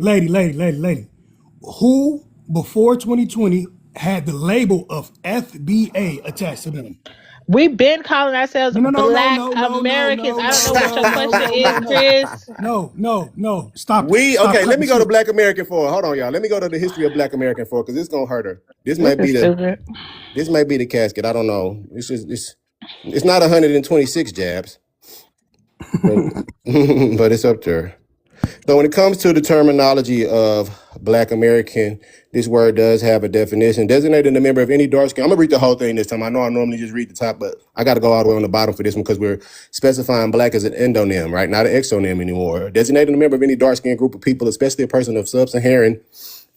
Speaker 13: Who before 2020 had the label of FBA attached to them?
Speaker 5: We've been calling ourselves
Speaker 13: No, no, no, no,
Speaker 5: Black
Speaker 13: no, no, no,
Speaker 5: Americans.
Speaker 13: no,
Speaker 5: I don't
Speaker 13: no,
Speaker 5: know what
Speaker 13: no,
Speaker 5: your
Speaker 13: no,
Speaker 5: question
Speaker 13: no,
Speaker 5: is,
Speaker 13: no, no.
Speaker 5: Chris.
Speaker 13: No. Stop it.
Speaker 1: We
Speaker 13: Stop
Speaker 1: okay. Let
Speaker 13: cutting
Speaker 1: me go to
Speaker 13: shit.
Speaker 1: Black American for. Hold on, y'all. Let me go to the history of Black American for because it's gonna hurt her.
Speaker 5: This is stupid.
Speaker 1: This may be the casket. I don't know. It's not 126 jabs, but but it's up there. So when it comes to the terminology of Black American, this word does have a definition. Designating a member of any dark skin. I'm gonna read the whole thing this time. I know I normally just read the top, but I got to go all the way on the bottom for this one because we're specifying Black as an endonym, right? Not an exonym anymore. Designating a member of any dark skinned group of people, especially a person of sub-Saharan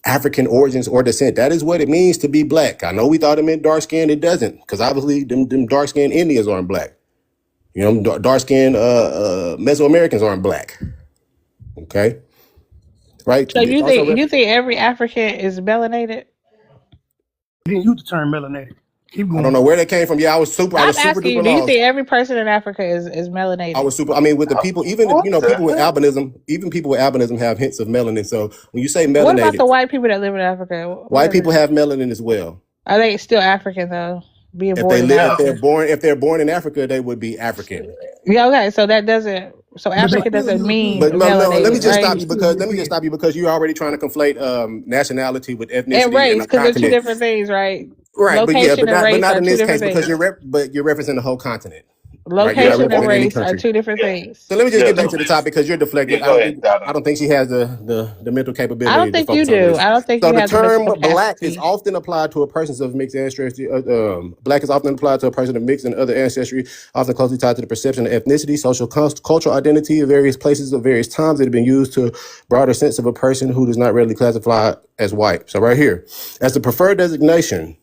Speaker 1: African origins or descent. That is what it means to be Black. I know we thought it meant dark skinned. It doesn't, because obviously them dark skinned Indians aren't Black. You know, dark skinned Mesoamericans aren't Black. Okay. Right?
Speaker 5: So
Speaker 1: It's
Speaker 5: you
Speaker 1: also
Speaker 5: think every African is melanated?
Speaker 13: You didn't use the term melanated. Keep
Speaker 1: I don't
Speaker 13: going.
Speaker 1: know where that came from. Yeah, I
Speaker 5: I'm
Speaker 1: was super
Speaker 5: asking you,
Speaker 1: duper
Speaker 5: do you
Speaker 1: lost.
Speaker 5: think every person in Africa is
Speaker 1: I
Speaker 5: melanated?
Speaker 1: was super. I mean, with the people, even
Speaker 14: What the
Speaker 1: people with
Speaker 14: heck?
Speaker 1: albinism, even people with albinism have hints of melanin. So when you say
Speaker 5: What about
Speaker 1: melanated,
Speaker 5: the white people that live in Africa? What
Speaker 1: white
Speaker 5: are
Speaker 1: people
Speaker 5: they?
Speaker 1: have melanin as well.
Speaker 5: Are they still African though? Being
Speaker 1: If
Speaker 5: born
Speaker 1: they
Speaker 5: in
Speaker 1: live,
Speaker 14: Yeah.
Speaker 5: Africa?
Speaker 1: if they're born in Africa, they would be African.
Speaker 5: Yeah, okay. So that doesn't. So
Speaker 13: But they
Speaker 5: African
Speaker 13: still
Speaker 5: doesn't
Speaker 13: European.
Speaker 5: mean
Speaker 1: But no, no, let me
Speaker 5: melanated,
Speaker 1: just
Speaker 5: right?
Speaker 1: stop
Speaker 13: They
Speaker 1: you
Speaker 13: still
Speaker 1: because
Speaker 13: European.
Speaker 1: you're already trying to conflate nationality with
Speaker 5: And
Speaker 1: ethnicity and
Speaker 5: race,
Speaker 1: a
Speaker 5: because they're two
Speaker 1: continent.
Speaker 5: different things, right?
Speaker 1: Right,
Speaker 5: Location and
Speaker 1: but
Speaker 5: race
Speaker 1: not
Speaker 5: are
Speaker 1: in
Speaker 5: two
Speaker 1: this case
Speaker 5: different
Speaker 1: because
Speaker 5: things.
Speaker 1: you're referencing the whole continent. Right, you're
Speaker 14: Yeah.
Speaker 1: not
Speaker 5: Location and
Speaker 1: representing any
Speaker 5: race are
Speaker 1: country.
Speaker 5: two different
Speaker 14: Yeah.
Speaker 5: things.
Speaker 1: So let me just
Speaker 14: Yeah.
Speaker 1: get back
Speaker 14: So
Speaker 1: to the topic because you're deflected.
Speaker 14: yeah. Go ahead, Donna.
Speaker 1: I don't think she has the mental
Speaker 5: I
Speaker 1: capability
Speaker 5: don't
Speaker 1: to
Speaker 5: think you
Speaker 1: focus on
Speaker 5: do.
Speaker 1: this.
Speaker 5: I don't think
Speaker 1: So
Speaker 5: you
Speaker 1: the
Speaker 5: have the mental
Speaker 1: term black is
Speaker 5: capacity.
Speaker 1: often applied to a person of mixed ancestry. Black is often applied to a person of mixed and other ancestry, often closely tied to the perception of ethnicity, social cultural identity of various places of various times that have been used to broader sense of a person who does not readily classify as white. So right here, as the preferred designation,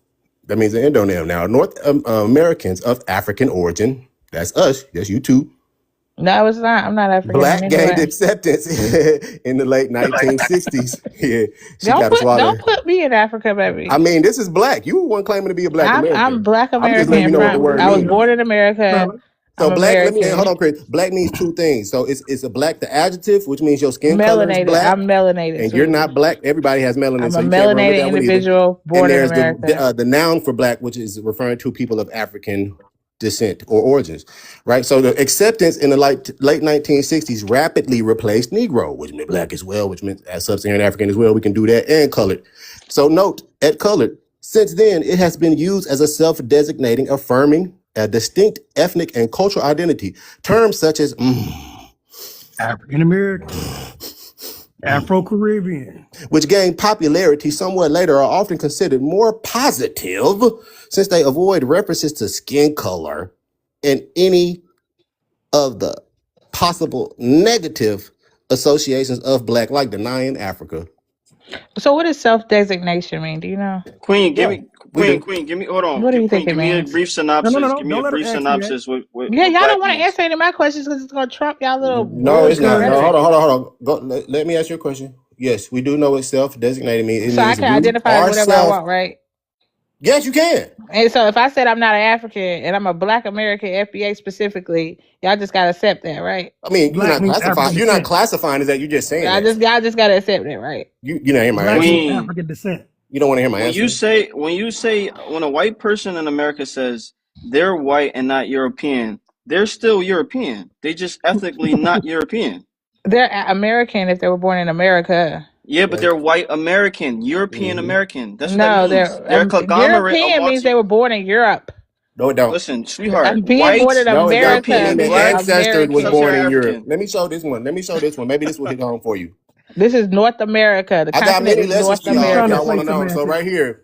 Speaker 1: that means an endonym. Now, North Americans of African origin, that's us, that's you too,
Speaker 5: No, it's not. I'm not African in
Speaker 1: Black
Speaker 5: any
Speaker 1: gained
Speaker 5: way.
Speaker 1: acceptance in the late 1960s. Yeah, she got to swallow.
Speaker 5: Don't put me in Africa,
Speaker 1: I
Speaker 5: baby.
Speaker 1: mean, this is black. You were one claiming to be a black
Speaker 5: I'm
Speaker 1: American.
Speaker 5: Black
Speaker 1: I'm just
Speaker 5: American
Speaker 1: letting you know what the
Speaker 5: from.
Speaker 1: word
Speaker 5: I was
Speaker 1: means.
Speaker 5: born in America.
Speaker 13: Valid.
Speaker 5: I'm
Speaker 1: So black, let me hold
Speaker 5: American.
Speaker 1: on, Chris. Black means two things. So it's a black, the adjective, which means your skin color is
Speaker 5: Melanated.
Speaker 1: black,
Speaker 5: I'm melanated,
Speaker 1: and you're
Speaker 5: sweetie.
Speaker 1: not black. Everybody has melanin,
Speaker 5: I'm
Speaker 1: so
Speaker 5: a
Speaker 1: you can't run with
Speaker 5: melanated
Speaker 1: that one either.
Speaker 5: individual
Speaker 1: And
Speaker 5: born in
Speaker 1: there's
Speaker 5: America.
Speaker 1: the noun for black, which is referring to people of African descent or origins, right? So the acceptance in the late 1960s rapidly replaced Negro, which meant black as well, which meant as sub-Saharan African as well. We can do that, and colored. So note, at colored, since then, it has been used as a self-designating, affirming a distinct ethnic and cultural identity. Terms such as
Speaker 13: African American, Afro Caribbean.
Speaker 1: which gain popularity somewhat later, are often considered more positive since they avoid references to skin color and any of the possible negative associations of black, like denying Africa.
Speaker 5: So what does self-designation mean? Do you know?
Speaker 2: Queen, give
Speaker 1: Yeah,
Speaker 2: me
Speaker 1: we do.
Speaker 2: Queen, give me hold on.
Speaker 5: What do you think
Speaker 2: Queen,
Speaker 5: it
Speaker 2: give me a
Speaker 5: means?
Speaker 2: brief
Speaker 13: No,
Speaker 2: synopsis. Give me
Speaker 13: don't
Speaker 2: a
Speaker 13: let her
Speaker 2: brief
Speaker 13: ask you that.
Speaker 2: synopsis
Speaker 5: Yeah,
Speaker 2: what
Speaker 5: y'all don't
Speaker 2: black
Speaker 5: want to
Speaker 2: means.
Speaker 5: answer any of my questions because it's gonna trump y'all little
Speaker 1: No, it's
Speaker 5: bullshit
Speaker 1: not. No,
Speaker 13: Because
Speaker 5: rhetoric.
Speaker 1: hold on. Go, let me ask you a question. Yes, we do know what self-designated means. It
Speaker 5: So I
Speaker 1: means
Speaker 5: can
Speaker 1: we
Speaker 5: identify as
Speaker 1: are
Speaker 5: whatever I
Speaker 1: self.
Speaker 5: want, right?
Speaker 1: Yes, you can.
Speaker 5: And so if I said I'm not an African and I'm a Black American FBA specifically, y'all just gotta accept that, right?
Speaker 1: I mean,
Speaker 13: black means African
Speaker 1: You're not
Speaker 13: descent.
Speaker 1: classifying as that. You're just saying that.
Speaker 5: Y'all just gotta accept it, right?
Speaker 1: You don't hear my
Speaker 13: Black
Speaker 1: answer.
Speaker 13: means
Speaker 2: Queen,
Speaker 13: African descent.
Speaker 1: You don't want to hear my answer.
Speaker 2: when a white person in America says they're white and not European, they're still European. They just ethnically not European.
Speaker 5: They're American if they were born in America.
Speaker 2: Yeah, but
Speaker 1: Right.
Speaker 2: they're white American, European
Speaker 1: Mm-hmm.
Speaker 2: American. That's what that
Speaker 5: No,
Speaker 2: means.
Speaker 5: they're
Speaker 2: They're a conglomerate of
Speaker 5: European means
Speaker 2: multi.
Speaker 5: they were born in Europe.
Speaker 1: No, it don't.
Speaker 2: Listen, sweetheart,
Speaker 5: Being born
Speaker 2: white,
Speaker 5: in
Speaker 1: No, it don't. It
Speaker 5: America
Speaker 1: mean
Speaker 2: European,
Speaker 1: the
Speaker 5: means
Speaker 2: black,
Speaker 1: ancestor was born
Speaker 2: sub-Saharan
Speaker 5: American.
Speaker 1: in Europe.
Speaker 2: African.
Speaker 1: Let me show this one. Maybe this will hit home for you.
Speaker 5: This is North America. The
Speaker 1: I got
Speaker 5: continent
Speaker 1: many
Speaker 5: is
Speaker 1: lessons
Speaker 5: North
Speaker 1: for
Speaker 13: She was
Speaker 1: y'all if
Speaker 13: trying to
Speaker 1: y'all
Speaker 5: America.
Speaker 1: want
Speaker 13: play
Speaker 1: to know. So
Speaker 13: semantics.
Speaker 1: right here.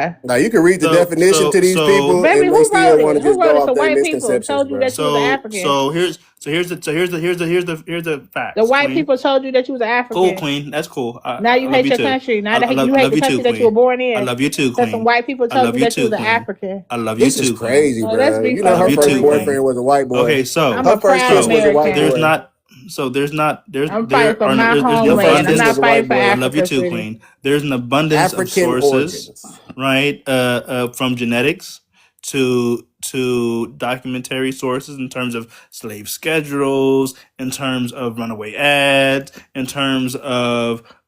Speaker 5: lie.
Speaker 1: Now you can read the
Speaker 2: So
Speaker 1: definition
Speaker 2: so
Speaker 1: to these
Speaker 2: so
Speaker 1: people,
Speaker 5: Baby,
Speaker 1: and they
Speaker 5: who wrote
Speaker 1: still want
Speaker 5: it?
Speaker 1: to
Speaker 5: Who
Speaker 1: just
Speaker 5: wrote
Speaker 1: go
Speaker 5: it?
Speaker 1: off
Speaker 5: So
Speaker 1: their
Speaker 5: white people
Speaker 1: misconceptions,
Speaker 5: told you
Speaker 1: bro.
Speaker 5: that you was an African.
Speaker 2: Here's the
Speaker 5: The
Speaker 2: facts,
Speaker 5: white
Speaker 2: Queen.
Speaker 5: people told you that you was an
Speaker 2: Cool,
Speaker 5: African.
Speaker 2: Queen. That's cool.
Speaker 5: Now
Speaker 2: I
Speaker 5: you
Speaker 2: love
Speaker 5: hate
Speaker 2: you
Speaker 5: your
Speaker 2: too.
Speaker 5: country. Now that you
Speaker 2: I
Speaker 5: hate
Speaker 2: love
Speaker 5: the
Speaker 2: you too,
Speaker 5: country that you were
Speaker 2: Queen.
Speaker 5: born
Speaker 2: I
Speaker 5: in.
Speaker 2: love you too,
Speaker 5: Because some
Speaker 2: Queen.
Speaker 5: white people
Speaker 2: I
Speaker 5: told
Speaker 2: love
Speaker 5: you
Speaker 2: you
Speaker 5: that you
Speaker 2: too,
Speaker 5: was an
Speaker 2: Queen.
Speaker 5: African.
Speaker 2: I love you
Speaker 1: This is
Speaker 2: too, Queen.
Speaker 1: crazy,
Speaker 5: No, let's
Speaker 1: bro.
Speaker 5: be
Speaker 1: You
Speaker 2: I
Speaker 1: know
Speaker 2: love
Speaker 1: her
Speaker 5: fucking
Speaker 2: you
Speaker 1: first
Speaker 2: too,
Speaker 5: for real.
Speaker 2: Queen.
Speaker 1: boyfriend was a white boy.
Speaker 2: Okay,
Speaker 5: I'm
Speaker 1: Her
Speaker 5: a
Speaker 1: first
Speaker 5: proud
Speaker 1: kiss
Speaker 2: so
Speaker 1: was a white
Speaker 5: American.
Speaker 2: there's
Speaker 1: boy.
Speaker 2: not so there's not
Speaker 5: I'm fighting for my
Speaker 2: there's an
Speaker 1: Your first
Speaker 5: homeland. I'm
Speaker 1: kiss
Speaker 2: abundance.
Speaker 1: was
Speaker 5: not
Speaker 1: a
Speaker 5: fighting
Speaker 1: white
Speaker 5: for
Speaker 1: boy.
Speaker 2: I love you
Speaker 5: Africa,
Speaker 2: too,
Speaker 5: sweetie.
Speaker 2: Queen. There's an abundance of
Speaker 1: African
Speaker 2: sources,
Speaker 1: origins.
Speaker 2: right? From genetics to documentary sources in terms of slave schedules, in terms of runaway ads, in terms of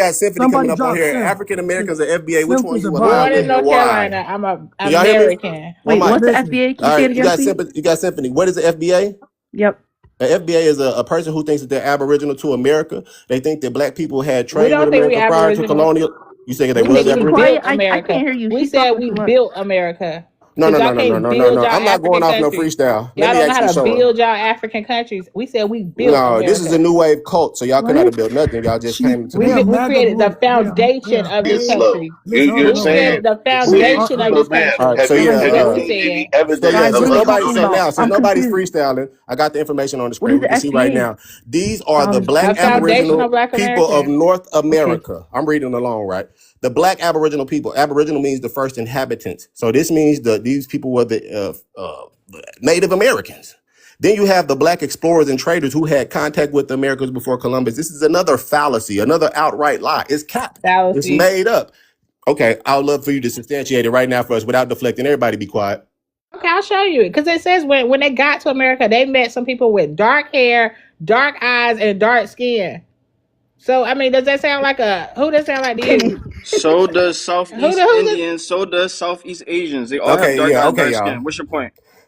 Speaker 1: got Symphony coming
Speaker 13: Somebody
Speaker 1: up on
Speaker 13: drop
Speaker 1: here.
Speaker 13: Simp.
Speaker 1: African Americans or FBA, which
Speaker 13: Simp
Speaker 1: one
Speaker 13: is a
Speaker 1: you
Speaker 5: Born
Speaker 1: align
Speaker 5: in
Speaker 1: with
Speaker 13: bystander.
Speaker 1: and
Speaker 5: North
Speaker 1: why?
Speaker 5: Carolina. I'm a
Speaker 1: Can y'all hear me?
Speaker 5: American.
Speaker 1: One
Speaker 3: Wait,
Speaker 1: mic.
Speaker 3: what's the
Speaker 13: Listen,
Speaker 3: FBA? Can you
Speaker 1: All
Speaker 3: say it
Speaker 1: right, you
Speaker 3: again,
Speaker 1: got
Speaker 3: please?
Speaker 1: Symphony. You got Symphony. What is the FBA?
Speaker 3: Yep.
Speaker 1: An FBA is a person who thinks that they're aboriginal to America. They think that black people had
Speaker 5: We
Speaker 1: trade with
Speaker 5: don't think we
Speaker 1: America prior to
Speaker 5: Aboriginal.
Speaker 1: colonial. You say they
Speaker 5: We
Speaker 3: Can
Speaker 1: was
Speaker 3: you
Speaker 5: think
Speaker 3: be
Speaker 5: we
Speaker 1: aboriginal?
Speaker 3: quiet?
Speaker 5: built
Speaker 3: I
Speaker 5: America.
Speaker 3: can't hear you.
Speaker 5: We
Speaker 3: She's
Speaker 5: said
Speaker 3: talking
Speaker 5: we
Speaker 3: too much.
Speaker 5: built America.
Speaker 1: No,
Speaker 5: Because
Speaker 1: no,
Speaker 5: y'all
Speaker 1: no, no, no,
Speaker 5: can't
Speaker 1: no, no,
Speaker 5: build
Speaker 1: no.
Speaker 5: y'all
Speaker 1: I'm not going
Speaker 5: African
Speaker 1: off no
Speaker 5: countries.
Speaker 1: freestyle. Let
Speaker 5: Y'all
Speaker 1: me
Speaker 5: don't know how
Speaker 1: actually
Speaker 5: to
Speaker 1: show her.
Speaker 5: build y'all African countries. We said we built
Speaker 1: No, this is a
Speaker 5: America.
Speaker 1: new wave cult, so y'all could not have
Speaker 3: What?
Speaker 1: built nothing. Y'all just
Speaker 13: she
Speaker 1: came into
Speaker 5: We
Speaker 1: being.
Speaker 13: they're
Speaker 5: we
Speaker 13: MAGA
Speaker 5: created the
Speaker 13: woke.
Speaker 5: foundation
Speaker 13: They're
Speaker 5: of this
Speaker 14: It's look.
Speaker 5: country.
Speaker 13: listen, hold
Speaker 14: You're
Speaker 13: on,
Speaker 5: We
Speaker 13: hold on.
Speaker 14: saying,
Speaker 5: created the
Speaker 14: see,
Speaker 5: foundation of
Speaker 14: look,
Speaker 5: this
Speaker 14: man.
Speaker 1: All
Speaker 5: country.
Speaker 1: right, so
Speaker 14: Have
Speaker 1: yeah,
Speaker 14: you
Speaker 5: That's
Speaker 14: have
Speaker 5: what
Speaker 14: you
Speaker 5: we
Speaker 14: seen any
Speaker 5: said.
Speaker 1: so
Speaker 14: evidence
Speaker 1: yeah,
Speaker 3: Guys,
Speaker 14: of
Speaker 3: what
Speaker 1: since
Speaker 3: are they
Speaker 1: nobody's
Speaker 3: talking
Speaker 1: so
Speaker 3: about?
Speaker 1: now, since
Speaker 3: I'm
Speaker 1: nobody's
Speaker 3: confused.
Speaker 1: freestyling, I got the information on the
Speaker 3: What
Speaker 1: screen.
Speaker 3: is
Speaker 1: We
Speaker 3: the
Speaker 1: can see right
Speaker 3: FBA?
Speaker 1: now. These are the
Speaker 3: Um,
Speaker 1: black
Speaker 5: A
Speaker 3: explain it.
Speaker 5: foundation of
Speaker 1: Aboriginal
Speaker 5: Black
Speaker 1: people of
Speaker 5: Americans.
Speaker 1: North
Speaker 3: Okay.
Speaker 1: America. I'm reading along, right? The black Aboriginal people. Aboriginal means the first inhabitants. So this means these people were the Native Americans. Then you have the black explorers and traders who had contact with the Americans before Columbus. This is another fallacy, another outright lie. It's cap. It's
Speaker 5: Fallacy.
Speaker 1: made up. Okay, I would love for you to substantiate it right now for us without deflecting. Everybody be quiet.
Speaker 5: Okay, I'll show you. Because it says when they got to America, they met some people with dark hair, dark eyes, and dark skin. So I mean, does that sound like a who does that sound like to you?
Speaker 3: Kenny.
Speaker 2: So does
Speaker 5: Who
Speaker 2: Southeast
Speaker 5: the who the
Speaker 2: Indians. So does Southeast Asians. They all have
Speaker 1: Okay,
Speaker 2: dark
Speaker 1: yeah,
Speaker 2: eyes,
Speaker 1: okay,
Speaker 2: dark
Speaker 1: y'all.
Speaker 2: skin. What's your point?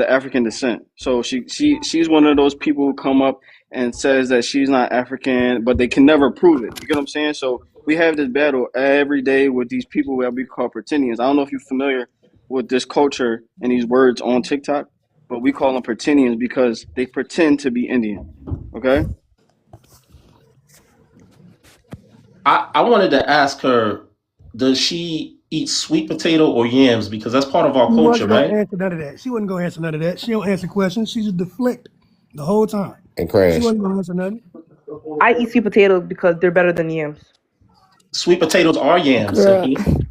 Speaker 2: the African descent. So she's one of those people who come up and says that she's not African, but they can never prove it. You get what I'm saying? So we have this battle every day with these people that we call pretendians. I don't know if you're familiar with this culture and these words on TikTok, but we call them pretendians because they pretend to be Indian. Okay?
Speaker 11: I wanted to ask her, does she eat sweet potato or yams? Because that's part of our
Speaker 13: She
Speaker 11: culture,
Speaker 13: wasn't gonna
Speaker 11: right?
Speaker 13: answer none of that. She wasn't gonna answer none of that. She don't answer questions. She just deflect the whole time.
Speaker 8: And
Speaker 13: She
Speaker 8: crash.
Speaker 13: wasn't gonna answer nothing.
Speaker 3: I eat sweet potatoes because they're better than yams.
Speaker 11: Sweet potatoes are yams,
Speaker 12: Girl,
Speaker 11: Cynthia.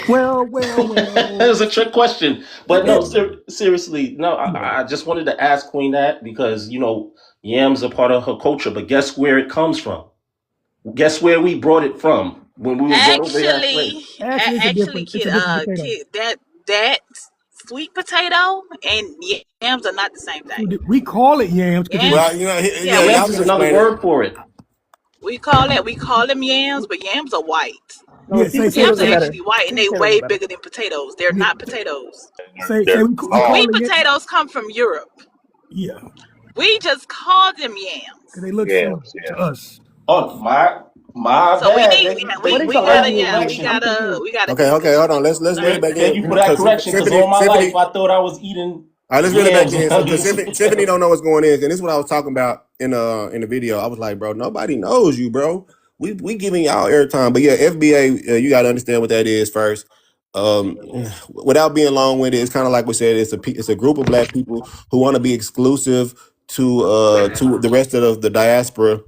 Speaker 20: It was a trick question, but no, seriously, no. I just wanted to ask Queen that because yams are part of her culture, but guess where it comes from? Guess where we brought it from when we was brought over here as slaves?
Speaker 17: Actually,
Speaker 13: Actually, it's
Speaker 17: kid,
Speaker 13: a different potato.
Speaker 17: that sweet potato and yams are not the same thing.
Speaker 13: We call it yams because
Speaker 17: Yams,
Speaker 1: Well,
Speaker 17: yeah,
Speaker 1: yeah,
Speaker 17: we
Speaker 1: y'all
Speaker 20: Yams is
Speaker 1: can
Speaker 20: another
Speaker 1: explain it.
Speaker 20: word for it.
Speaker 17: we call them yams, but yams are white.
Speaker 3: No,
Speaker 13: yeah.
Speaker 3: sweet
Speaker 13: Say
Speaker 17: Yams
Speaker 3: potatoes
Speaker 17: are
Speaker 3: are
Speaker 13: say
Speaker 3: better.
Speaker 17: actually white, and
Speaker 3: Sweet
Speaker 17: they
Speaker 3: potatoes are
Speaker 17: way
Speaker 3: better.
Speaker 17: bigger than potatoes. They're
Speaker 13: yeah.
Speaker 17: not potatoes.
Speaker 13: Say
Speaker 14: They're
Speaker 13: we call
Speaker 14: soft.
Speaker 17: Sweet
Speaker 13: it yam.
Speaker 17: potatoes come from Europe.
Speaker 13: Yeah,
Speaker 17: We just call them
Speaker 13: because
Speaker 17: yams.
Speaker 13: they look similar
Speaker 14: Yams,
Speaker 13: to
Speaker 14: yeah.
Speaker 13: us.
Speaker 20: Oh, my
Speaker 17: So
Speaker 20: bad. Thank you,
Speaker 3: What
Speaker 20: thank
Speaker 3: are
Speaker 20: you
Speaker 3: you
Speaker 20: for
Speaker 3: talking
Speaker 20: making
Speaker 3: about?
Speaker 20: the
Speaker 3: I'm
Speaker 20: correction.
Speaker 17: we
Speaker 3: confused.
Speaker 17: gotta
Speaker 1: Okay, okay, hold on. Let's reel it back
Speaker 20: Thank you for that
Speaker 1: in
Speaker 20: correction, because
Speaker 1: Symphony,
Speaker 20: all my life
Speaker 1: Symphony.
Speaker 20: I thought I was eating
Speaker 1: All right, let's reel it back
Speaker 20: yams.
Speaker 1: in. So, because Symphony don't know what's going in, and this is what I was talking about in the video. I was like, bro, nobody knows you, bro. We giving y'all airtime, but yeah, FBA, you got to understand what that is first. Um, Without being long winded, it's kind of like we said. It's a group of black people who want to be exclusive to the rest of the diaspora.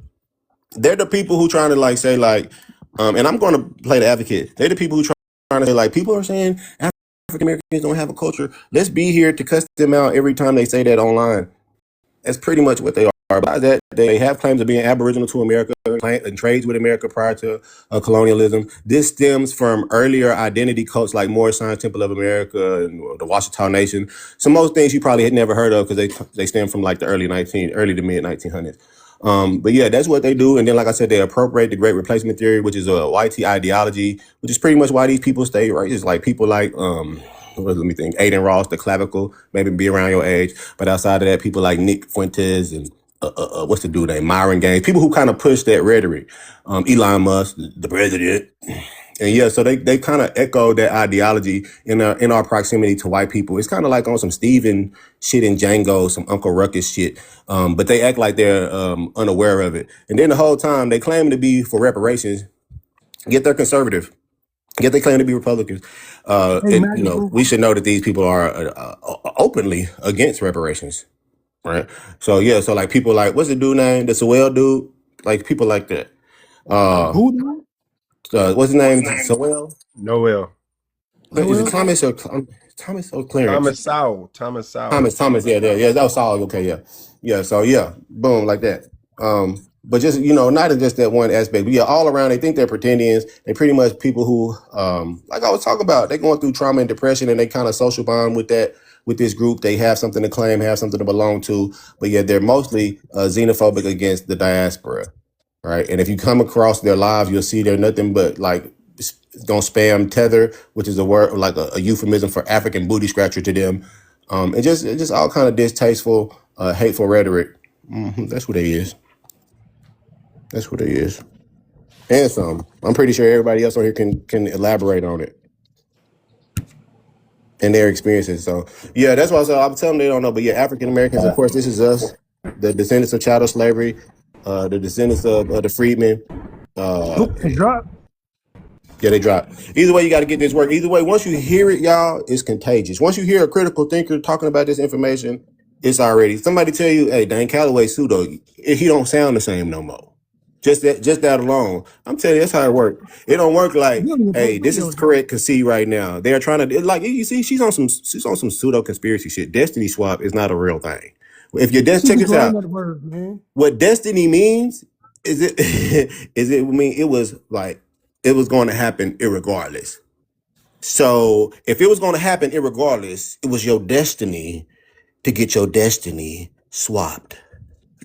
Speaker 1: They're the people who trying to like say like, and I'm going to play the advocate. They're the people who trying to say like, people are saying African Americans don't have a culture. Let's be here to cuss them out every time they say that online. That's pretty much what they are. By that, they have claims of being aboriginal to America and trades with America prior to colonialism. This stems from earlier identity cults like Moorish Science Temple of America and the Washita Nation. So most things you probably had never heard of because they stem from like the early to mid 1900s. But yeah, that's what they do. And then, like I said, they appropriate the Great Replacement Theory, which is a YT ideology, which is pretty much why these people stay racist. Like people like let me think, Aiden Ross, the clavicle, maybe be around your age. But outside of that, people like Nick Fuentes and what's the dude name? Myron Gaines, people who kind of push that rhetoric. Elon Musk, the president. And yeah, so they kind of echo that ideology in our proximity to white people. It's kind of like on some Steven shit in Django, some Uncle Ruckus shit. But they act like they're unaware of it. And then the whole time they claim to be for reparations, yet they're conservative. Yet they claim to be Republicans.
Speaker 13: Hey, magical.
Speaker 1: We should know that these people are openly against reparations, right? So yeah, so like people like, what's the dude name? The Sewell dude, like people like that. Uh,
Speaker 13: Who? Do?
Speaker 1: what's his name? Sewell.
Speaker 12: Noel.
Speaker 1: Is it
Speaker 13: Noel.
Speaker 1: Thomas or Thomas or Clarence?
Speaker 12: Thomas Sowell. Thomas Sowell.
Speaker 1: Thomas, yeah, that was solid. Okay, yeah. So yeah, boom, like that. But just not in just that one aspect, but yeah, all around they think they're pretendians. They pretty much people who, like I was talking about, they going through trauma and depression, and they kind of social bond with this group. They have something to claim, have something to belong to, but yeah, they're mostly xenophobic against the diaspora, right? And if you come across their lives, you'll see they're nothing but like don't spam tether, which is a word like a euphemism for African booty scratcher to them. And just all kind of distasteful, hateful rhetoric. That's what it is. That's what it is. And some. I'm pretty sure everybody else on here can elaborate on it and their experiences. So yeah, that's why I'm telling them they don't know. But yeah, African Americans, of course, this is us, the descendants of chattel slavery, the descendants of the freedmen.
Speaker 13: Nope. It dropped.
Speaker 1: Yeah, they drop. Either way, you got to get this work. Either way, once you hear it, y'all, it's contagious. Once you hear a critical thinker talking about this information, it's already somebody tell you, "Hey, Dan Calloway pseudo, he don't sound the same no more." Just that alone, I'm telling you, that's how it works. It don't work
Speaker 13: You
Speaker 1: like,
Speaker 13: don't even
Speaker 1: "Hey,
Speaker 13: post
Speaker 1: this is
Speaker 13: videos, bro.
Speaker 1: correct." Cause see, right now they're trying to like you see, she's on some pseudo conspiracy shit. Destiny swap is not a real thing. If your
Speaker 13: She
Speaker 1: check
Speaker 13: just
Speaker 1: this
Speaker 13: learned
Speaker 1: out,
Speaker 13: that word, man.
Speaker 1: what destiny means is it is it I mean it was like it was going to happen irregardless. So if it was going to happen irregardless, it was your destiny to get your destiny swapped.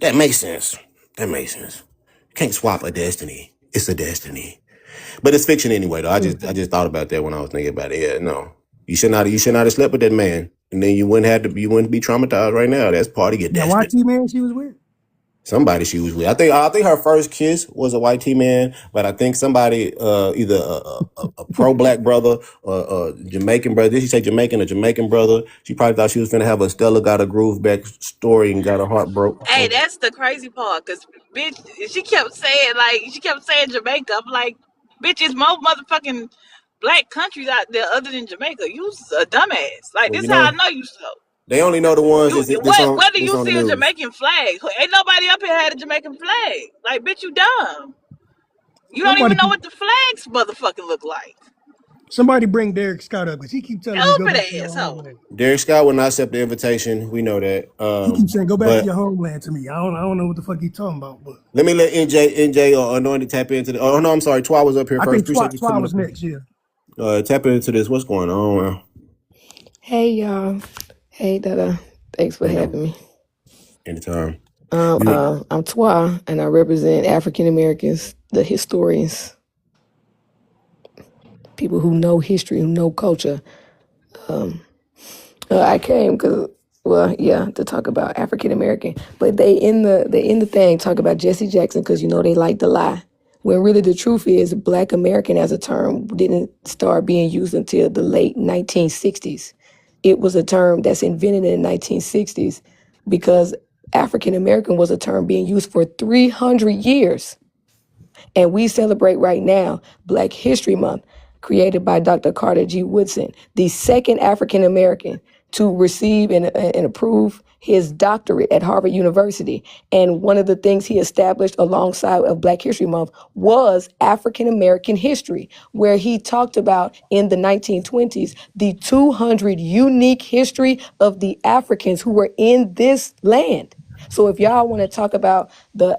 Speaker 1: That makes sense. That makes sense. You can't swap a destiny. It's a destiny. But it's fiction anyway, though. I just thought about that when I was thinking about it. Yeah, no. You should not have slept with that man. And then you wouldn't be traumatized right now. That's part of your
Speaker 13: That
Speaker 1: destiny.
Speaker 13: YT man she was with.
Speaker 1: Somebody she was with. I think her first kiss was a white T man, but I think somebody either a pro black brother or a Jamaican brother. Did she say Jamaican or Jamaican brother? She probably thought she was gonna have a Stella got a groove back story and got her heart broke.
Speaker 17: Hey, that's the crazy part, cause bitch, she kept saying Jamaica. I'm like, bitch, it's more motherfucking black countries out there other than Jamaica. You's a dumbass. Like
Speaker 1: Well,
Speaker 17: this how I know you slow.
Speaker 1: they only know the ones
Speaker 17: You
Speaker 1: that's
Speaker 17: what?
Speaker 1: on
Speaker 17: Where do
Speaker 1: that's
Speaker 17: you
Speaker 1: on the
Speaker 17: see a
Speaker 1: news.
Speaker 17: Jamaican flag? Ain't nobody up here had a Jamaican flag. Like, bitch, you dumb. You don't even
Speaker 13: Nobody.
Speaker 17: know what the flags motherfucking look like.
Speaker 13: Somebody bring Derek Scott up because he keep telling me go
Speaker 17: Stupid
Speaker 13: back to your
Speaker 17: asshole.
Speaker 13: homeland.
Speaker 1: Derek Scott will not accept the invitation. We know that.
Speaker 13: He keeps saying go back to
Speaker 1: But
Speaker 13: your homeland to me. I don't know what the fuck he talking about, but
Speaker 1: let me let NJ or Anointed tap into the. Oh no, I'm sorry. Twa was up here
Speaker 13: I
Speaker 1: first.
Speaker 13: think
Speaker 1: Appreciate you
Speaker 13: Twa
Speaker 1: coming up
Speaker 13: was next year.
Speaker 1: here. Tap into this. What's going on?
Speaker 18: Hey y'all. Hey Dada. Thanks for
Speaker 1: You know,
Speaker 18: having me.
Speaker 1: anytime. You
Speaker 18: I'm Twa and I represent African Americans, the historians, people who know history, who know culture. I came because, well, yeah, to talk about African American, but they in the thing talk about Jesse Jackson because they like to lie. When really the truth is, Black American as a term didn't start being used until the late 1960s. It was a term that's invented in the 1960s because African American was a term being used for 300 years. And we celebrate right now Black History Month, created by Dr. Carter G. Woodson, the second African American to receive and approve his doctorate at Harvard University. And one of the things he established alongside of Black History Month was African American history, where he talked about in the 1920s the 200 unique history of the Africans who were in this land. So if y'all want to talk about the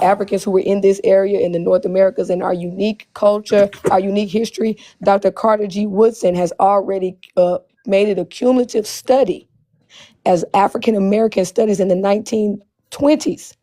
Speaker 18: Africans who were in this area in the North Americas and our unique culture, our unique history, Dr. Carter G. Woodson has already made it a cumulative study as African American studies in the 1920s.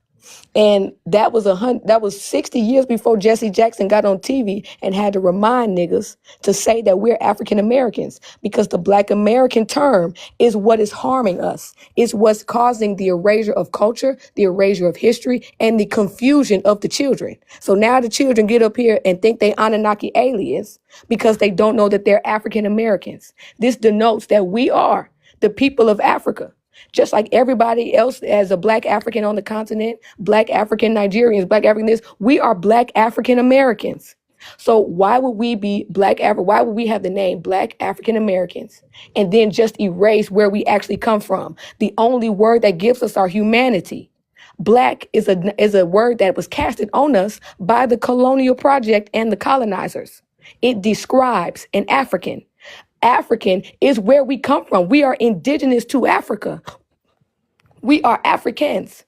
Speaker 18: And that was 60 years before Jesse Jackson got on TV and had to remind niggas to say that we're African Americans, because the Black American term is what is harming us. It's what's causing the erasure of culture, the erasure of history, and the confusion of the children. So now the children get up here and think they Anunnaki aliens because they don't know that they're African Americans. This denotes that we are the people of Africa. Just like everybody else as a Black African on the continent, Black African Nigerians, Black African this, we are Black African Americans. So why would we be why would we have the name Black African Americans and then just erase where we actually come from? The only word that gives us our humanity. Black is a word that was casted on us by the colonial project and the colonizers. It describes an African. African is where we come from. We are indigenous to Africa. We are Africans.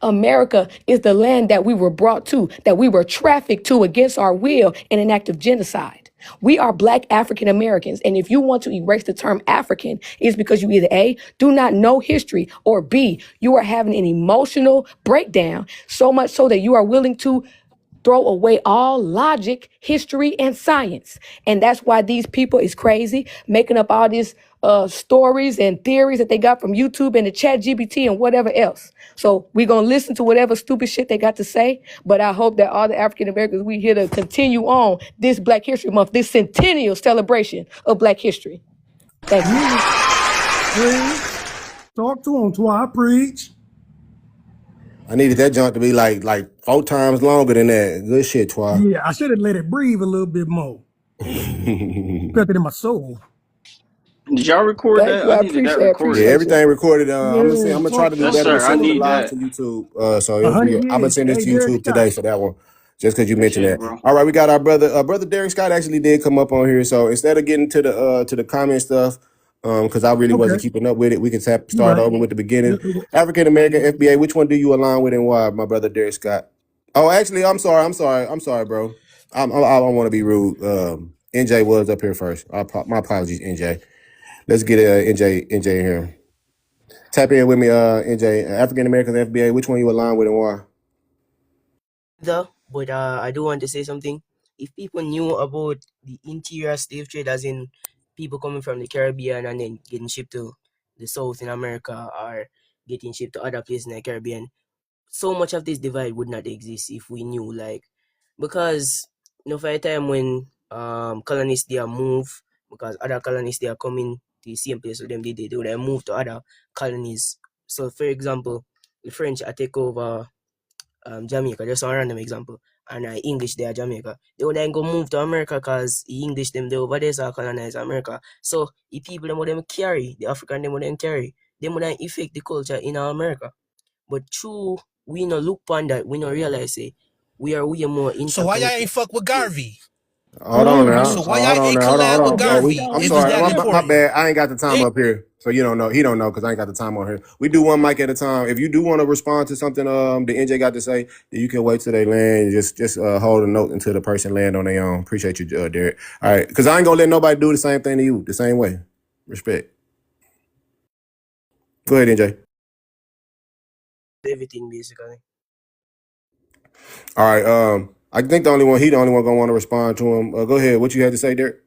Speaker 18: America is the land that we were brought to, that we were trafficked to against our will in an act of genocide. We are Black African Americans. And if you want to erase the term African, it's because you either A, do not know history, or B, you are having an emotional breakdown, so much so that you are willing to throw away all logic, history, and science. And that's why these people is crazy, making up all these stories and theories that they got from YouTube and the chat GPT and whatever else. So we're going to listen to whatever stupid shit they got to say. But I hope that all the African Americans, we here to continue on this Black History Month, this centennial celebration of Black history. Thank you.
Speaker 13: Talk to him, Twa. Preach.
Speaker 1: I needed that junk to be like 4 times longer than that. Good shit, Twa.
Speaker 13: Yeah, I should have let it breathe a little bit more. Felt it in my soul.
Speaker 2: Did y'all record
Speaker 18: Thank
Speaker 2: that?
Speaker 18: you.
Speaker 2: I
Speaker 18: I
Speaker 2: needed that
Speaker 1: Yeah,
Speaker 2: recorded.
Speaker 18: appreciate you.
Speaker 1: everything recorded. I'm
Speaker 13: Yeah,
Speaker 1: gonna try
Speaker 13: talk
Speaker 1: to do
Speaker 2: Yes,
Speaker 1: better
Speaker 13: to
Speaker 1: with
Speaker 2: sir. I
Speaker 1: sending the
Speaker 2: need
Speaker 1: live
Speaker 2: that.
Speaker 1: to YouTube. So it'll
Speaker 13: 100
Speaker 1: be. I'm gonna
Speaker 13: years.
Speaker 1: send this
Speaker 13: Hey,
Speaker 1: to
Speaker 13: Derek
Speaker 1: YouTube
Speaker 13: Scott.
Speaker 1: today for that one. Just because you mentioned
Speaker 2: Appreciate it,
Speaker 1: that.
Speaker 2: bro.
Speaker 1: All right, we got our brother Derek Scott actually did come up on here. So instead of getting to the comment stuff, because I really wasn't
Speaker 13: Okay,
Speaker 1: keeping up with it, we can
Speaker 13: you
Speaker 1: start
Speaker 13: right.
Speaker 1: over with the beginning.
Speaker 13: Yeah.
Speaker 1: African American FBA. Which one do you align with and why, my brother Derek Scott? Oh, actually, I'm sorry, bro. I don't want to be rude. NJ was up here first. My apologies, NJ. Let's get NJ in here. Tap in with me, NJ. African Americans FBA. Which one you align with and why?
Speaker 22: But I do want to say something. If people knew about the interior slave trade, as in people coming from the Caribbean and then getting shipped to the South in America or getting shipped to other places in the Caribbean, so much of this divide would not exist if we knew, like, because for a time when colonists they are move, because other colonists they are coming to the same place with them, they would have moved to other colonies. So for example, the French are take over Jamaica, just a random example, and English they are Jamaica. They would then go move to America because English them they over there so colonize America. So the people them would them carry, the African them would them carry, them would then affect the culture in America. But true, we no look upon that, we no realize we are way more
Speaker 23: So why y'all
Speaker 22: interconnected.
Speaker 23: ain't fuck with Garvey?
Speaker 1: Hold on
Speaker 10: So
Speaker 1: now.
Speaker 10: why
Speaker 1: Hold
Speaker 10: y'all
Speaker 1: on
Speaker 10: ain't
Speaker 1: now. Hold on. Hold
Speaker 10: collab with
Speaker 1: on. Oh,
Speaker 17: Just
Speaker 10: Garvey?
Speaker 17: don't
Speaker 1: I'm
Speaker 10: If it's
Speaker 1: sorry.
Speaker 10: that
Speaker 17: do
Speaker 1: My
Speaker 10: important?
Speaker 1: bad. I ain't got the time up here, so you don't know. He don't know because I ain't got the time on here. We do one mic at a time. If you do want to respond to something the NJ got to say, then you can wait till they land. Just hold a note until the person land on their own. Appreciate you, Derek. All right, because I ain't gonna let nobody do the same thing to you the same way. Respect. Go ahead, NJ.
Speaker 22: Everything basically.
Speaker 1: All right. I think the only one gonna want to respond to him. Go ahead. What you had to say, Derek?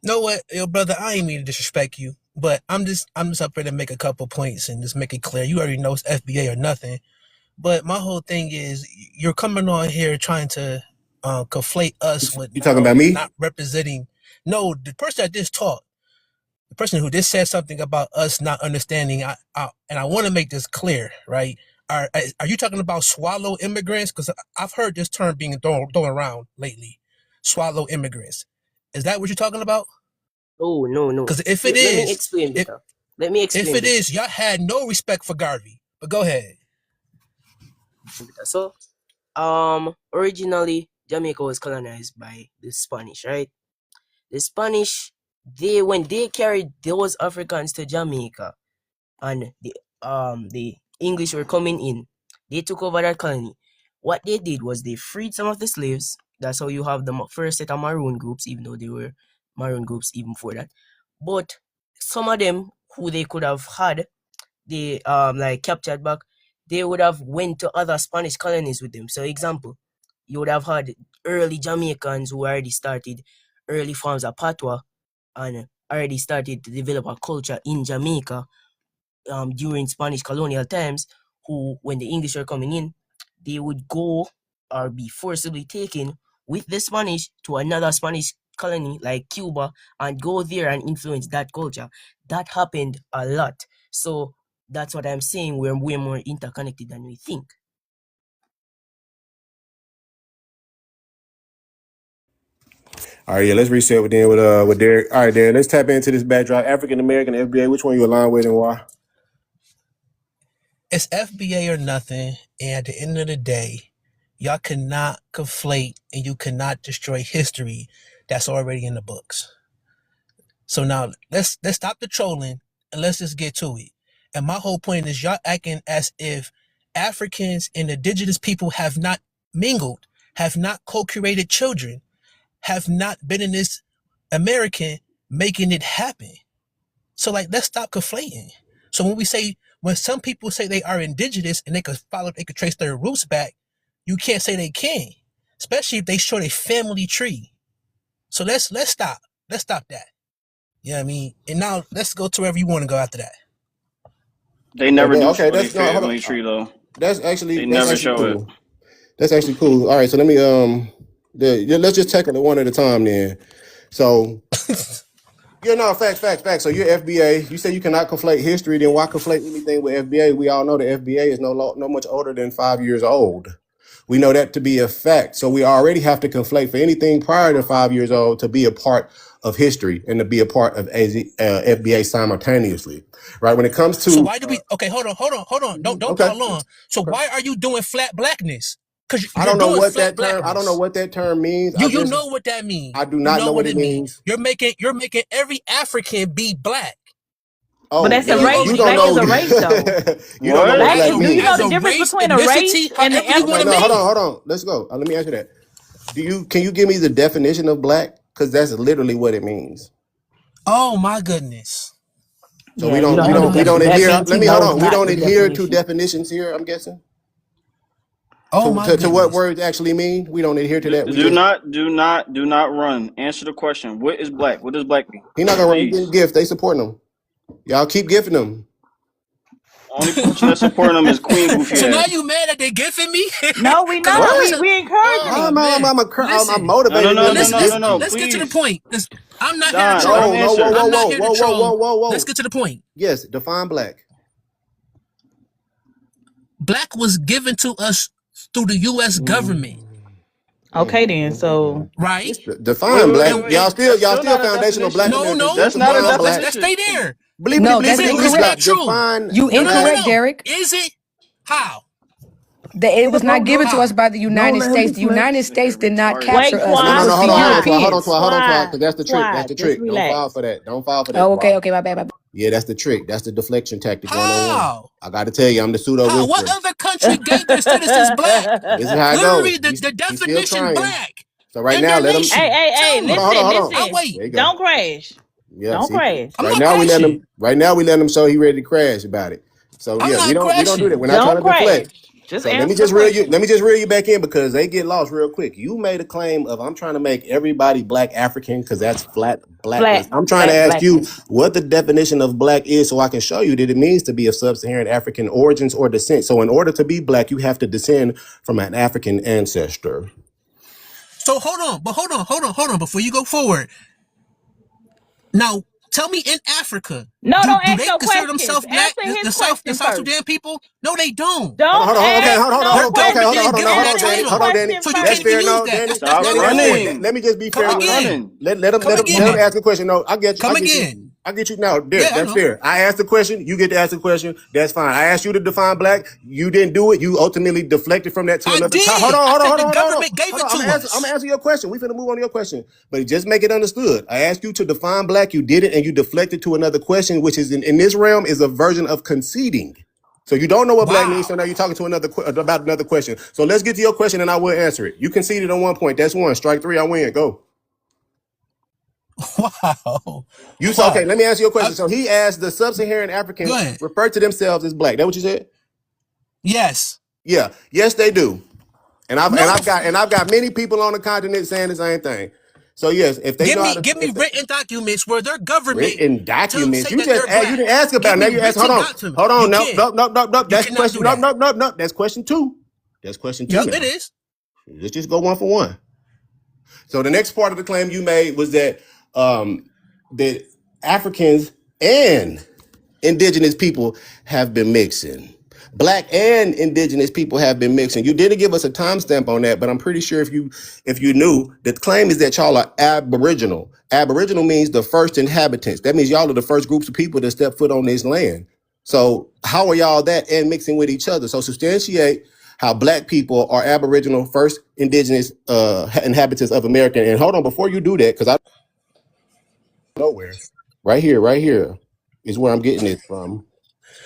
Speaker 10: Know what, yo, brother? I ain't mean to disrespect you, but I'm just up here to make a couple points and just make it clear. You already know it's FBA or nothing. But my whole thing is, you're coming on here trying to conflate us with
Speaker 1: You talking about me?
Speaker 10: not representing. No, the person that just talked, the person who just said something about us not understanding. And I want to make this clear, right? Are you talking about swallow immigrants? Because I've heard this term being thrown around lately. Swallow immigrants. Is that what you're talking about?
Speaker 22: Oh no no.
Speaker 10: Because if it
Speaker 22: Let me
Speaker 10: is,
Speaker 22: explain
Speaker 10: if
Speaker 22: better. Let me
Speaker 10: if
Speaker 22: explain
Speaker 10: it
Speaker 22: better.
Speaker 10: is, y'all had no respect for Garvey. But go ahead.
Speaker 22: So originally Jamaica was colonized by the Spanish, right? The Spanish, when they carried those Africans to Jamaica and the English were coming in, they took over that colony. What they did was they freed some of the slaves. That's how you have the first set of maroon groups, even though they were maroon groups even before that. But some of them who they could have had, they like captured back, they would have went to other Spanish colonies with them. So example, you would have had early Jamaicans who already started early forms of patois and already started to develop a culture in Jamaica during Spanish colonial times, who, when the English were coming in, they would go or be forcibly taken with the Spanish to another Spanish colony like Cuba and go there and influence that culture. That happened a lot. So that's what I'm saying. We're way more interconnected than we think.
Speaker 1: All right, yeah, let's reset with Derek. All right, Derek, let's tap into this backdrop. African American FBA, which one you align with and why?
Speaker 10: It's FBA or nothing. And at the end of the day, y'all cannot conflate and you cannot destroy history that's already in the books. So now let's stop the trolling and let's just get to it. And my whole point is y'all acting as if Africans and indigenous people have not mingled, have not co-created children, have not been in this American making it happen. So like, let's stop conflating. So when some people say they are indigenous and they could trace their roots back, you can't say they can, especially if they show their family tree. So let's stop. Let's stop that. You know what I mean? And now let's go to wherever you want to go after that.
Speaker 2: They never do
Speaker 1: Okay,
Speaker 2: show their
Speaker 1: that's no hold
Speaker 2: family
Speaker 1: on.
Speaker 2: tree though.
Speaker 1: That's
Speaker 2: They never
Speaker 1: actually
Speaker 2: show it.
Speaker 1: cool. That's actually cool. All right, so let me let's just tackle it one at a time then. So yeah, no, facts. So you're FBA. You say you cannot conflate history, then why conflate anything with FBA? We all know the FBA is no much older than 5 years old. We know that to be a fact. So we already have to conflate for anything prior to 5 years old to be a part of history and to be a part of FBA simultaneously, right? When it comes
Speaker 10: So
Speaker 1: to
Speaker 10: why do we? Okay, hold on. Don't
Speaker 1: okay,
Speaker 10: pile on. So
Speaker 1: okay.
Speaker 10: why are you doing flat blackness? Because
Speaker 1: I
Speaker 10: you're
Speaker 1: don't know
Speaker 10: doing
Speaker 1: what
Speaker 10: flat
Speaker 1: that term. I don't know
Speaker 10: blackness.
Speaker 1: what that term means.
Speaker 10: You know what that means.
Speaker 1: I do
Speaker 10: You
Speaker 1: not
Speaker 10: know
Speaker 1: know what
Speaker 10: what
Speaker 1: it
Speaker 10: it means.
Speaker 1: means.
Speaker 10: You're making every African be black.
Speaker 3: But
Speaker 1: Oh,
Speaker 3: that's a
Speaker 10: And you
Speaker 1: well,
Speaker 10: go
Speaker 3: race.
Speaker 1: you
Speaker 10: and you
Speaker 1: don't
Speaker 3: Black is
Speaker 1: know.
Speaker 3: a race, though.
Speaker 1: You don't know what
Speaker 2: What?
Speaker 3: Black
Speaker 1: black
Speaker 3: is. Do you know
Speaker 10: as
Speaker 3: the
Speaker 10: a
Speaker 1: means.
Speaker 3: difference
Speaker 10: race,
Speaker 3: between a race
Speaker 10: ethnicity,
Speaker 3: and
Speaker 10: however you
Speaker 3: an
Speaker 10: want
Speaker 1: No,
Speaker 10: to
Speaker 1: no,
Speaker 10: make
Speaker 3: ethnicity?
Speaker 10: it.
Speaker 1: hold on. Let's go. Let me answer that. Can you give me the definition of black? Because that's literally what it means.
Speaker 10: Oh my goodness.
Speaker 1: So
Speaker 3: Yeah, you don't know the
Speaker 1: we don't
Speaker 3: definition. That
Speaker 1: adhere.
Speaker 3: means
Speaker 1: Let
Speaker 3: he
Speaker 1: me hold
Speaker 3: knows
Speaker 1: on. We
Speaker 3: not
Speaker 1: don't
Speaker 3: the
Speaker 1: adhere to
Speaker 3: definition.
Speaker 1: definitions here. I'm guessing
Speaker 10: Oh my
Speaker 1: to what
Speaker 10: goodness.
Speaker 1: words actually mean. We don't adhere to
Speaker 2: Do,
Speaker 1: that. We
Speaker 2: do
Speaker 1: just
Speaker 2: not do not do not run. Answer the question. What is black? What does black mean?
Speaker 1: he not gonna run. He getting
Speaker 2: Please.
Speaker 1: gifts. They supporting him. Y'all keep gifting them.
Speaker 2: Only person that's supporting them is Queen Goofy
Speaker 10: So now
Speaker 2: ass.
Speaker 10: you mad that they gifting me?
Speaker 3: No, we
Speaker 10: Because
Speaker 3: not.
Speaker 1: What?
Speaker 3: We encouraging
Speaker 10: oh
Speaker 3: him.
Speaker 10: man,
Speaker 1: I'm
Speaker 10: listen,
Speaker 2: No no
Speaker 1: motivating
Speaker 2: no
Speaker 1: them to
Speaker 2: no
Speaker 10: let's
Speaker 2: no no
Speaker 10: let's
Speaker 1: gift
Speaker 2: no.
Speaker 1: you.
Speaker 10: let's get to the
Speaker 2: Please.
Speaker 10: point. Because I'm not here to
Speaker 2: Don, let him
Speaker 10: troll.
Speaker 1: No, no, whoa,
Speaker 2: answer.
Speaker 1: whoa,
Speaker 10: I'm not
Speaker 1: whoa,
Speaker 10: here to
Speaker 1: whoa, whoa, whoa,
Speaker 10: troll.
Speaker 1: whoa,
Speaker 10: Let's
Speaker 1: whoa.
Speaker 10: get to the point.
Speaker 1: Yes, define black.
Speaker 10: Black was given to us through the U.S. government,
Speaker 3: Okay, then. So
Speaker 10: right?
Speaker 2: Wait,
Speaker 1: Define
Speaker 2: wait,
Speaker 1: black.
Speaker 2: wait,
Speaker 10: And
Speaker 2: wait. That's
Speaker 1: Y'all
Speaker 2: still
Speaker 1: still
Speaker 2: not a
Speaker 1: foundational black
Speaker 2: definition.
Speaker 10: no,
Speaker 1: Americans.
Speaker 10: no,
Speaker 1: Just
Speaker 2: That's not a
Speaker 10: no.
Speaker 1: define
Speaker 10: Let's
Speaker 1: black.
Speaker 10: let's
Speaker 2: definition.
Speaker 10: stay there.
Speaker 1: Bleepity
Speaker 3: no,
Speaker 10: Is
Speaker 3: that's
Speaker 10: it
Speaker 1: bleepity
Speaker 10: is
Speaker 1: bleep
Speaker 10: that
Speaker 1: blop.
Speaker 3: incorrect.
Speaker 10: true?
Speaker 1: Define
Speaker 3: You
Speaker 10: No, no, no, no,
Speaker 3: incorrect,
Speaker 10: no.
Speaker 3: Derek.
Speaker 10: Is it how?
Speaker 18: It was not given to
Speaker 10: Ah,
Speaker 18: us by the
Speaker 10: don't
Speaker 18: United
Speaker 10: let him
Speaker 18: States. The United
Speaker 10: deflect.
Speaker 2: Nigga
Speaker 18: States did not
Speaker 2: retarded.
Speaker 18: capture
Speaker 3: Wait,
Speaker 18: us.
Speaker 1: No,
Speaker 18: It
Speaker 1: no,
Speaker 3: Quad,
Speaker 1: no.
Speaker 18: was the
Speaker 1: Hold on, hold on,
Speaker 3: Quad,
Speaker 1: Quad. Hold on,
Speaker 18: Europeans.
Speaker 1: Quad. Hold on, Quad.
Speaker 3: Quad,
Speaker 1: Because that's the trick. That's
Speaker 3: Quad.
Speaker 1: the
Speaker 3: Just
Speaker 1: trick. Don't fall
Speaker 3: relax.
Speaker 1: for that. Don't fall for that,
Speaker 18: Oh, okay,
Speaker 1: Quad.
Speaker 18: okay, my bad, my bad.
Speaker 1: Yeah, that's the trick. That's the deflection tactic 101.
Speaker 6: How?
Speaker 1: I got to tell you, I'm the pseudo
Speaker 6: How? What
Speaker 1: whisperer.
Speaker 6: other country gave their citizens black?
Speaker 1: This is how it goes.
Speaker 6: Literally, the
Speaker 1: He's still
Speaker 6: definition
Speaker 1: trying.
Speaker 6: black
Speaker 1: So right
Speaker 6: and
Speaker 1: now,
Speaker 6: their
Speaker 1: let him.
Speaker 3: Hey,
Speaker 6: nation.
Speaker 3: hey, hey,
Speaker 6: Tell
Speaker 1: Hold on,
Speaker 6: me.
Speaker 1: hold on,
Speaker 3: listen,
Speaker 1: hold on.
Speaker 6: I'll
Speaker 3: listen.
Speaker 6: wait.
Speaker 1: There you go.
Speaker 3: Don't crash.
Speaker 1: Yeah,
Speaker 3: Don't
Speaker 1: see.
Speaker 3: crash.
Speaker 6: I'm
Speaker 1: Right
Speaker 6: not
Speaker 1: now we let him.
Speaker 6: crashing.
Speaker 1: Right now we let him show he ready to crash about it. So
Speaker 6: I'm
Speaker 1: yeah, we
Speaker 6: not
Speaker 1: don't do that.
Speaker 6: crashing.
Speaker 1: We're not trying
Speaker 3: Don't
Speaker 1: to
Speaker 3: crash.
Speaker 1: deflect.
Speaker 3: Just
Speaker 1: So let me
Speaker 3: answer the
Speaker 1: just reel you.
Speaker 3: question.
Speaker 1: Let me just reel you back in because they get lost real quick. You made a claim of I'm trying to make everybody black African because that's flat blackness. I'm trying to ask you
Speaker 3: Blackness.
Speaker 1: what the definition of black is so I can show you that it means to be of sub-Saharan African origins or descent. So in order to be black, you have to descend from an African ancestor.
Speaker 6: So hold on. Before you go forward, now tell me in Africa,
Speaker 3: No,
Speaker 6: do
Speaker 3: don't
Speaker 6: do
Speaker 3: ask
Speaker 6: they
Speaker 3: no
Speaker 6: consider
Speaker 3: questions.
Speaker 6: themselves black?
Speaker 3: Answer his
Speaker 6: The
Speaker 3: question
Speaker 6: South
Speaker 3: first.
Speaker 6: Sudan people? No, they don't.
Speaker 1: Hold on,
Speaker 3: Don't
Speaker 1: hold on, okay,
Speaker 3: ask
Speaker 1: hold on,
Speaker 3: no
Speaker 6: Their
Speaker 1: okay, hold on,
Speaker 6: government
Speaker 1: hold on,
Speaker 3: questions.
Speaker 1: no,
Speaker 6: given
Speaker 1: hold
Speaker 6: that
Speaker 1: on,
Speaker 3: Answer
Speaker 1: Danny,
Speaker 3: his
Speaker 1: hold
Speaker 6: title,
Speaker 1: on, Danny.
Speaker 3: question
Speaker 6: so you
Speaker 1: That's
Speaker 6: can't
Speaker 3: first.
Speaker 6: even
Speaker 1: fair,
Speaker 6: use
Speaker 1: no,
Speaker 6: that.
Speaker 1: Danny,
Speaker 6: That's
Speaker 2: Stop
Speaker 6: not
Speaker 1: Danny,
Speaker 6: on
Speaker 1: Danny.
Speaker 6: point.
Speaker 2: running.
Speaker 1: Let me just be
Speaker 6: Come
Speaker 1: fair
Speaker 2: Stop
Speaker 1: with him.
Speaker 6: again.
Speaker 2: running.
Speaker 6: Come
Speaker 1: Let him
Speaker 6: again.
Speaker 1: ask a question. No, I get you.
Speaker 6: Come
Speaker 1: I get you.
Speaker 6: again.
Speaker 1: I get you now,
Speaker 6: Yeah,
Speaker 1: Derek.
Speaker 6: I
Speaker 1: That's
Speaker 6: know.
Speaker 1: fair. I asked the question. You get to ask the question. That's fine. I asked you to define black. You didn't do it. You ultimately deflected from that to
Speaker 6: I
Speaker 1: another top. Hold
Speaker 6: did.
Speaker 1: on,
Speaker 6: I
Speaker 1: hold on,
Speaker 6: said
Speaker 1: hold
Speaker 6: the
Speaker 1: on, hold on, hold on.
Speaker 6: government gave
Speaker 1: Hold
Speaker 6: it
Speaker 1: on.
Speaker 6: to
Speaker 1: I'm
Speaker 6: us.
Speaker 1: answering your question. We finna move on to your question. But just make it understood. I asked you to define black. You did it, and you deflected to another question, which is in this realm is a version of conceding. So you don't know what black means. So
Speaker 6: Wow.
Speaker 1: now you're talking to about another question. So let's get to your question, and I will answer it. You conceded on 1 point. That's one. Strike three. I win. Go.
Speaker 6: Wow.
Speaker 1: You saw, okay,
Speaker 6: Wow.
Speaker 1: let me ask you a
Speaker 6: I,
Speaker 1: question. So he asked the sub-Saharan
Speaker 6: go
Speaker 1: Africans
Speaker 6: ahead.
Speaker 1: refer to themselves as black. That what you said?
Speaker 6: Yes.
Speaker 1: Yeah. Yes, they do. And I've
Speaker 6: No,
Speaker 1: and
Speaker 6: the
Speaker 1: I've got and I've got many people on the continent saying the same thing. So yes, if they know how to
Speaker 6: give me
Speaker 1: if they
Speaker 6: written documents where their government
Speaker 1: written documents,
Speaker 6: say
Speaker 1: you
Speaker 6: that
Speaker 1: just
Speaker 6: they're
Speaker 1: asked, you
Speaker 6: black.
Speaker 1: didn't ask about
Speaker 6: Give
Speaker 1: it. Now
Speaker 6: me
Speaker 1: you ask, hold
Speaker 6: written
Speaker 1: on.
Speaker 6: documents.
Speaker 1: Hold on.
Speaker 6: You
Speaker 1: No,
Speaker 6: can't.
Speaker 1: no, no, no, no.
Speaker 6: You
Speaker 1: That's
Speaker 6: cannot
Speaker 1: question.
Speaker 6: do
Speaker 1: No,
Speaker 6: that.
Speaker 1: no, no, no. That's question two. That's question two
Speaker 6: Yep, it
Speaker 1: now.
Speaker 6: is.
Speaker 1: Let's just go one for one. So the next part of the claim you made was that Africans and indigenous people have been mixing. Black and indigenous people have been mixing. You didn't give us a timestamp on that, but I'm pretty sure if you knew, the claim is that y'all are aboriginal. Aboriginal means the first inhabitants. That means y'all are the first groups of people that step foot on this land. So how are y'all that and mixing with each other? So substantiate how black people are aboriginal, first indigenous inhabitants of America. And hold on, before you do that, because I nowhere. Right here is where I'm getting it from.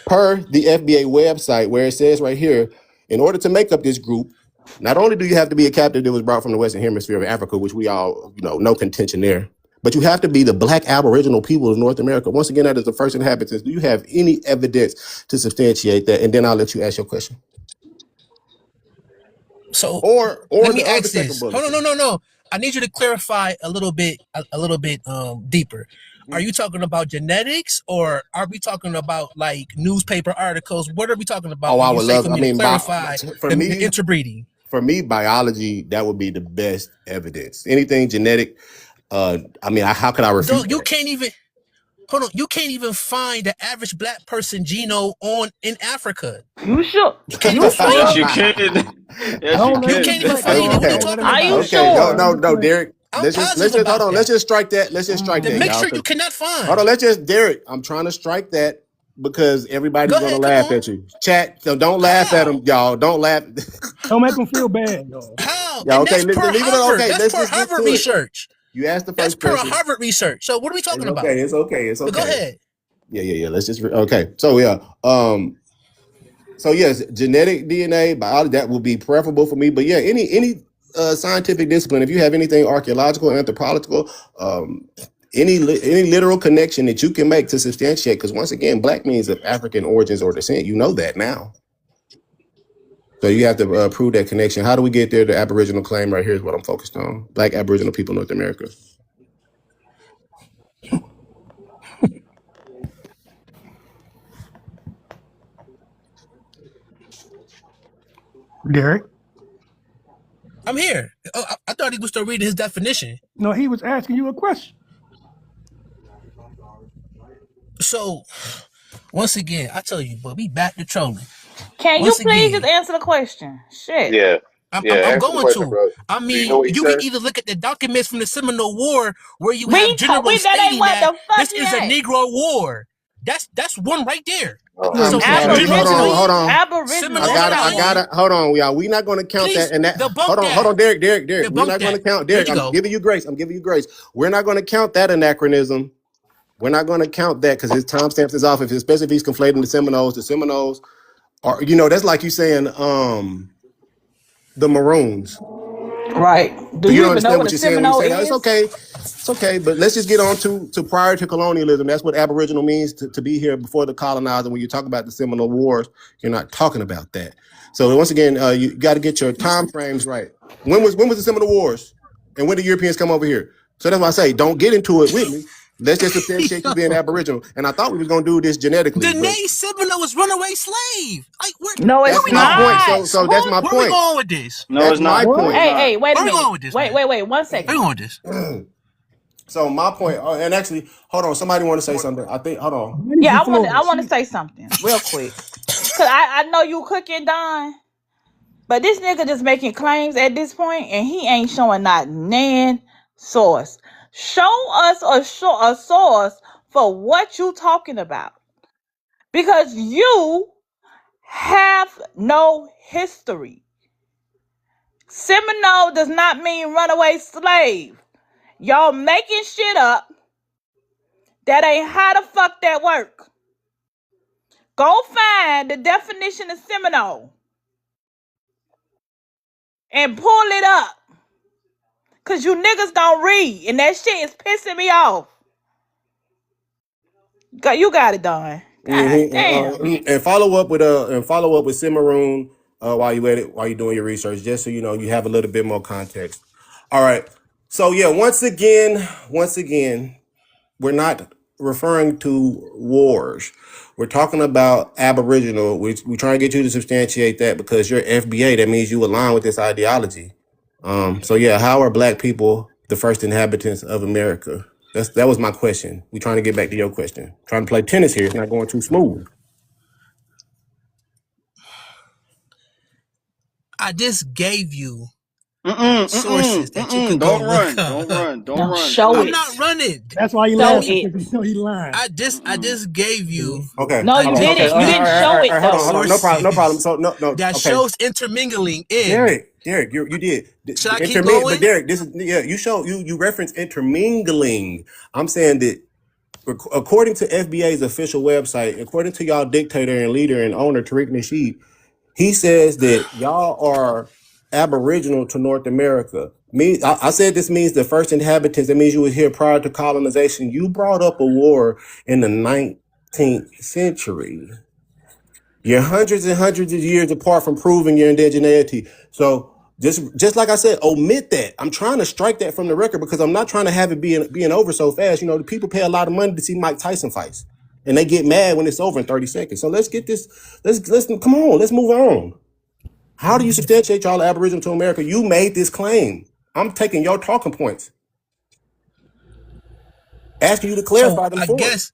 Speaker 1: Per the FBA website, where it says right here, in order to make up this group, not only do you have to be a captive that was brought from the Western Hemisphere of Africa, which we all, no contention there, but you have to be the black aboriginal people of North America. Once again, that is the first inhabitants. Do you have any evidence to substantiate that? And then I'll let you ask your question.
Speaker 6: So let
Speaker 1: Or
Speaker 6: me
Speaker 1: the
Speaker 6: ask
Speaker 1: second
Speaker 6: this. Hold on,
Speaker 1: bulletin.
Speaker 6: no. I need you to clarify a little bit, deeper. Are you talking about genetics, or are we talking about like newspaper articles? What are we talking about
Speaker 1: Oh,
Speaker 6: when
Speaker 1: I
Speaker 6: you
Speaker 1: would
Speaker 6: say
Speaker 1: love.
Speaker 6: for
Speaker 1: I
Speaker 6: me to
Speaker 1: mean,
Speaker 6: clarify
Speaker 1: for
Speaker 6: the
Speaker 1: me,
Speaker 6: interbreeding?
Speaker 1: biology, that would be the best evidence. Anything genetic, I mean, how could I refute
Speaker 6: Dog, you
Speaker 1: that?
Speaker 6: can't even hold on. You can't even find the average black person genome in Africa.
Speaker 3: You sure?
Speaker 6: You can't even
Speaker 3: You
Speaker 6: find
Speaker 2: Yes,
Speaker 3: sure?
Speaker 2: you
Speaker 6: it.
Speaker 2: can. Yes, you
Speaker 13: Don't let
Speaker 6: You
Speaker 13: him
Speaker 6: can't
Speaker 2: can.
Speaker 6: even
Speaker 13: deflect,
Speaker 6: find it.
Speaker 13: y'all.
Speaker 6: What are you
Speaker 1: Okay.
Speaker 13: Don't let
Speaker 6: talking
Speaker 13: him
Speaker 3: Are you
Speaker 6: about?
Speaker 13: deflect.
Speaker 1: Okay. No,
Speaker 13: Don't let
Speaker 3: sure?
Speaker 13: him
Speaker 1: no, no,
Speaker 13: deflect.
Speaker 1: Derek.
Speaker 6: I'm
Speaker 1: Let's
Speaker 6: positive
Speaker 1: just hold
Speaker 6: about
Speaker 1: on.
Speaker 6: that.
Speaker 1: Strike that. Let's just strike
Speaker 6: The
Speaker 1: that, y'all.
Speaker 6: mixture you
Speaker 1: 'Cause-
Speaker 6: cannot
Speaker 1: hold on.
Speaker 6: find.
Speaker 1: Let's just Derek. I'm trying to strike that because everybody's
Speaker 6: Go
Speaker 1: gonna
Speaker 6: ahead, come
Speaker 1: laugh
Speaker 6: on.
Speaker 1: at you. Chat. So don't laugh at them,
Speaker 6: How?
Speaker 1: y'all. Don't laugh.
Speaker 13: Don't make him feel bad, y'all.
Speaker 6: How?
Speaker 1: Yeah.
Speaker 6: And
Speaker 1: Okay.
Speaker 6: that's per
Speaker 1: Leave it alone.
Speaker 6: Harvard.
Speaker 1: Okay.
Speaker 6: That's
Speaker 1: Let's
Speaker 6: per
Speaker 1: just get
Speaker 6: Harvard
Speaker 1: to it.
Speaker 6: research.
Speaker 1: You asked the
Speaker 6: That's
Speaker 1: first
Speaker 6: per
Speaker 1: question.
Speaker 6: Harvard research. So what are we
Speaker 1: It's
Speaker 6: talking
Speaker 1: okay.
Speaker 6: about?
Speaker 1: It's okay. It's
Speaker 6: But go
Speaker 1: okay.
Speaker 6: ahead.
Speaker 1: Yeah. Let's just. Okay. So yeah. So yes, genetic DNA, biology, that would be preferable for me. But yeah, any scientific discipline, if you have anything archaeological, anthropological, any literal connection that you can make to substantiate, because once again, black means of African origins or descent. You know that now. So you have to prove that connection. How do we get there? The Aboriginal claim right here is what I'm focused on. Black Aboriginal people, North America.
Speaker 13: Derek.
Speaker 6: I'm here. Oh, I thought he was still reading his definition.
Speaker 13: No, he was asking you a question.
Speaker 6: So once again, I tell you, but we back to trolling.
Speaker 3: Can you
Speaker 6: Once
Speaker 3: please just
Speaker 6: again,
Speaker 3: answer the question? Shit.
Speaker 14: Yeah,
Speaker 6: I'm
Speaker 14: answer the
Speaker 6: going
Speaker 14: question,
Speaker 6: to.
Speaker 14: bro.
Speaker 6: I
Speaker 14: Do you know
Speaker 6: mean,
Speaker 14: what he
Speaker 6: you can
Speaker 14: said?
Speaker 6: either look at the documents from the Seminole War where you have generals
Speaker 3: That ain't
Speaker 6: stating
Speaker 3: what
Speaker 6: that
Speaker 3: the fuck
Speaker 6: this
Speaker 3: he
Speaker 6: is a
Speaker 3: asked.
Speaker 6: Negro war. That's one right there.
Speaker 10: Yeah,
Speaker 6: So
Speaker 10: but
Speaker 6: do you
Speaker 1: Hold on,
Speaker 6: believe
Speaker 1: hold
Speaker 3: Aboriginal,
Speaker 1: on.
Speaker 3: Aboriginal.
Speaker 6: Seminoles
Speaker 3: That's
Speaker 1: I
Speaker 3: not one.
Speaker 1: gotta, hold on, y'all. We're not going to count that.
Speaker 6: Please
Speaker 1: And that,
Speaker 6: debunk
Speaker 1: hold
Speaker 6: that.
Speaker 1: on, Derek. We're
Speaker 6: Debunk
Speaker 1: not going to
Speaker 6: that.
Speaker 1: count,
Speaker 6: There
Speaker 1: Derek.
Speaker 6: you
Speaker 1: I'm
Speaker 6: go.
Speaker 1: giving you grace. We're not going to count that anachronism. We're not going to count that because his timestamps is off. Especially if he's conflating the Seminoles are, that's like you saying, the Maroons.
Speaker 5: Right. Do
Speaker 1: You
Speaker 5: you
Speaker 1: don't
Speaker 5: even know
Speaker 1: understand
Speaker 5: what
Speaker 1: what
Speaker 5: a
Speaker 1: you're saying when you
Speaker 5: Seminole
Speaker 1: say that. It's
Speaker 5: is?
Speaker 1: okay. It's okay. But let's just get on to prior to colonialism. That's what Aboriginal means to be here before the colonizer. When you talk about the Seminole Wars, you're not talking about that. So once again, you got to get your time frames right. When was the Seminole Wars? And when did Europeans come over here? So that's why I say don't get into it with me. Let's just substantiate you being Aboriginal. And I thought we was gonna do this genetically,
Speaker 6: The
Speaker 1: but
Speaker 6: name Seminole was runaway slave. Like
Speaker 5: No,
Speaker 6: where
Speaker 5: it's
Speaker 1: that's
Speaker 6: we
Speaker 1: my
Speaker 6: going with
Speaker 1: point.
Speaker 5: not.
Speaker 6: this?
Speaker 1: So that's
Speaker 5: Who?
Speaker 1: my
Speaker 6: Where we
Speaker 1: point.
Speaker 6: going with this?
Speaker 2: No,
Speaker 1: That's
Speaker 2: it's
Speaker 1: my
Speaker 2: not. No,
Speaker 1: point.
Speaker 2: it's
Speaker 3: What?
Speaker 2: not.
Speaker 5: Hey, wait a
Speaker 6: Where we
Speaker 5: minute.
Speaker 6: going with this,
Speaker 5: Wait,
Speaker 6: man?
Speaker 5: wait, wait. 1
Speaker 6: Where we
Speaker 5: second.
Speaker 6: going with this?
Speaker 1: So my point, and actually, hold on. Somebody want to say something? I think. Hold on.
Speaker 5: Yeah,
Speaker 13: Jennifer
Speaker 5: I
Speaker 13: Flores.
Speaker 5: want to say something real quick. Cause I know you cooking, Don, but this nigga just making claims at this point, and he ain't showing not nan source. Show us a source for what you talking about, because you have no history. Seminole does not mean runaway slave. Y'all making shit up. That ain't how the fuck that work. Go find the definition of Seminole and pull it up. Cause you niggas don't read. And that shit is pissing me off. You got it done. God damn.
Speaker 1: And follow up with Cimarron while you at it, while you're doing your research, just so you know you have a little bit more context. All right. So yeah, once again, we're not referring to wars. We're talking about Aboriginal. We're trying to get you to substantiate that because you're FBA. That means you align with this ideology. So yeah, how are Black people the first inhabitants of America? That was my question. We're trying to get back to your question. Trying to play tennis here. It's not going too smooth.
Speaker 6: I just gave you
Speaker 2: Mm-mm,
Speaker 6: sources
Speaker 2: mm-mm,
Speaker 6: that you
Speaker 2: mm-mm.
Speaker 6: could go
Speaker 2: Don't
Speaker 6: look
Speaker 2: run. Don't
Speaker 6: up.
Speaker 2: run. Don't
Speaker 5: No,
Speaker 2: run,
Speaker 5: show
Speaker 6: I'm
Speaker 2: please.
Speaker 6: not
Speaker 5: it.
Speaker 6: running.
Speaker 13: That's why he
Speaker 5: Show
Speaker 13: laughing
Speaker 5: it.
Speaker 13: because he know he lying.
Speaker 6: I just gave you
Speaker 1: Okay,
Speaker 5: No,
Speaker 6: a
Speaker 5: you
Speaker 1: hold on. Okay,
Speaker 5: didn't. You didn't show it
Speaker 1: hold on,
Speaker 5: though.
Speaker 1: No problem, no problem.
Speaker 6: sources
Speaker 1: So no.
Speaker 6: that
Speaker 1: Okay,
Speaker 6: shows intermingling in.
Speaker 1: Derek, you did
Speaker 6: Should I
Speaker 1: the
Speaker 6: keep
Speaker 1: but
Speaker 6: going?
Speaker 1: Derek, this is you show you reference intermingling. I'm saying that according to FBA's official website, according to y'all dictator and leader and owner Tariq Nasheed, he says that y'all are aboriginal to North America. I said this means the first inhabitants. That means you were here prior to colonization. You brought up a war in the 19th century. You're hundreds and hundreds of years apart from proving your indigeneity. So just like I said, omit that. I'm trying to strike that from the record because I'm not trying to have it being over so fast. The people pay a lot of money to see Mike Tyson fights, and they get mad when it's over in 30 seconds. So let's get this. Let's come on. Let's move on. How do you substantiate y'all Aboriginal to America? You made this claim. I'm taking your talking points, asking you to
Speaker 6: So
Speaker 1: clarify them for us.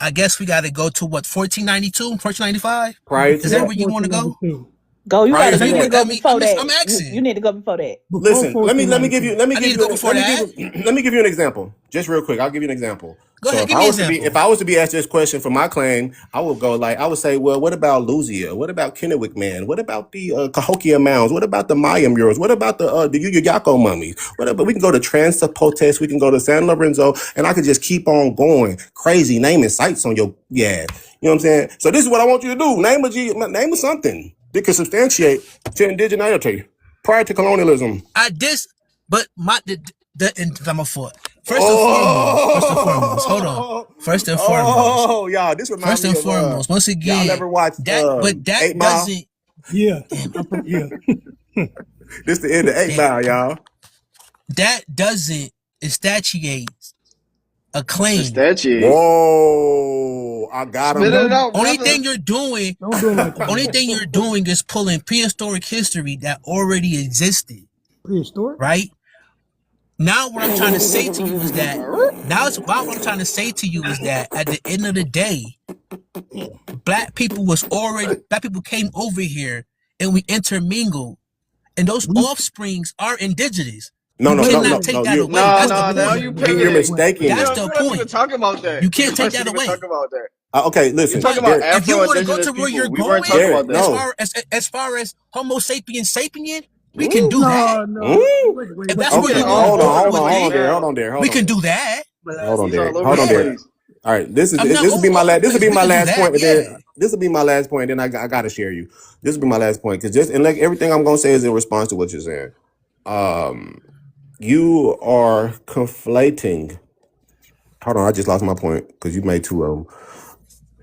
Speaker 6: I guess we got to go to what 1492, 1495.
Speaker 1: Prior to
Speaker 6: Is that
Speaker 13: Before
Speaker 6: where
Speaker 1: that.
Speaker 6: you want to go?
Speaker 13: 1492.
Speaker 5: Go.
Speaker 1: Prior to
Speaker 6: Because
Speaker 5: You need to
Speaker 1: that.
Speaker 5: go before
Speaker 6: I'm
Speaker 5: that. You
Speaker 6: asking.
Speaker 5: need to go before that.
Speaker 13: Before
Speaker 1: Listen, let me give
Speaker 13: 1492.
Speaker 1: you let me
Speaker 6: I
Speaker 1: give
Speaker 6: need to
Speaker 1: you
Speaker 6: go
Speaker 1: an,
Speaker 6: before that.
Speaker 1: let me give you an example. Just real quick, I'll give you an example.
Speaker 6: Go
Speaker 1: So
Speaker 6: ahead,
Speaker 1: if
Speaker 6: give
Speaker 1: I
Speaker 6: me an
Speaker 1: was to be if
Speaker 6: example.
Speaker 1: I was to be asked this question for my claim, I would go like I would say, well, what about Luzia? What about Kennewick Man? What about the Cahokia Mounds? What about the Maya murals? What about the Yuyako mummies? What about we can go to Transapotes, we can go to San Lorenzo, and I could just keep on going crazy naming sites on your You know what I'm saying? So this is what I want you to do. Name something that can substantiate to indigeneity prior to colonialism.
Speaker 6: But and I'm a foot. Hold on.
Speaker 1: Oh, y'all. This remind
Speaker 6: First
Speaker 1: me
Speaker 6: and
Speaker 1: of
Speaker 6: foremost, once
Speaker 1: y'all
Speaker 6: again,
Speaker 1: ever watched
Speaker 6: that
Speaker 1: 8 Mile?
Speaker 6: doesn't,
Speaker 13: Yeah.
Speaker 6: damn it,
Speaker 13: Yeah.
Speaker 1: This the end of 8 Mile,
Speaker 6: damn,
Speaker 1: y'all.
Speaker 6: that doesn't instantiate a claim.
Speaker 2: Substantiate.
Speaker 1: Whoa, I got
Speaker 12: Spit
Speaker 1: him.
Speaker 12: it
Speaker 13: Don't
Speaker 12: out, brother.
Speaker 13: don't do him like that
Speaker 6: Only
Speaker 13: now.
Speaker 6: thing you're doing is pulling prehistoric history that already existed,
Speaker 13: Prehistoric?
Speaker 6: right? Now what I'm trying to say to you is that what I'm trying to say to you is that at the end of the day,
Speaker 13: Damn.
Speaker 6: black people came over here and we intermingled, and those
Speaker 13: We
Speaker 6: offsprings are indigenous.
Speaker 1: No,
Speaker 6: You
Speaker 1: no,
Speaker 6: cannot
Speaker 1: no, no,
Speaker 6: take
Speaker 1: no.
Speaker 6: that
Speaker 1: You're
Speaker 6: away.
Speaker 2: No,
Speaker 6: That's the
Speaker 2: no, now
Speaker 6: point.
Speaker 2: you
Speaker 1: you're
Speaker 2: pivoting.
Speaker 1: mistaking
Speaker 6: That's
Speaker 1: it.
Speaker 6: the
Speaker 2: We're not even
Speaker 6: point.
Speaker 2: talking about that.
Speaker 6: You
Speaker 2: We
Speaker 6: can't take
Speaker 2: wasn't
Speaker 6: that
Speaker 2: even
Speaker 6: away.
Speaker 2: talking about that.
Speaker 1: Okay,
Speaker 2: You're
Speaker 1: listen,
Speaker 2: talking
Speaker 6: But
Speaker 2: about
Speaker 1: Derek.
Speaker 6: if you want to go
Speaker 2: Afro-Indigenous
Speaker 6: to where you're
Speaker 2: people. We weren't
Speaker 6: going,
Speaker 2: talking about
Speaker 1: Derek,
Speaker 2: that.
Speaker 1: no.
Speaker 6: as far as Homo sapiens sapien, we can
Speaker 1: Mm,
Speaker 6: do that.
Speaker 13: No, no.
Speaker 1: mm.
Speaker 6: If
Speaker 13: Wait.
Speaker 6: that's
Speaker 2: He's
Speaker 6: where
Speaker 1: Okay,
Speaker 6: you
Speaker 2: getting
Speaker 6: want
Speaker 2: all
Speaker 6: to
Speaker 1: hold on,
Speaker 6: go
Speaker 2: over the
Speaker 1: hold on,
Speaker 6: with
Speaker 1: hold
Speaker 2: place
Speaker 1: on,
Speaker 6: it,
Speaker 1: Derek.
Speaker 2: now.
Speaker 1: Hold on, Derek.
Speaker 6: we
Speaker 1: Hold on,
Speaker 6: can
Speaker 1: Derek.
Speaker 6: do that.
Speaker 1: Hold on,
Speaker 2: He's all
Speaker 1: Derek.
Speaker 2: over
Speaker 1: Hold
Speaker 2: the
Speaker 1: on,
Speaker 6: Yeah.
Speaker 1: Derek.
Speaker 2: place.
Speaker 1: All right, this is
Speaker 6: I'm not
Speaker 1: this will be my last. This will
Speaker 6: always.
Speaker 1: be
Speaker 6: We
Speaker 1: my
Speaker 6: can do
Speaker 1: last
Speaker 6: that.
Speaker 1: point. And then
Speaker 6: Yeah.
Speaker 1: this will be my last point. Then I gotta share you. This will be my last point because just and like everything I'm gonna say is in response to what you're saying. Um, you are conflating. Hold on, I just lost my point because you made two of them.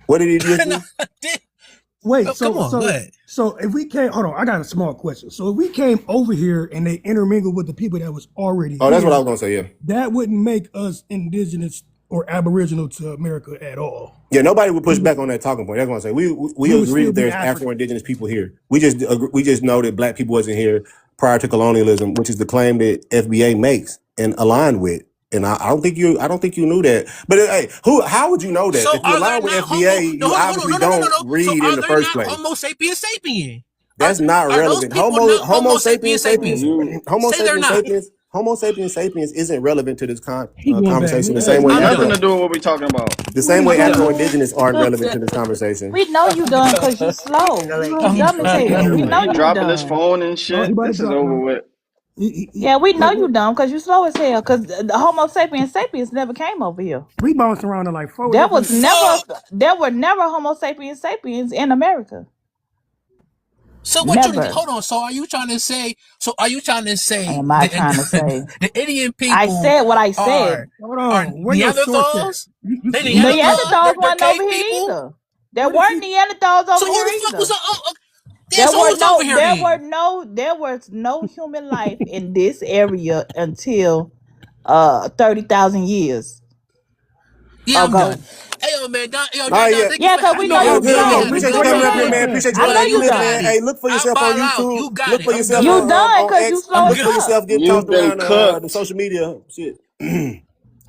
Speaker 1: What did you just
Speaker 6: No,
Speaker 1: do?
Speaker 13: Wait.
Speaker 6: oh, come
Speaker 13: So
Speaker 6: on. Go
Speaker 13: so
Speaker 6: ahead.
Speaker 13: so if we came, hold on. I got a small question. So if we came over here and they intermingled with the people that was already
Speaker 1: Oh, that's what I was
Speaker 13: here,
Speaker 1: gonna say. Yeah,
Speaker 13: that wouldn't make us indigenous or aboriginal to America at all.
Speaker 1: yeah. Nobody would push
Speaker 13: We
Speaker 1: back on that talking point. That's what I'm saying. We
Speaker 13: we would
Speaker 1: agree
Speaker 13: still
Speaker 1: that
Speaker 13: be
Speaker 1: there's
Speaker 13: African.
Speaker 1: Afro-Indigenous people here. We just know that Black people wasn't here prior to colonialism, which is the claim that FBA makes and aligned with. And I don't think you knew that. But hey, how would you know that?
Speaker 6: So
Speaker 1: If you
Speaker 6: are there
Speaker 1: align with
Speaker 6: not homo?
Speaker 1: FBA,
Speaker 6: No,
Speaker 1: you
Speaker 6: hold on.
Speaker 1: obviously
Speaker 6: No, no, no, no,
Speaker 1: don't
Speaker 6: no. So
Speaker 1: read in
Speaker 6: are
Speaker 1: the
Speaker 6: there
Speaker 1: first
Speaker 6: not
Speaker 1: place.
Speaker 6: Homo sapiens sapien?
Speaker 1: That's not
Speaker 6: Are those
Speaker 1: relevant.
Speaker 6: people not
Speaker 1: Homo
Speaker 6: Homo sapiens
Speaker 1: sapiens
Speaker 6: sapien?
Speaker 1: sapiens
Speaker 2: You
Speaker 1: Homo
Speaker 6: Say they're
Speaker 1: sapiens
Speaker 6: not.
Speaker 1: sapiens Homo sapiens sapiens isn't relevant to this
Speaker 13: He going back.
Speaker 1: conversation the
Speaker 2: has
Speaker 1: same way
Speaker 6: I'm
Speaker 2: nothing
Speaker 6: done.
Speaker 2: to do with what we're talking about.
Speaker 1: the same
Speaker 13: Wait,
Speaker 1: way
Speaker 3: We
Speaker 13: what?
Speaker 1: Afro-Indigenous aren't relevant to this conversation.
Speaker 3: we know you done because you slow. You ain't
Speaker 6: I'm
Speaker 3: dumb as
Speaker 6: done.
Speaker 3: hell. We know
Speaker 2: He
Speaker 3: you
Speaker 2: dropping his
Speaker 3: done.
Speaker 2: phone and
Speaker 13: No, he
Speaker 2: shit.
Speaker 13: about to
Speaker 2: This is
Speaker 13: drop.
Speaker 2: over
Speaker 13: No,
Speaker 2: with.
Speaker 3: Yeah, we know you
Speaker 13: wait.
Speaker 3: dumb because you slow as hell. Because the Homo sapiens sapiens never came over here.
Speaker 13: We bounced around to like four
Speaker 3: There was
Speaker 13: different.
Speaker 3: never
Speaker 6: So
Speaker 3: there were never Homo sapiens sapiens in America.
Speaker 6: So what you
Speaker 3: Never.
Speaker 6: hold on? So are you trying to say? So are you trying to say
Speaker 3: Am I trying to say?
Speaker 6: the Indian
Speaker 3: I
Speaker 6: people
Speaker 3: said what I
Speaker 6: are
Speaker 3: said.
Speaker 13: Hold
Speaker 6: are
Speaker 13: on. Where your source at?
Speaker 6: Neanderthals? They
Speaker 13: Where your
Speaker 6: Neanderthals?
Speaker 13: source?
Speaker 3: Neanderthals
Speaker 6: They're
Speaker 3: wasn't over
Speaker 6: cave
Speaker 3: here
Speaker 6: people.
Speaker 3: either. There
Speaker 13: Where did
Speaker 3: weren't
Speaker 13: you?
Speaker 3: Neanderthals
Speaker 6: So
Speaker 3: over
Speaker 6: who
Speaker 3: here
Speaker 6: the fuck was
Speaker 3: either.
Speaker 6: yeah? So who's over here then?
Speaker 3: There was no human life in this area until 30,000 years
Speaker 6: Yeah, I'm done.
Speaker 3: ago.
Speaker 6: Hey yo, man, Don,
Speaker 1: All right, yeah.
Speaker 6: thank you
Speaker 3: Yeah,
Speaker 6: for
Speaker 3: cause
Speaker 6: having
Speaker 3: we
Speaker 6: me
Speaker 3: know
Speaker 1: Yeah,
Speaker 6: on.
Speaker 3: you
Speaker 1: good.
Speaker 6: You
Speaker 1: Yeah,
Speaker 6: got
Speaker 3: dumb.
Speaker 6: it.
Speaker 1: appreciate
Speaker 3: You
Speaker 1: you
Speaker 3: a
Speaker 6: You
Speaker 1: coming
Speaker 6: got
Speaker 1: up
Speaker 6: it.
Speaker 1: here,
Speaker 3: man.
Speaker 1: man.
Speaker 13: Okay.
Speaker 1: Appreciate you.
Speaker 3: I
Speaker 6: Yeah,
Speaker 3: know
Speaker 1: Hey, you
Speaker 3: you
Speaker 6: you
Speaker 1: listen,
Speaker 6: got
Speaker 1: man.
Speaker 6: it.
Speaker 3: dumb.
Speaker 1: Hey, look for
Speaker 6: I
Speaker 1: yourself on
Speaker 6: ball out.
Speaker 1: YouTube.
Speaker 6: You got
Speaker 1: Look
Speaker 6: it.
Speaker 1: for
Speaker 6: I'm
Speaker 1: yourself
Speaker 3: You
Speaker 6: done.
Speaker 3: done
Speaker 1: on
Speaker 3: cause you
Speaker 1: X.
Speaker 3: slow
Speaker 6: I'm
Speaker 3: as
Speaker 1: Look for
Speaker 6: good.
Speaker 3: fuck.
Speaker 1: yourself getting
Speaker 2: You've
Speaker 1: tossed
Speaker 2: been
Speaker 1: around the
Speaker 2: cooked.
Speaker 1: social media shit.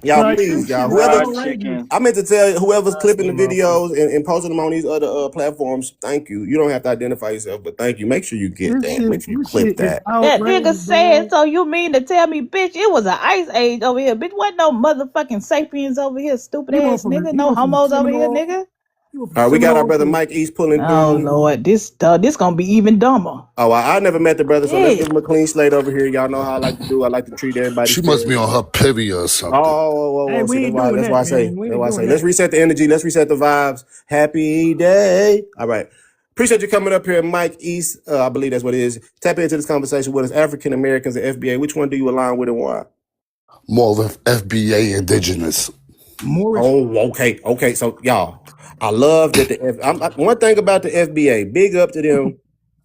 Speaker 1: Y'all,
Speaker 13: Like this
Speaker 1: please, y'all.
Speaker 13: shit is
Speaker 1: Whoever's
Speaker 2: Fried
Speaker 13: outrageous.
Speaker 2: chicken.
Speaker 1: I meant to tell whoever's clipping the
Speaker 13: Damn, motherfucker.
Speaker 1: videos and posting them on these other platforms, thank you. You don't have to identify yourself, but thank you. Make sure you get that. Make sure you
Speaker 13: This
Speaker 1: clip
Speaker 13: shit is
Speaker 1: that.
Speaker 3: That nigga
Speaker 13: outrageous,
Speaker 3: said,
Speaker 13: dog.
Speaker 3: so you mean to tell me, bitch, it was an ice age over here. Bitch, wasn't no motherfucking sapiens over here, stupid ass nigga.
Speaker 13: He
Speaker 3: No
Speaker 13: went from the
Speaker 3: homos over here,
Speaker 13: Seminole.
Speaker 3: nigga.
Speaker 13: He went from
Speaker 1: All right, we got our
Speaker 13: Seminole
Speaker 1: brother
Speaker 13: to
Speaker 1: Mike East pulling
Speaker 3: Oh
Speaker 1: through.
Speaker 3: Lord, this gonna be even dumber.
Speaker 1: Oh, I never met the brother, so let's
Speaker 3: Shit.
Speaker 1: give him a clean slate over here. Y'all know how I like to do. I like to treat everybody
Speaker 11: She must
Speaker 1: fair.
Speaker 11: be on her period or
Speaker 1: Oh,
Speaker 11: something.
Speaker 13: hey,
Speaker 1: see,
Speaker 13: we ain't doing
Speaker 1: that's why
Speaker 13: that,
Speaker 1: I say,
Speaker 13: man. We
Speaker 1: that's
Speaker 13: ain't
Speaker 1: why I
Speaker 13: doing
Speaker 1: say, let's
Speaker 13: that.
Speaker 1: reset the energy, let's reset the vibes. Happy day. All right. Appreciate you coming up here, Mike East. I believe that's what it is. Tap into this conversation with us, African Americans and FBA. Which one do you align with and why?
Speaker 11: More of FBA indigenous.
Speaker 13: Morris.
Speaker 1: Oh, okay. So, y'all, I love that one thing about the FBA, big up to them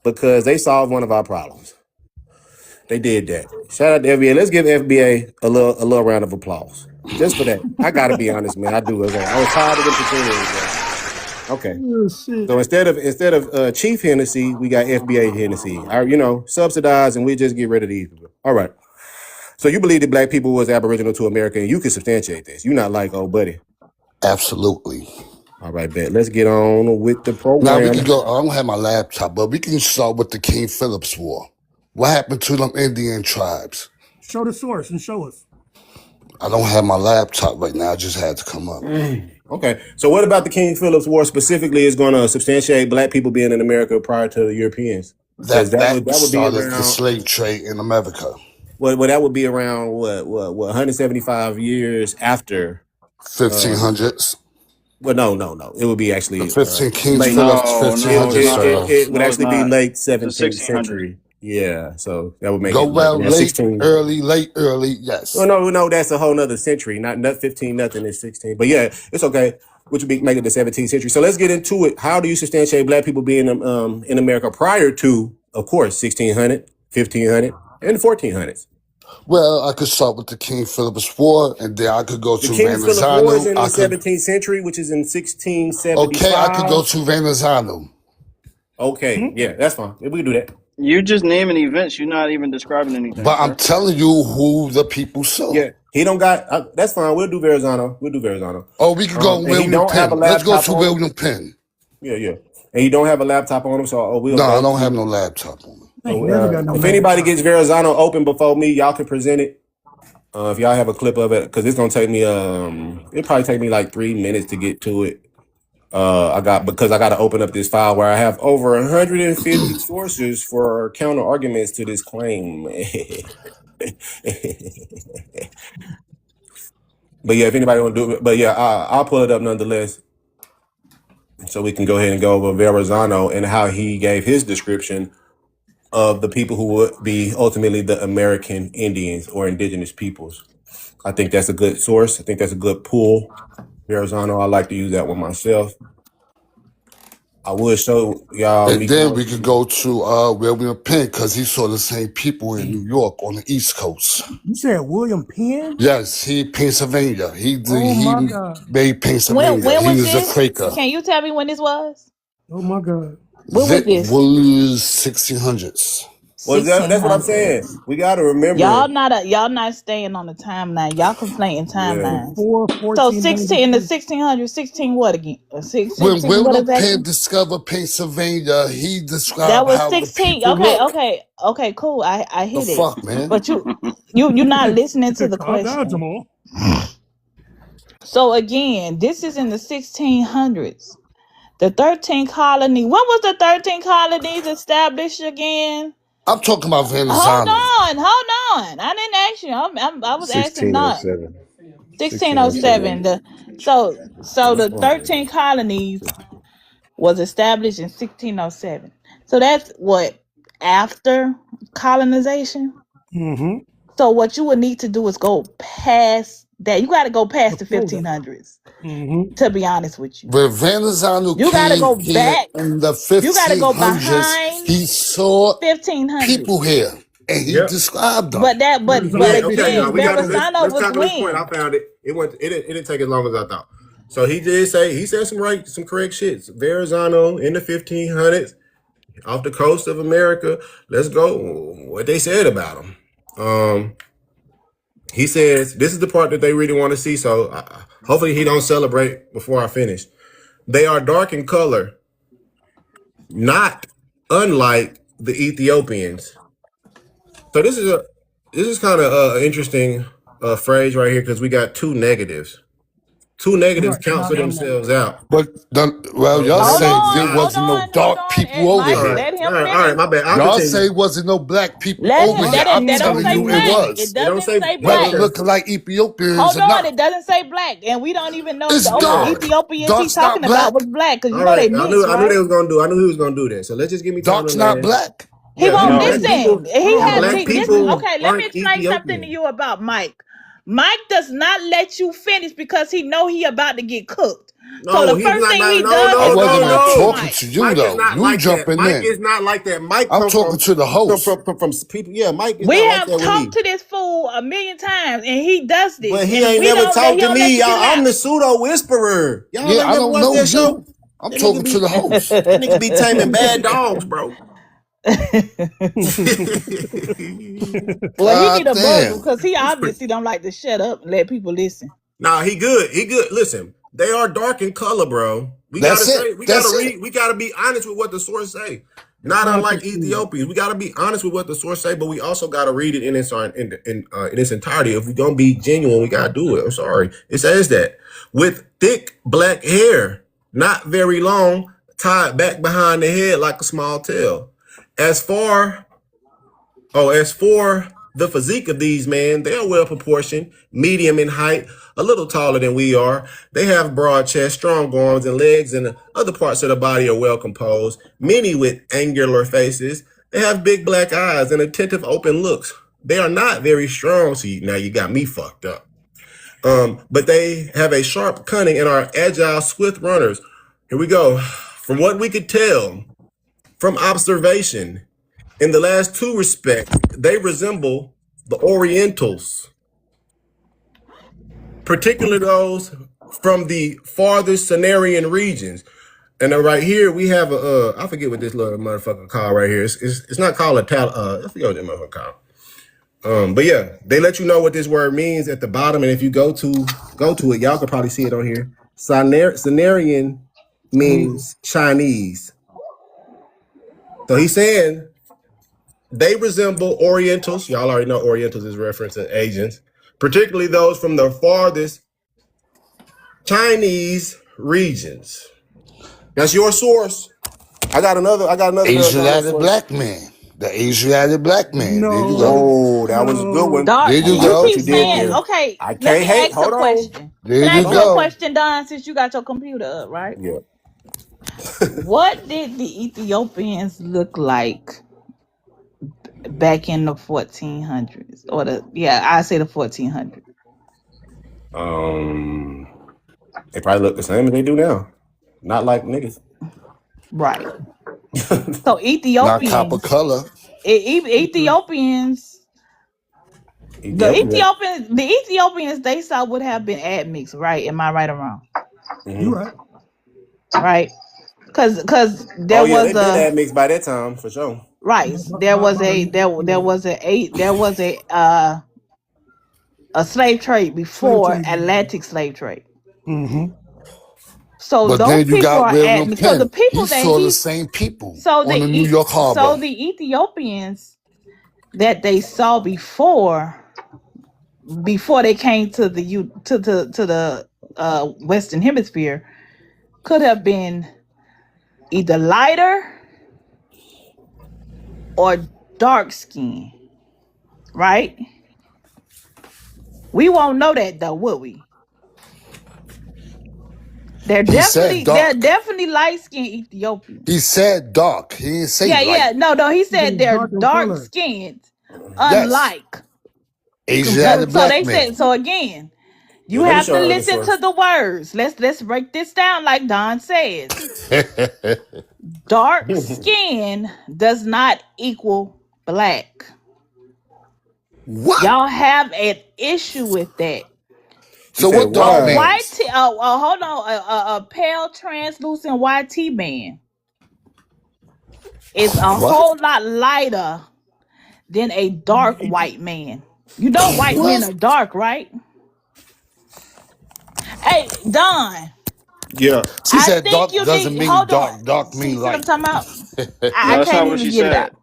Speaker 1: because they solved one of our problems. They did that. Shout out to FBA. Let's give FBA a little round of applause just for that. I gotta be honest, man. I do. I was tired of them pretending. Okay.
Speaker 13: Oh, shit.
Speaker 1: So instead of Chief Hennessy, we got FBA Hennessy. Subsidized, and we just get rid of these people. All right. So you believe that Black people was aboriginal to America, and you can substantiate this. You're not like, oh, buddy.
Speaker 11: Absolutely.
Speaker 1: All right, bet. Let's get on with the
Speaker 11: Now we
Speaker 1: program.
Speaker 11: can go. I don't have my laptop, but we can start with the King Philip's War. What happened to them Indian tribes?
Speaker 13: Show the source and show us.
Speaker 11: I don't have my laptop right now. I just had to come up.
Speaker 1: Okay. So what about the King Philip's War specifically is going to substantiate Black people being in America prior to the Europeans? Because
Speaker 11: That
Speaker 1: that would be
Speaker 11: started the
Speaker 1: around.
Speaker 11: slave trade in America.
Speaker 1: Well, that would be around what 175 years after.
Speaker 11: 1500s.
Speaker 1: Well, no. It would be
Speaker 11: The
Speaker 1: actually
Speaker 11: 15 King
Speaker 1: late.
Speaker 11: Philip's
Speaker 2: No, no, it's
Speaker 11: 1500s,
Speaker 2: not.
Speaker 11: sir.
Speaker 1: It would
Speaker 2: No, it's
Speaker 1: actually be
Speaker 2: not.
Speaker 1: late
Speaker 2: The
Speaker 1: 17th
Speaker 2: 1600s.
Speaker 1: century. Yeah, so that would make it
Speaker 11: Go
Speaker 1: like
Speaker 11: well,
Speaker 1: around 16.
Speaker 11: late, early,
Speaker 1: Well,
Speaker 11: yes.
Speaker 1: no, that's a whole nother century. Not 15, nothing is 16. But yeah, it's okay. Which would make it the 17th century. So let's get into it. How do you substantiate Black people being in America prior to, of course, 1600, 1500, and 1400s?
Speaker 11: Well, I could start with the King Philip's War, and then I could go
Speaker 1: The
Speaker 11: to
Speaker 1: King Philip War is
Speaker 11: Ranazano.
Speaker 1: in the 17th century, which is in
Speaker 11: Okay, I could
Speaker 1: 1675.
Speaker 11: go to Ranazano.
Speaker 1: Okay, yeah, that's fine. We can do that.
Speaker 2: You just naming events. You're not even describing anything,
Speaker 11: But I'm
Speaker 2: sir.
Speaker 11: telling you who the people saw.
Speaker 1: Yeah, he don't got. That's fine. We'll do Verrazano.
Speaker 11: Oh, we could go
Speaker 1: And he
Speaker 11: William
Speaker 1: don't have a
Speaker 11: Penn. Let's go
Speaker 1: laptop
Speaker 11: to
Speaker 1: on him.
Speaker 11: William Penn.
Speaker 1: Yeah. And he don't have a laptop on him, so we'll
Speaker 11: No, I
Speaker 1: go
Speaker 11: don't have
Speaker 1: to.
Speaker 11: no laptop on me.
Speaker 13: I ain't never got no
Speaker 1: If
Speaker 13: mad
Speaker 1: anybody gets
Speaker 13: cow.
Speaker 1: Verrazano open before me, y'all can present it. If y'all have a clip of it, because it's gonna take me it'll probably take me like 3 minutes to get to it. I got to open up this file where I have over 150 sources for counter arguments to this claim. But yeah, if anybody want to do it, but yeah, I'll pull it up nonetheless, so we can go ahead and go over Verrazano and how he gave his description of the people who would be ultimately the American Indians or indigenous peoples. I think that's a good source. I think that's a good pull. Verrazano, I like to use that one myself. I would show y'all
Speaker 11: And then we
Speaker 1: Negro.
Speaker 11: could go to William Penn because he saw the same people in New York on the East Coast.
Speaker 13: You said William Penn?
Speaker 11: Yes, Pennsylvania.
Speaker 13: Oh
Speaker 11: He
Speaker 13: my God.
Speaker 11: made
Speaker 3: When
Speaker 11: Pennsylvania.
Speaker 3: when
Speaker 11: He
Speaker 3: was
Speaker 11: was a
Speaker 3: this?
Speaker 11: Quaker.
Speaker 3: Can you tell me when this was?
Speaker 13: Oh my God.
Speaker 3: When was
Speaker 11: That
Speaker 3: this?
Speaker 11: was 1600s.
Speaker 1: Well, that's what I'm saying.
Speaker 3: 1600s.
Speaker 1: We got to remember.
Speaker 3: Y'all not staying on the timeline. Y'all conflating
Speaker 1: Yeah.
Speaker 3: timelines.
Speaker 13: Before
Speaker 3: So 16 in the
Speaker 13: 1492.
Speaker 3: 1600s, 16 what again?
Speaker 11: When
Speaker 3: 16 what
Speaker 11: William
Speaker 3: exactly?
Speaker 11: Penn discovered Pennsylvania, he
Speaker 3: That
Speaker 11: described
Speaker 3: was
Speaker 11: how the
Speaker 3: 16.
Speaker 11: people
Speaker 3: Okay,
Speaker 11: look.
Speaker 3: okay, okay, cool. I
Speaker 11: The
Speaker 3: hit it.
Speaker 11: fuck, man?
Speaker 3: But you're not listening to the
Speaker 13: Calm down,
Speaker 3: question.
Speaker 13: Jamal.
Speaker 3: So again, this is in the 1600s. The 13 colony. When was the 13 colonies established again?
Speaker 11: I'm talking about
Speaker 3: Hold
Speaker 11: Verrazano.
Speaker 3: on, hold on. I didn't ask you. I was asking not
Speaker 12: 1607.
Speaker 3: 1607.
Speaker 12: 1607.
Speaker 3: So the 13 colonies was established in 1607. So that's what, after colonization.
Speaker 13: Mm-hmm.
Speaker 3: So what you would need to do is go past that. You got to go past the
Speaker 13: Before that.
Speaker 3: 1500s.
Speaker 13: Mm-hmm.
Speaker 3: To be honest with you,
Speaker 11: When Verrazano
Speaker 3: you got to
Speaker 11: came
Speaker 3: go
Speaker 11: here
Speaker 3: back.
Speaker 11: in the
Speaker 3: You got to go
Speaker 11: 1500s,
Speaker 3: behind
Speaker 11: he saw
Speaker 3: 1500s.
Speaker 11: people here and he
Speaker 1: Yep.
Speaker 11: described them.
Speaker 3: But
Speaker 13: Verrazano
Speaker 1: Yeah. Okay, y'all.
Speaker 3: again,
Speaker 1: We got it.
Speaker 13: 1500s.
Speaker 3: Verrazano
Speaker 1: Let's
Speaker 3: was
Speaker 1: tackle this point. I
Speaker 3: when?
Speaker 1: found it. It didn't take as long as I thought. So he said some correct shit. Verrazano in the 1500s off the coast of America. Let's go. What they said about him. He says this is the part that they really want to see. So hopefully he don't celebrate before I finish. They are dark in color, not unlike the Ethiopians. So this is kind of interesting phrase right here because we got two negatives. Two negatives
Speaker 13: Right.
Speaker 1: cancel
Speaker 13: Not unlike.
Speaker 1: themselves out.
Speaker 11: But y'all
Speaker 1: That
Speaker 3: Hold
Speaker 11: say
Speaker 1: means
Speaker 3: on,
Speaker 11: there
Speaker 1: not.
Speaker 3: hold
Speaker 11: wasn't no
Speaker 3: on, hold
Speaker 11: dark
Speaker 3: on.
Speaker 11: people over
Speaker 3: Mike,
Speaker 1: All right,
Speaker 11: here.
Speaker 3: let him
Speaker 1: all right.
Speaker 3: finish.
Speaker 1: My bad. I'll
Speaker 11: Y'all
Speaker 1: continue.
Speaker 11: say wasn't no black people
Speaker 3: Let
Speaker 11: over
Speaker 3: him.
Speaker 11: here. I'm
Speaker 3: That don't
Speaker 11: telling
Speaker 3: say
Speaker 11: you it
Speaker 3: black.
Speaker 13: $1300.
Speaker 3: It
Speaker 11: was.
Speaker 1: It don't
Speaker 3: doesn't
Speaker 1: say
Speaker 3: say
Speaker 11: Whether
Speaker 3: black.
Speaker 1: okay.
Speaker 11: looking like Ethiopians
Speaker 3: Hold
Speaker 11: or
Speaker 3: on,
Speaker 11: not.
Speaker 3: it doesn't say black, and we don't even know if
Speaker 11: It's
Speaker 3: the only
Speaker 1: Yeah.
Speaker 11: dark.
Speaker 3: Ethiopians he
Speaker 11: Dark's not
Speaker 3: talking about
Speaker 11: black.
Speaker 3: was black, because you
Speaker 1: All
Speaker 3: know
Speaker 1: right.
Speaker 3: they mixed,
Speaker 1: I knew
Speaker 3: right?
Speaker 1: they was gonna do. I knew he was gonna do that. So let's just give me time to
Speaker 11: Dark's not
Speaker 1: land.
Speaker 11: black.
Speaker 3: He
Speaker 1: Yeah.
Speaker 3: won't
Speaker 1: And
Speaker 2: No,
Speaker 1: black
Speaker 3: listen.
Speaker 1: people
Speaker 3: He
Speaker 1: and
Speaker 3: has
Speaker 1: black
Speaker 3: this.
Speaker 1: people
Speaker 3: Okay, let me
Speaker 1: aren't
Speaker 3: explain something to
Speaker 1: Ethiopian.
Speaker 3: you about Mike. Mike does not let you finish because he know he about to get cooked. So
Speaker 1: No,
Speaker 3: the
Speaker 1: he's
Speaker 3: first
Speaker 1: not.
Speaker 3: thing
Speaker 1: No,
Speaker 3: he
Speaker 1: no,
Speaker 3: does
Speaker 11: I
Speaker 1: no,
Speaker 3: is hold
Speaker 1: no,
Speaker 11: wasn't
Speaker 3: on,
Speaker 11: even
Speaker 3: mute
Speaker 1: no.
Speaker 11: talking
Speaker 3: Mike.
Speaker 11: to you
Speaker 1: Mike is
Speaker 11: though.
Speaker 1: not
Speaker 11: You
Speaker 1: like that.
Speaker 11: jumping
Speaker 1: Mike
Speaker 11: in.
Speaker 1: is not like that. Mike
Speaker 11: I'm
Speaker 1: come
Speaker 11: talking to the host.
Speaker 1: from people. Yeah, Mike is
Speaker 3: We
Speaker 1: not like
Speaker 3: have
Speaker 1: that with
Speaker 3: talked
Speaker 1: me.
Speaker 3: to this fool a million times, and he does this,
Speaker 1: But he
Speaker 3: and
Speaker 1: ain't
Speaker 3: we
Speaker 1: never
Speaker 3: don't let. He
Speaker 1: talked to
Speaker 3: don't let
Speaker 1: me,
Speaker 3: you
Speaker 1: y'all.
Speaker 3: get it
Speaker 1: I'm
Speaker 3: out.
Speaker 1: the pseudo whisperer. Y'all
Speaker 11: Yeah,
Speaker 1: ain't
Speaker 11: I
Speaker 1: never
Speaker 11: don't
Speaker 1: watched
Speaker 11: know
Speaker 1: that show.
Speaker 11: you. I'm
Speaker 1: That nigga
Speaker 11: talking to
Speaker 1: be
Speaker 11: the host.
Speaker 1: that nigga be taming bad dogs, bro.
Speaker 3: Well, he need
Speaker 11: God
Speaker 3: a buzzer
Speaker 11: damn.
Speaker 3: because he obviously don't like to shut up and let people listen.
Speaker 1: Nah, he good. He good. Listen, they are dark in color, bro. We gotta
Speaker 11: That's it.
Speaker 1: say, we gotta
Speaker 11: That's it.
Speaker 1: read, we gotta be honest with what the source say.
Speaker 13: The
Speaker 1: Not unlike
Speaker 13: context clues.
Speaker 1: Ethiopians, we gotta be honest with what the source say, but we also gotta read it in its entirety. If we gonna be genuine, we gotta do it. I'm sorry. It says that with thick black hair, not very long, tied back behind the head like a small tail. As far as for the physique of these men, they are well proportioned, medium in height, a little taller than we are. They have broad chest, strong arms and legs, and other parts of the body are well composed, many with angular faces. They have big black eyes and attentive open looks. They are not very strong. See, now you got me fucked up. But they have a sharp cunning and are agile, swift runners. Here we go. From what we could tell from observation, in the last two respects, they resemble the Orientals, particularly those from the farthest Cenarian regions. And then right here we have I forget what this little motherfucker called right here. It's not called a I forget what that motherfucker called. But yeah, they let you know what this word means at the bottom, and if you go to it, y'all can probably see it on here. Cenarian
Speaker 13: Chinese.
Speaker 1: means Chinese. So he's saying they resemble Orientals. Y'all already know Orientals is referencing Asians, particularly those from the farthest Chinese regions. That's your source. I got another direct
Speaker 19: Asiatic
Speaker 1: source.
Speaker 19: black man. The Asiatic black man. There you go.
Speaker 13: No,
Speaker 1: Oh, that was a good
Speaker 13: no.
Speaker 1: one.
Speaker 3: Dog,
Speaker 19: There
Speaker 1: That
Speaker 19: you
Speaker 1: was
Speaker 3: you
Speaker 1: good what
Speaker 19: go.
Speaker 3: keep
Speaker 1: you did
Speaker 3: saying,
Speaker 1: there.
Speaker 3: okay,
Speaker 1: I
Speaker 3: let
Speaker 1: can't
Speaker 3: me
Speaker 1: hate.
Speaker 3: ask a
Speaker 1: Hold on.
Speaker 3: question.
Speaker 19: There
Speaker 3: Can I
Speaker 19: you
Speaker 3: ask you
Speaker 1: Hold
Speaker 3: a
Speaker 1: on.
Speaker 19: go.
Speaker 3: question, Don, since you got your computer up, right?
Speaker 1: Yeah.
Speaker 3: What did the Ethiopians look like back in the 1400s? I say the 1400s.
Speaker 1: Um, they probably look the same as they do now. Not like niggas.
Speaker 3: Right. So
Speaker 19: Not copper color.
Speaker 3: Ethiopians,
Speaker 1: Ethiopia.
Speaker 3: the Ethiopians they saw would have been admixed, right? Am I right or wrong?
Speaker 13: You
Speaker 1: Mm-hmm.
Speaker 13: right.
Speaker 3: Right? Because
Speaker 1: Oh
Speaker 3: there
Speaker 1: yeah,
Speaker 3: was
Speaker 1: they've been
Speaker 3: a
Speaker 1: ad mixed by that time for sure.
Speaker 3: right. There was a there
Speaker 13: Yeah.
Speaker 3: was a slave trade
Speaker 13: Slave
Speaker 3: before
Speaker 13: trade.
Speaker 3: Atlantic slave trade.
Speaker 13: Mm-hmm.
Speaker 3: So
Speaker 19: But
Speaker 3: those
Speaker 19: then you
Speaker 3: people
Speaker 19: got
Speaker 3: are
Speaker 19: William
Speaker 3: admixed. So the
Speaker 19: Penn. He
Speaker 3: people that
Speaker 19: saw the
Speaker 3: he
Speaker 19: same people
Speaker 3: so
Speaker 19: on the New York
Speaker 3: so
Speaker 19: Harbor.
Speaker 3: the Ethiopians that they saw before they came to the to the Western Hemisphere could have been either lighter or dark skin, right? We won't know that though, will we?
Speaker 19: He said
Speaker 3: They're
Speaker 19: dark.
Speaker 3: definitely light skinned
Speaker 19: He
Speaker 3: Ethiopians.
Speaker 19: said dark. He didn't say
Speaker 3: Yeah,
Speaker 19: light.
Speaker 3: yeah. No, he
Speaker 13: They
Speaker 3: said they're
Speaker 13: dark in
Speaker 3: dark
Speaker 13: color.
Speaker 3: skinned,
Speaker 19: Yes.
Speaker 3: unlike.
Speaker 19: Asiatic
Speaker 13: Complexion.
Speaker 3: So
Speaker 19: black
Speaker 3: they said.
Speaker 19: man.
Speaker 3: So again,
Speaker 1: Yeah,
Speaker 3: you
Speaker 1: let me
Speaker 3: have
Speaker 1: show
Speaker 3: to
Speaker 1: her other
Speaker 3: listen to
Speaker 1: source.
Speaker 3: the words. Let's break this down, like Don says. Dark skin does not equal black.
Speaker 19: What?
Speaker 3: Y'all have an issue with that.
Speaker 1: You
Speaker 19: So
Speaker 1: said
Speaker 19: what
Speaker 3: A
Speaker 19: dark
Speaker 1: what?
Speaker 3: white,
Speaker 19: means?
Speaker 3: hold on, a pale, translucent white tea man is a
Speaker 19: What?
Speaker 3: whole lot lighter than a dark white man. You know, white men
Speaker 19: What?
Speaker 3: are dark, right? Hey, Don,
Speaker 1: Yeah.
Speaker 19: She
Speaker 3: I
Speaker 19: said
Speaker 3: think
Speaker 19: dark
Speaker 3: you
Speaker 19: doesn't
Speaker 3: need.
Speaker 19: mean
Speaker 3: Hold on.
Speaker 19: dark. Dark
Speaker 3: See,
Speaker 19: mean
Speaker 3: see what I'm
Speaker 19: light.
Speaker 3: talking about? I
Speaker 2: No, that's
Speaker 3: can't
Speaker 2: not what
Speaker 3: even
Speaker 2: she
Speaker 3: get it
Speaker 2: said.
Speaker 3: out.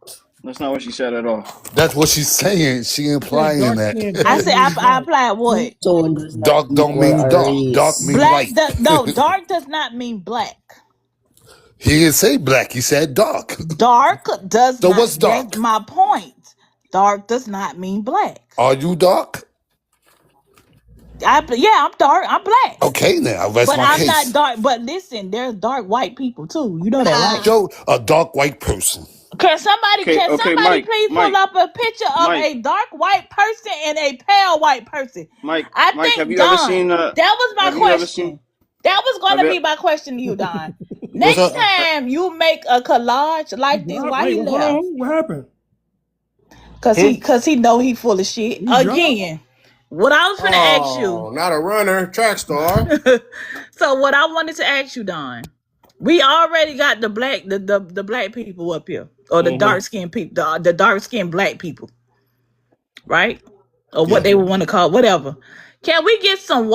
Speaker 2: That's not what she said at all.
Speaker 19: That's what she's saying. She
Speaker 13: He said
Speaker 19: implying
Speaker 13: dark skin
Speaker 3: I
Speaker 19: that.
Speaker 13: don't
Speaker 3: said
Speaker 13: mean
Speaker 3: I
Speaker 13: black.
Speaker 3: applied
Speaker 22: Skin
Speaker 3: what?
Speaker 22: tone does not
Speaker 19: Dark don't
Speaker 22: equal
Speaker 19: mean
Speaker 22: a
Speaker 19: dark. Dark
Speaker 22: race.
Speaker 19: mean light.
Speaker 3: No, dark does not mean black.
Speaker 19: He didn't say black. He said dark.
Speaker 3: Dark does
Speaker 19: So
Speaker 3: not.
Speaker 19: what's
Speaker 3: That's
Speaker 19: dark?
Speaker 3: my point. Dark does not mean black.
Speaker 19: Are you dark?
Speaker 3: Yeah, I'm dark. I'm black,
Speaker 19: Okay, now that's
Speaker 3: but
Speaker 19: my
Speaker 3: I'm not
Speaker 19: case.
Speaker 3: dark. But listen, there's dark white people too. You know that, right?
Speaker 19: Show a dark white person.
Speaker 2: Okay,
Speaker 3: Can
Speaker 2: okay,
Speaker 3: somebody
Speaker 2: Mike,
Speaker 3: please pull
Speaker 2: Mike,
Speaker 3: up a picture of
Speaker 2: Mike,
Speaker 3: a dark white person and a pale white person?
Speaker 2: Mike,
Speaker 3: I
Speaker 2: Mike. Have
Speaker 3: think
Speaker 2: you ever
Speaker 3: Don.
Speaker 2: seen?
Speaker 3: That was my
Speaker 2: Have you ever seen?
Speaker 3: question. That was going
Speaker 2: Have
Speaker 3: to
Speaker 2: you?
Speaker 3: be my question to you, Don.
Speaker 1: What's
Speaker 3: Next
Speaker 1: up?
Speaker 3: time you make a collage
Speaker 13: He
Speaker 3: like this,
Speaker 13: dropped.
Speaker 3: why
Speaker 13: Wait,
Speaker 3: he
Speaker 13: hold
Speaker 3: left?
Speaker 13: on. What happened?
Speaker 1: Hmm?
Speaker 3: Cause he know he full of shit.
Speaker 13: He dropped?
Speaker 3: Again, what I was gonna ask you.
Speaker 1: Oh, not a runner, track star.
Speaker 3: So what I wanted to ask you, Don, we already got the black people up here, or the
Speaker 1: Mm-hmm.
Speaker 3: dark skinned people, the dark skinned black people, right? Or what
Speaker 1: Yeah.
Speaker 3: they would want to call whatever. Can we get some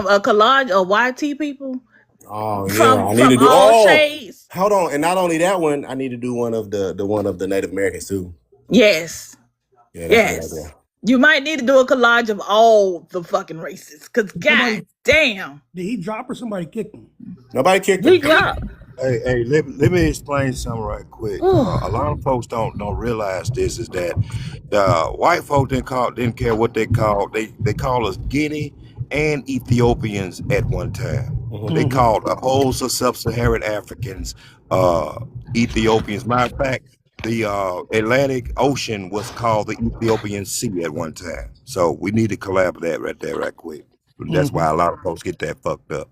Speaker 3: a collage of YT people
Speaker 1: Oh yeah, I need to
Speaker 3: from
Speaker 1: do.
Speaker 3: all
Speaker 1: Oh,
Speaker 3: shades?
Speaker 1: hold on, and not only that one, I need to do one of the one of the Native Americans too.
Speaker 3: Yes,
Speaker 1: Yeah, that's a good
Speaker 3: yes.
Speaker 1: idea.
Speaker 3: You might need to do a collage of all the fucking races, cause
Speaker 13: Somebody,
Speaker 3: god damn,
Speaker 13: did he drop or somebody kicked him?
Speaker 1: Nobody kicked
Speaker 3: he
Speaker 1: him.
Speaker 3: dropped.
Speaker 21: Hey, let me explain something right quick. A lot of folks don't realize this is that white folks didn't care what they called. They call us Guinea and Ethiopians at one time.
Speaker 1: Mm-hmm.
Speaker 21: They
Speaker 3: Mm-hmm.
Speaker 21: called the whole of sub-Saharan Africans Ethiopians. Matter of fact, the Atlantic Ocean was called the Ethiopian Sea at one time. So we need to collaborate right there, right quick. That's
Speaker 13: Mm-hmm.
Speaker 21: why a lot of folks get that fucked up.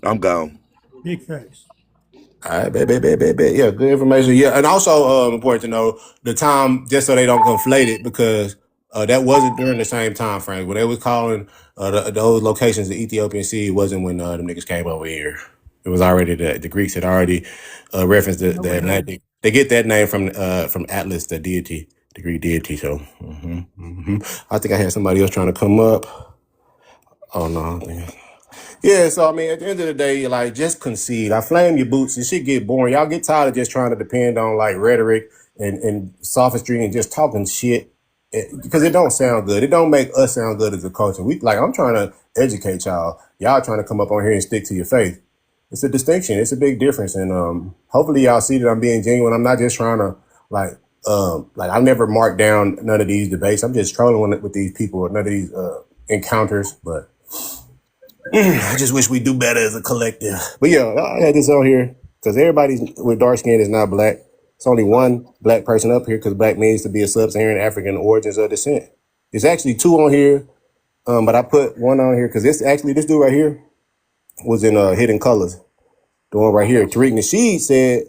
Speaker 21: I'm gone.
Speaker 13: Big facts.
Speaker 1: All right, bet. Yeah, good information. Yeah, and also important to know the time, just so they don't conflate it, because that wasn't during the same time frame. When they was calling those locations the Ethiopian Sea, it wasn't when them niggas came over here. It was already the Greeks had already referenced
Speaker 13: No
Speaker 1: the
Speaker 13: way.
Speaker 1: Atlantic. They get that name from Atlas, the deity, the Greek deity. So, I think I had somebody else trying to come up. Oh no, I think. Yeah, so I mean, at the end of the day, like, just concede. I flame your boots. This shit get boring. Y'all get tired of just trying to depend on like rhetoric and sophistry and just talking shit because it don't sound good. It don't make us sound good as a culture. We like I'm trying to educate y'all. Y'all trying to come up on here and stick to your faith. It's a distinction. It's a big difference, and hopefully y'all see that I'm being genuine. I'm not just trying to like I've never marked down none of these debates. I'm just trolling with these people, none of these encounters. But I just wish we do better as a collective. But yeah, I had this on here because everybody with dark skin is not black. It's only one black person up here because black means to be a sub-Saharan African origins of descent. There's actually two on here, but I put one on here because this dude right here was in Hidden Colors. The one right here, Tariq Nasheed said,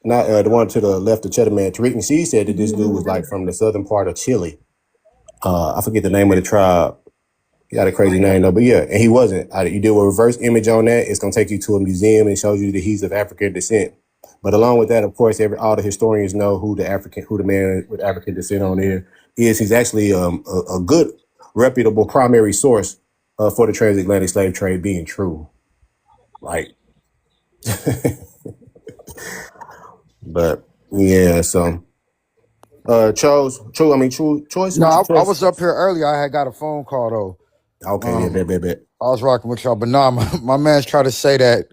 Speaker 1: not the one to the left of Cheddar Man. Tariq Nasheed said that this dude was like from the southern part of Chile. I forget the name of the tribe. He got a crazy name though, but yeah, and he wasn't. You do a reverse image on that, it's gonna take you to a museum and shows you that he's of African descent. But along with that, of course, all the historians know who the man with African descent on there is. He's actually a good, reputable primary source for the transatlantic slave trade being true. Like, but yeah, so choice.
Speaker 7: No,
Speaker 1: What you
Speaker 7: I
Speaker 1: choice?
Speaker 7: was up here earlier. I had got a phone call though.
Speaker 1: Okay, yeah, bet.
Speaker 7: I was rocking with y'all, but nah, my man's trying to say that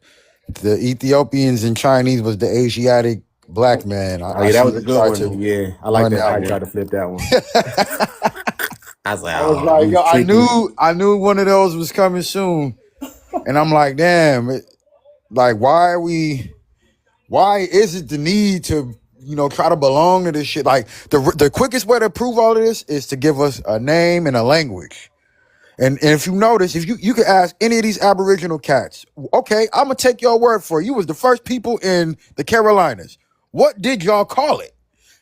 Speaker 7: the Ethiopians and Chinese was the Asiatic black man.
Speaker 1: Oh
Speaker 7: I
Speaker 1: yeah, that
Speaker 7: see
Speaker 1: was a
Speaker 7: you
Speaker 1: good
Speaker 7: tried
Speaker 1: one.
Speaker 7: to
Speaker 1: Yeah, I like
Speaker 7: run
Speaker 1: that.
Speaker 7: that
Speaker 1: I
Speaker 7: one.
Speaker 1: tried to flip that one. I was like,
Speaker 7: I was
Speaker 1: oh,
Speaker 7: like,
Speaker 1: you
Speaker 7: yo,
Speaker 1: tricky.
Speaker 7: I knew one of those was coming soon, and I'm like, damn, like why is it the need to try to belong to this shit? Like the quickest way to prove all of this is to give us a name and a language. And if you notice, if you could ask any of these Aboriginal cats, okay, I'm gonna take your word for it. You was the first people in the Carolinas. What did y'all call it?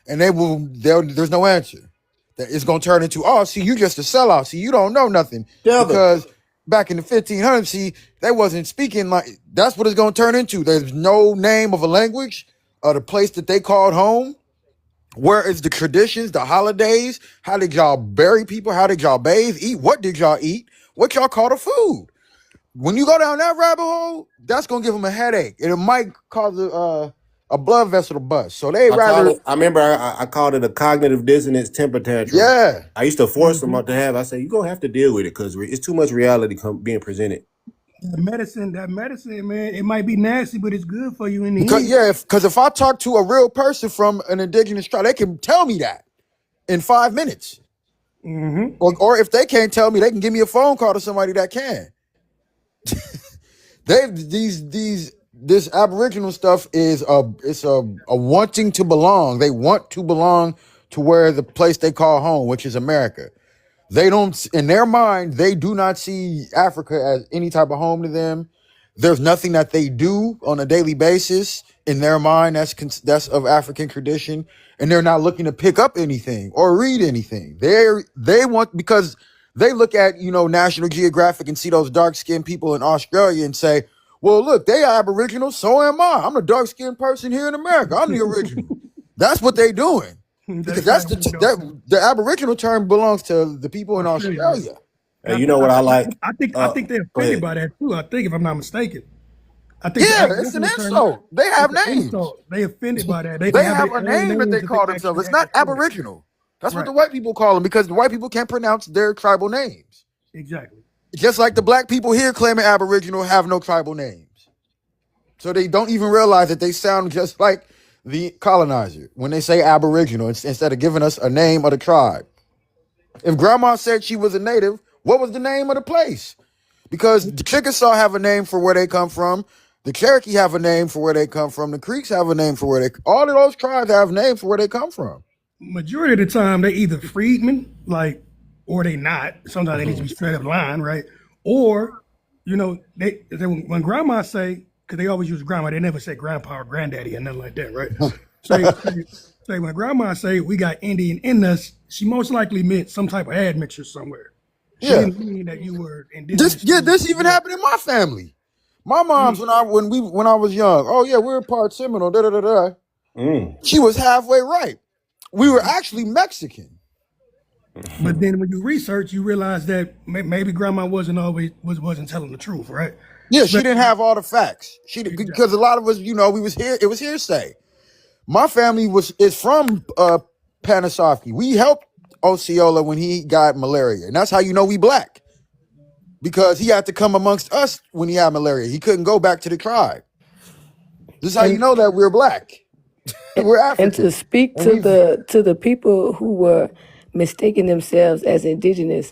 Speaker 7: And there's no answer. That it's gonna turn into, oh, see, you just a sellout. See, you don't know nothing.
Speaker 1: Together.
Speaker 7: Because back in the 1500s, see, they wasn't speaking like that's what it's gonna turn into. There's no name of a language or the place that they called home. Where is the traditions, the holidays? How did y'all bury people? How did y'all bathe, eat? What did y'all eat? What y'all call the food? When you go down that rabbit hole, that's gonna give them a headache, and it might cause a blood vessel to bust. So they rather,
Speaker 1: I remember I called it a cognitive dissonance temper tantrum.
Speaker 7: yeah.
Speaker 1: I used to force them to have. I said, you're gonna have to deal with it because it's too much reality being presented.
Speaker 13: That medicine, man, it might be nasty, but it's good for you in the end.
Speaker 7: Because if I talk to a real person from an indigenous tribe, they can tell me that in 5 minutes.
Speaker 13: Mm-hmm.
Speaker 7: Or if they can't tell me, they can give me a phone call to somebody that can. This Aboriginal stuff is a wanting to belong. They want to belong to where the place they call home, which is America. They don't, in their mind, they do not see Africa as any type of home to them. There's nothing that they do on a daily basis in their mind that's of African tradition, and they're not looking to pick up anything or read anything. They want, because they look at National Geographic and see those dark skinned people in Australia and say, well, look, they are Aboriginal, so am I. I'm a dark skinned person here in America. I'm the original. That's what they doing.
Speaker 13: That's
Speaker 7: Because that's
Speaker 13: exactly what y'all saying.
Speaker 7: the Aboriginal term belongs to the people in
Speaker 13: Australia, yeah.
Speaker 7: Australia.
Speaker 1: Hey, you know what I like?
Speaker 13: I think they're
Speaker 1: Go
Speaker 13: offended
Speaker 1: ahead.
Speaker 13: by that too. I think, if I'm not mistaken, I think the
Speaker 7: Yeah, it's an
Speaker 13: Aboriginal term,
Speaker 7: insult. They have
Speaker 13: it's an
Speaker 7: names.
Speaker 13: insult. They offended by that. They
Speaker 7: They
Speaker 13: have
Speaker 7: have
Speaker 13: their
Speaker 7: a
Speaker 13: own
Speaker 7: name that they
Speaker 13: names that they
Speaker 7: call themselves.
Speaker 13: actually
Speaker 7: It's not
Speaker 13: add to it.
Speaker 7: Aboriginal. That's what
Speaker 13: Right.
Speaker 7: the white people call them, because the white people can't pronounce their tribal names.
Speaker 13: Exactly.
Speaker 7: Just like the black people here claiming Aboriginal have no tribal names. So they don't even realize that they sound just like the colonizer when they say Aboriginal instead of giving us a name of the tribe. If grandma said she was a native, what was the name of the place? Because the Chickasaw have a name for where they come from. The Cherokee have a name for where they come from. The Creeks have a name for all of those tribes have names for where they come from.
Speaker 13: Majority of the time, they either freedmen, or they not. Sometimes they need to be straight up lying, right? Or, when grandma say, because they always use grandma, they never say grandpa or granddaddy or nothing like that, right? Say when grandma say we got Indian in us, she most likely meant some type of admixture somewhere. She
Speaker 7: Yeah.
Speaker 13: didn't mean that you were indigenous.
Speaker 7: This even happened in my family. My mom's when I was young. Oh yeah, we're part Seminole. Da da da da. She was halfway right. We were actually Mexican.
Speaker 13: But then when you research, you realize that maybe grandma wasn't telling the truth, right?
Speaker 7: Yeah, she didn't have all the facts. Because a lot of us, we was here. It was hearsay. My family is from Panasofsky. We helped Osceola when he got malaria, and that's how you know we black, because he had to come amongst us when he had malaria. He couldn't go back to the tribe. This is how you
Speaker 18: And
Speaker 7: know that we're black. We're
Speaker 18: and to
Speaker 7: African,
Speaker 18: speak
Speaker 7: and we've
Speaker 18: to the people who were mistaking themselves as indigenous,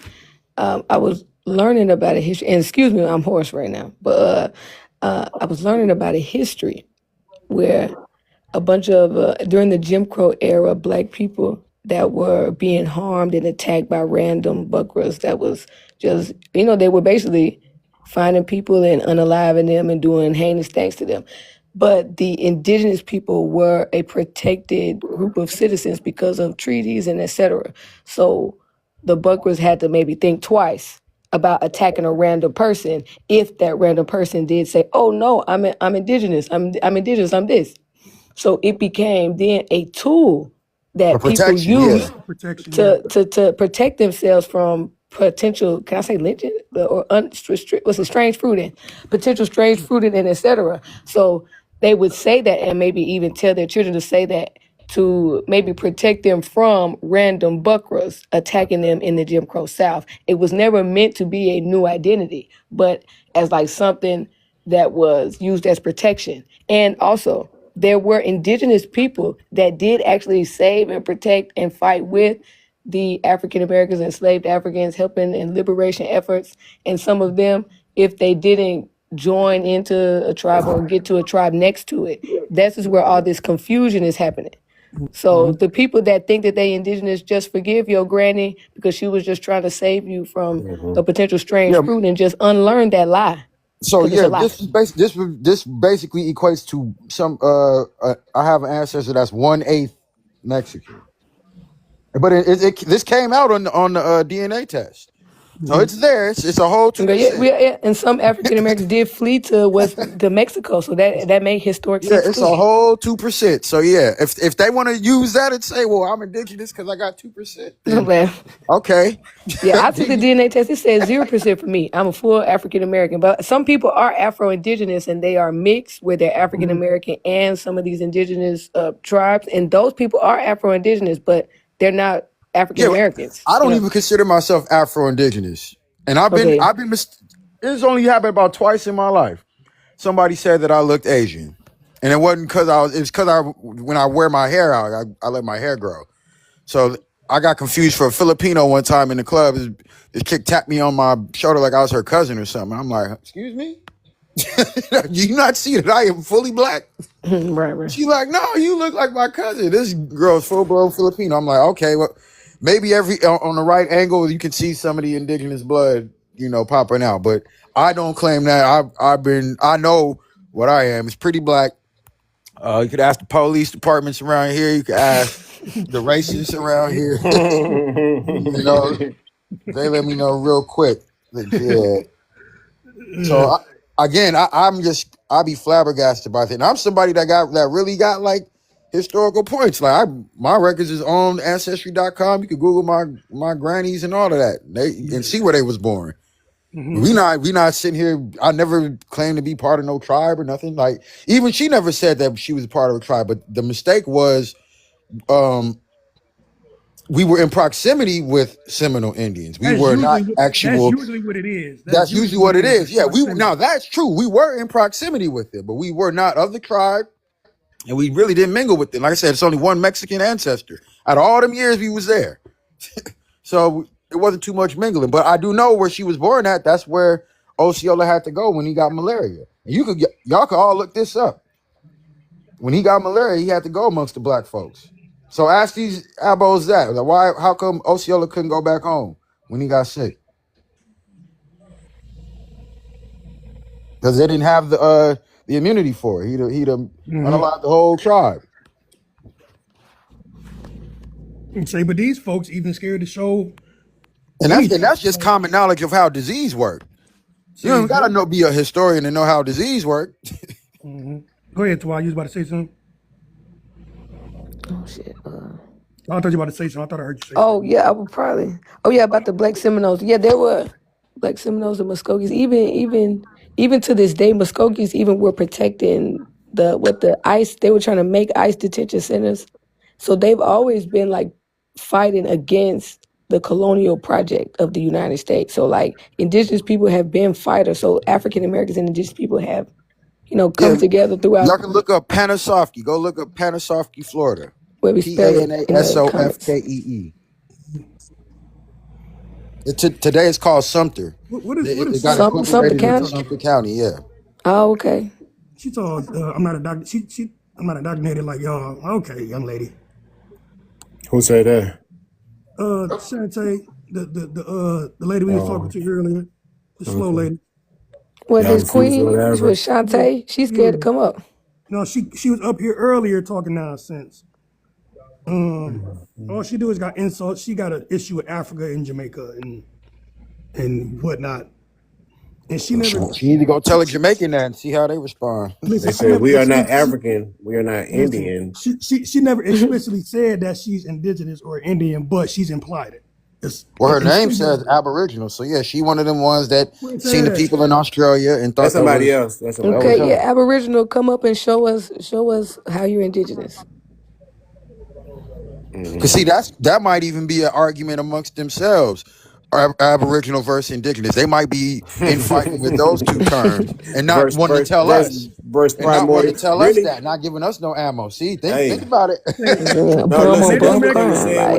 Speaker 18: I was learning about a history. And excuse me, I'm hoarse right now, but I was learning about a history where a bunch of during the Jim Crow era, black people that were being harmed and attacked by random buckras that was just, they were basically finding people and unaliving them and doing heinous things to them. But the indigenous people were a protected group of citizens because of treaties and etc. So the buckras had to maybe think twice about attacking a random person if that random person did say, "Oh no, I'm indigenous. I'm indigenous. I'm this." So it became then a tool
Speaker 7: a
Speaker 18: that people
Speaker 7: protection. Yeah,
Speaker 18: used
Speaker 13: Protection, yeah.
Speaker 18: to protect themselves from potential, can I say lynching or what's it, strange fruiting, potential strange fruiting and etc. So they would say that and maybe even tell their children to say that to maybe protect them from random buckras attacking them in the Jim Crow South. It was never meant to be a new identity, but as like something that was used as protection. And also, there were indigenous people that did actually save and protect and fight with the African Americans, enslaved Africans, helping in liberation efforts. And some of them, if they didn't join into a tribe or get to a tribe next to it, this is where all this confusion is happening. So
Speaker 13: Mm-hmm.
Speaker 18: the people that think that they indigenous, just forgive your granny because she was just trying to save you from
Speaker 1: Mhm.
Speaker 18: a potential strange
Speaker 7: yeah.
Speaker 18: fruit, and just unlearn that lie
Speaker 7: So
Speaker 18: because it's
Speaker 7: yeah,
Speaker 18: a lie.
Speaker 7: this basically equates to some. I have an ancestor that's 1/8 Mexican, but this came out on the DNA test, so
Speaker 13: Mm-hmm.
Speaker 7: it's there. It's a whole
Speaker 18: Okay, yeah,
Speaker 7: 2%.
Speaker 18: and some African Americans did flee to Mexico, so that made historic
Speaker 7: Yeah,
Speaker 18: sense
Speaker 7: it's a
Speaker 18: too.
Speaker 7: whole 2%. So yeah, if they want to use that and say, well, I'm indigenous because I got 2%, then okay.
Speaker 18: Yeah, I took the
Speaker 7: Then
Speaker 18: DNA test. It said 0% for me. I'm a full African American, but some people are Afro Indigenous and they are mixed where they're African
Speaker 13: Mm-hmm.
Speaker 18: American and some of these indigenous tribes, and those people are Afro Indigenous, but they're not African
Speaker 7: yeah,
Speaker 18: Americans.
Speaker 7: I don't even consider myself Afro Indigenous, and
Speaker 18: Okay.
Speaker 7: it's only happened about twice in my life. Somebody said that I looked Asian, and it wasn't because I was. It's because when I wear my hair out, I let my hair grow. So I got confused for a Filipino one time in the club. This chick tapped me on my shoulder like I was her cousin or something. I'm like, excuse me? Do you not see that I am fully black?
Speaker 18: Right.
Speaker 7: She like, no, you look like my cousin. This girl's full blown Filipino. I'm like, okay, well, maybe on the right angle you can see some of the indigenous blood, popping out. But I don't claim that. I know what I am. It's pretty black. You could ask the police departments around here. You could ask the racists around here. you know, they let me know real quick. Yeah. So I be flabbergasted by that. And I'm somebody that really got like historical points. Like my records is on ancestry.com. You can Google my grannies and all of that. And see where they was born.
Speaker 13: Mm-hmm.
Speaker 7: We not sitting here. I never claimed to be part of no tribe or nothing. Like even she never said that she was part of a tribe. But the mistake was we were in proximity with Seminole Indians. We
Speaker 13: That's
Speaker 7: were not
Speaker 13: usually that's
Speaker 7: actual.
Speaker 13: usually what it is. That's
Speaker 7: That's
Speaker 13: usually
Speaker 7: usually
Speaker 13: what
Speaker 7: what
Speaker 13: it
Speaker 7: it
Speaker 13: is.
Speaker 7: is. Yeah,
Speaker 13: Proximity.
Speaker 7: now that's true. We were in proximity with it, but we were not of the tribe, and we really didn't mingle with them. Like I said, it's only one Mexican ancestor out of all them years we was there, so it wasn't too much mingling. But I do know where she was born at. That's where Osceola had to go when he got malaria. And y'all could all look this up. When he got malaria, he had to go amongst the black folks. So ask these abos that. Like, why? How come Osceola couldn't go back home when he got sick? Because they didn't have the immunity for it. He'd
Speaker 13: Mm-hmm.
Speaker 7: unalive the whole tribe.
Speaker 13: And say, but these folks even scared to show
Speaker 7: And
Speaker 13: anything.
Speaker 7: that's just common knowledge of how disease works. You
Speaker 13: Say
Speaker 7: don't gotta
Speaker 13: what?
Speaker 7: be a historian to know how disease works.
Speaker 13: Mm-hmm. Go ahead, Twa. You was about to say something.
Speaker 18: Oh shit.
Speaker 13: I thought you were about to say something. I thought I heard you say
Speaker 18: Oh
Speaker 13: something.
Speaker 18: yeah, I would probably. Oh yeah, about the Black Seminoles. Yeah, there were Black Seminoles and Muskogees. Even to this day, Muskogees even were protecting the ICE, they were trying to make ICE detention centers. So they've always been like fighting against the colonial project of the United States. So like indigenous people have been fighters. So African Americans and indigenous people have,
Speaker 7: Yeah,
Speaker 18: come together throughout
Speaker 7: y'all can look up Panasofkee. Go look up Panasofkee, Florida.
Speaker 18: where we spell it in the comments.
Speaker 7: Panasofkee. Today it's called Sumter.
Speaker 13: What
Speaker 7: It
Speaker 13: is
Speaker 7: got
Speaker 18: Sumter
Speaker 7: incorporated into
Speaker 13: Sumter?
Speaker 18: County.
Speaker 7: Sumter County. Yeah.
Speaker 18: Oh, okay.
Speaker 13: She told I'm not a doctor. I'm not indoctrinated like y'all. Okay, young lady.
Speaker 1: Who said that?
Speaker 13: Shantae, the lady we was talking to earlier, the slow
Speaker 1: Okay.
Speaker 13: lady.
Speaker 18: Well,
Speaker 1: Y'all
Speaker 18: this
Speaker 1: confused or
Speaker 18: queen, this
Speaker 1: whatever.
Speaker 18: was Shantae. She's
Speaker 13: Yeah.
Speaker 18: scared to come up.
Speaker 13: No, she was up here earlier talking nonsense. All she do is got insults. She got an issue with Africa and Jamaica and whatnot. And she never
Speaker 7: She need to go tell a Jamaican that and see how they respond.
Speaker 13: listen.
Speaker 1: They
Speaker 13: She
Speaker 1: said
Speaker 13: never
Speaker 1: we are not African. We are not
Speaker 13: listen.
Speaker 1: Indian.
Speaker 13: She never explicitly said that she's indigenous or Indian, but she's implied it.
Speaker 7: Well, her
Speaker 13: And
Speaker 7: name
Speaker 13: she
Speaker 7: says Aboriginal, so yeah, she one of them ones that
Speaker 13: wouldn't say
Speaker 7: seen the
Speaker 13: that.
Speaker 7: people in Australia and
Speaker 1: That's
Speaker 7: thought that
Speaker 1: somebody
Speaker 7: was.
Speaker 1: else. That's somebody.
Speaker 7: Oh,
Speaker 18: Okay,
Speaker 7: yeah.
Speaker 18: yeah, Aboriginal, come up and show us how you're indigenous.
Speaker 7: Cause see, that might even be an argument amongst themselves. Aboriginal versus indigenous. They might be infighting with those two terms and not
Speaker 1: verse,
Speaker 7: wanting to
Speaker 1: verse,
Speaker 7: tell
Speaker 1: verse,
Speaker 7: us.
Speaker 1: verse
Speaker 7: And not wanting
Speaker 1: primordial.
Speaker 7: to tell us
Speaker 1: Really?
Speaker 7: that, not giving us no ammo. See, think
Speaker 1: Hey,
Speaker 7: about it.
Speaker 1: no.
Speaker 18: Bum on
Speaker 1: Listen,
Speaker 13: Native
Speaker 1: that's
Speaker 18: bum
Speaker 1: what they
Speaker 13: American.
Speaker 1: was
Speaker 18: crime,
Speaker 1: saying
Speaker 18: like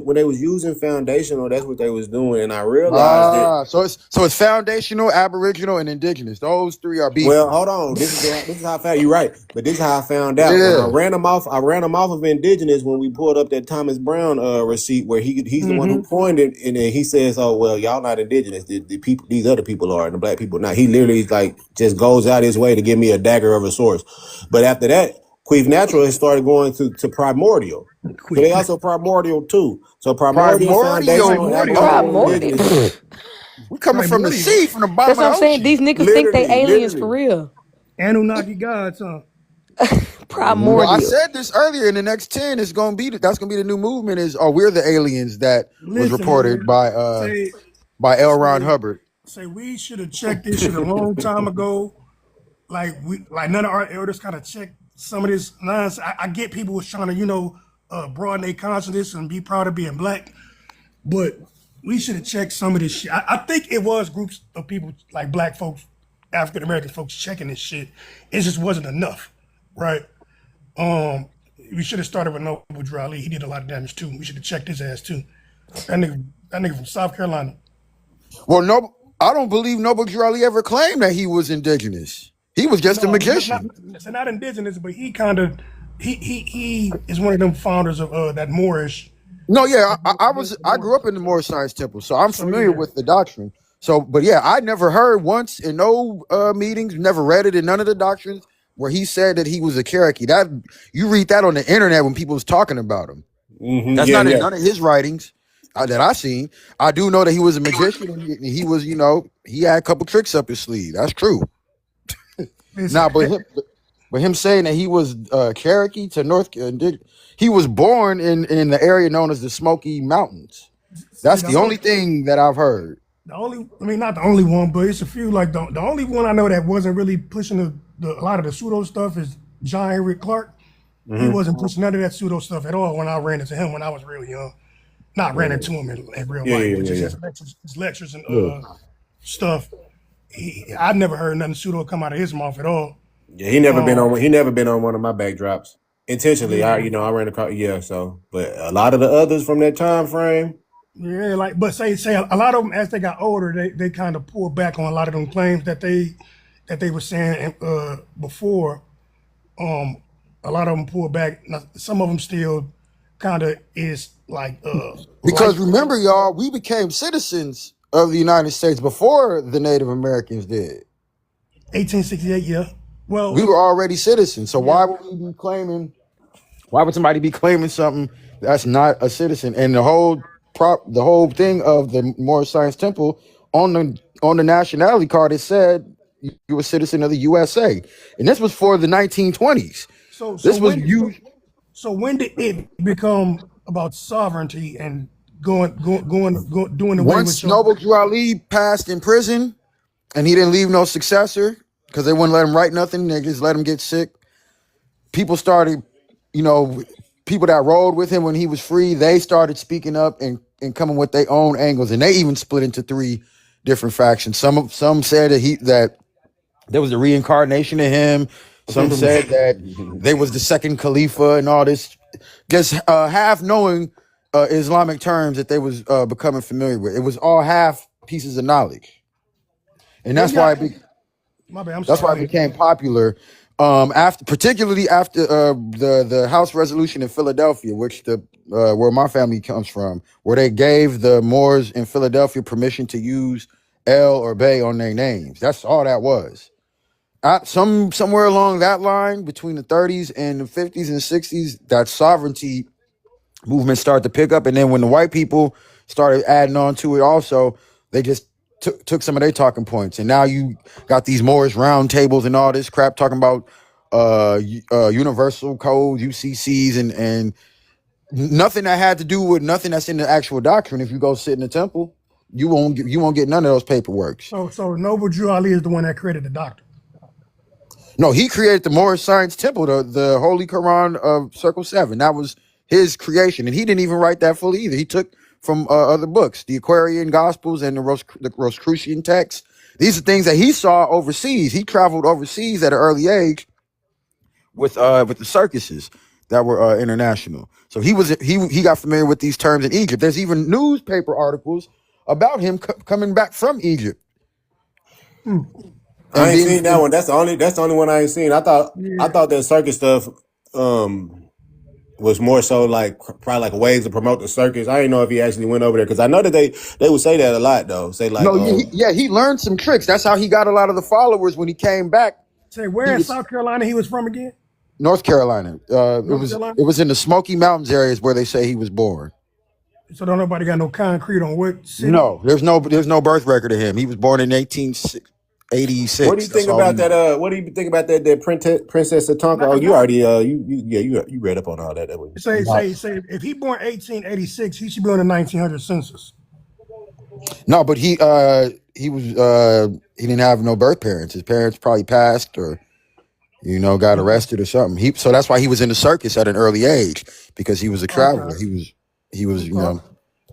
Speaker 1: when they was using foundational. That's what they was doing, and I realized that.
Speaker 7: So it's foundational, aboriginal, and indigenous. Those three are
Speaker 1: Well,
Speaker 7: beefing.
Speaker 1: hold on. This is how I found you right, but this is how I found out when I
Speaker 7: Yeah.
Speaker 1: ran them off. I ran them off of indigenous when we pulled up that Thomas Brown receipt where he's the one who coined it, and then he says, "Oh well, y'all not indigenous. The people, these other people are, and the black people not." He literally like just goes out his way to give me a dagger of a source. But after that, Queef Natural has started going to primordial. So they also primordial too. So primordial, foundational,
Speaker 7: Primordial.
Speaker 13: Primordial.
Speaker 1: aboriginal,
Speaker 7: Oh,
Speaker 1: indigenous.
Speaker 7: we coming from the
Speaker 13: Primordial.
Speaker 7: sea, from the bottom
Speaker 18: that's
Speaker 7: of
Speaker 18: what
Speaker 7: the
Speaker 18: I'm saying.
Speaker 7: ocean.
Speaker 18: These niggas think they aliens for
Speaker 1: Literally.
Speaker 18: real.
Speaker 13: Anunnaki gods, huh?
Speaker 7: Well, I
Speaker 18: Primordial.
Speaker 7: said this earlier. In the next 10, it's gonna be that's gonna be the new movement. We're the aliens that was
Speaker 13: Listen,
Speaker 7: reported
Speaker 13: man.
Speaker 7: by L. Ron
Speaker 13: Say,
Speaker 7: Hubbard.
Speaker 13: say we should have checked this shit a long time ago. Like none of our elders kind of checked some of this nonsense. I get people was trying to, broaden their consciousness and be proud of being black, but we should have checked some of this shit. I think it was groups of people like black folks, African American folks checking this shit. It just wasn't enough, right? We should have started with Noble Drew Ali. He did a lot of damage too. We should have checked his ass too. That nigga from South Carolina.
Speaker 7: Well, no, I don't believe Noble Drew Ali ever claimed that he was indigenous. He was just a
Speaker 13: No,
Speaker 7: magician.
Speaker 13: not indigenous, but he kind of he is one of them founders of that Moorish.
Speaker 7: No, yeah, I grew up in the Moorish Science Temple, so I'm
Speaker 13: So
Speaker 7: familiar
Speaker 13: yeah,
Speaker 7: with the doctrine. So, but yeah, I never heard once in no meetings, never read it in none of the doctrines where he said that he was a Cherokee. That you read that on the internet when people was talking about him. That's
Speaker 1: Yeah,
Speaker 7: not in
Speaker 1: yeah.
Speaker 7: none of his writings that I seen. I do know that he was a magician and he was, he had a couple tricks up his sleeve. That's true.
Speaker 13: listen,
Speaker 7: Now, but him saying that he was Cherokee to he was born in the area known as the Smoky Mountains.
Speaker 13: see
Speaker 7: That's the only thing that I've heard.
Speaker 13: not the only one, but it's a few. Like the only one I know that wasn't really pushing a lot of the pseudo stuff is John Henry Clark. He wasn't pushing none of that pseudo stuff at all when I ran into him when I was really young. Not ran into him in real life, but just his lectures and stuff. I'd never heard nothing pseudo come out of his mouth at all.
Speaker 1: Yeah, he never been on one of my backdrops. Intentionally,
Speaker 13: Yeah,
Speaker 1: I ran across but a lot of the others from that time frame.
Speaker 13: yeah, but say a lot of them as they got older, they kind of pulled back on a lot of them claims that they were saying before. A lot of them pulled back. Now, some of them still kind of is like right
Speaker 7: Because remember, y'all, we became citizens of the United States before the Native Americans did.
Speaker 13: 1868. Yeah, well,
Speaker 7: We were already citizens. So
Speaker 13: yeah.
Speaker 7: why would somebody be claiming something that's not a citizen? And the whole thing of the Moorish Science Temple on the nationality card, it said you were a citizen of the USA. And this was for the 1920s.
Speaker 13: So
Speaker 7: This was used
Speaker 13: when did it become about sovereignty and doing away with
Speaker 7: once
Speaker 13: your
Speaker 7: Noble Drew Ali passed in prison and he didn't leave no successor. because they wouldn't let him write nothing. They just let him get sick. People started, you know, people that rolled with him when he was free, they started speaking up and coming with their own angles, and they even split into 3 different factions. Some said that there was a reincarnation of him. Some said that they was the second Khalifa and all this, just half knowing Islamic terms that they was becoming familiar with. It was all half pieces of knowledge, and
Speaker 13: Then
Speaker 7: that's
Speaker 13: y'all,
Speaker 7: why
Speaker 13: my bad. I'm
Speaker 7: that's
Speaker 13: sorry.
Speaker 7: why
Speaker 13: Go
Speaker 7: it
Speaker 13: ahead.
Speaker 7: became popular. Particularly after the House resolution in Philadelphia, which where my family comes from, where they gave the Moors in Philadelphia permission to use El or Bey on their names. That's all that was. Somewhere along that line between the 30s and the 50s and 60s, that sovereignty movement started to pick up, and then when the white people started adding on to it also, they just took some of their talking points, and now you got these Moorish round tables and all this crap talking about universal code, UCCs, and nothing that had to do with nothing that's in the actual doctrine. If you go sit in the temple, you won't get none of those paperworks.
Speaker 13: So Noble Drew Ali is the one that created the doctrine.
Speaker 7: No, he created the Moorish Science Temple, the Holy Quran of Circle 7. That was his creation, and he didn't even write that fully either. He took from other books, the Aquarian Gospels and the Rosicrucian texts. These are things that he saw overseas. He traveled overseas at an early age with the circuses that were international. So he got familiar with these terms in Egypt. There's even newspaper articles about him coming back from Egypt
Speaker 1: I
Speaker 7: and
Speaker 1: ain't
Speaker 7: being.
Speaker 1: seen that one. That's the only one I ain't seen. I thought that circus stuff was more so like probably like ways to promote the circus. I didn't know if he actually went over there because I know that they would say that a lot though. Say like
Speaker 7: No, he learned some tricks. That's how he got a lot of the followers when he came back.
Speaker 13: Say where
Speaker 7: He
Speaker 13: in
Speaker 7: was
Speaker 13: South Carolina he was from again?
Speaker 7: North Carolina.
Speaker 13: North Carolina.
Speaker 7: It was in the Smoky Mountains areas where they say he was born.
Speaker 13: So don't nobody got no concrete on what city?
Speaker 7: No, there's no birth record of him. He was born in
Speaker 1: what do you
Speaker 7: 1886. That's
Speaker 1: think
Speaker 7: all we
Speaker 1: about
Speaker 7: know.
Speaker 1: that? What do you think about that Princess Satanka?
Speaker 13: Not,
Speaker 1: Oh, you
Speaker 13: not
Speaker 1: already you read up on all that.
Speaker 13: say if he born 1886, he should be on the 1900 census.
Speaker 7: No, but he didn't have no birth parents. His parents probably passed or got
Speaker 13: Okay.
Speaker 7: arrested or something. So that's why he was in the circus at an early age, because he was a
Speaker 13: Okay.
Speaker 7: traveler. He was
Speaker 13: Okay.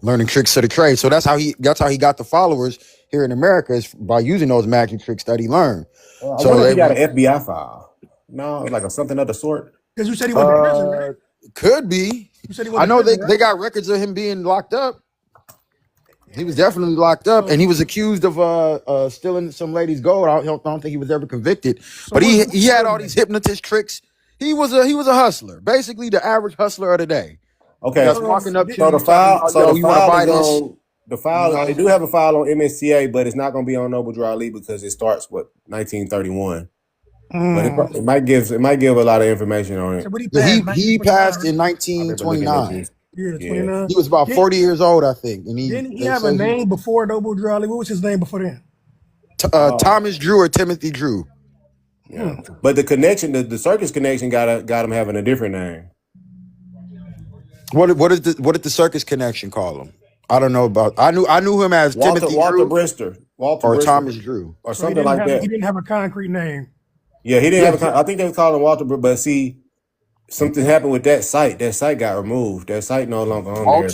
Speaker 7: learning tricks of the trade. So that's how he got the followers here in America, is by using those magic tricks that he learned.
Speaker 1: I
Speaker 7: So
Speaker 1: wonder if
Speaker 7: they
Speaker 1: he got an FBI file. No, like something of the sort.
Speaker 13: Because you said he went to prison, right?
Speaker 7: could be.
Speaker 13: You said he went
Speaker 7: I
Speaker 13: to
Speaker 7: know
Speaker 13: prison, right?
Speaker 7: they got records of him being locked up. He was definitely locked up, and
Speaker 13: So
Speaker 7: he was accused of stealing some lady's gold. I don't think he was ever convicted,
Speaker 13: so
Speaker 7: but
Speaker 13: what's
Speaker 7: he had
Speaker 13: real
Speaker 7: all these
Speaker 13: name?
Speaker 7: hypnotist tricks. He was a hustler, basically the average hustler of the day.
Speaker 1: Okay,
Speaker 7: That's walking up to
Speaker 1: so
Speaker 7: you talking about,
Speaker 1: the
Speaker 7: yo, you want to
Speaker 1: file
Speaker 7: buy
Speaker 1: is
Speaker 7: this?
Speaker 1: on the file. They do have a file on MSCA, but it's not going to be on Noble Drew Ali because it starts with 1931. But it might give a lot of information on
Speaker 13: So
Speaker 1: it.
Speaker 13: what he
Speaker 7: Yeah,
Speaker 13: passed
Speaker 7: he
Speaker 13: 1929,
Speaker 7: passed
Speaker 13: right?
Speaker 7: in
Speaker 1: I've been looking at
Speaker 7: 1929.
Speaker 1: this.
Speaker 13: Yeah,
Speaker 1: Yeah.
Speaker 13: 29.
Speaker 7: He was about
Speaker 13: Didn't
Speaker 7: 40 years old, I think, and
Speaker 13: didn't he
Speaker 7: they
Speaker 13: have a
Speaker 7: say
Speaker 13: name before Noble Drew Ali? What was his name before then?
Speaker 1: Oh,
Speaker 7: Thomas Drew or Timothy Drew.
Speaker 1: yeah. But the connection, the circus connection, got him having a different name.
Speaker 7: What did the circus connection call him? I don't know about. I knew him as Timothy
Speaker 1: Walter
Speaker 7: Drew
Speaker 1: Brister, Walter
Speaker 7: or
Speaker 1: Brister,
Speaker 7: Thomas Drew.
Speaker 1: or
Speaker 13: So he
Speaker 1: something like
Speaker 13: he
Speaker 1: that.
Speaker 13: didn't have a concrete name.
Speaker 1: Yeah, he didn't
Speaker 7: Yeah,
Speaker 1: have a. I think they was calling him Walter, but see, something happened with that site. That site got removed. That site no longer on there.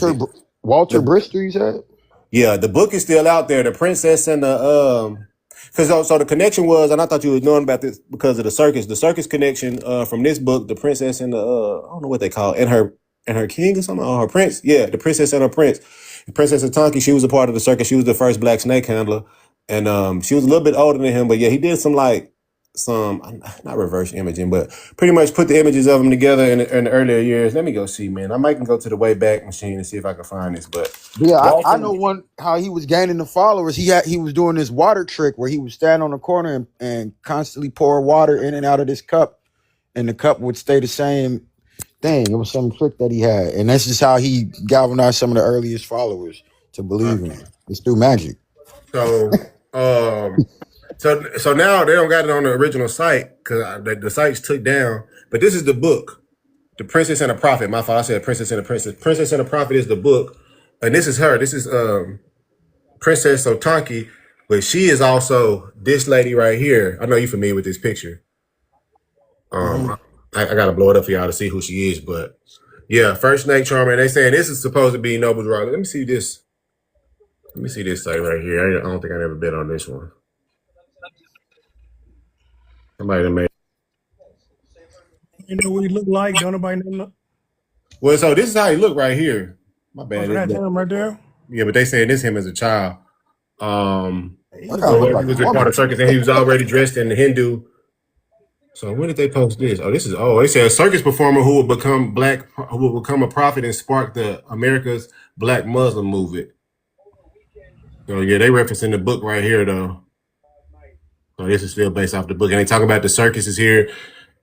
Speaker 7: Walter
Speaker 1: The
Speaker 7: Brister, you said?
Speaker 1: Yeah, the book is still out there. The Princess and the because so the connection was, and I thought you was knowing about this because of the circus. The circus connection from this book, the Princess and the I don't know what they call it, and her king or something, or her prince. Yeah, the Princess and her prince. The Princess Atanki, she was a part of the circus. She was the first black snake handler, and she was a little bit older than him. But yeah, he did some not reverse imaging, but pretty much put the images of them together in the earlier years. Let me go see, man. I might can go to the Wayback Machine and see if I can find this. But
Speaker 7: Yeah, I
Speaker 1: Walter,
Speaker 7: know how he was gaining the followers. He was doing this water trick where he would stand on the corner and constantly pour water in and out of this cup, and the cup would stay the same thing. It was some trick that he had, and that's just how he galvanized some of the earliest followers to believe in him. It's through magic.
Speaker 1: so so now they don't got it on the original site because the site's took down. But this is the book, The Princess and the Prophet. My fault. I said Princess and the Princess. Princess and the Prophet is the book, and this is her. This is Princess Otanki. But she is also this lady right here. I know you're familiar with this picture.
Speaker 10: Mhm.
Speaker 1: I gotta blow it up for y'all to see who she is, but yeah, first snake charmer. They saying this is supposed to be Noble's Rock. Let me see this. Let me see this site right here. I don't think I ever been on this one. Somebody that made.
Speaker 13: You know what he look like? Don't nobody know.
Speaker 1: Well, so this is how he look right here. My
Speaker 13: Oh,
Speaker 1: bad.
Speaker 13: so that's him right there.
Speaker 1: Yeah, but they saying this him as a child.
Speaker 13: He
Speaker 7: That
Speaker 13: look
Speaker 7: kind of
Speaker 13: like
Speaker 7: look
Speaker 1: So he
Speaker 7: like a
Speaker 1: was a part
Speaker 7: woman.
Speaker 1: of circus and he was already dressed in the Hindu. So when did they post this? Oh, this is they said a circus performer who will become a prophet and spark the America's Black Muslim movement. So yeah, they referencing the book right here though. So this is still based off the book. And they talk about the circuses here.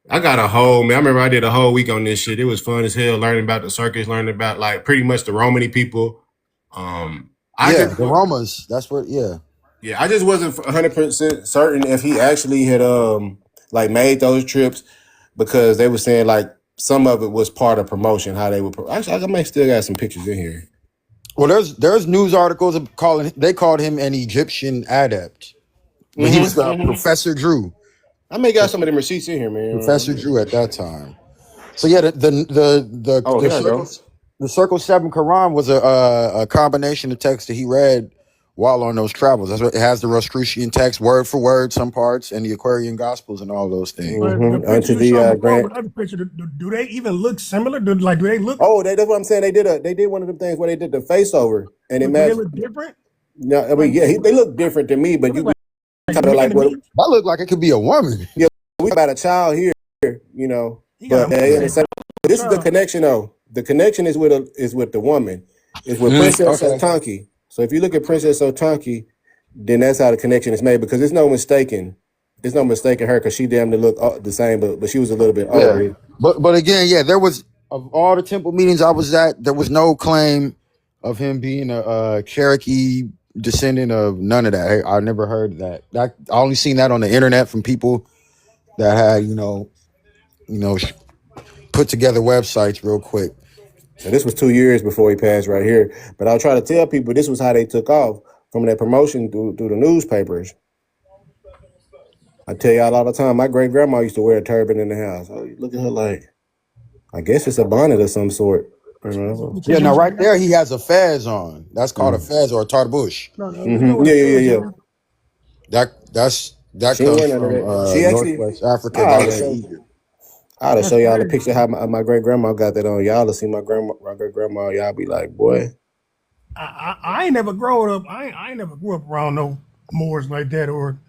Speaker 1: I got I remember I did a whole week on this shit. It was fun as hell learning about the circus, learning about like pretty much the Romany people. I
Speaker 7: Yeah,
Speaker 1: just
Speaker 7: the Romas. That's what. Yeah.
Speaker 1: Yeah, I just wasn't 100% certain if he actually had like made those trips because they were saying like some of it was part of promotion, how they would. Actually, I may still got some pictures in here.
Speaker 7: Well, there's news articles of they called him an Egyptian adept, but he was Professor Drew.
Speaker 1: I may got some of them receipts in here,
Speaker 7: Professor
Speaker 1: man.
Speaker 7: Drew at that time. So yeah,
Speaker 1: Oh, here I go.
Speaker 7: the Circle 7 Quran was a combination of texts that he read while on those travels. That's what it has, the Rosicrucian text word for word, some parts, and the Aquarian Gospels and all those things.
Speaker 13: But the picture
Speaker 1: Unto
Speaker 13: you showed
Speaker 1: the
Speaker 13: before
Speaker 1: grant.
Speaker 13: with the other picture, do they even look similar? Do they look?
Speaker 1: Oh, that's what I'm saying. They did one of them things where they did the face over and
Speaker 13: But do they
Speaker 1: imagine.
Speaker 13: look different?
Speaker 1: No, I mean,
Speaker 13: Like
Speaker 1: yeah, they look different to me,
Speaker 13: they
Speaker 1: but
Speaker 13: look
Speaker 1: you
Speaker 13: like
Speaker 1: kind of
Speaker 13: man
Speaker 1: like
Speaker 13: to
Speaker 1: what?
Speaker 13: me.
Speaker 7: That looked like it could be a woman.
Speaker 1: Yeah, we about a child here,
Speaker 13: He got a
Speaker 1: but in the
Speaker 13: mustache.
Speaker 1: same, this is the
Speaker 13: Child.
Speaker 1: connection though. The connection is with the woman, is with Princess
Speaker 7: Okay.
Speaker 1: Otanki. So if you look at Princess Otanki, then that's how the connection is made because there's no mistaking. There's no mistaking her because she damn to look the same, but she was a little bit
Speaker 7: Yeah.
Speaker 1: older.
Speaker 7: But again, yeah, there was, of all the temple meetings I was at, there was no claim of him being a Cherokee descendant of none of that. I never heard that. I only seen that on the internet from people that had, put together websites real quick.
Speaker 1: And this was 2 years before he passed right here. But I'll try to tell people this was how they took off from that promotion through the newspapers. I tell y'all all the time, my great grandma used to wear a turban in the house. Oh, you look at her like, I guess it's a bonnet of some sort.
Speaker 13: That's a picture
Speaker 7: Yeah,
Speaker 13: you
Speaker 7: now
Speaker 13: showed.
Speaker 7: right there he has a fez on. That's called a fez or a tarbush.
Speaker 13: No, we know what
Speaker 1: Yeah,
Speaker 13: a
Speaker 1: yeah,
Speaker 13: fez
Speaker 1: yeah,
Speaker 13: is.
Speaker 1: yeah.
Speaker 7: That
Speaker 1: She ain't
Speaker 7: comes
Speaker 1: wear none of
Speaker 7: from
Speaker 1: that. She actually,
Speaker 7: Northwest Africa
Speaker 1: I ought to
Speaker 7: down in
Speaker 1: show,
Speaker 7: Egypt.
Speaker 1: I ought to
Speaker 13: That's
Speaker 1: show y'all a
Speaker 13: crazy.
Speaker 1: picture how my great grandma got that on. Y'all to see my great grandma. Y'all be like, boy,
Speaker 13: I ain't never grown up. I ain't never grew up around no Moors like that, or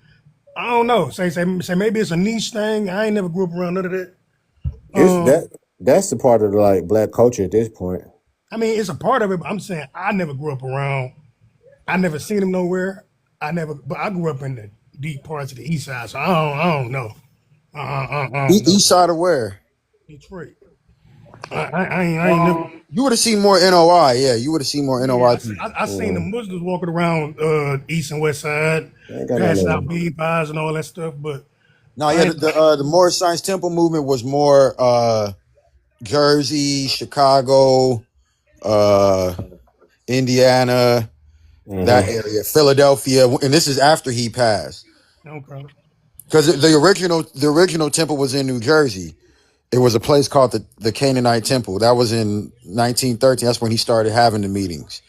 Speaker 13: I don't know. Say maybe it's a niche thing. I ain't never grew up around none of that.
Speaker 1: it's
Speaker 13: Um,
Speaker 1: that's the part of the like black culture at this point.
Speaker 13: I mean, it's a part of it, but I'm saying I never grew up around. I never seen them nowhere. But I grew up in the deep parts of the east side, so I don't know. I don't know.
Speaker 7: East side of where?
Speaker 13: Detroit. I ain't never.
Speaker 7: You would have seen more NOI. Yeah, you would have seen more
Speaker 13: Yeah,
Speaker 7: NOI people.
Speaker 13: I seen the Muslims walking around east and west side,
Speaker 1: I ain't got none of
Speaker 13: passing out
Speaker 1: them.
Speaker 13: bean pies and all that stuff. But
Speaker 7: No,
Speaker 13: I
Speaker 7: yeah,
Speaker 13: ain't.
Speaker 7: the Moorish Science Temple movement was more Jersey, Chicago, uh, Indiana, that area, Philadelphia, and this is after he passed.
Speaker 13: Okay.
Speaker 7: Because the original temple was in New Jersey. It was a place called the Canaanite Temple. That was in 1913. That's when he started having the meetings.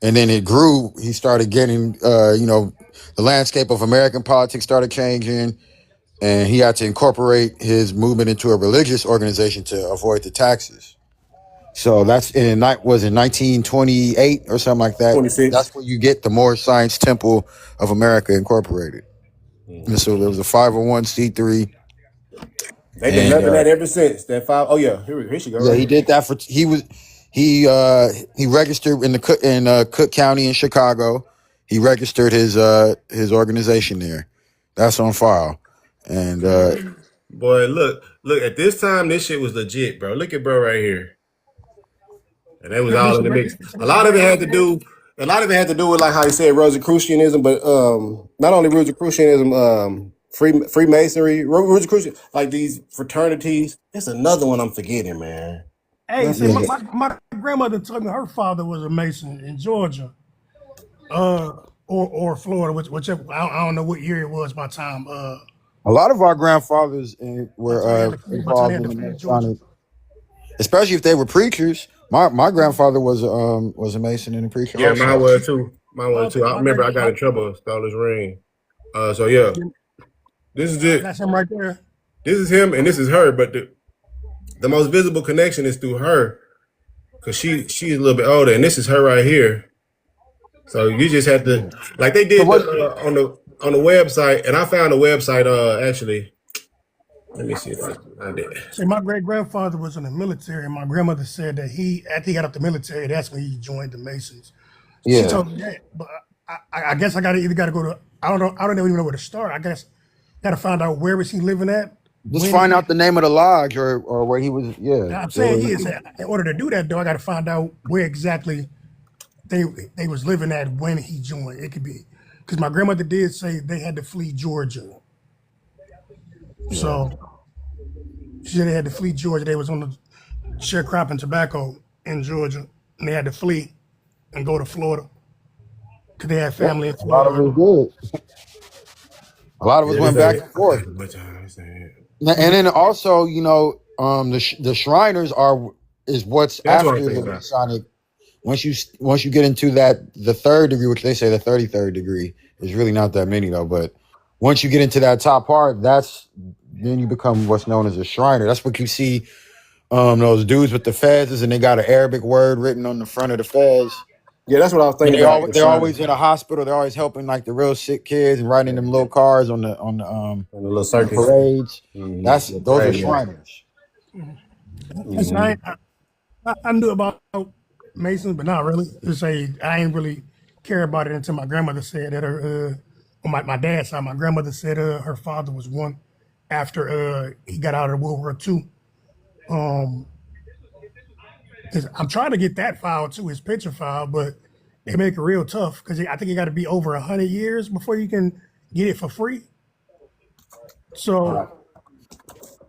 Speaker 7: And then it grew. He started getting, the landscape of American politics started changing. And he had to incorporate his movement into a religious organization to avoid the taxes. So was in 1928 or something like that.
Speaker 1: 26.
Speaker 7: That's where you get the Moorish Science Temple of America Incorporated. And so there was a 501c3.
Speaker 1: They've been
Speaker 7: And
Speaker 1: loving that ever since. That five. Oh yeah, here she go
Speaker 7: yeah,
Speaker 1: right
Speaker 7: he
Speaker 1: here.
Speaker 7: did that he registered in Cook County in Chicago. He registered his organization there. That's on file. And
Speaker 1: Boy, look. At this time, this shit was legit, bro. Look at bro right here, and they was
Speaker 13: Say
Speaker 1: all
Speaker 13: she
Speaker 1: in the mix. A
Speaker 13: registered
Speaker 1: lot of it had to
Speaker 13: for it?
Speaker 1: do. A lot of it had to do with like how he said Rosicrucianism, but not only Rosicrucianism, Freemasonry, Rosicrucian, like these fraternities. There's another one I'm forgetting, man.
Speaker 13: Hey,
Speaker 1: Not
Speaker 13: say
Speaker 1: forget.
Speaker 13: my grandmother told me her father was a Mason in Georgia. or Florida, whichever. I don't know what year it was by the time.
Speaker 7: A lot of our grandfathers
Speaker 13: By the time they
Speaker 7: were
Speaker 13: had to flee, by the time they
Speaker 7: involved
Speaker 13: had
Speaker 7: in
Speaker 13: to
Speaker 7: the
Speaker 13: flee Georgia.
Speaker 7: Masonic, especially if they were preachers. My grandfather was a Mason and a preacher
Speaker 1: Yeah,
Speaker 7: also.
Speaker 1: mine was too. Mine was too.
Speaker 13: Okay,
Speaker 1: I remember I got in trouble, stole his ring. So yeah, this is it.
Speaker 13: that's him right there.
Speaker 1: This is him and this is her, but the most visible connection is through her because she's a little bit older, and this is her right here. So you just have to, like they
Speaker 7: So
Speaker 1: did
Speaker 7: what?
Speaker 1: on the website, and I found the website. Actually, let me see if I can find it.
Speaker 13: See, my great grandfather was in the military, and my grandmother said that after he got out the military, that's when he joined the Masons. She
Speaker 7: Yeah,
Speaker 13: told me that, but I guess I got to go to. I don't even know where to start. I guess got to find out where was he living at
Speaker 7: just
Speaker 13: when
Speaker 7: find
Speaker 13: he.
Speaker 7: out the name of the lodge or where he was. Yeah,
Speaker 13: I'm saying
Speaker 7: or,
Speaker 13: is in order to do that though, I got to find out where exactly they was living at when he joined. It could be because my grandmother did say they had to flee Georgia,
Speaker 1: Yeah,
Speaker 13: so she said they had to flee Georgia. They was on the sharecropping tobacco in Georgia, and they had to flee and go to Florida because they had
Speaker 7: yeah,
Speaker 13: family in
Speaker 7: a lot of
Speaker 13: Florida.
Speaker 7: us did. A lot of us
Speaker 1: yeah. This
Speaker 7: went back
Speaker 1: ain't
Speaker 7: and forth.
Speaker 1: much. This ain't.
Speaker 7: And then also, the Shriners is what's
Speaker 1: That's what I'm
Speaker 7: after
Speaker 1: thinking
Speaker 7: the
Speaker 1: about.
Speaker 7: Masonic. Once you get into that, the third degree, which they say the 33rd degree, is really not that many though. But once you get into that top part, then you become what's known as a Shriner. That's what you see. Those dudes with the fezzes, and they got an Arabic word written on the front of the fez.
Speaker 1: Yeah, that's what I was
Speaker 7: And
Speaker 1: thinking about. The
Speaker 7: they're
Speaker 1: Shriner
Speaker 7: always in a hospital. They're always helping like the real sick kids and riding them little cars
Speaker 1: and the little
Speaker 7: on the
Speaker 1: circus.
Speaker 7: parades.
Speaker 1: The
Speaker 7: Those are
Speaker 1: parade. Yeah.
Speaker 7: Shriners.
Speaker 13: That's I knew about Masons, but not really. To say I ain't really care about it until my grandmother said that on my dad's side, my grandmother said her father was one after he got out of World War II. Um, 'Cause I'm trying to get that file too, his picture file, but they make it real tough because I think it got to be over 100 years before you can get it for free. So,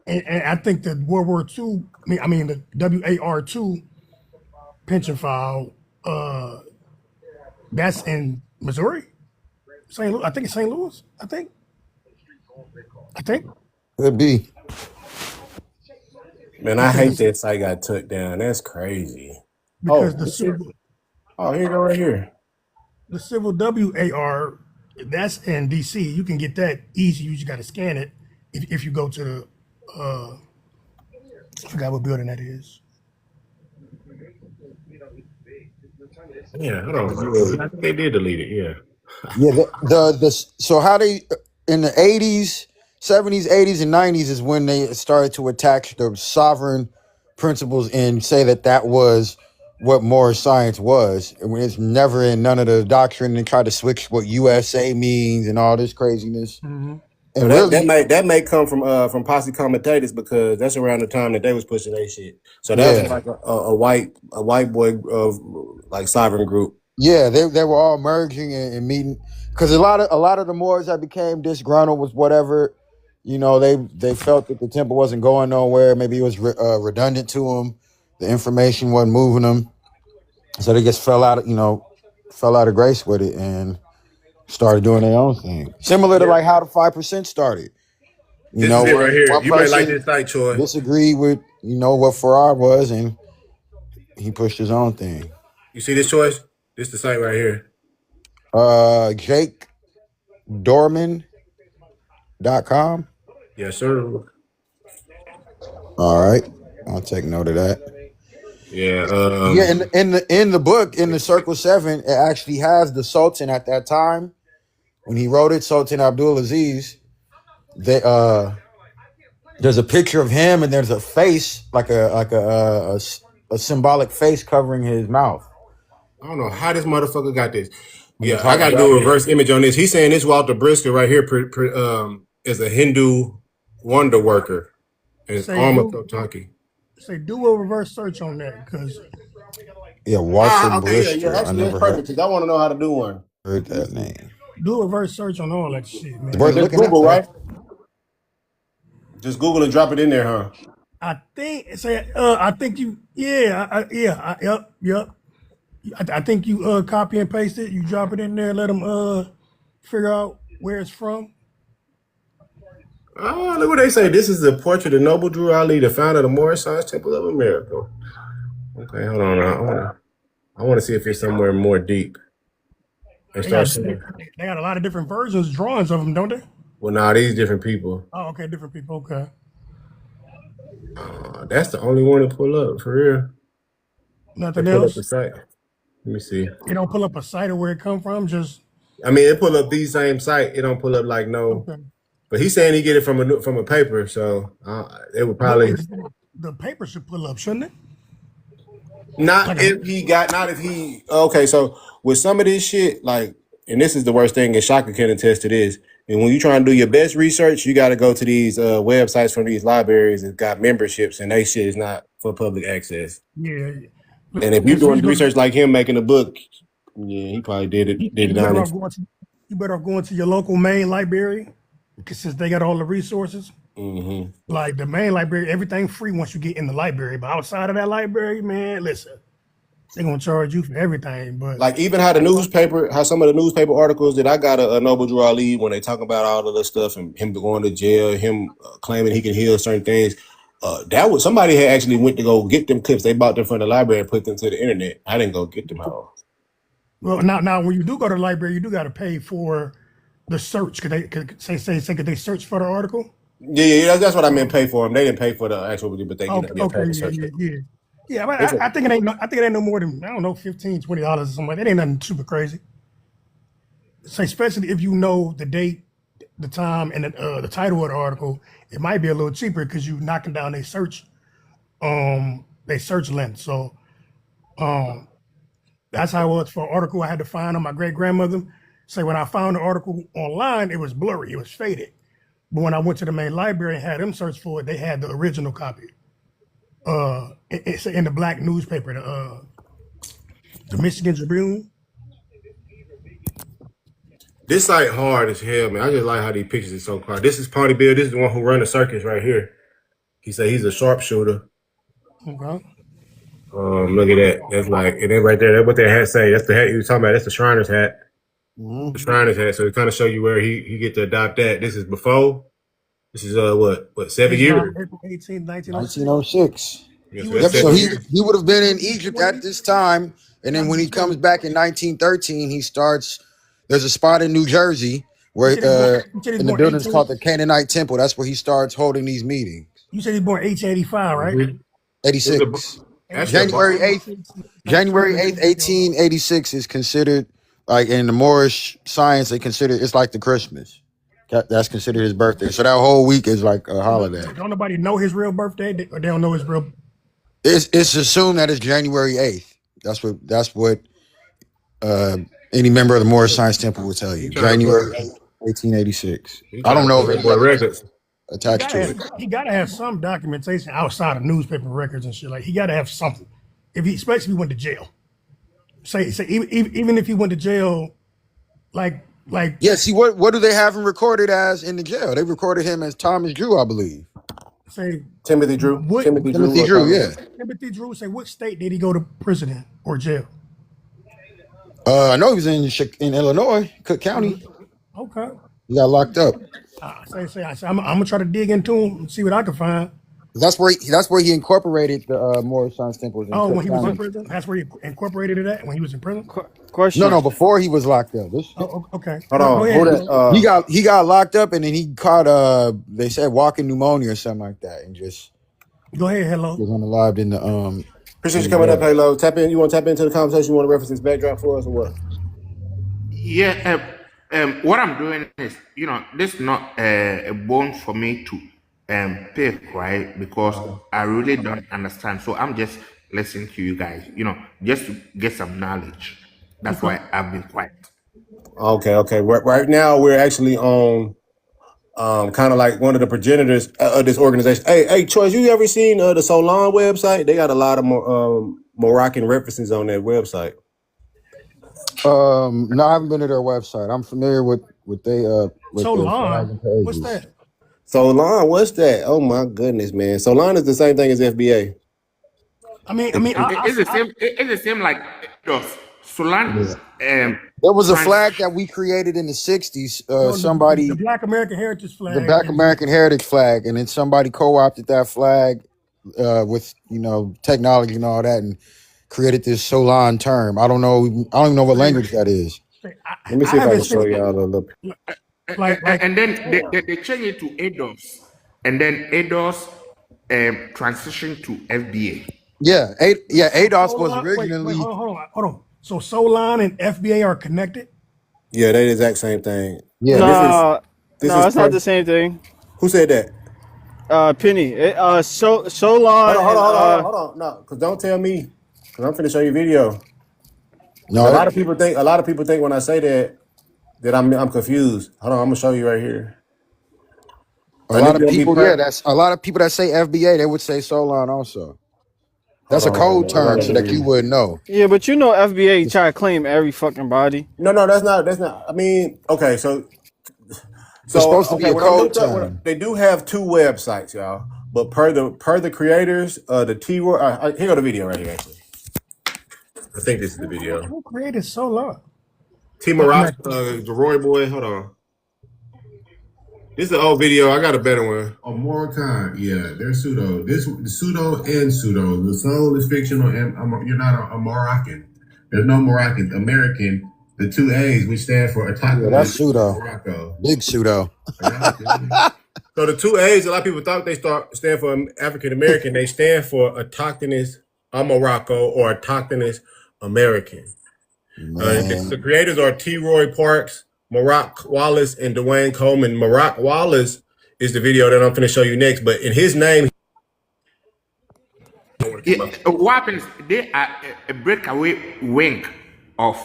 Speaker 13: and I think the World War II, I mean the WAR2 pension file, that's in Missouri, St. Louis. I think it's St. Louis. I think
Speaker 7: Could be.
Speaker 1: Man, I
Speaker 13: because
Speaker 1: hate that site got took down. That's crazy.
Speaker 13: because
Speaker 1: Oh,
Speaker 13: the
Speaker 1: this is.
Speaker 13: civil
Speaker 1: Oh, here you go right here.
Speaker 13: the civil WAR that's in DC. You can get that easy. You just got to scan it if you go to the I forgot what building that is.
Speaker 1: Yeah, hold on. I think they did delete it. Yeah.
Speaker 7: Yeah, so how they in the 80s, 70s, 80s, and 90s is when they started to attack the sovereign principles and say that was what moral science was. And when it's never in none of the doctrine and try to switch what USA means and all this craziness.
Speaker 13: Mm-hmm.
Speaker 1: So
Speaker 7: And really,
Speaker 1: that may come from posse comitatus because that's around the time that they was pushing their shit. So that was
Speaker 7: yeah.
Speaker 1: like a white boy of like sovereign group.
Speaker 7: Yeah, they were all merging and meeting because a lot of the Moors that became disgruntled with whatever, they felt that the temple wasn't going nowhere. Maybe it was redundant to them. The information wasn't moving them, so they just fell out of grace with it and started doing their own thing. Similar to
Speaker 1: Yeah.
Speaker 7: like how the 5% started.
Speaker 1: This is it right here.
Speaker 7: One
Speaker 1: You might like
Speaker 7: person
Speaker 1: this site, Troy.
Speaker 7: disagreed with what Farrar was, and he pushed his own thing.
Speaker 1: You see this choice? This the site right here.
Speaker 7: Jake Dorman.com.
Speaker 1: Yes, sir.
Speaker 7: All right, I'll take note of that.
Speaker 1: Yeah.
Speaker 7: Yeah, in the book, in the Circle 7, it actually has the Sultan at that time when he wrote it, Sultan Abdulaziz. They there's a picture of him, and there's a face like a symbolic face covering his mouth.
Speaker 1: I don't know how this motherfucker got this.
Speaker 7: When
Speaker 1: Yeah,
Speaker 7: he
Speaker 1: I
Speaker 7: talks
Speaker 1: got to
Speaker 7: about
Speaker 1: do a reverse image on this. He's saying this Walter Brisker right here is a Hindu wonder worker. And it's
Speaker 13: Say
Speaker 1: Alma
Speaker 13: do
Speaker 1: Totaki.
Speaker 13: do a reverse search on that because
Speaker 7: Yeah, Walter
Speaker 1: Okay, yeah.
Speaker 7: Brister. I
Speaker 1: Actually, that's
Speaker 7: never
Speaker 1: perfect because I want to know how to do one.
Speaker 7: heard that name.
Speaker 13: do a reverse search on all that shit,
Speaker 7: It's
Speaker 13: man.
Speaker 7: worth
Speaker 1: Just
Speaker 7: looking at
Speaker 1: Google,
Speaker 7: though.
Speaker 1: right? Just Google and drop it in there, huh?
Speaker 13: I think you yep. I think you copy and paste it. You drop it in there. Let them figure out where it's from.
Speaker 1: Oh, look what they say. This is the portrait of Noble Drew Ali, the founder of the Moorish Science Temple of America. Okay, hold on. I want to see if it's somewhere more deep. And
Speaker 13: They
Speaker 1: start
Speaker 13: got they,
Speaker 1: saying,
Speaker 13: they got a lot of different versions, drawings of them, don't they?
Speaker 1: well, nah, these different people.
Speaker 13: Oh, okay, different people. Okay.
Speaker 1: That's the only one to pull up for real. They
Speaker 13: Nothing
Speaker 1: pull up the
Speaker 13: else.
Speaker 1: site. Let me see.
Speaker 13: You don't pull up a site of where it come from. Just
Speaker 1: I mean, it pull up these same site. It don't pull up like no.
Speaker 13: okay.
Speaker 1: But he's saying he get it from a paper, so it would
Speaker 13: But
Speaker 1: probably
Speaker 13: the paper should pull up, shouldn't it?
Speaker 1: not
Speaker 13: Like
Speaker 1: if he got not if he okay. So with some of this shit, like, and this is the worst thing, and Shaka can attest to this. And when you try and do your best research, you got to go to these websites from these libraries that got memberships, and they shit is not for public access.
Speaker 13: yeah.
Speaker 1: And if you're doing research like him making a book, yeah, he probably did it
Speaker 13: You
Speaker 1: down
Speaker 13: better
Speaker 1: there.
Speaker 13: off going to your local main library, because since they got all the resources.
Speaker 1: Mm-hmm.
Speaker 13: Like the main library, everything free once you get in the library. But outside of that library, man, listen, they're gonna charge you for everything. But
Speaker 1: Like even how some of the newspaper articles that I got a Noble Drew Ali when they talk about all of this stuff and him going to jail, him claiming he can heal certain things. That was somebody had actually went to go get them clips. They bought them from the library and put them to the internet. I didn't go get them all.
Speaker 13: well, now when you do go to the library, you do got to pay for the search. Could they search for the article?
Speaker 1: Yeah, that's what I meant. Pay for them. They didn't pay for the actual, but they
Speaker 13: Okay,
Speaker 1: get paid to
Speaker 13: yeah,
Speaker 1: search
Speaker 13: yeah,
Speaker 1: it.
Speaker 13: yeah. Yeah, but I think it ain't no more than, I don't know, $15, $20 or something like that. It ain't nothing super crazy. So especially if you know the date, the time, and the title of the article, it might be a little cheaper because you knocking down their search length. So that's how it was for an article I had to find on my great grandmother. Say when I found the article online, it was blurry, it was faded. But when I went to the main library and had them search for it, they had the original copy. It's in the black newspaper, the Michigan Tribune.
Speaker 1: This site hard as hell, man. I just like how these pictures are so quiet. This is Pony Bill. This is the one who run the circus right here. He said he's a sharpshooter.
Speaker 13: Okay.
Speaker 1: Look at that. That's like, and then right there, that's what that hat say. That's the hat you was talking about. That's the Shriner's hat.
Speaker 7: Mm-hmm.
Speaker 1: The Shriner's hat. So it kind of show you where he get to adopt that. This is before. This is what 7 years?
Speaker 13: April 18, 1906.
Speaker 7: 1906.
Speaker 1: Yes,
Speaker 13: He
Speaker 1: so
Speaker 13: was
Speaker 1: that's
Speaker 7: Yep. So
Speaker 1: 7
Speaker 7: he
Speaker 1: years.
Speaker 7: he would have been in Egypt at this time, and then when he comes back in 1913, he starts. There's a spot in New Jersey where
Speaker 13: You said he's
Speaker 7: in the
Speaker 13: born
Speaker 7: building is
Speaker 13: 18.
Speaker 7: called the Canaanite Temple. That's where he starts holding these meetings.
Speaker 13: You said he's born 1885, right?
Speaker 1: Mm-hmm.
Speaker 7: 86.
Speaker 1: That's
Speaker 7: January 8th.
Speaker 13: 1986.
Speaker 7: 1886 is considered, like, in the Moorish science, they consider it's like the Christmas. That's considered his birthday. So that whole week is like a holiday.
Speaker 13: Don't nobody know his real birthday, or they don't know his real.
Speaker 7: It's assumed that it's January 8th. That's what any member of the Moorish Science Temple will tell you. January 8th, 1886. I don't know if it was
Speaker 1: records.
Speaker 7: attached to it.
Speaker 13: He gotta have some documentation outside of newspaper records and shit. Like he gotta have something. Especially if he went to jail. Say even if he went to jail, like
Speaker 7: Yeah, see, what do they have him recorded as in the jail? They recorded him as Thomas Drew, I believe.
Speaker 13: say
Speaker 1: Timothy Drew.
Speaker 13: what
Speaker 7: Timothy Drew, yeah.
Speaker 13: Timothy Drew, say what state did he go to prison in or jail?
Speaker 7: I know he was in Illinois, Cook County.
Speaker 13: Okay.
Speaker 7: He got locked up.
Speaker 13: I'm gonna try to dig into him and see what I can find.
Speaker 7: That's where he incorporated the Moorish Science Temples in
Speaker 13: Oh,
Speaker 7: Cook
Speaker 13: when he was in
Speaker 7: County.
Speaker 13: prison, that's where he incorporated it at. When he was in prison.
Speaker 4: Question.
Speaker 7: No, before he was locked up.
Speaker 13: Okay.
Speaker 1: Hold on.
Speaker 13: Go ahead.
Speaker 7: He got locked up and then he caught they said walking pneumonia or something like that, and just
Speaker 13: Go ahead. Hello.
Speaker 7: was unalived in the
Speaker 1: Appreciate you coming up, Halo. Tap in. You want to tap into the conversation? You want to reference this backdrop for us or what?
Speaker 9: Yeah, what I'm doing is, this is not a bone for me to pick, right? Because I really don't understand. So I'm just listening to you guys, just to get some knowledge. That's why I've been quiet.
Speaker 1: Okay. Right now we're actually on kind of like one of the progenitors of this organization. Hey, Choice, you ever seen the Solon website? They got a lot of Moroccan references on that website.
Speaker 7: No, I haven't been to their website. I'm familiar with they with
Speaker 13: So
Speaker 7: their
Speaker 13: long.
Speaker 7: pages.
Speaker 13: What's that?
Speaker 1: Solon, what's that? Oh my goodness, man. Solon is the same thing as FBA.
Speaker 13: I mean,
Speaker 9: It's the same. It's the same. Like Solan
Speaker 7: Yeah. There was a flag
Speaker 9: trans
Speaker 7: that we created in the '60s.
Speaker 13: No, the
Speaker 7: Somebody,
Speaker 13: Black American Heritage
Speaker 7: the
Speaker 13: flag,
Speaker 7: Black
Speaker 13: and
Speaker 7: American Heritage flag, and then somebody co-opted that flag with technology and all that, and created this Solon term. I don't know. I don't even know what
Speaker 13: say,
Speaker 7: language that is.
Speaker 1: Let me
Speaker 13: I
Speaker 1: see if I
Speaker 13: haven't
Speaker 1: can show
Speaker 13: seen
Speaker 1: y'all a little.
Speaker 13: like
Speaker 9: and then they change it to ADOS, and then ADOS transition to FBA.
Speaker 7: Yeah,
Speaker 13: so
Speaker 7: ADOS was
Speaker 13: Solon. Wait,
Speaker 7: originally.
Speaker 13: hold on. So Solon and FBA are connected.
Speaker 1: Yeah, they the exact same thing.
Speaker 7: Yeah,
Speaker 1: And
Speaker 2: No,
Speaker 1: this
Speaker 2: no,
Speaker 1: is
Speaker 2: it's not the same thing.
Speaker 1: who said that?
Speaker 2: Penny. Solon and
Speaker 1: Hold on. No, because don't tell me. Because I'm finna show you video. Because
Speaker 7: no,
Speaker 1: a lot of people think when I say that I'm confused. Hold on, I'm gonna show you right here.
Speaker 7: a
Speaker 1: I
Speaker 7: lot
Speaker 1: need
Speaker 7: of
Speaker 1: you to be
Speaker 7: people.
Speaker 1: pre-
Speaker 7: Yeah, that's a lot of people that say FBA. They would say Solon also. That's a code
Speaker 1: I
Speaker 7: term
Speaker 1: gotta
Speaker 7: so that you
Speaker 1: do.
Speaker 7: would know.
Speaker 2: yeah, but you know FBA try to claim every fucking body.
Speaker 1: No, that's not. I mean, okay,
Speaker 7: It's supposed to be a
Speaker 1: when I
Speaker 7: code
Speaker 1: looked up,
Speaker 7: term.
Speaker 1: they do have two websites, y'all. But per the creators, the T word. Here go the video right here. Actually, I think this is the video.
Speaker 13: Who created Solon?
Speaker 1: T
Speaker 13: I
Speaker 1: Maroc,
Speaker 13: mean,
Speaker 1: the Roy boy. Hold on. This is an old video. I got a better one. Oh, more time. Yeah, they're pseudo. The pseudo and pseudo. The soul is fictional, and you're not a Moroccan. There's no Moroccan. American. The two A's, which stand for
Speaker 7: Yeah, that's
Speaker 1: autochthonous
Speaker 7: pseudo.
Speaker 1: Morocco.
Speaker 7: Big pseudo.
Speaker 1: So the two A's, a lot of people thought they stand for African American. They stand for autochthonous Morocco or autochthonous American. The
Speaker 7: Man.
Speaker 1: creators are T. Roy Parks, Maroc Wallace, and Dwayne Coleman. Maroc Wallace is the video that I'm going to show you next. But in his name,
Speaker 9: Yeah, what happens? They are a breakaway wing of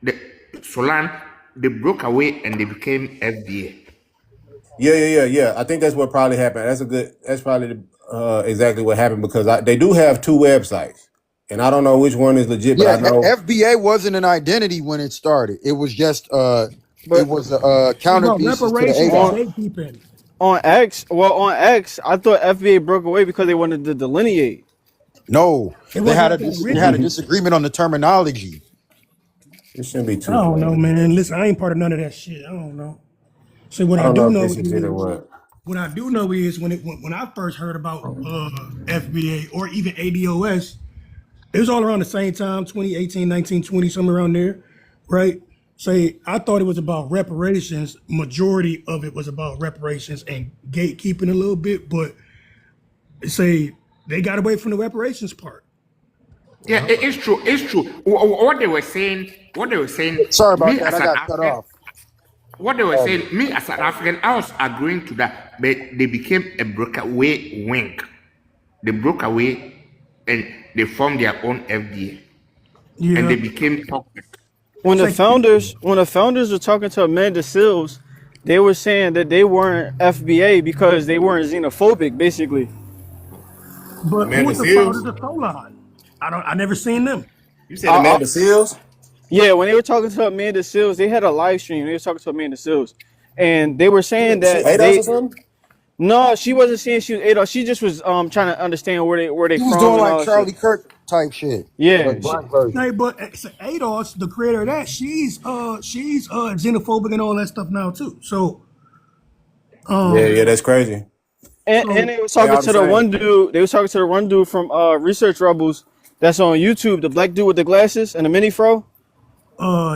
Speaker 9: the Solan. They broke away and they became FBA.
Speaker 1: yeah. I think that's what probably happened. That's probably exactly what happened because they do have two websites, and I don't know which one is legit, but
Speaker 7: Yeah,
Speaker 1: I know.
Speaker 7: FBA wasn't an identity when it started. It was just it
Speaker 2: But
Speaker 7: was
Speaker 13: it's about
Speaker 7: counterpieces to the
Speaker 13: reparations and
Speaker 2: on
Speaker 7: ADOS.
Speaker 13: gatekeeping.
Speaker 2: on X, I thought FBA broke away because they wanted to delineate.
Speaker 7: No,
Speaker 13: It wasn't like that
Speaker 7: they had a
Speaker 13: originally.
Speaker 7: disagreement on the terminology.
Speaker 1: It shouldn't be
Speaker 13: I
Speaker 1: too
Speaker 13: don't know,
Speaker 1: far.
Speaker 13: man. Listen, I ain't part of none of that shit. I don't know. See, what
Speaker 1: I
Speaker 13: I
Speaker 1: don't know
Speaker 13: do
Speaker 1: if
Speaker 13: know
Speaker 1: this is it or
Speaker 13: is
Speaker 1: what.
Speaker 13: what I do know is when I first heard about FBA or even ADOS, it was all around the same time, 2018, 19, 20, somewhere around there, right? Say, I thought it was about reparations. Majority of it was about reparations and gatekeeping a little bit, but say they got away from the reparations part.
Speaker 9: Yeah, it's true. It's true. What they were saying,
Speaker 7: Sorry about
Speaker 9: me
Speaker 7: that.
Speaker 9: as
Speaker 7: I
Speaker 9: an
Speaker 7: got cut
Speaker 9: African,
Speaker 7: off.
Speaker 9: what they were saying, me as an African, I was agreeing to that, but they became a breakaway wing. They broke away and they formed their own FDA, and they
Speaker 13: Yeah.
Speaker 9: became toxic.
Speaker 13: Say,
Speaker 2: When the founders were talking to Amanda Seals, they were saying that they weren't FBA because they weren't xenophobic, basically.
Speaker 13: but who
Speaker 1: Amanda
Speaker 13: was the
Speaker 1: Seals?
Speaker 13: founders of Solon? I never seen them.
Speaker 1: You said
Speaker 2: I,
Speaker 1: Amanda Seals?
Speaker 2: yeah, when they were talking to Amanda Seals, they had a live stream. They were talking to Amanda Seals, and they were saying
Speaker 1: She
Speaker 2: that
Speaker 1: ate us or something?
Speaker 2: no, she wasn't saying she was Adolf. She just was trying to understand where they
Speaker 7: He was
Speaker 2: from
Speaker 7: doing
Speaker 2: and
Speaker 7: like
Speaker 2: all that shit.
Speaker 7: Charlie Kirk type shit,
Speaker 2: Yeah,
Speaker 7: but black version.
Speaker 13: Hey, but Ados, the creator of that, she's xenophobic and all that stuff now too. So
Speaker 1: Yeah, that's crazy.
Speaker 2: and
Speaker 13: so
Speaker 2: they was
Speaker 1: They
Speaker 2: talking
Speaker 1: all the
Speaker 2: to the
Speaker 1: same.
Speaker 2: one dude. They was talking to the one dude from Research Rebels that's on YouTube, the black dude with the glasses and the mini fro.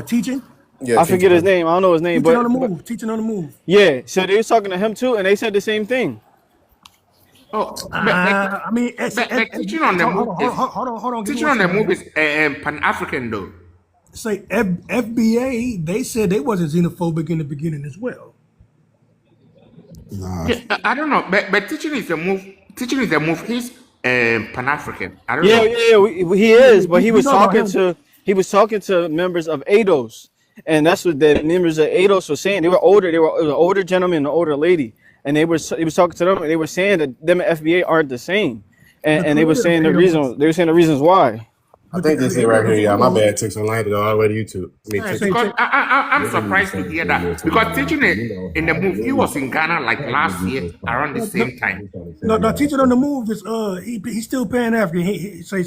Speaker 13: teaching,
Speaker 1: Yeah,
Speaker 2: I forget his
Speaker 1: teaching.
Speaker 2: name. I don't know his name,
Speaker 13: teaching on the
Speaker 2: but
Speaker 13: move, teaching on the move.
Speaker 2: yeah. So they was talking to him too, and they said the same thing.
Speaker 9: Oh,
Speaker 13: I mean,
Speaker 9: but teaching on the move is
Speaker 13: hold on. Give me
Speaker 9: teaching
Speaker 13: one
Speaker 9: on the
Speaker 13: second,
Speaker 9: move
Speaker 13: man.
Speaker 9: is Pan African though.
Speaker 13: Say FBA, they said they wasn't xenophobic in the beginning as well.
Speaker 7: Nah,
Speaker 9: Yeah, I don't know, but teaching is a move. Teaching is a move. He's Pan African. I don't
Speaker 2: Yeah,
Speaker 9: know.
Speaker 2: yeah, he
Speaker 13: Yeah,
Speaker 2: is, but
Speaker 13: we know about him.
Speaker 2: he was talking to members of ADOS, and that's what the members of ADOS were saying. They were older. They were an older gentleman and an older lady, and he was talking to them, and they were saying that them and FBA aren't the same,
Speaker 13: The
Speaker 2: and they were
Speaker 13: creator of
Speaker 2: saying the
Speaker 13: ADOS.
Speaker 2: reason. They were saying the reasons why.
Speaker 1: I
Speaker 13: but
Speaker 1: think this is it
Speaker 13: the,
Speaker 1: right
Speaker 13: the
Speaker 1: here, y'all. My
Speaker 13: photo
Speaker 1: bad. Took so long to go all the way to YouTube. I mean,
Speaker 9: Yeah,
Speaker 13: say
Speaker 9: because
Speaker 13: say
Speaker 9: I'm
Speaker 1: literally the
Speaker 9: surprised to
Speaker 1: same
Speaker 9: hear
Speaker 1: thing
Speaker 9: that
Speaker 1: this
Speaker 9: because
Speaker 1: online.
Speaker 9: teaching
Speaker 1: So
Speaker 9: it
Speaker 1: you know
Speaker 9: in the
Speaker 1: how
Speaker 9: move, he
Speaker 1: literally
Speaker 9: was in Ghana like
Speaker 1: having a
Speaker 9: last
Speaker 1: group
Speaker 9: year
Speaker 1: is
Speaker 9: around the
Speaker 1: called.
Speaker 13: no,
Speaker 9: same time.
Speaker 1: I'm trying to tell
Speaker 13: no,
Speaker 1: y'all
Speaker 13: teaching on the
Speaker 1: something.
Speaker 13: move is he's still Pan African. He say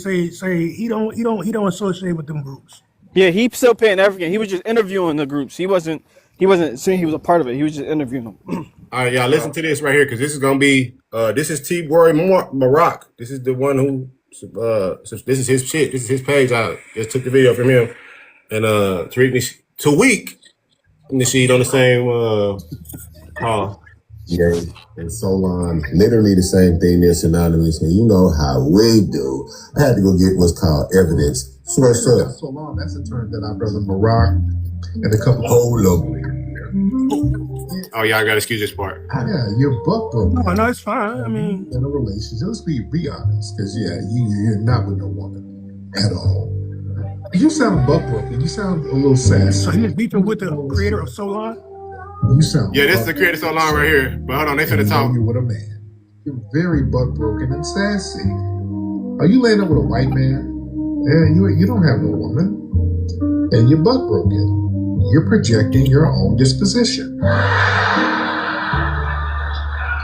Speaker 13: he don't associate with them groups.
Speaker 2: Yeah, he's still Pan African. He was just interviewing the groups. He wasn't saying he was a part of it. He was just interviewing them.
Speaker 1: All right, y'all, listen to this right here because this is gonna be. This is T. Roy Maroc. This is the one who. This is his shit. This is his page. I just took the video from him and Tariq Nasheed on the same call. Yeah, and Solon, literally the same thing. They're synonymous, and you know how we do. I had to go get what's called evidence. Source up. Solon, that's a term that our brother Maroc and a couple. Hold up. Oh, y'all gotta excuse this part. Yeah, you're buck broke
Speaker 13: No,
Speaker 1: now.
Speaker 13: it's fine. I mean,
Speaker 1: In a relationship, let's be honest, because you're not with no woman at all. You sound buck broken. You sound a little
Speaker 13: so
Speaker 1: sassy.
Speaker 13: he was beefing with the creator of Solon.
Speaker 1: You sound. Yeah, this is the creator so long right here. But hold on, they finna talk. You with a man. You're very buck broken and sassy. Are you laying up with a white man? Yeah, you don't have no woman, and you're buck broken. You're projecting your own disposition.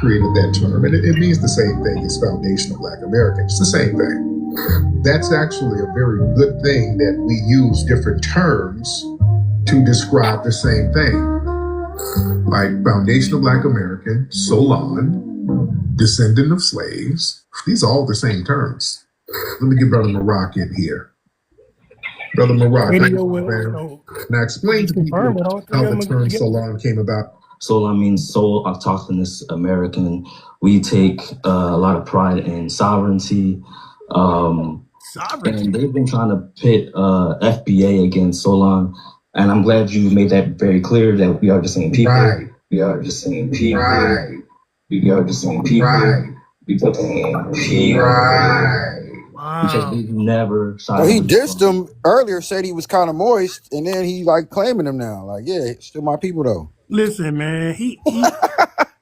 Speaker 1: Created that term, and it means the same thing as foundational Black American. It's the same thing. That's actually a very good thing that we use different terms to describe the same thing. Like foundational Black American, Solon, descendant of slaves. These are all the same terms. Let me get Brother Maroc in here. Brother Maroc,
Speaker 13: Radio will. So
Speaker 1: now explain
Speaker 13: just
Speaker 1: to people
Speaker 13: confirm that all three
Speaker 1: how
Speaker 13: of
Speaker 1: the
Speaker 13: them are
Speaker 1: term
Speaker 13: together.
Speaker 1: Solon came about.
Speaker 4: Solon means soul autochthonous American. We take a lot of pride in sovereignty.
Speaker 13: Sovereignty.
Speaker 4: And they've been trying to pit FBA against Solon. And I'm glad you made that very clear that we are the same people.
Speaker 1: Right.
Speaker 4: We are the same people.
Speaker 1: Right.
Speaker 4: We are the same people.
Speaker 1: Right.
Speaker 4: We are the same people.
Speaker 1: Right.
Speaker 4: Because
Speaker 13: Wow.
Speaker 4: we've never
Speaker 7: So he
Speaker 4: sided with
Speaker 7: dissed
Speaker 4: Solon.
Speaker 7: him earlier, said he was kind of moist, and then he like claiming him now. Like, yeah, still my people though.
Speaker 13: Listen, man. He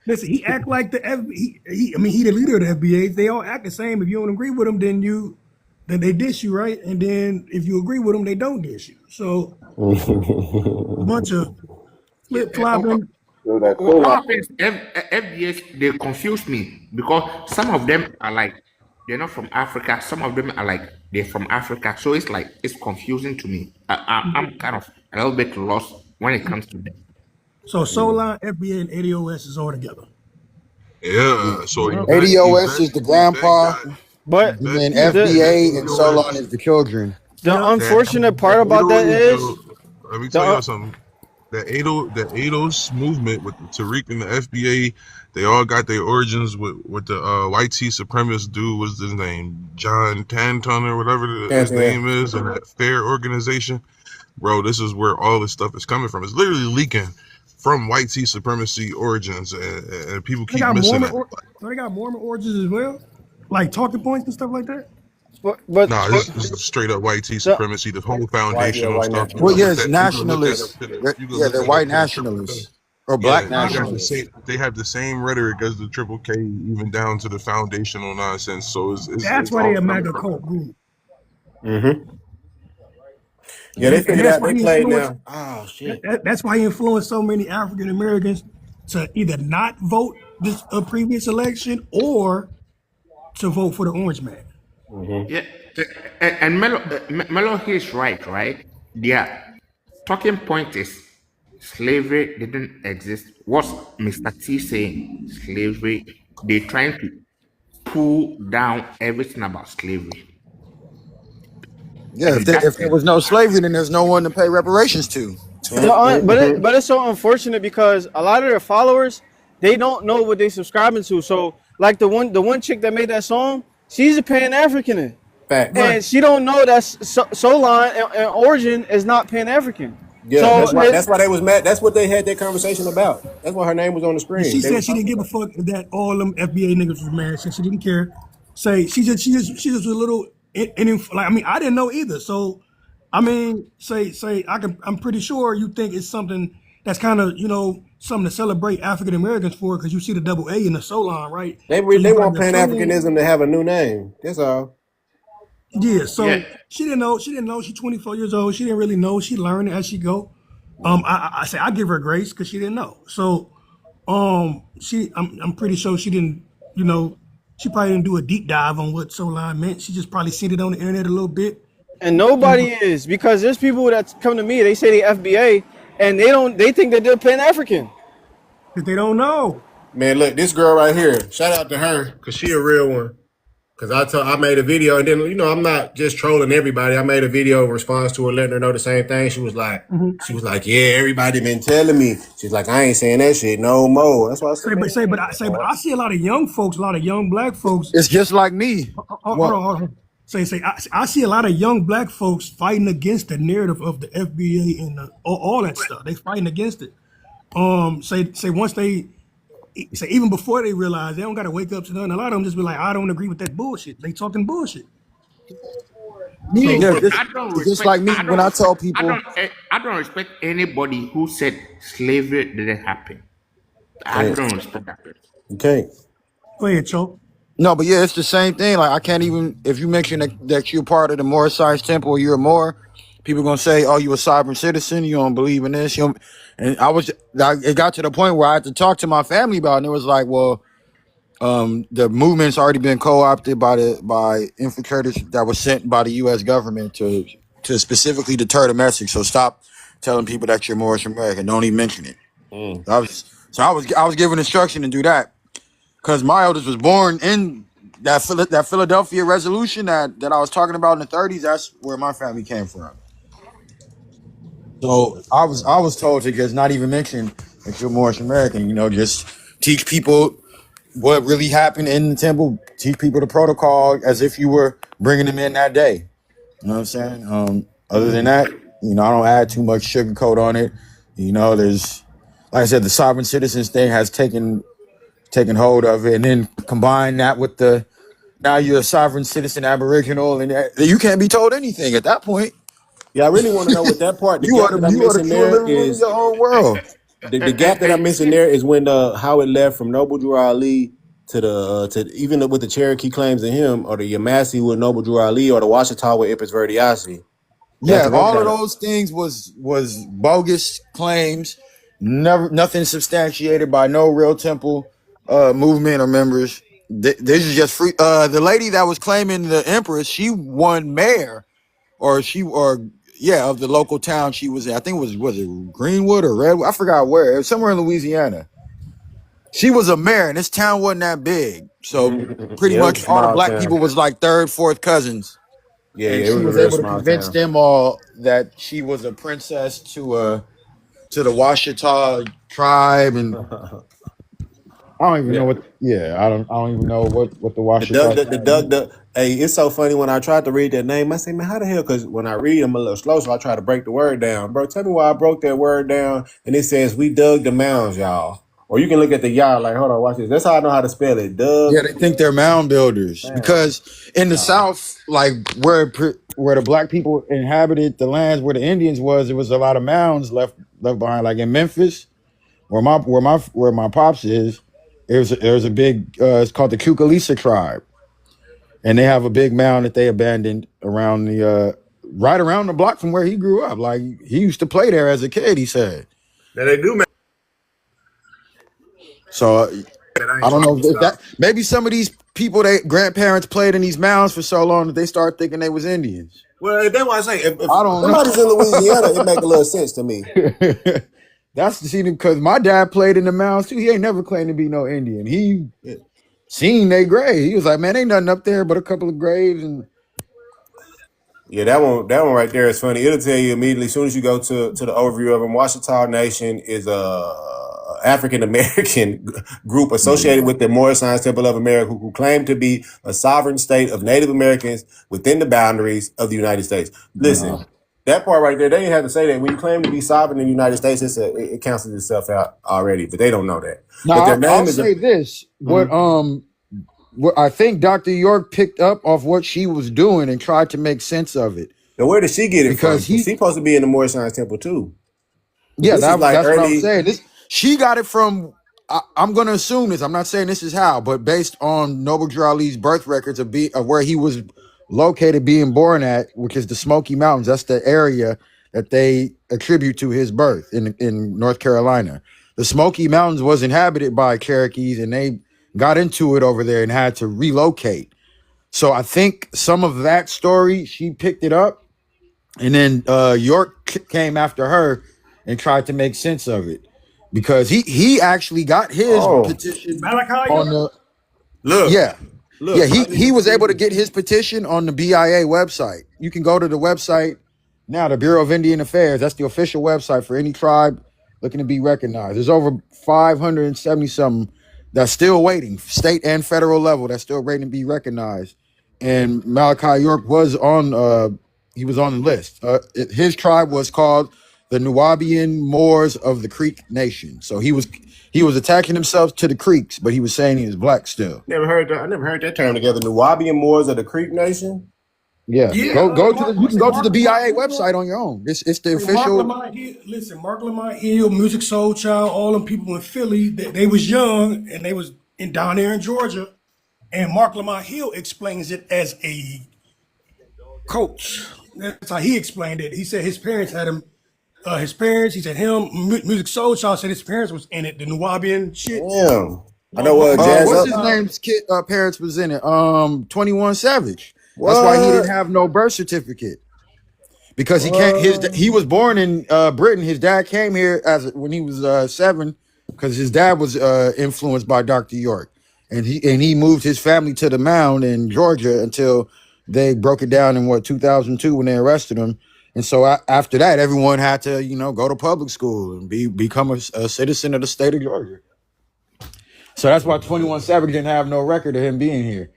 Speaker 13: listen. He act like the I mean, he the leader of the FBAs. They all act the same. If you don't agree with them, then they diss you, right? And then if you agree with them, they don't diss you. So bunch of
Speaker 9: Yeah,
Speaker 13: flip flopping.
Speaker 14: So that
Speaker 9: what
Speaker 14: Solon,
Speaker 9: happens? FBS they confuse me because some of them are like they're not from Africa. Some of them are like they're from Africa. So it's like it's confusing to me. I'm kind of a little bit lost when it comes to them.
Speaker 13: So Solon, FBA, and ADOS is all together.
Speaker 15: Yeah. So
Speaker 13: Okay.
Speaker 7: ADOS is the
Speaker 15: Yvette
Speaker 7: grandpa,
Speaker 15: got
Speaker 2: But
Speaker 7: and
Speaker 15: Yvette
Speaker 7: then
Speaker 2: the
Speaker 15: Yvette
Speaker 7: FBA and Solon
Speaker 15: ADOS
Speaker 7: is the children.
Speaker 2: the
Speaker 13: Yep.
Speaker 15: that
Speaker 2: unfortunate part
Speaker 15: that
Speaker 2: about that is
Speaker 15: let me tell
Speaker 2: the
Speaker 15: y'all something. The ADOS movement with the Tariq and the FBA, they all got their origins with the white tea supremacist dude, what's his name? John Tanton or whatever his
Speaker 1: Yeah.
Speaker 15: name is, and that FAIR organization. Bro, this is where all this stuff is coming from. It's literally leaking from white tea supremacy origins, and people
Speaker 13: They
Speaker 15: keep
Speaker 13: got
Speaker 15: missing
Speaker 13: Mormon.
Speaker 15: that.
Speaker 13: They got Mormon origins as well, like talking points and stuff like that.
Speaker 2: but
Speaker 15: Nah, this is straight up white tea
Speaker 2: the
Speaker 15: supremacy, the whole
Speaker 1: White
Speaker 15: foundational stuff. You
Speaker 1: national.
Speaker 7: Well,
Speaker 15: can
Speaker 7: yeah,
Speaker 15: look
Speaker 7: it's
Speaker 15: that. You can look that up
Speaker 7: nationalists.
Speaker 15: to the. You can
Speaker 7: Yeah,
Speaker 15: look
Speaker 7: they're
Speaker 15: that up
Speaker 7: white
Speaker 15: to the triple K.
Speaker 7: nationalists or
Speaker 15: Yeah,
Speaker 7: black
Speaker 15: they got the
Speaker 7: nationalists.
Speaker 15: same. They have the same rhetoric as the triple K, even down to the foundational nonsense. So
Speaker 13: That's
Speaker 15: it's
Speaker 13: why they
Speaker 15: all
Speaker 13: a
Speaker 15: coming
Speaker 13: MAGA
Speaker 15: from
Speaker 13: cult group,
Speaker 1: Mm-hmm. Yeah, they
Speaker 13: and
Speaker 1: figured
Speaker 13: that's
Speaker 1: out.
Speaker 13: why
Speaker 1: They
Speaker 13: he
Speaker 1: played
Speaker 13: influenced.
Speaker 1: now. Oh shit.
Speaker 13: That's why he influenced so many African Americans to either not vote this a previous election or to vote for the Orange Man.
Speaker 1: Mm-hmm.
Speaker 9: Yeah, and Melo is right, right? Their talking point is slavery didn't exist. What's Mr. T saying? Slavery. They're trying to pull down everything about slavery,
Speaker 7: Yeah,
Speaker 9: and
Speaker 7: if
Speaker 9: that's
Speaker 7: there was no slavery, then there's no one to pay reparations to.
Speaker 1: Mm-hmm.
Speaker 2: but it's so unfortunate because a lot of their followers they don't know what they subscribing to. So like the one chick that made that song, she's a Pan African,
Speaker 1: Facts.
Speaker 13: Right.
Speaker 2: and she don't know that Solon and Origin is not Pan African.
Speaker 1: Yeah,
Speaker 2: So
Speaker 1: that's why.
Speaker 13: But
Speaker 1: That's why they was mad. That's what they had that conversation about. That's why her name was on the
Speaker 13: and
Speaker 1: screen.
Speaker 13: she
Speaker 1: They was
Speaker 13: said she didn't
Speaker 1: talking
Speaker 13: give a
Speaker 1: about.
Speaker 13: fuck that all them FBA niggas was mad. She didn't care. Say she just was a little. Like I mean I didn't know either. So I mean say I'm pretty sure you think it's something that's kind of something to celebrate African Americans for because you see the double A in the Solon, right? So you
Speaker 1: They
Speaker 13: probably
Speaker 1: want Pan
Speaker 13: assume
Speaker 1: Africanism to have a new name. That's all.
Speaker 13: Yeah,
Speaker 9: Yeah.
Speaker 13: so she didn't know. She didn't know. She's 24 years old. She didn't really know. She learned as she go. I say I give her grace because she didn't know. So, I'm pretty sure she didn't. You know, she probably didn't do a deep dive on what Solon meant. She just probably seen it on the internet a little bit.
Speaker 2: And
Speaker 13: You
Speaker 2: nobody
Speaker 13: know,
Speaker 2: is, because there's people that come to me. They say they FBA, and they think that they're Pan African.
Speaker 13: because they don't know.
Speaker 1: Man, look, this girl right here. Shout out to her because she a real one. Cause I made a video and then I'm not just trolling everybody. I made a video in response to her, letting her know the same thing.
Speaker 13: Mhm.
Speaker 1: She was like, yeah, everybody been telling me. She's like, I ain't saying that shit no more. That's why I said, man,
Speaker 13: But I see a lot of young folks, a lot of young black folks.
Speaker 7: It's just like me.
Speaker 13: Hold
Speaker 7: What?
Speaker 13: on, hold on. I see a lot of young black folks fighting against the narrative of the FBA and all that stuff. They fighting against it. Once they say even before they realize they don't got to wake up to nothing. A lot of them just be like, I don't agree with that bullshit. They talking bullshit.
Speaker 9: Me,
Speaker 13: So
Speaker 7: Yeah,
Speaker 9: I don't
Speaker 7: it's just
Speaker 9: respect.
Speaker 7: like me when I tell people.
Speaker 9: I don't respect anybody who said slavery didn't happen. I
Speaker 1: can't.
Speaker 9: don't respect that.
Speaker 1: You can't.
Speaker 13: go ahead, Cho.
Speaker 7: No, but yeah, it's the same thing. Like I can't even if you mention that you're part of the Moor Science Temple or you're a Moor, people gonna say, "Oh, you a sovereign citizen? You don't believe in this?" You don't, and it got to the point where I had to talk to my family about it, and it was like, well, the movement's already been co-opted by infiltrators that were sent by the U.S. government to specifically deter the message. So stop telling people that you're Moorish American. Don't even mention it.
Speaker 1: Mm.
Speaker 7: I was given instruction to do that because my eldest was born in that Philadelphia resolution that I was talking about in the 30s. That's where my family came from. So I was told to just not even mention that you're Moorish American. Just teach people what really happened in the temple. Teach people the protocol as if you were bringing them in that day. You know what I'm saying? Other than that, I don't add too much sugarcoat on it. There's, like I said, the sovereign citizens thing has taken hold of it, and then combine that with the now you're a sovereign citizen Aboriginal, and you can't be told anything at that point.
Speaker 1: Yeah, I really want to know what that part. The gap that I'm
Speaker 7: You are the
Speaker 1: missing
Speaker 7: true
Speaker 1: there
Speaker 7: living room of
Speaker 1: is
Speaker 7: your own world.
Speaker 1: the gap that I'm missing there is when how it left from Noble Drew Ali to the to even with the Cherokee claims of him, or the Yamasi with Noble Drew Ali, or the Washita with Ipis Verdiasi. That's
Speaker 7: Yeah,
Speaker 1: what I'm
Speaker 7: all of
Speaker 1: trying to.
Speaker 7: those things was bogus claims, never nothing substantiated by no real temple movement or members. This is just free. The lady that was claiming the empress, she won mayor, or yeah, of the local town she was in. I think was it Greenwood or Redwood? I forgot where. It was somewhere in Louisiana. She was a mayor, and this town wasn't that big, so pretty
Speaker 1: Yeah, it was
Speaker 7: much
Speaker 1: a
Speaker 7: all the
Speaker 1: small
Speaker 7: black
Speaker 1: town.
Speaker 7: people was like third, fourth cousins,
Speaker 1: Yeah,
Speaker 7: and
Speaker 1: it
Speaker 7: she
Speaker 1: was a
Speaker 7: was
Speaker 1: real
Speaker 7: able to
Speaker 1: small
Speaker 7: convince
Speaker 1: town.
Speaker 7: them all that she was a princess to the Washita tribe, and I don't even know
Speaker 1: Yeah.
Speaker 7: what. Yeah, I don't even know what the
Speaker 1: The
Speaker 7: Washita
Speaker 1: Doug,
Speaker 7: tribe is.
Speaker 1: hey, it's so funny when I tried to read that name. I say, man, how the hell? Because when I read, I'm a little slow, so I try to break the word down. Bro, tell me why I broke that word down. And it says, we dug the mounds, y'all. Or you can look at the y'all, like, hold on, watch this. That's how I know how to spell it.
Speaker 7: Yeah,
Speaker 1: Dug
Speaker 7: they think they're mound builders
Speaker 1: mounds,
Speaker 7: because in the
Speaker 1: y'all.
Speaker 7: South, like where the black people inhabited the lands where the Indians was, there was a lot of mounds left behind. Like in Memphis, where my pops is, there's a big. It's called the Kukalisa tribe, and they have a big mound that they abandoned around the right around the block from where he grew up. Like he used to play there as a kid. He said.
Speaker 1: Now they do make
Speaker 7: So
Speaker 1: that. I
Speaker 7: I
Speaker 1: ain't
Speaker 7: don't
Speaker 1: trying to
Speaker 7: know
Speaker 1: be
Speaker 7: if that
Speaker 1: stopped.
Speaker 7: maybe some of these people, they grandparents played in these mounds for so long that they start thinking they was Indians.
Speaker 1: Well, that's why I say, if
Speaker 7: I don't
Speaker 1: somebody's in Louisiana, it make a little
Speaker 7: know.
Speaker 1: sense to me.
Speaker 7: That's the scene because my dad played in the mounds too. He ain't never claimed to be no Indian. He
Speaker 1: Yeah.
Speaker 7: seen they grave. He was like, man, ain't nothing up there but a couple of graves. And
Speaker 1: Yeah, that one right there is funny. It'll tell you immediately as soon as you go to the overview of them. Washita Nation is a African American group associated with the Moorish Science Temple of America who claim to be a sovereign state of Native Americans within the boundaries of the United States. Listen,
Speaker 7: no,
Speaker 1: that part right there, they didn't have to say that. When you claim to be sovereign in the United States, it cancels itself out already, but they don't know that. But their
Speaker 7: now I'll
Speaker 1: name is
Speaker 7: say this:
Speaker 1: mhm.
Speaker 7: what I think Dr. York picked up off what she was doing and tried to make sense of it
Speaker 1: Now, where did she get it from?
Speaker 7: because
Speaker 1: Because she's supposed to be in the Moorish Science Temple too. Because
Speaker 7: yeah,
Speaker 1: this is like
Speaker 7: that's what I'm
Speaker 1: early.
Speaker 7: saying. This she got it from. I'm going to assume this. I'm not saying this is how, but based on Noble Drew Ali's birth records of where he was located, being born at, which is the Smoky Mountains. That's the area that they attribute to his birth in North Carolina. The Smoky Mountains was inhabited by Cherokees, and they got into it over there and had to relocate. So I think some of that story, she picked it up, and then York came after her and tried to make sense of it, because he actually got his
Speaker 1: Oh,
Speaker 7: petition
Speaker 13: Malachi
Speaker 7: on
Speaker 13: York?
Speaker 7: the
Speaker 1: look,
Speaker 7: yeah. Yeah,
Speaker 1: look.
Speaker 7: he was able to get his petition on the BIA website. You can go to the website now, the Bureau of Indian Affairs. That's the official website for any tribe looking to be recognized. There's over 570 something that's still waiting, state and federal level, that's still waiting to be recognized. And Malachi York was on he was on the list. His tribe was called the Nubian Moors of the Creek Nation. So he was attaching himself to the Creeks, but he was saying he was black still.
Speaker 1: Never heard that. I never heard that term together. Nubian Moors of the Creek Nation.
Speaker 7: Yeah,
Speaker 13: Yeah,
Speaker 7: go to the you can
Speaker 13: listen,
Speaker 7: go to the
Speaker 13: Mark
Speaker 7: BIA
Speaker 13: Lamont Hill.
Speaker 7: website on your own. It's the
Speaker 13: Hey, Mark
Speaker 7: official.
Speaker 13: Lamont Hill. Listen, Mark Lamont Hill, Music Soul Child, all them people in Philly, they was young and they was down there in Georgia. And Mark Lamont Hill explains it as a coach. That's how he explained it. He said his parents had him. His parents, he said Music Soul Child said his parents was in it. The Nubian shit.
Speaker 1: Damn. I know what
Speaker 13: Mark
Speaker 1: Jazz
Speaker 7: What's
Speaker 1: up.
Speaker 7: his
Speaker 13: Lamont
Speaker 7: name's kid parents was in it? 21 Savage. That's why he didn't
Speaker 1: What?
Speaker 7: have no birth certificate, because he can't.
Speaker 1: What?
Speaker 7: He was born in Britain. His dad came here when he was 7, because his dad was influenced by Dr. York, and he moved his family to the Mound in Georgia until they broke it down in 2002 when they arrested him. And so after that, everyone had to go to public school and become a citizen of the state of Georgia. So that's why 21 Savage didn't have no record of him being here.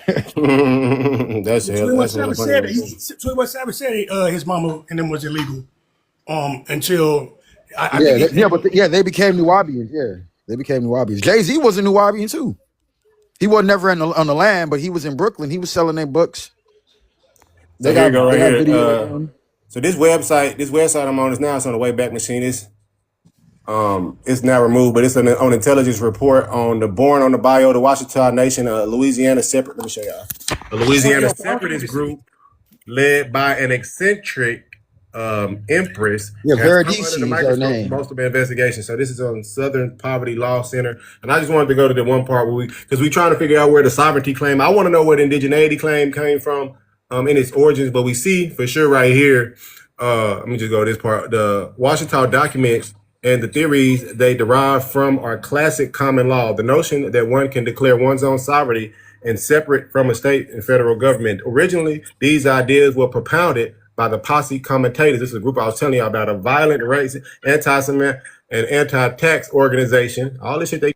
Speaker 1: That's hell.
Speaker 13: 21
Speaker 1: That's hella
Speaker 13: Savage
Speaker 1: funny
Speaker 13: said
Speaker 1: right there.
Speaker 13: 21 Savage said his mama and them was illegal. Until I think
Speaker 7: They became Nubians. Yeah, they became Nubians. Jay-Z was a Nubian too. He wasn't never on the land, but he was in Brooklyn. He was selling their books.
Speaker 1: So
Speaker 7: They
Speaker 1: here you
Speaker 7: got
Speaker 1: go right here.
Speaker 7: videos on him.
Speaker 1: So this website I'm on is now. It's on the Wayback Machine. It's now removed, but it's on intelligence report on the born on the bio, the Washita Nation, Louisiana separate. Let me show y'all. A Louisiana separatist group led by an eccentric empress
Speaker 7: Yeah,
Speaker 1: has come under the
Speaker 7: Veradisi is her
Speaker 1: microscope for
Speaker 7: name.
Speaker 1: most of the investigation. So this is on Southern Poverty Law Center, and I just wanted to go to the one part where because we trying to figure out where the sovereignty claim. I want to know where the indigeneity claim came from in its origins, but we see for sure right here. Let me just go to this part. The Washita documents and the theories they derive from are classic common law. The notion that one can declare one's own sovereignty and separate from a state and federal government. Originally, these ideas were propounded by the posse commentators. This is a group I was telling you about, a violent, racist, anti-Semitic, and anti-tax organization. All this shit they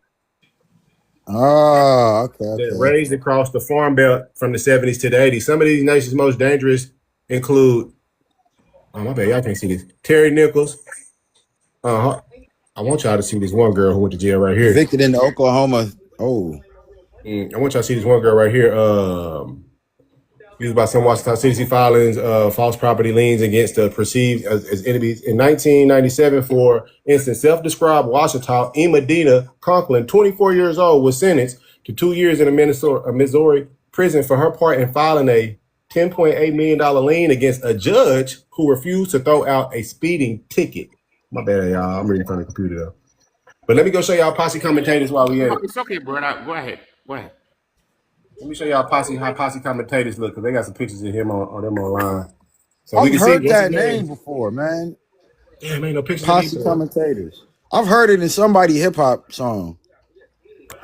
Speaker 1: that
Speaker 7: Okay.
Speaker 1: raised across the farm belt from the 70s to the 80s. Some of these nations' most dangerous include, oh my bad, y'all can't see this. Terry Nichols. I want y'all to see this one girl who went to jail right here.
Speaker 7: Convicted in Oklahoma. Oh.
Speaker 1: I want y'all to see this one girl right here. Used by some Washington CDC filings, false property liens against the perceived as enemies. In 1997, for instance, self-described Washita Medina Conklin, 24 years old, was sentenced to 2 years in a Missouri prison for her part in filing a $10.8 million lien against a judge who refused to throw out a speeding ticket. My bad, y'all. I'm reading from the computer, though. But let me go show y'all posse commentators while we at it.
Speaker 9: It's okay, brother. Go ahead.
Speaker 1: Let me show y'all how posse commentators look, because they got some pictures of him on them online. So we
Speaker 7: I've
Speaker 1: can see
Speaker 7: heard
Speaker 1: what's his
Speaker 7: that
Speaker 1: name.
Speaker 7: name before, man.
Speaker 1: Damn, ain't no pictures
Speaker 7: Posse
Speaker 1: of
Speaker 7: commentators. I've heard it in somebody hip hop song.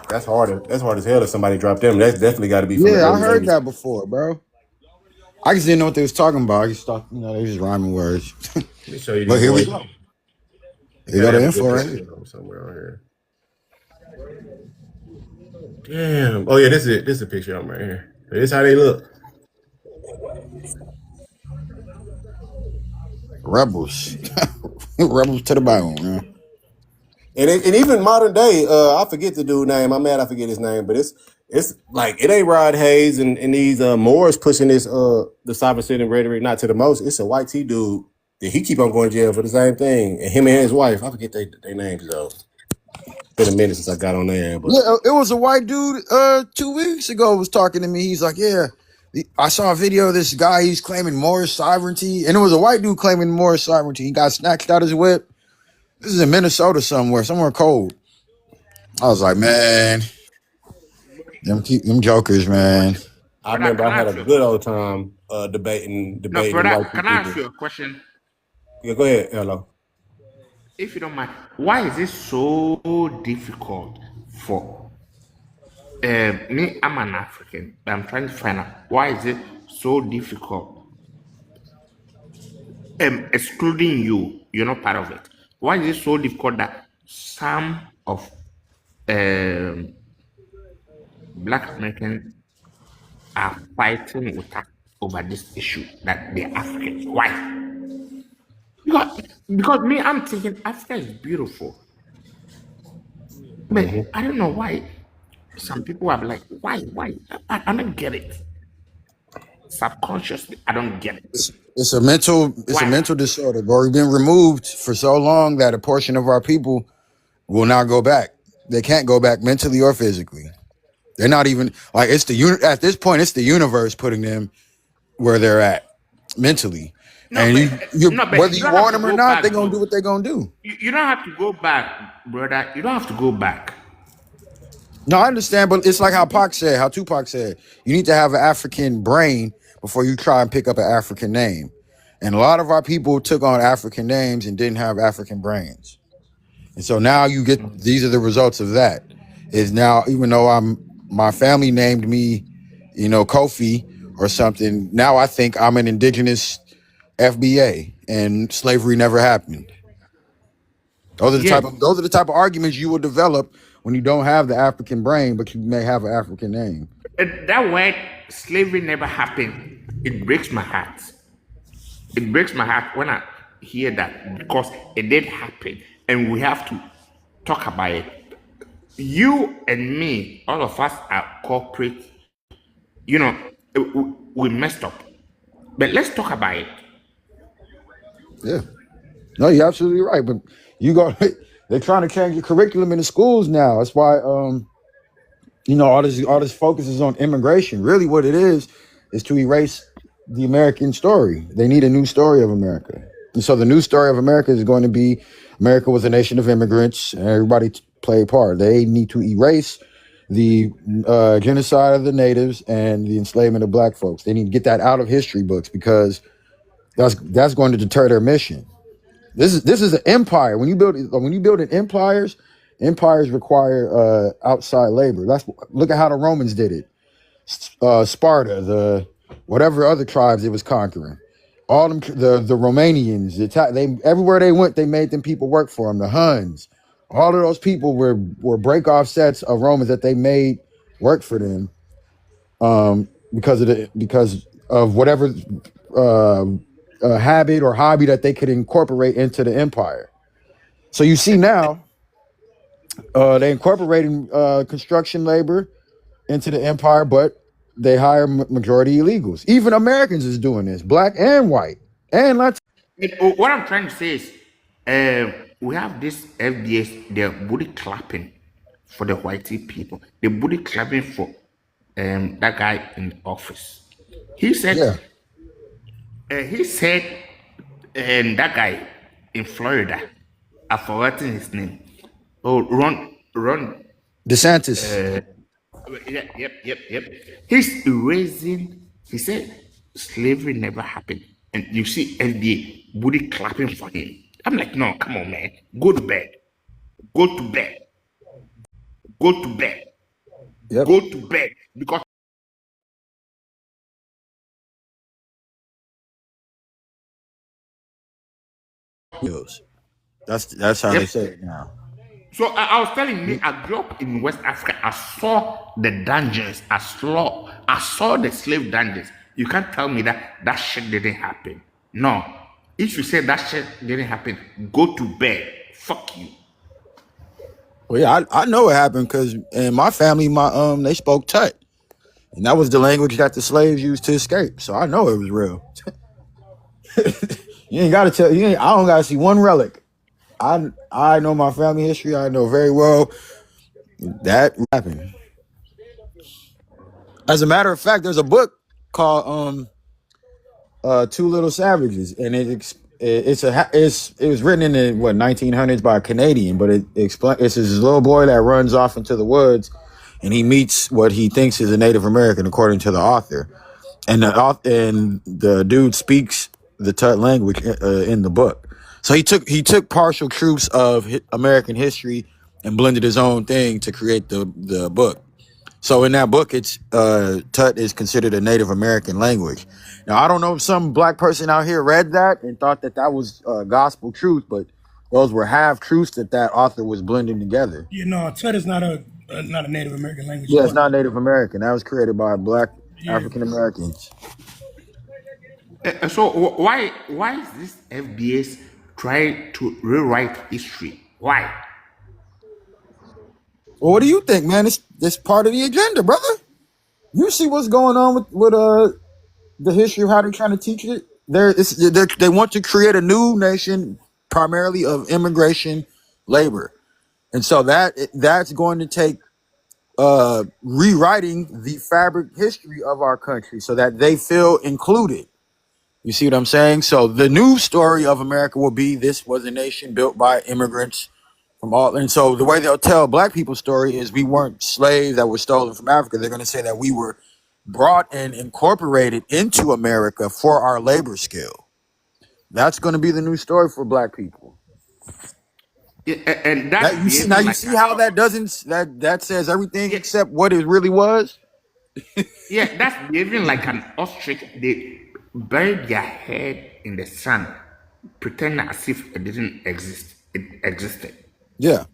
Speaker 1: That's hard. That's hard as hell if somebody dropped them. That's definitely got to be from the
Speaker 7: Yeah, I
Speaker 1: early
Speaker 7: heard
Speaker 1: 80s.
Speaker 7: that before, bro. I just didn't know what they was talking about. I just thought, they just rhyming words.
Speaker 1: Let me show you.
Speaker 7: But here we go. You got the info right here.
Speaker 1: Somewhere on here. Damn. Oh yeah, this is it. This is a picture of them right here. This is how they look.
Speaker 7: Rebels. Rebels to the bone, man.
Speaker 1: And even modern day, I forget the dude's name. I'm mad I forget his name, but it's like it ain't Rod Hayes and these Moors pushing this the sovereign citizen rhetoric not to the most. It's a white T dude that he keep on going to jail for the same thing. And him and his wife, I forget their names though. Been a minute since I got on there, but
Speaker 7: Yeah, it was a white dude 2 weeks ago was talking to me. He's like, yeah, I saw a video of this guy. He's claiming Moorish sovereignty, and it was a white dude claiming Moorish sovereignty. He got snatched out his whip. This is in Minnesota somewhere cold. I was like, man, them jokers, man.
Speaker 1: I
Speaker 9: Brother,
Speaker 1: remember
Speaker 9: can
Speaker 1: I
Speaker 9: I
Speaker 1: had a
Speaker 9: ask you a
Speaker 1: good
Speaker 9: question?
Speaker 1: old time debating
Speaker 9: No,
Speaker 1: them
Speaker 9: brother,
Speaker 1: white
Speaker 9: can I ask
Speaker 1: people.
Speaker 9: you a question?
Speaker 1: Yeah, go ahead, hello.
Speaker 9: If you don't mind, why is it so difficult for me? I'm an African, but I'm trying to find out why is it so difficult. Excluding you, you're not part of it. Why is it so difficult that some of um, Black Americans are fighting with us over this issue that they're Africans? Why? Because me, I'm thinking Africa is beautiful, but
Speaker 1: Hmm.
Speaker 9: I don't know why some people are like, why? I don't get it. Subconsciously, I don't get it.
Speaker 7: It's a
Speaker 9: Why?
Speaker 7: mental disorder, bro. We've been removed for so long that a portion of our people will not go back. They can't go back mentally or physically. They're not even like at this point. It's the universe putting them where they're at mentally,
Speaker 9: No,
Speaker 7: and
Speaker 9: but
Speaker 7: you
Speaker 9: no, but
Speaker 7: whether
Speaker 9: you
Speaker 7: you
Speaker 9: don't have
Speaker 7: want
Speaker 9: to
Speaker 7: them or
Speaker 9: go
Speaker 7: not, they're
Speaker 9: back
Speaker 7: gonna do
Speaker 9: though.
Speaker 7: what they're gonna do.
Speaker 9: You don't have to go back, brother. You don't have to go back.
Speaker 7: No, I understand, but it's like how Tupac said, you need to have an African brain before you try and pick up an African name. And a lot of our people took on African names and didn't have African brains. And so now you get these are the results of that. Is now even though my family named me, Kofi or something, now I think I'm an indigenous FBA and slavery never happened.
Speaker 9: Yeah,
Speaker 7: Those are the type of arguments you will develop when you don't have the African brain, but you may have an African name.
Speaker 9: that word slavery never happened. It breaks my heart. It breaks my heart when I hear that because it did happen, and we have to talk about it. You and me, all of us are corporate. You know, we messed up, but let's talk about it.
Speaker 7: Yeah. No, you're absolutely right. But you go they're trying to change the curriculum in the schools now. That's why all this focus is on immigration. Really what it is to erase the American story. They need a new story of America. And so the new story of America is going to be America was a nation of immigrants and everybody played a part. They need to erase the genocide of the natives and the enslavement of black folks. They need to get that out of history books because that's going to deter their mission. This is an empire. When you build empires require outside labor. Look at how the Romans did it. Sparta, the whatever other tribes it was conquering, all them the Romanians, they everywhere they went, they made them people work for them. The Huns, all of those people were break off sets of Romans that they made work for them, because of whatever uh, habit or hobby that they could incorporate into the empire. So you see now, they incorporating construction labor into the empire, but they hire majority illegals. Even Americans is doing this, black and white and Latino.
Speaker 9: What I'm trying to say is, we have this FBS, they're booty clapping for the whitey people. They're booty clapping for that guy in the office. He said,
Speaker 7: Yeah,
Speaker 9: he said, that guy in Florida, I've forgotten his name. Oh, Ron.
Speaker 7: DeSantis.
Speaker 9: Yep. He's erasing. He said slavery never happened, and you see FDA booty clapping for him. I'm like, no, come on, man, go to bed, go to bed, go to bed,
Speaker 7: Yep.
Speaker 9: go to bed, because
Speaker 7: That's how they
Speaker 9: yep.
Speaker 7: say it now.
Speaker 9: So I was telling me, I grew up in West Africa. I saw the dungeons. I saw the slave dungeons. You can't tell me that shit didn't happen. No. If you say that shit didn't happen, go to bed. Fuck you.
Speaker 7: Well, yeah, I know what happened because in my family, they spoke Tut, and that was the language that the slaves used to escape. So I know it was real. You ain't got to tell. I don't got to see one relic. I know my family history. I know very well that happened. As a matter of fact, there's a book. called Two Little Savages, and it was written in the 1900s by a Canadian, but it's this little boy that runs off into the woods, and he meets what he thinks is a Native American, according to the author, and the dude speaks the Tut language in the book. So he took partial truths of American history and blended his own thing to create the book. So in that book, it's Tut is considered a Native American language. Now I don't know if some black person out here read that and thought that was gospel truth, but those were half truths that author was blending together.
Speaker 13: You know, Tut is not a Native American language.
Speaker 7: Yeah, it's not Native American. That was created by black
Speaker 13: Yeah.
Speaker 7: African Americans.
Speaker 9: So why is this FBAs trying to rewrite history? Why?
Speaker 7: Well, what do you think, man? It's part of the agenda, brother. You see what's going on with the history of how they're trying to teach it. They want to create a new nation primarily of immigration labor, and so that's going to take rewriting the fabric history of our country so that they feel included. You see what I'm saying? So the new story of America will be this was a nation built by immigrants from all. And so the way they'll tell black people's story is we weren't slaves that were stolen from Africa. They're going to say that we were brought and incorporated into America for our labor skill. That's going to be the new story for black people.
Speaker 9: Yeah, and that's
Speaker 7: That you see now.
Speaker 9: behaving
Speaker 7: You
Speaker 9: like
Speaker 7: see how that doesn't that says everything
Speaker 9: yeah,
Speaker 7: except what it really was.
Speaker 9: yeah, that's behaving like an ostrich. They bury their head in the sand, pretend as if it didn't exist. It existed.
Speaker 7: Yeah,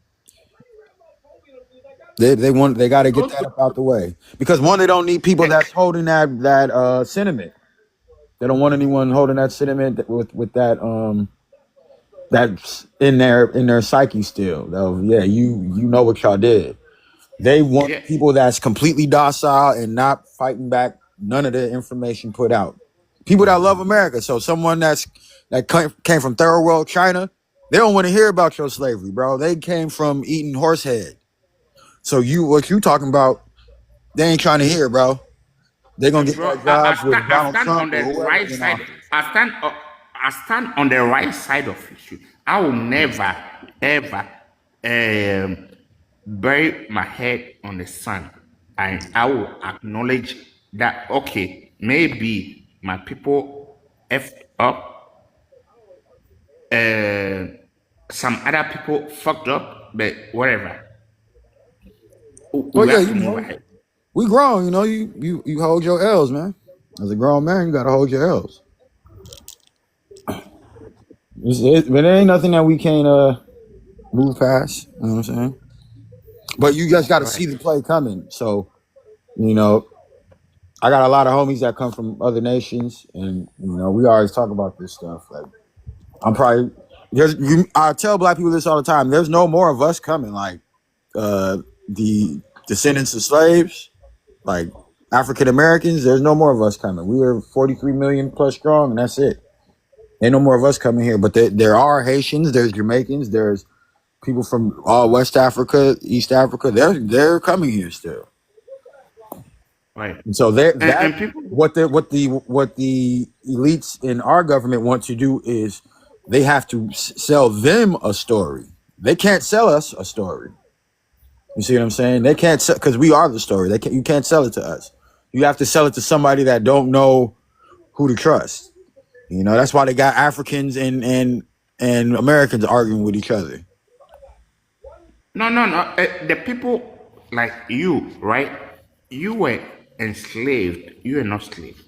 Speaker 7: they got to get that
Speaker 9: Also,
Speaker 7: up out the way because one, they don't need people
Speaker 9: eh,
Speaker 7: that's holding that sentiment. They don't want anyone holding that sentiment with that that's in their psyche still. Yeah, you know what y'all did. They want
Speaker 9: yeah,
Speaker 7: people that's completely docile and not fighting back none of the information put out. People that love America. So someone that came from third world China, they don't want to hear about your slavery, bro. They came from eating horse head. So what you talking about, they ain't trying to hear, bro. They're gonna get
Speaker 9: bro.
Speaker 7: that jobs with
Speaker 9: I
Speaker 7: Donald
Speaker 9: stand on
Speaker 7: Trump or
Speaker 9: the
Speaker 7: whoever
Speaker 9: right
Speaker 7: in
Speaker 9: side.
Speaker 7: office.
Speaker 9: I stand on the right side of history. I will never ever um, bury my head on the sand, and I will acknowledge that okay, maybe my people effed up, some other people fucked up, but whatever.
Speaker 7: Well,
Speaker 9: We
Speaker 7: yeah,
Speaker 9: have
Speaker 7: you
Speaker 9: to move
Speaker 7: know,
Speaker 9: ahead.
Speaker 7: we grown. You know, you hold your L's, man. As a grown man, you gotta hold your L's. But there ain't nothing that we can't move past. You know what I'm saying? But you just got to see
Speaker 9: Right.
Speaker 7: the play coming. So you know, I got a lot of homies that come from other nations, and we always talk about this stuff. Like I'm probably I tell black people this all the time. There's no more of us coming. Like the descendants of slaves, like African Americans. There's no more of us coming. We are 43 million plus strong, and that's it. Ain't no more of us coming here. But there are Haitians. There's Jamaicans. There's people from all West Africa, East Africa. They're coming here still.
Speaker 9: Right.
Speaker 7: And so
Speaker 9: And people
Speaker 7: what the elites in our government want to do is they have to sell them a story. They can't sell us a story. You see what I'm saying? They can't sell because we are the story. You can't sell it to us. You have to sell it to somebody that don't know who to trust. That's why they got Africans and Americans arguing with each other.
Speaker 9: no. The people like you, right? You were enslaved. You were not slave.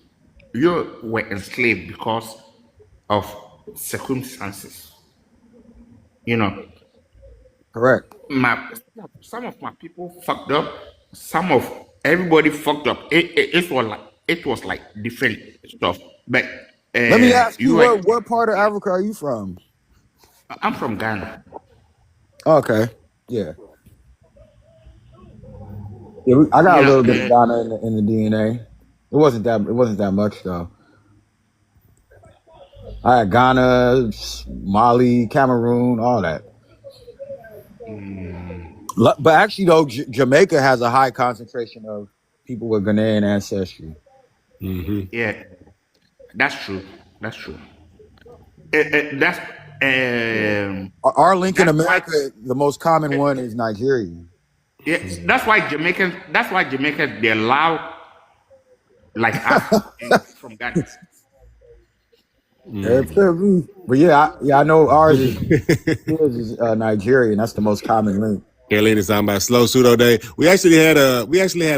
Speaker 9: You were enslaved because of circumstances. You know,
Speaker 7: Correct.
Speaker 9: my some of my people fucked up. Some of everybody fucked up. It was like different stuff. But
Speaker 7: Let me ask you,
Speaker 9: you were.
Speaker 7: what part of Africa are you from?
Speaker 9: I'm from Ghana.
Speaker 7: Okay. Yeah. Yeah, I got
Speaker 9: You
Speaker 7: a
Speaker 9: know,
Speaker 7: little bit of Ghana in the DNA. It wasn't that much though. I had Ghana, Mali, Cameroon, all that. But actually, though, Jamaica has a high concentration of people with Ghanaian ancestry.
Speaker 9: Yeah, that's true. That's true. That's
Speaker 7: Our link in
Speaker 9: that's why.
Speaker 7: America, the most common
Speaker 9: eh,
Speaker 7: one is Nigerian.
Speaker 9: Yeah, that's why Jamaicans. That's why Jamaicans they allow like us from Ghana.
Speaker 7: It could be. But yeah, I know ours is Nigerian. That's the most common link.
Speaker 1: Carolina's talking about slow pseudo day. We actually had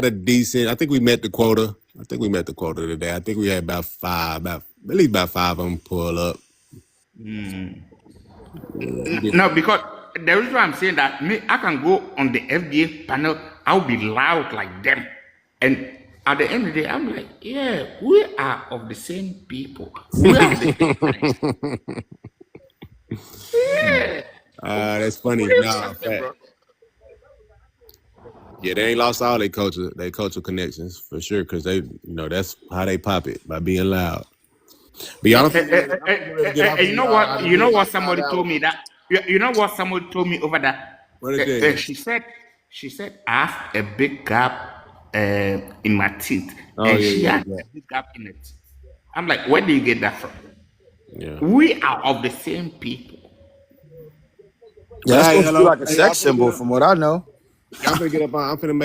Speaker 1: a decent. I think we met the quota. I think we met the quota today. I think we had about at least about 5 of them pull up.
Speaker 9: Mm.
Speaker 1: Yeah.
Speaker 9: No, because the reason why I'm saying that me, I can go on the FDA panel. I'll be loud like them, and at the end of the day, I'm like, yeah, we are of the same people. We have the same friends. Yeah.
Speaker 1: That's
Speaker 9: What
Speaker 1: funny.
Speaker 9: are you
Speaker 1: No,
Speaker 9: talking,
Speaker 1: fact.
Speaker 9: bro?
Speaker 1: Yeah, they ain't lost all their cultural connections for sure, because that's how they pop it, by being loud. But y'all don't think I'm ready to get off
Speaker 9: You
Speaker 1: here,
Speaker 9: know
Speaker 1: y'all. I
Speaker 9: what?
Speaker 1: done
Speaker 9: You
Speaker 1: did
Speaker 9: know what
Speaker 1: about 5
Speaker 9: somebody
Speaker 1: hours.
Speaker 9: told me that. You know what somebody told me over that.
Speaker 1: What is it?
Speaker 9: She said I have a big gap in my teeth,
Speaker 1: Oh
Speaker 9: and
Speaker 1: yeah,
Speaker 9: she
Speaker 1: yeah,
Speaker 9: had
Speaker 1: yeah.
Speaker 9: a big gap in her teeth. I'm like, where do you get that from?
Speaker 1: Yeah.
Speaker 9: We are of the same people.
Speaker 7: Yeah, that's
Speaker 1: Hey,
Speaker 7: supposed to be
Speaker 1: hello.
Speaker 7: like a
Speaker 1: Hey, y'all
Speaker 7: sex
Speaker 1: finna get
Speaker 7: symbol,
Speaker 1: up.
Speaker 7: from what I know.
Speaker 1: Y'all finna get up on. I'm finna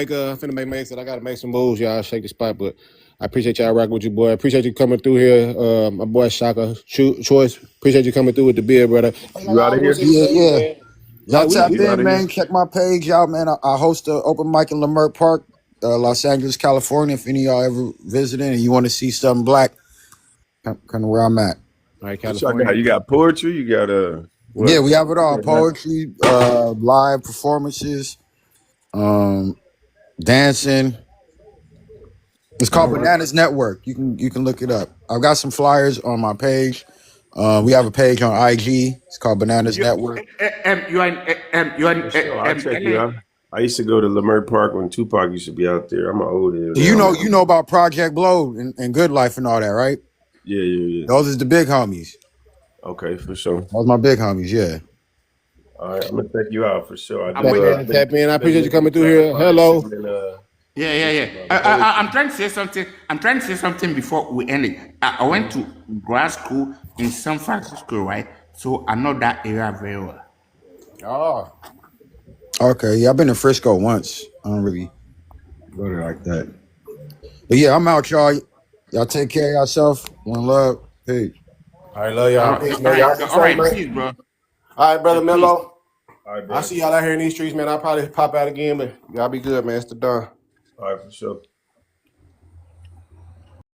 Speaker 1: make makes it. I gotta make some moves, y'all. Shake the spot, but I appreciate y'all rocking with you, boy. I appreciate you coming through here. My boy Shaka Choice. Appreciate you coming through with the beer, brother. Like I
Speaker 12: You out of
Speaker 1: always
Speaker 12: here?
Speaker 1: say the same,
Speaker 7: Yeah.
Speaker 1: man.
Speaker 7: Y'all
Speaker 1: Like
Speaker 7: tap
Speaker 12: You out
Speaker 7: in,
Speaker 12: of here?
Speaker 7: man. Check my page out, man. I host an open mic in Leimert Park, Los Angeles, California. If any of y'all ever visiting and you want to see something black, kind of where I'm at.
Speaker 1: All right,
Speaker 12: What y'all got?
Speaker 1: California.
Speaker 12: You got poetry? You got
Speaker 7: Yeah,
Speaker 12: what?
Speaker 7: we have it all: poetry, live performances, dancing. It's
Speaker 12: All
Speaker 7: called
Speaker 12: right.
Speaker 7: Bananas Network. You can look it up. I've got some flyers on my page. We have a page on IG. It's called Bananas
Speaker 9: You,
Speaker 7: Network.
Speaker 9: you are you are
Speaker 12: For sure. I'll check you
Speaker 9: LA.
Speaker 12: out. I used to go to Leimert Park when Tupac used to be out there. I'm an old head
Speaker 7: So
Speaker 12: now,
Speaker 7: you
Speaker 12: man.
Speaker 7: know about Project Blow and Good Life and all that, right?
Speaker 12: Yeah, yeah, yeah.
Speaker 7: Those is the big homies.
Speaker 12: Okay, for sure.
Speaker 7: Those my big homies. Yeah.
Speaker 12: All right, I'm gonna check you out for sure. I
Speaker 9: I'm
Speaker 12: do.
Speaker 1: Tap
Speaker 9: waiting.
Speaker 1: in,
Speaker 12: Been
Speaker 1: tap in. I
Speaker 12: been
Speaker 1: appreciate you
Speaker 12: meaning to
Speaker 1: coming through
Speaker 12: try to
Speaker 1: here.
Speaker 12: find
Speaker 1: Hello.
Speaker 12: something
Speaker 9: Yeah, yeah,
Speaker 12: with
Speaker 9: yeah.
Speaker 12: some
Speaker 9: I'm
Speaker 12: poetry.
Speaker 9: trying to say something. I'm trying to say something before we end it. I went to grad school in San Francisco, right? So I know that area very well.
Speaker 1: Oh.
Speaker 7: Okay. Yeah, I've been to Frisco once. I don't really go there like that. But yeah, I'm out, y'all. Y'all take care of yourself. One love. Peace.
Speaker 1: All right, love y'all. Peace, man. Y'all be
Speaker 9: All
Speaker 1: safe,
Speaker 9: right,
Speaker 1: man.
Speaker 9: peace, bro.
Speaker 1: All right, brother
Speaker 9: Peace.
Speaker 1: Mello.
Speaker 12: All right,
Speaker 1: I'll
Speaker 12: bro.
Speaker 1: see y'all out here in these streets, man. I'll probably pop out again, but y'all be good, man. It's the done.
Speaker 12: All right, for sure.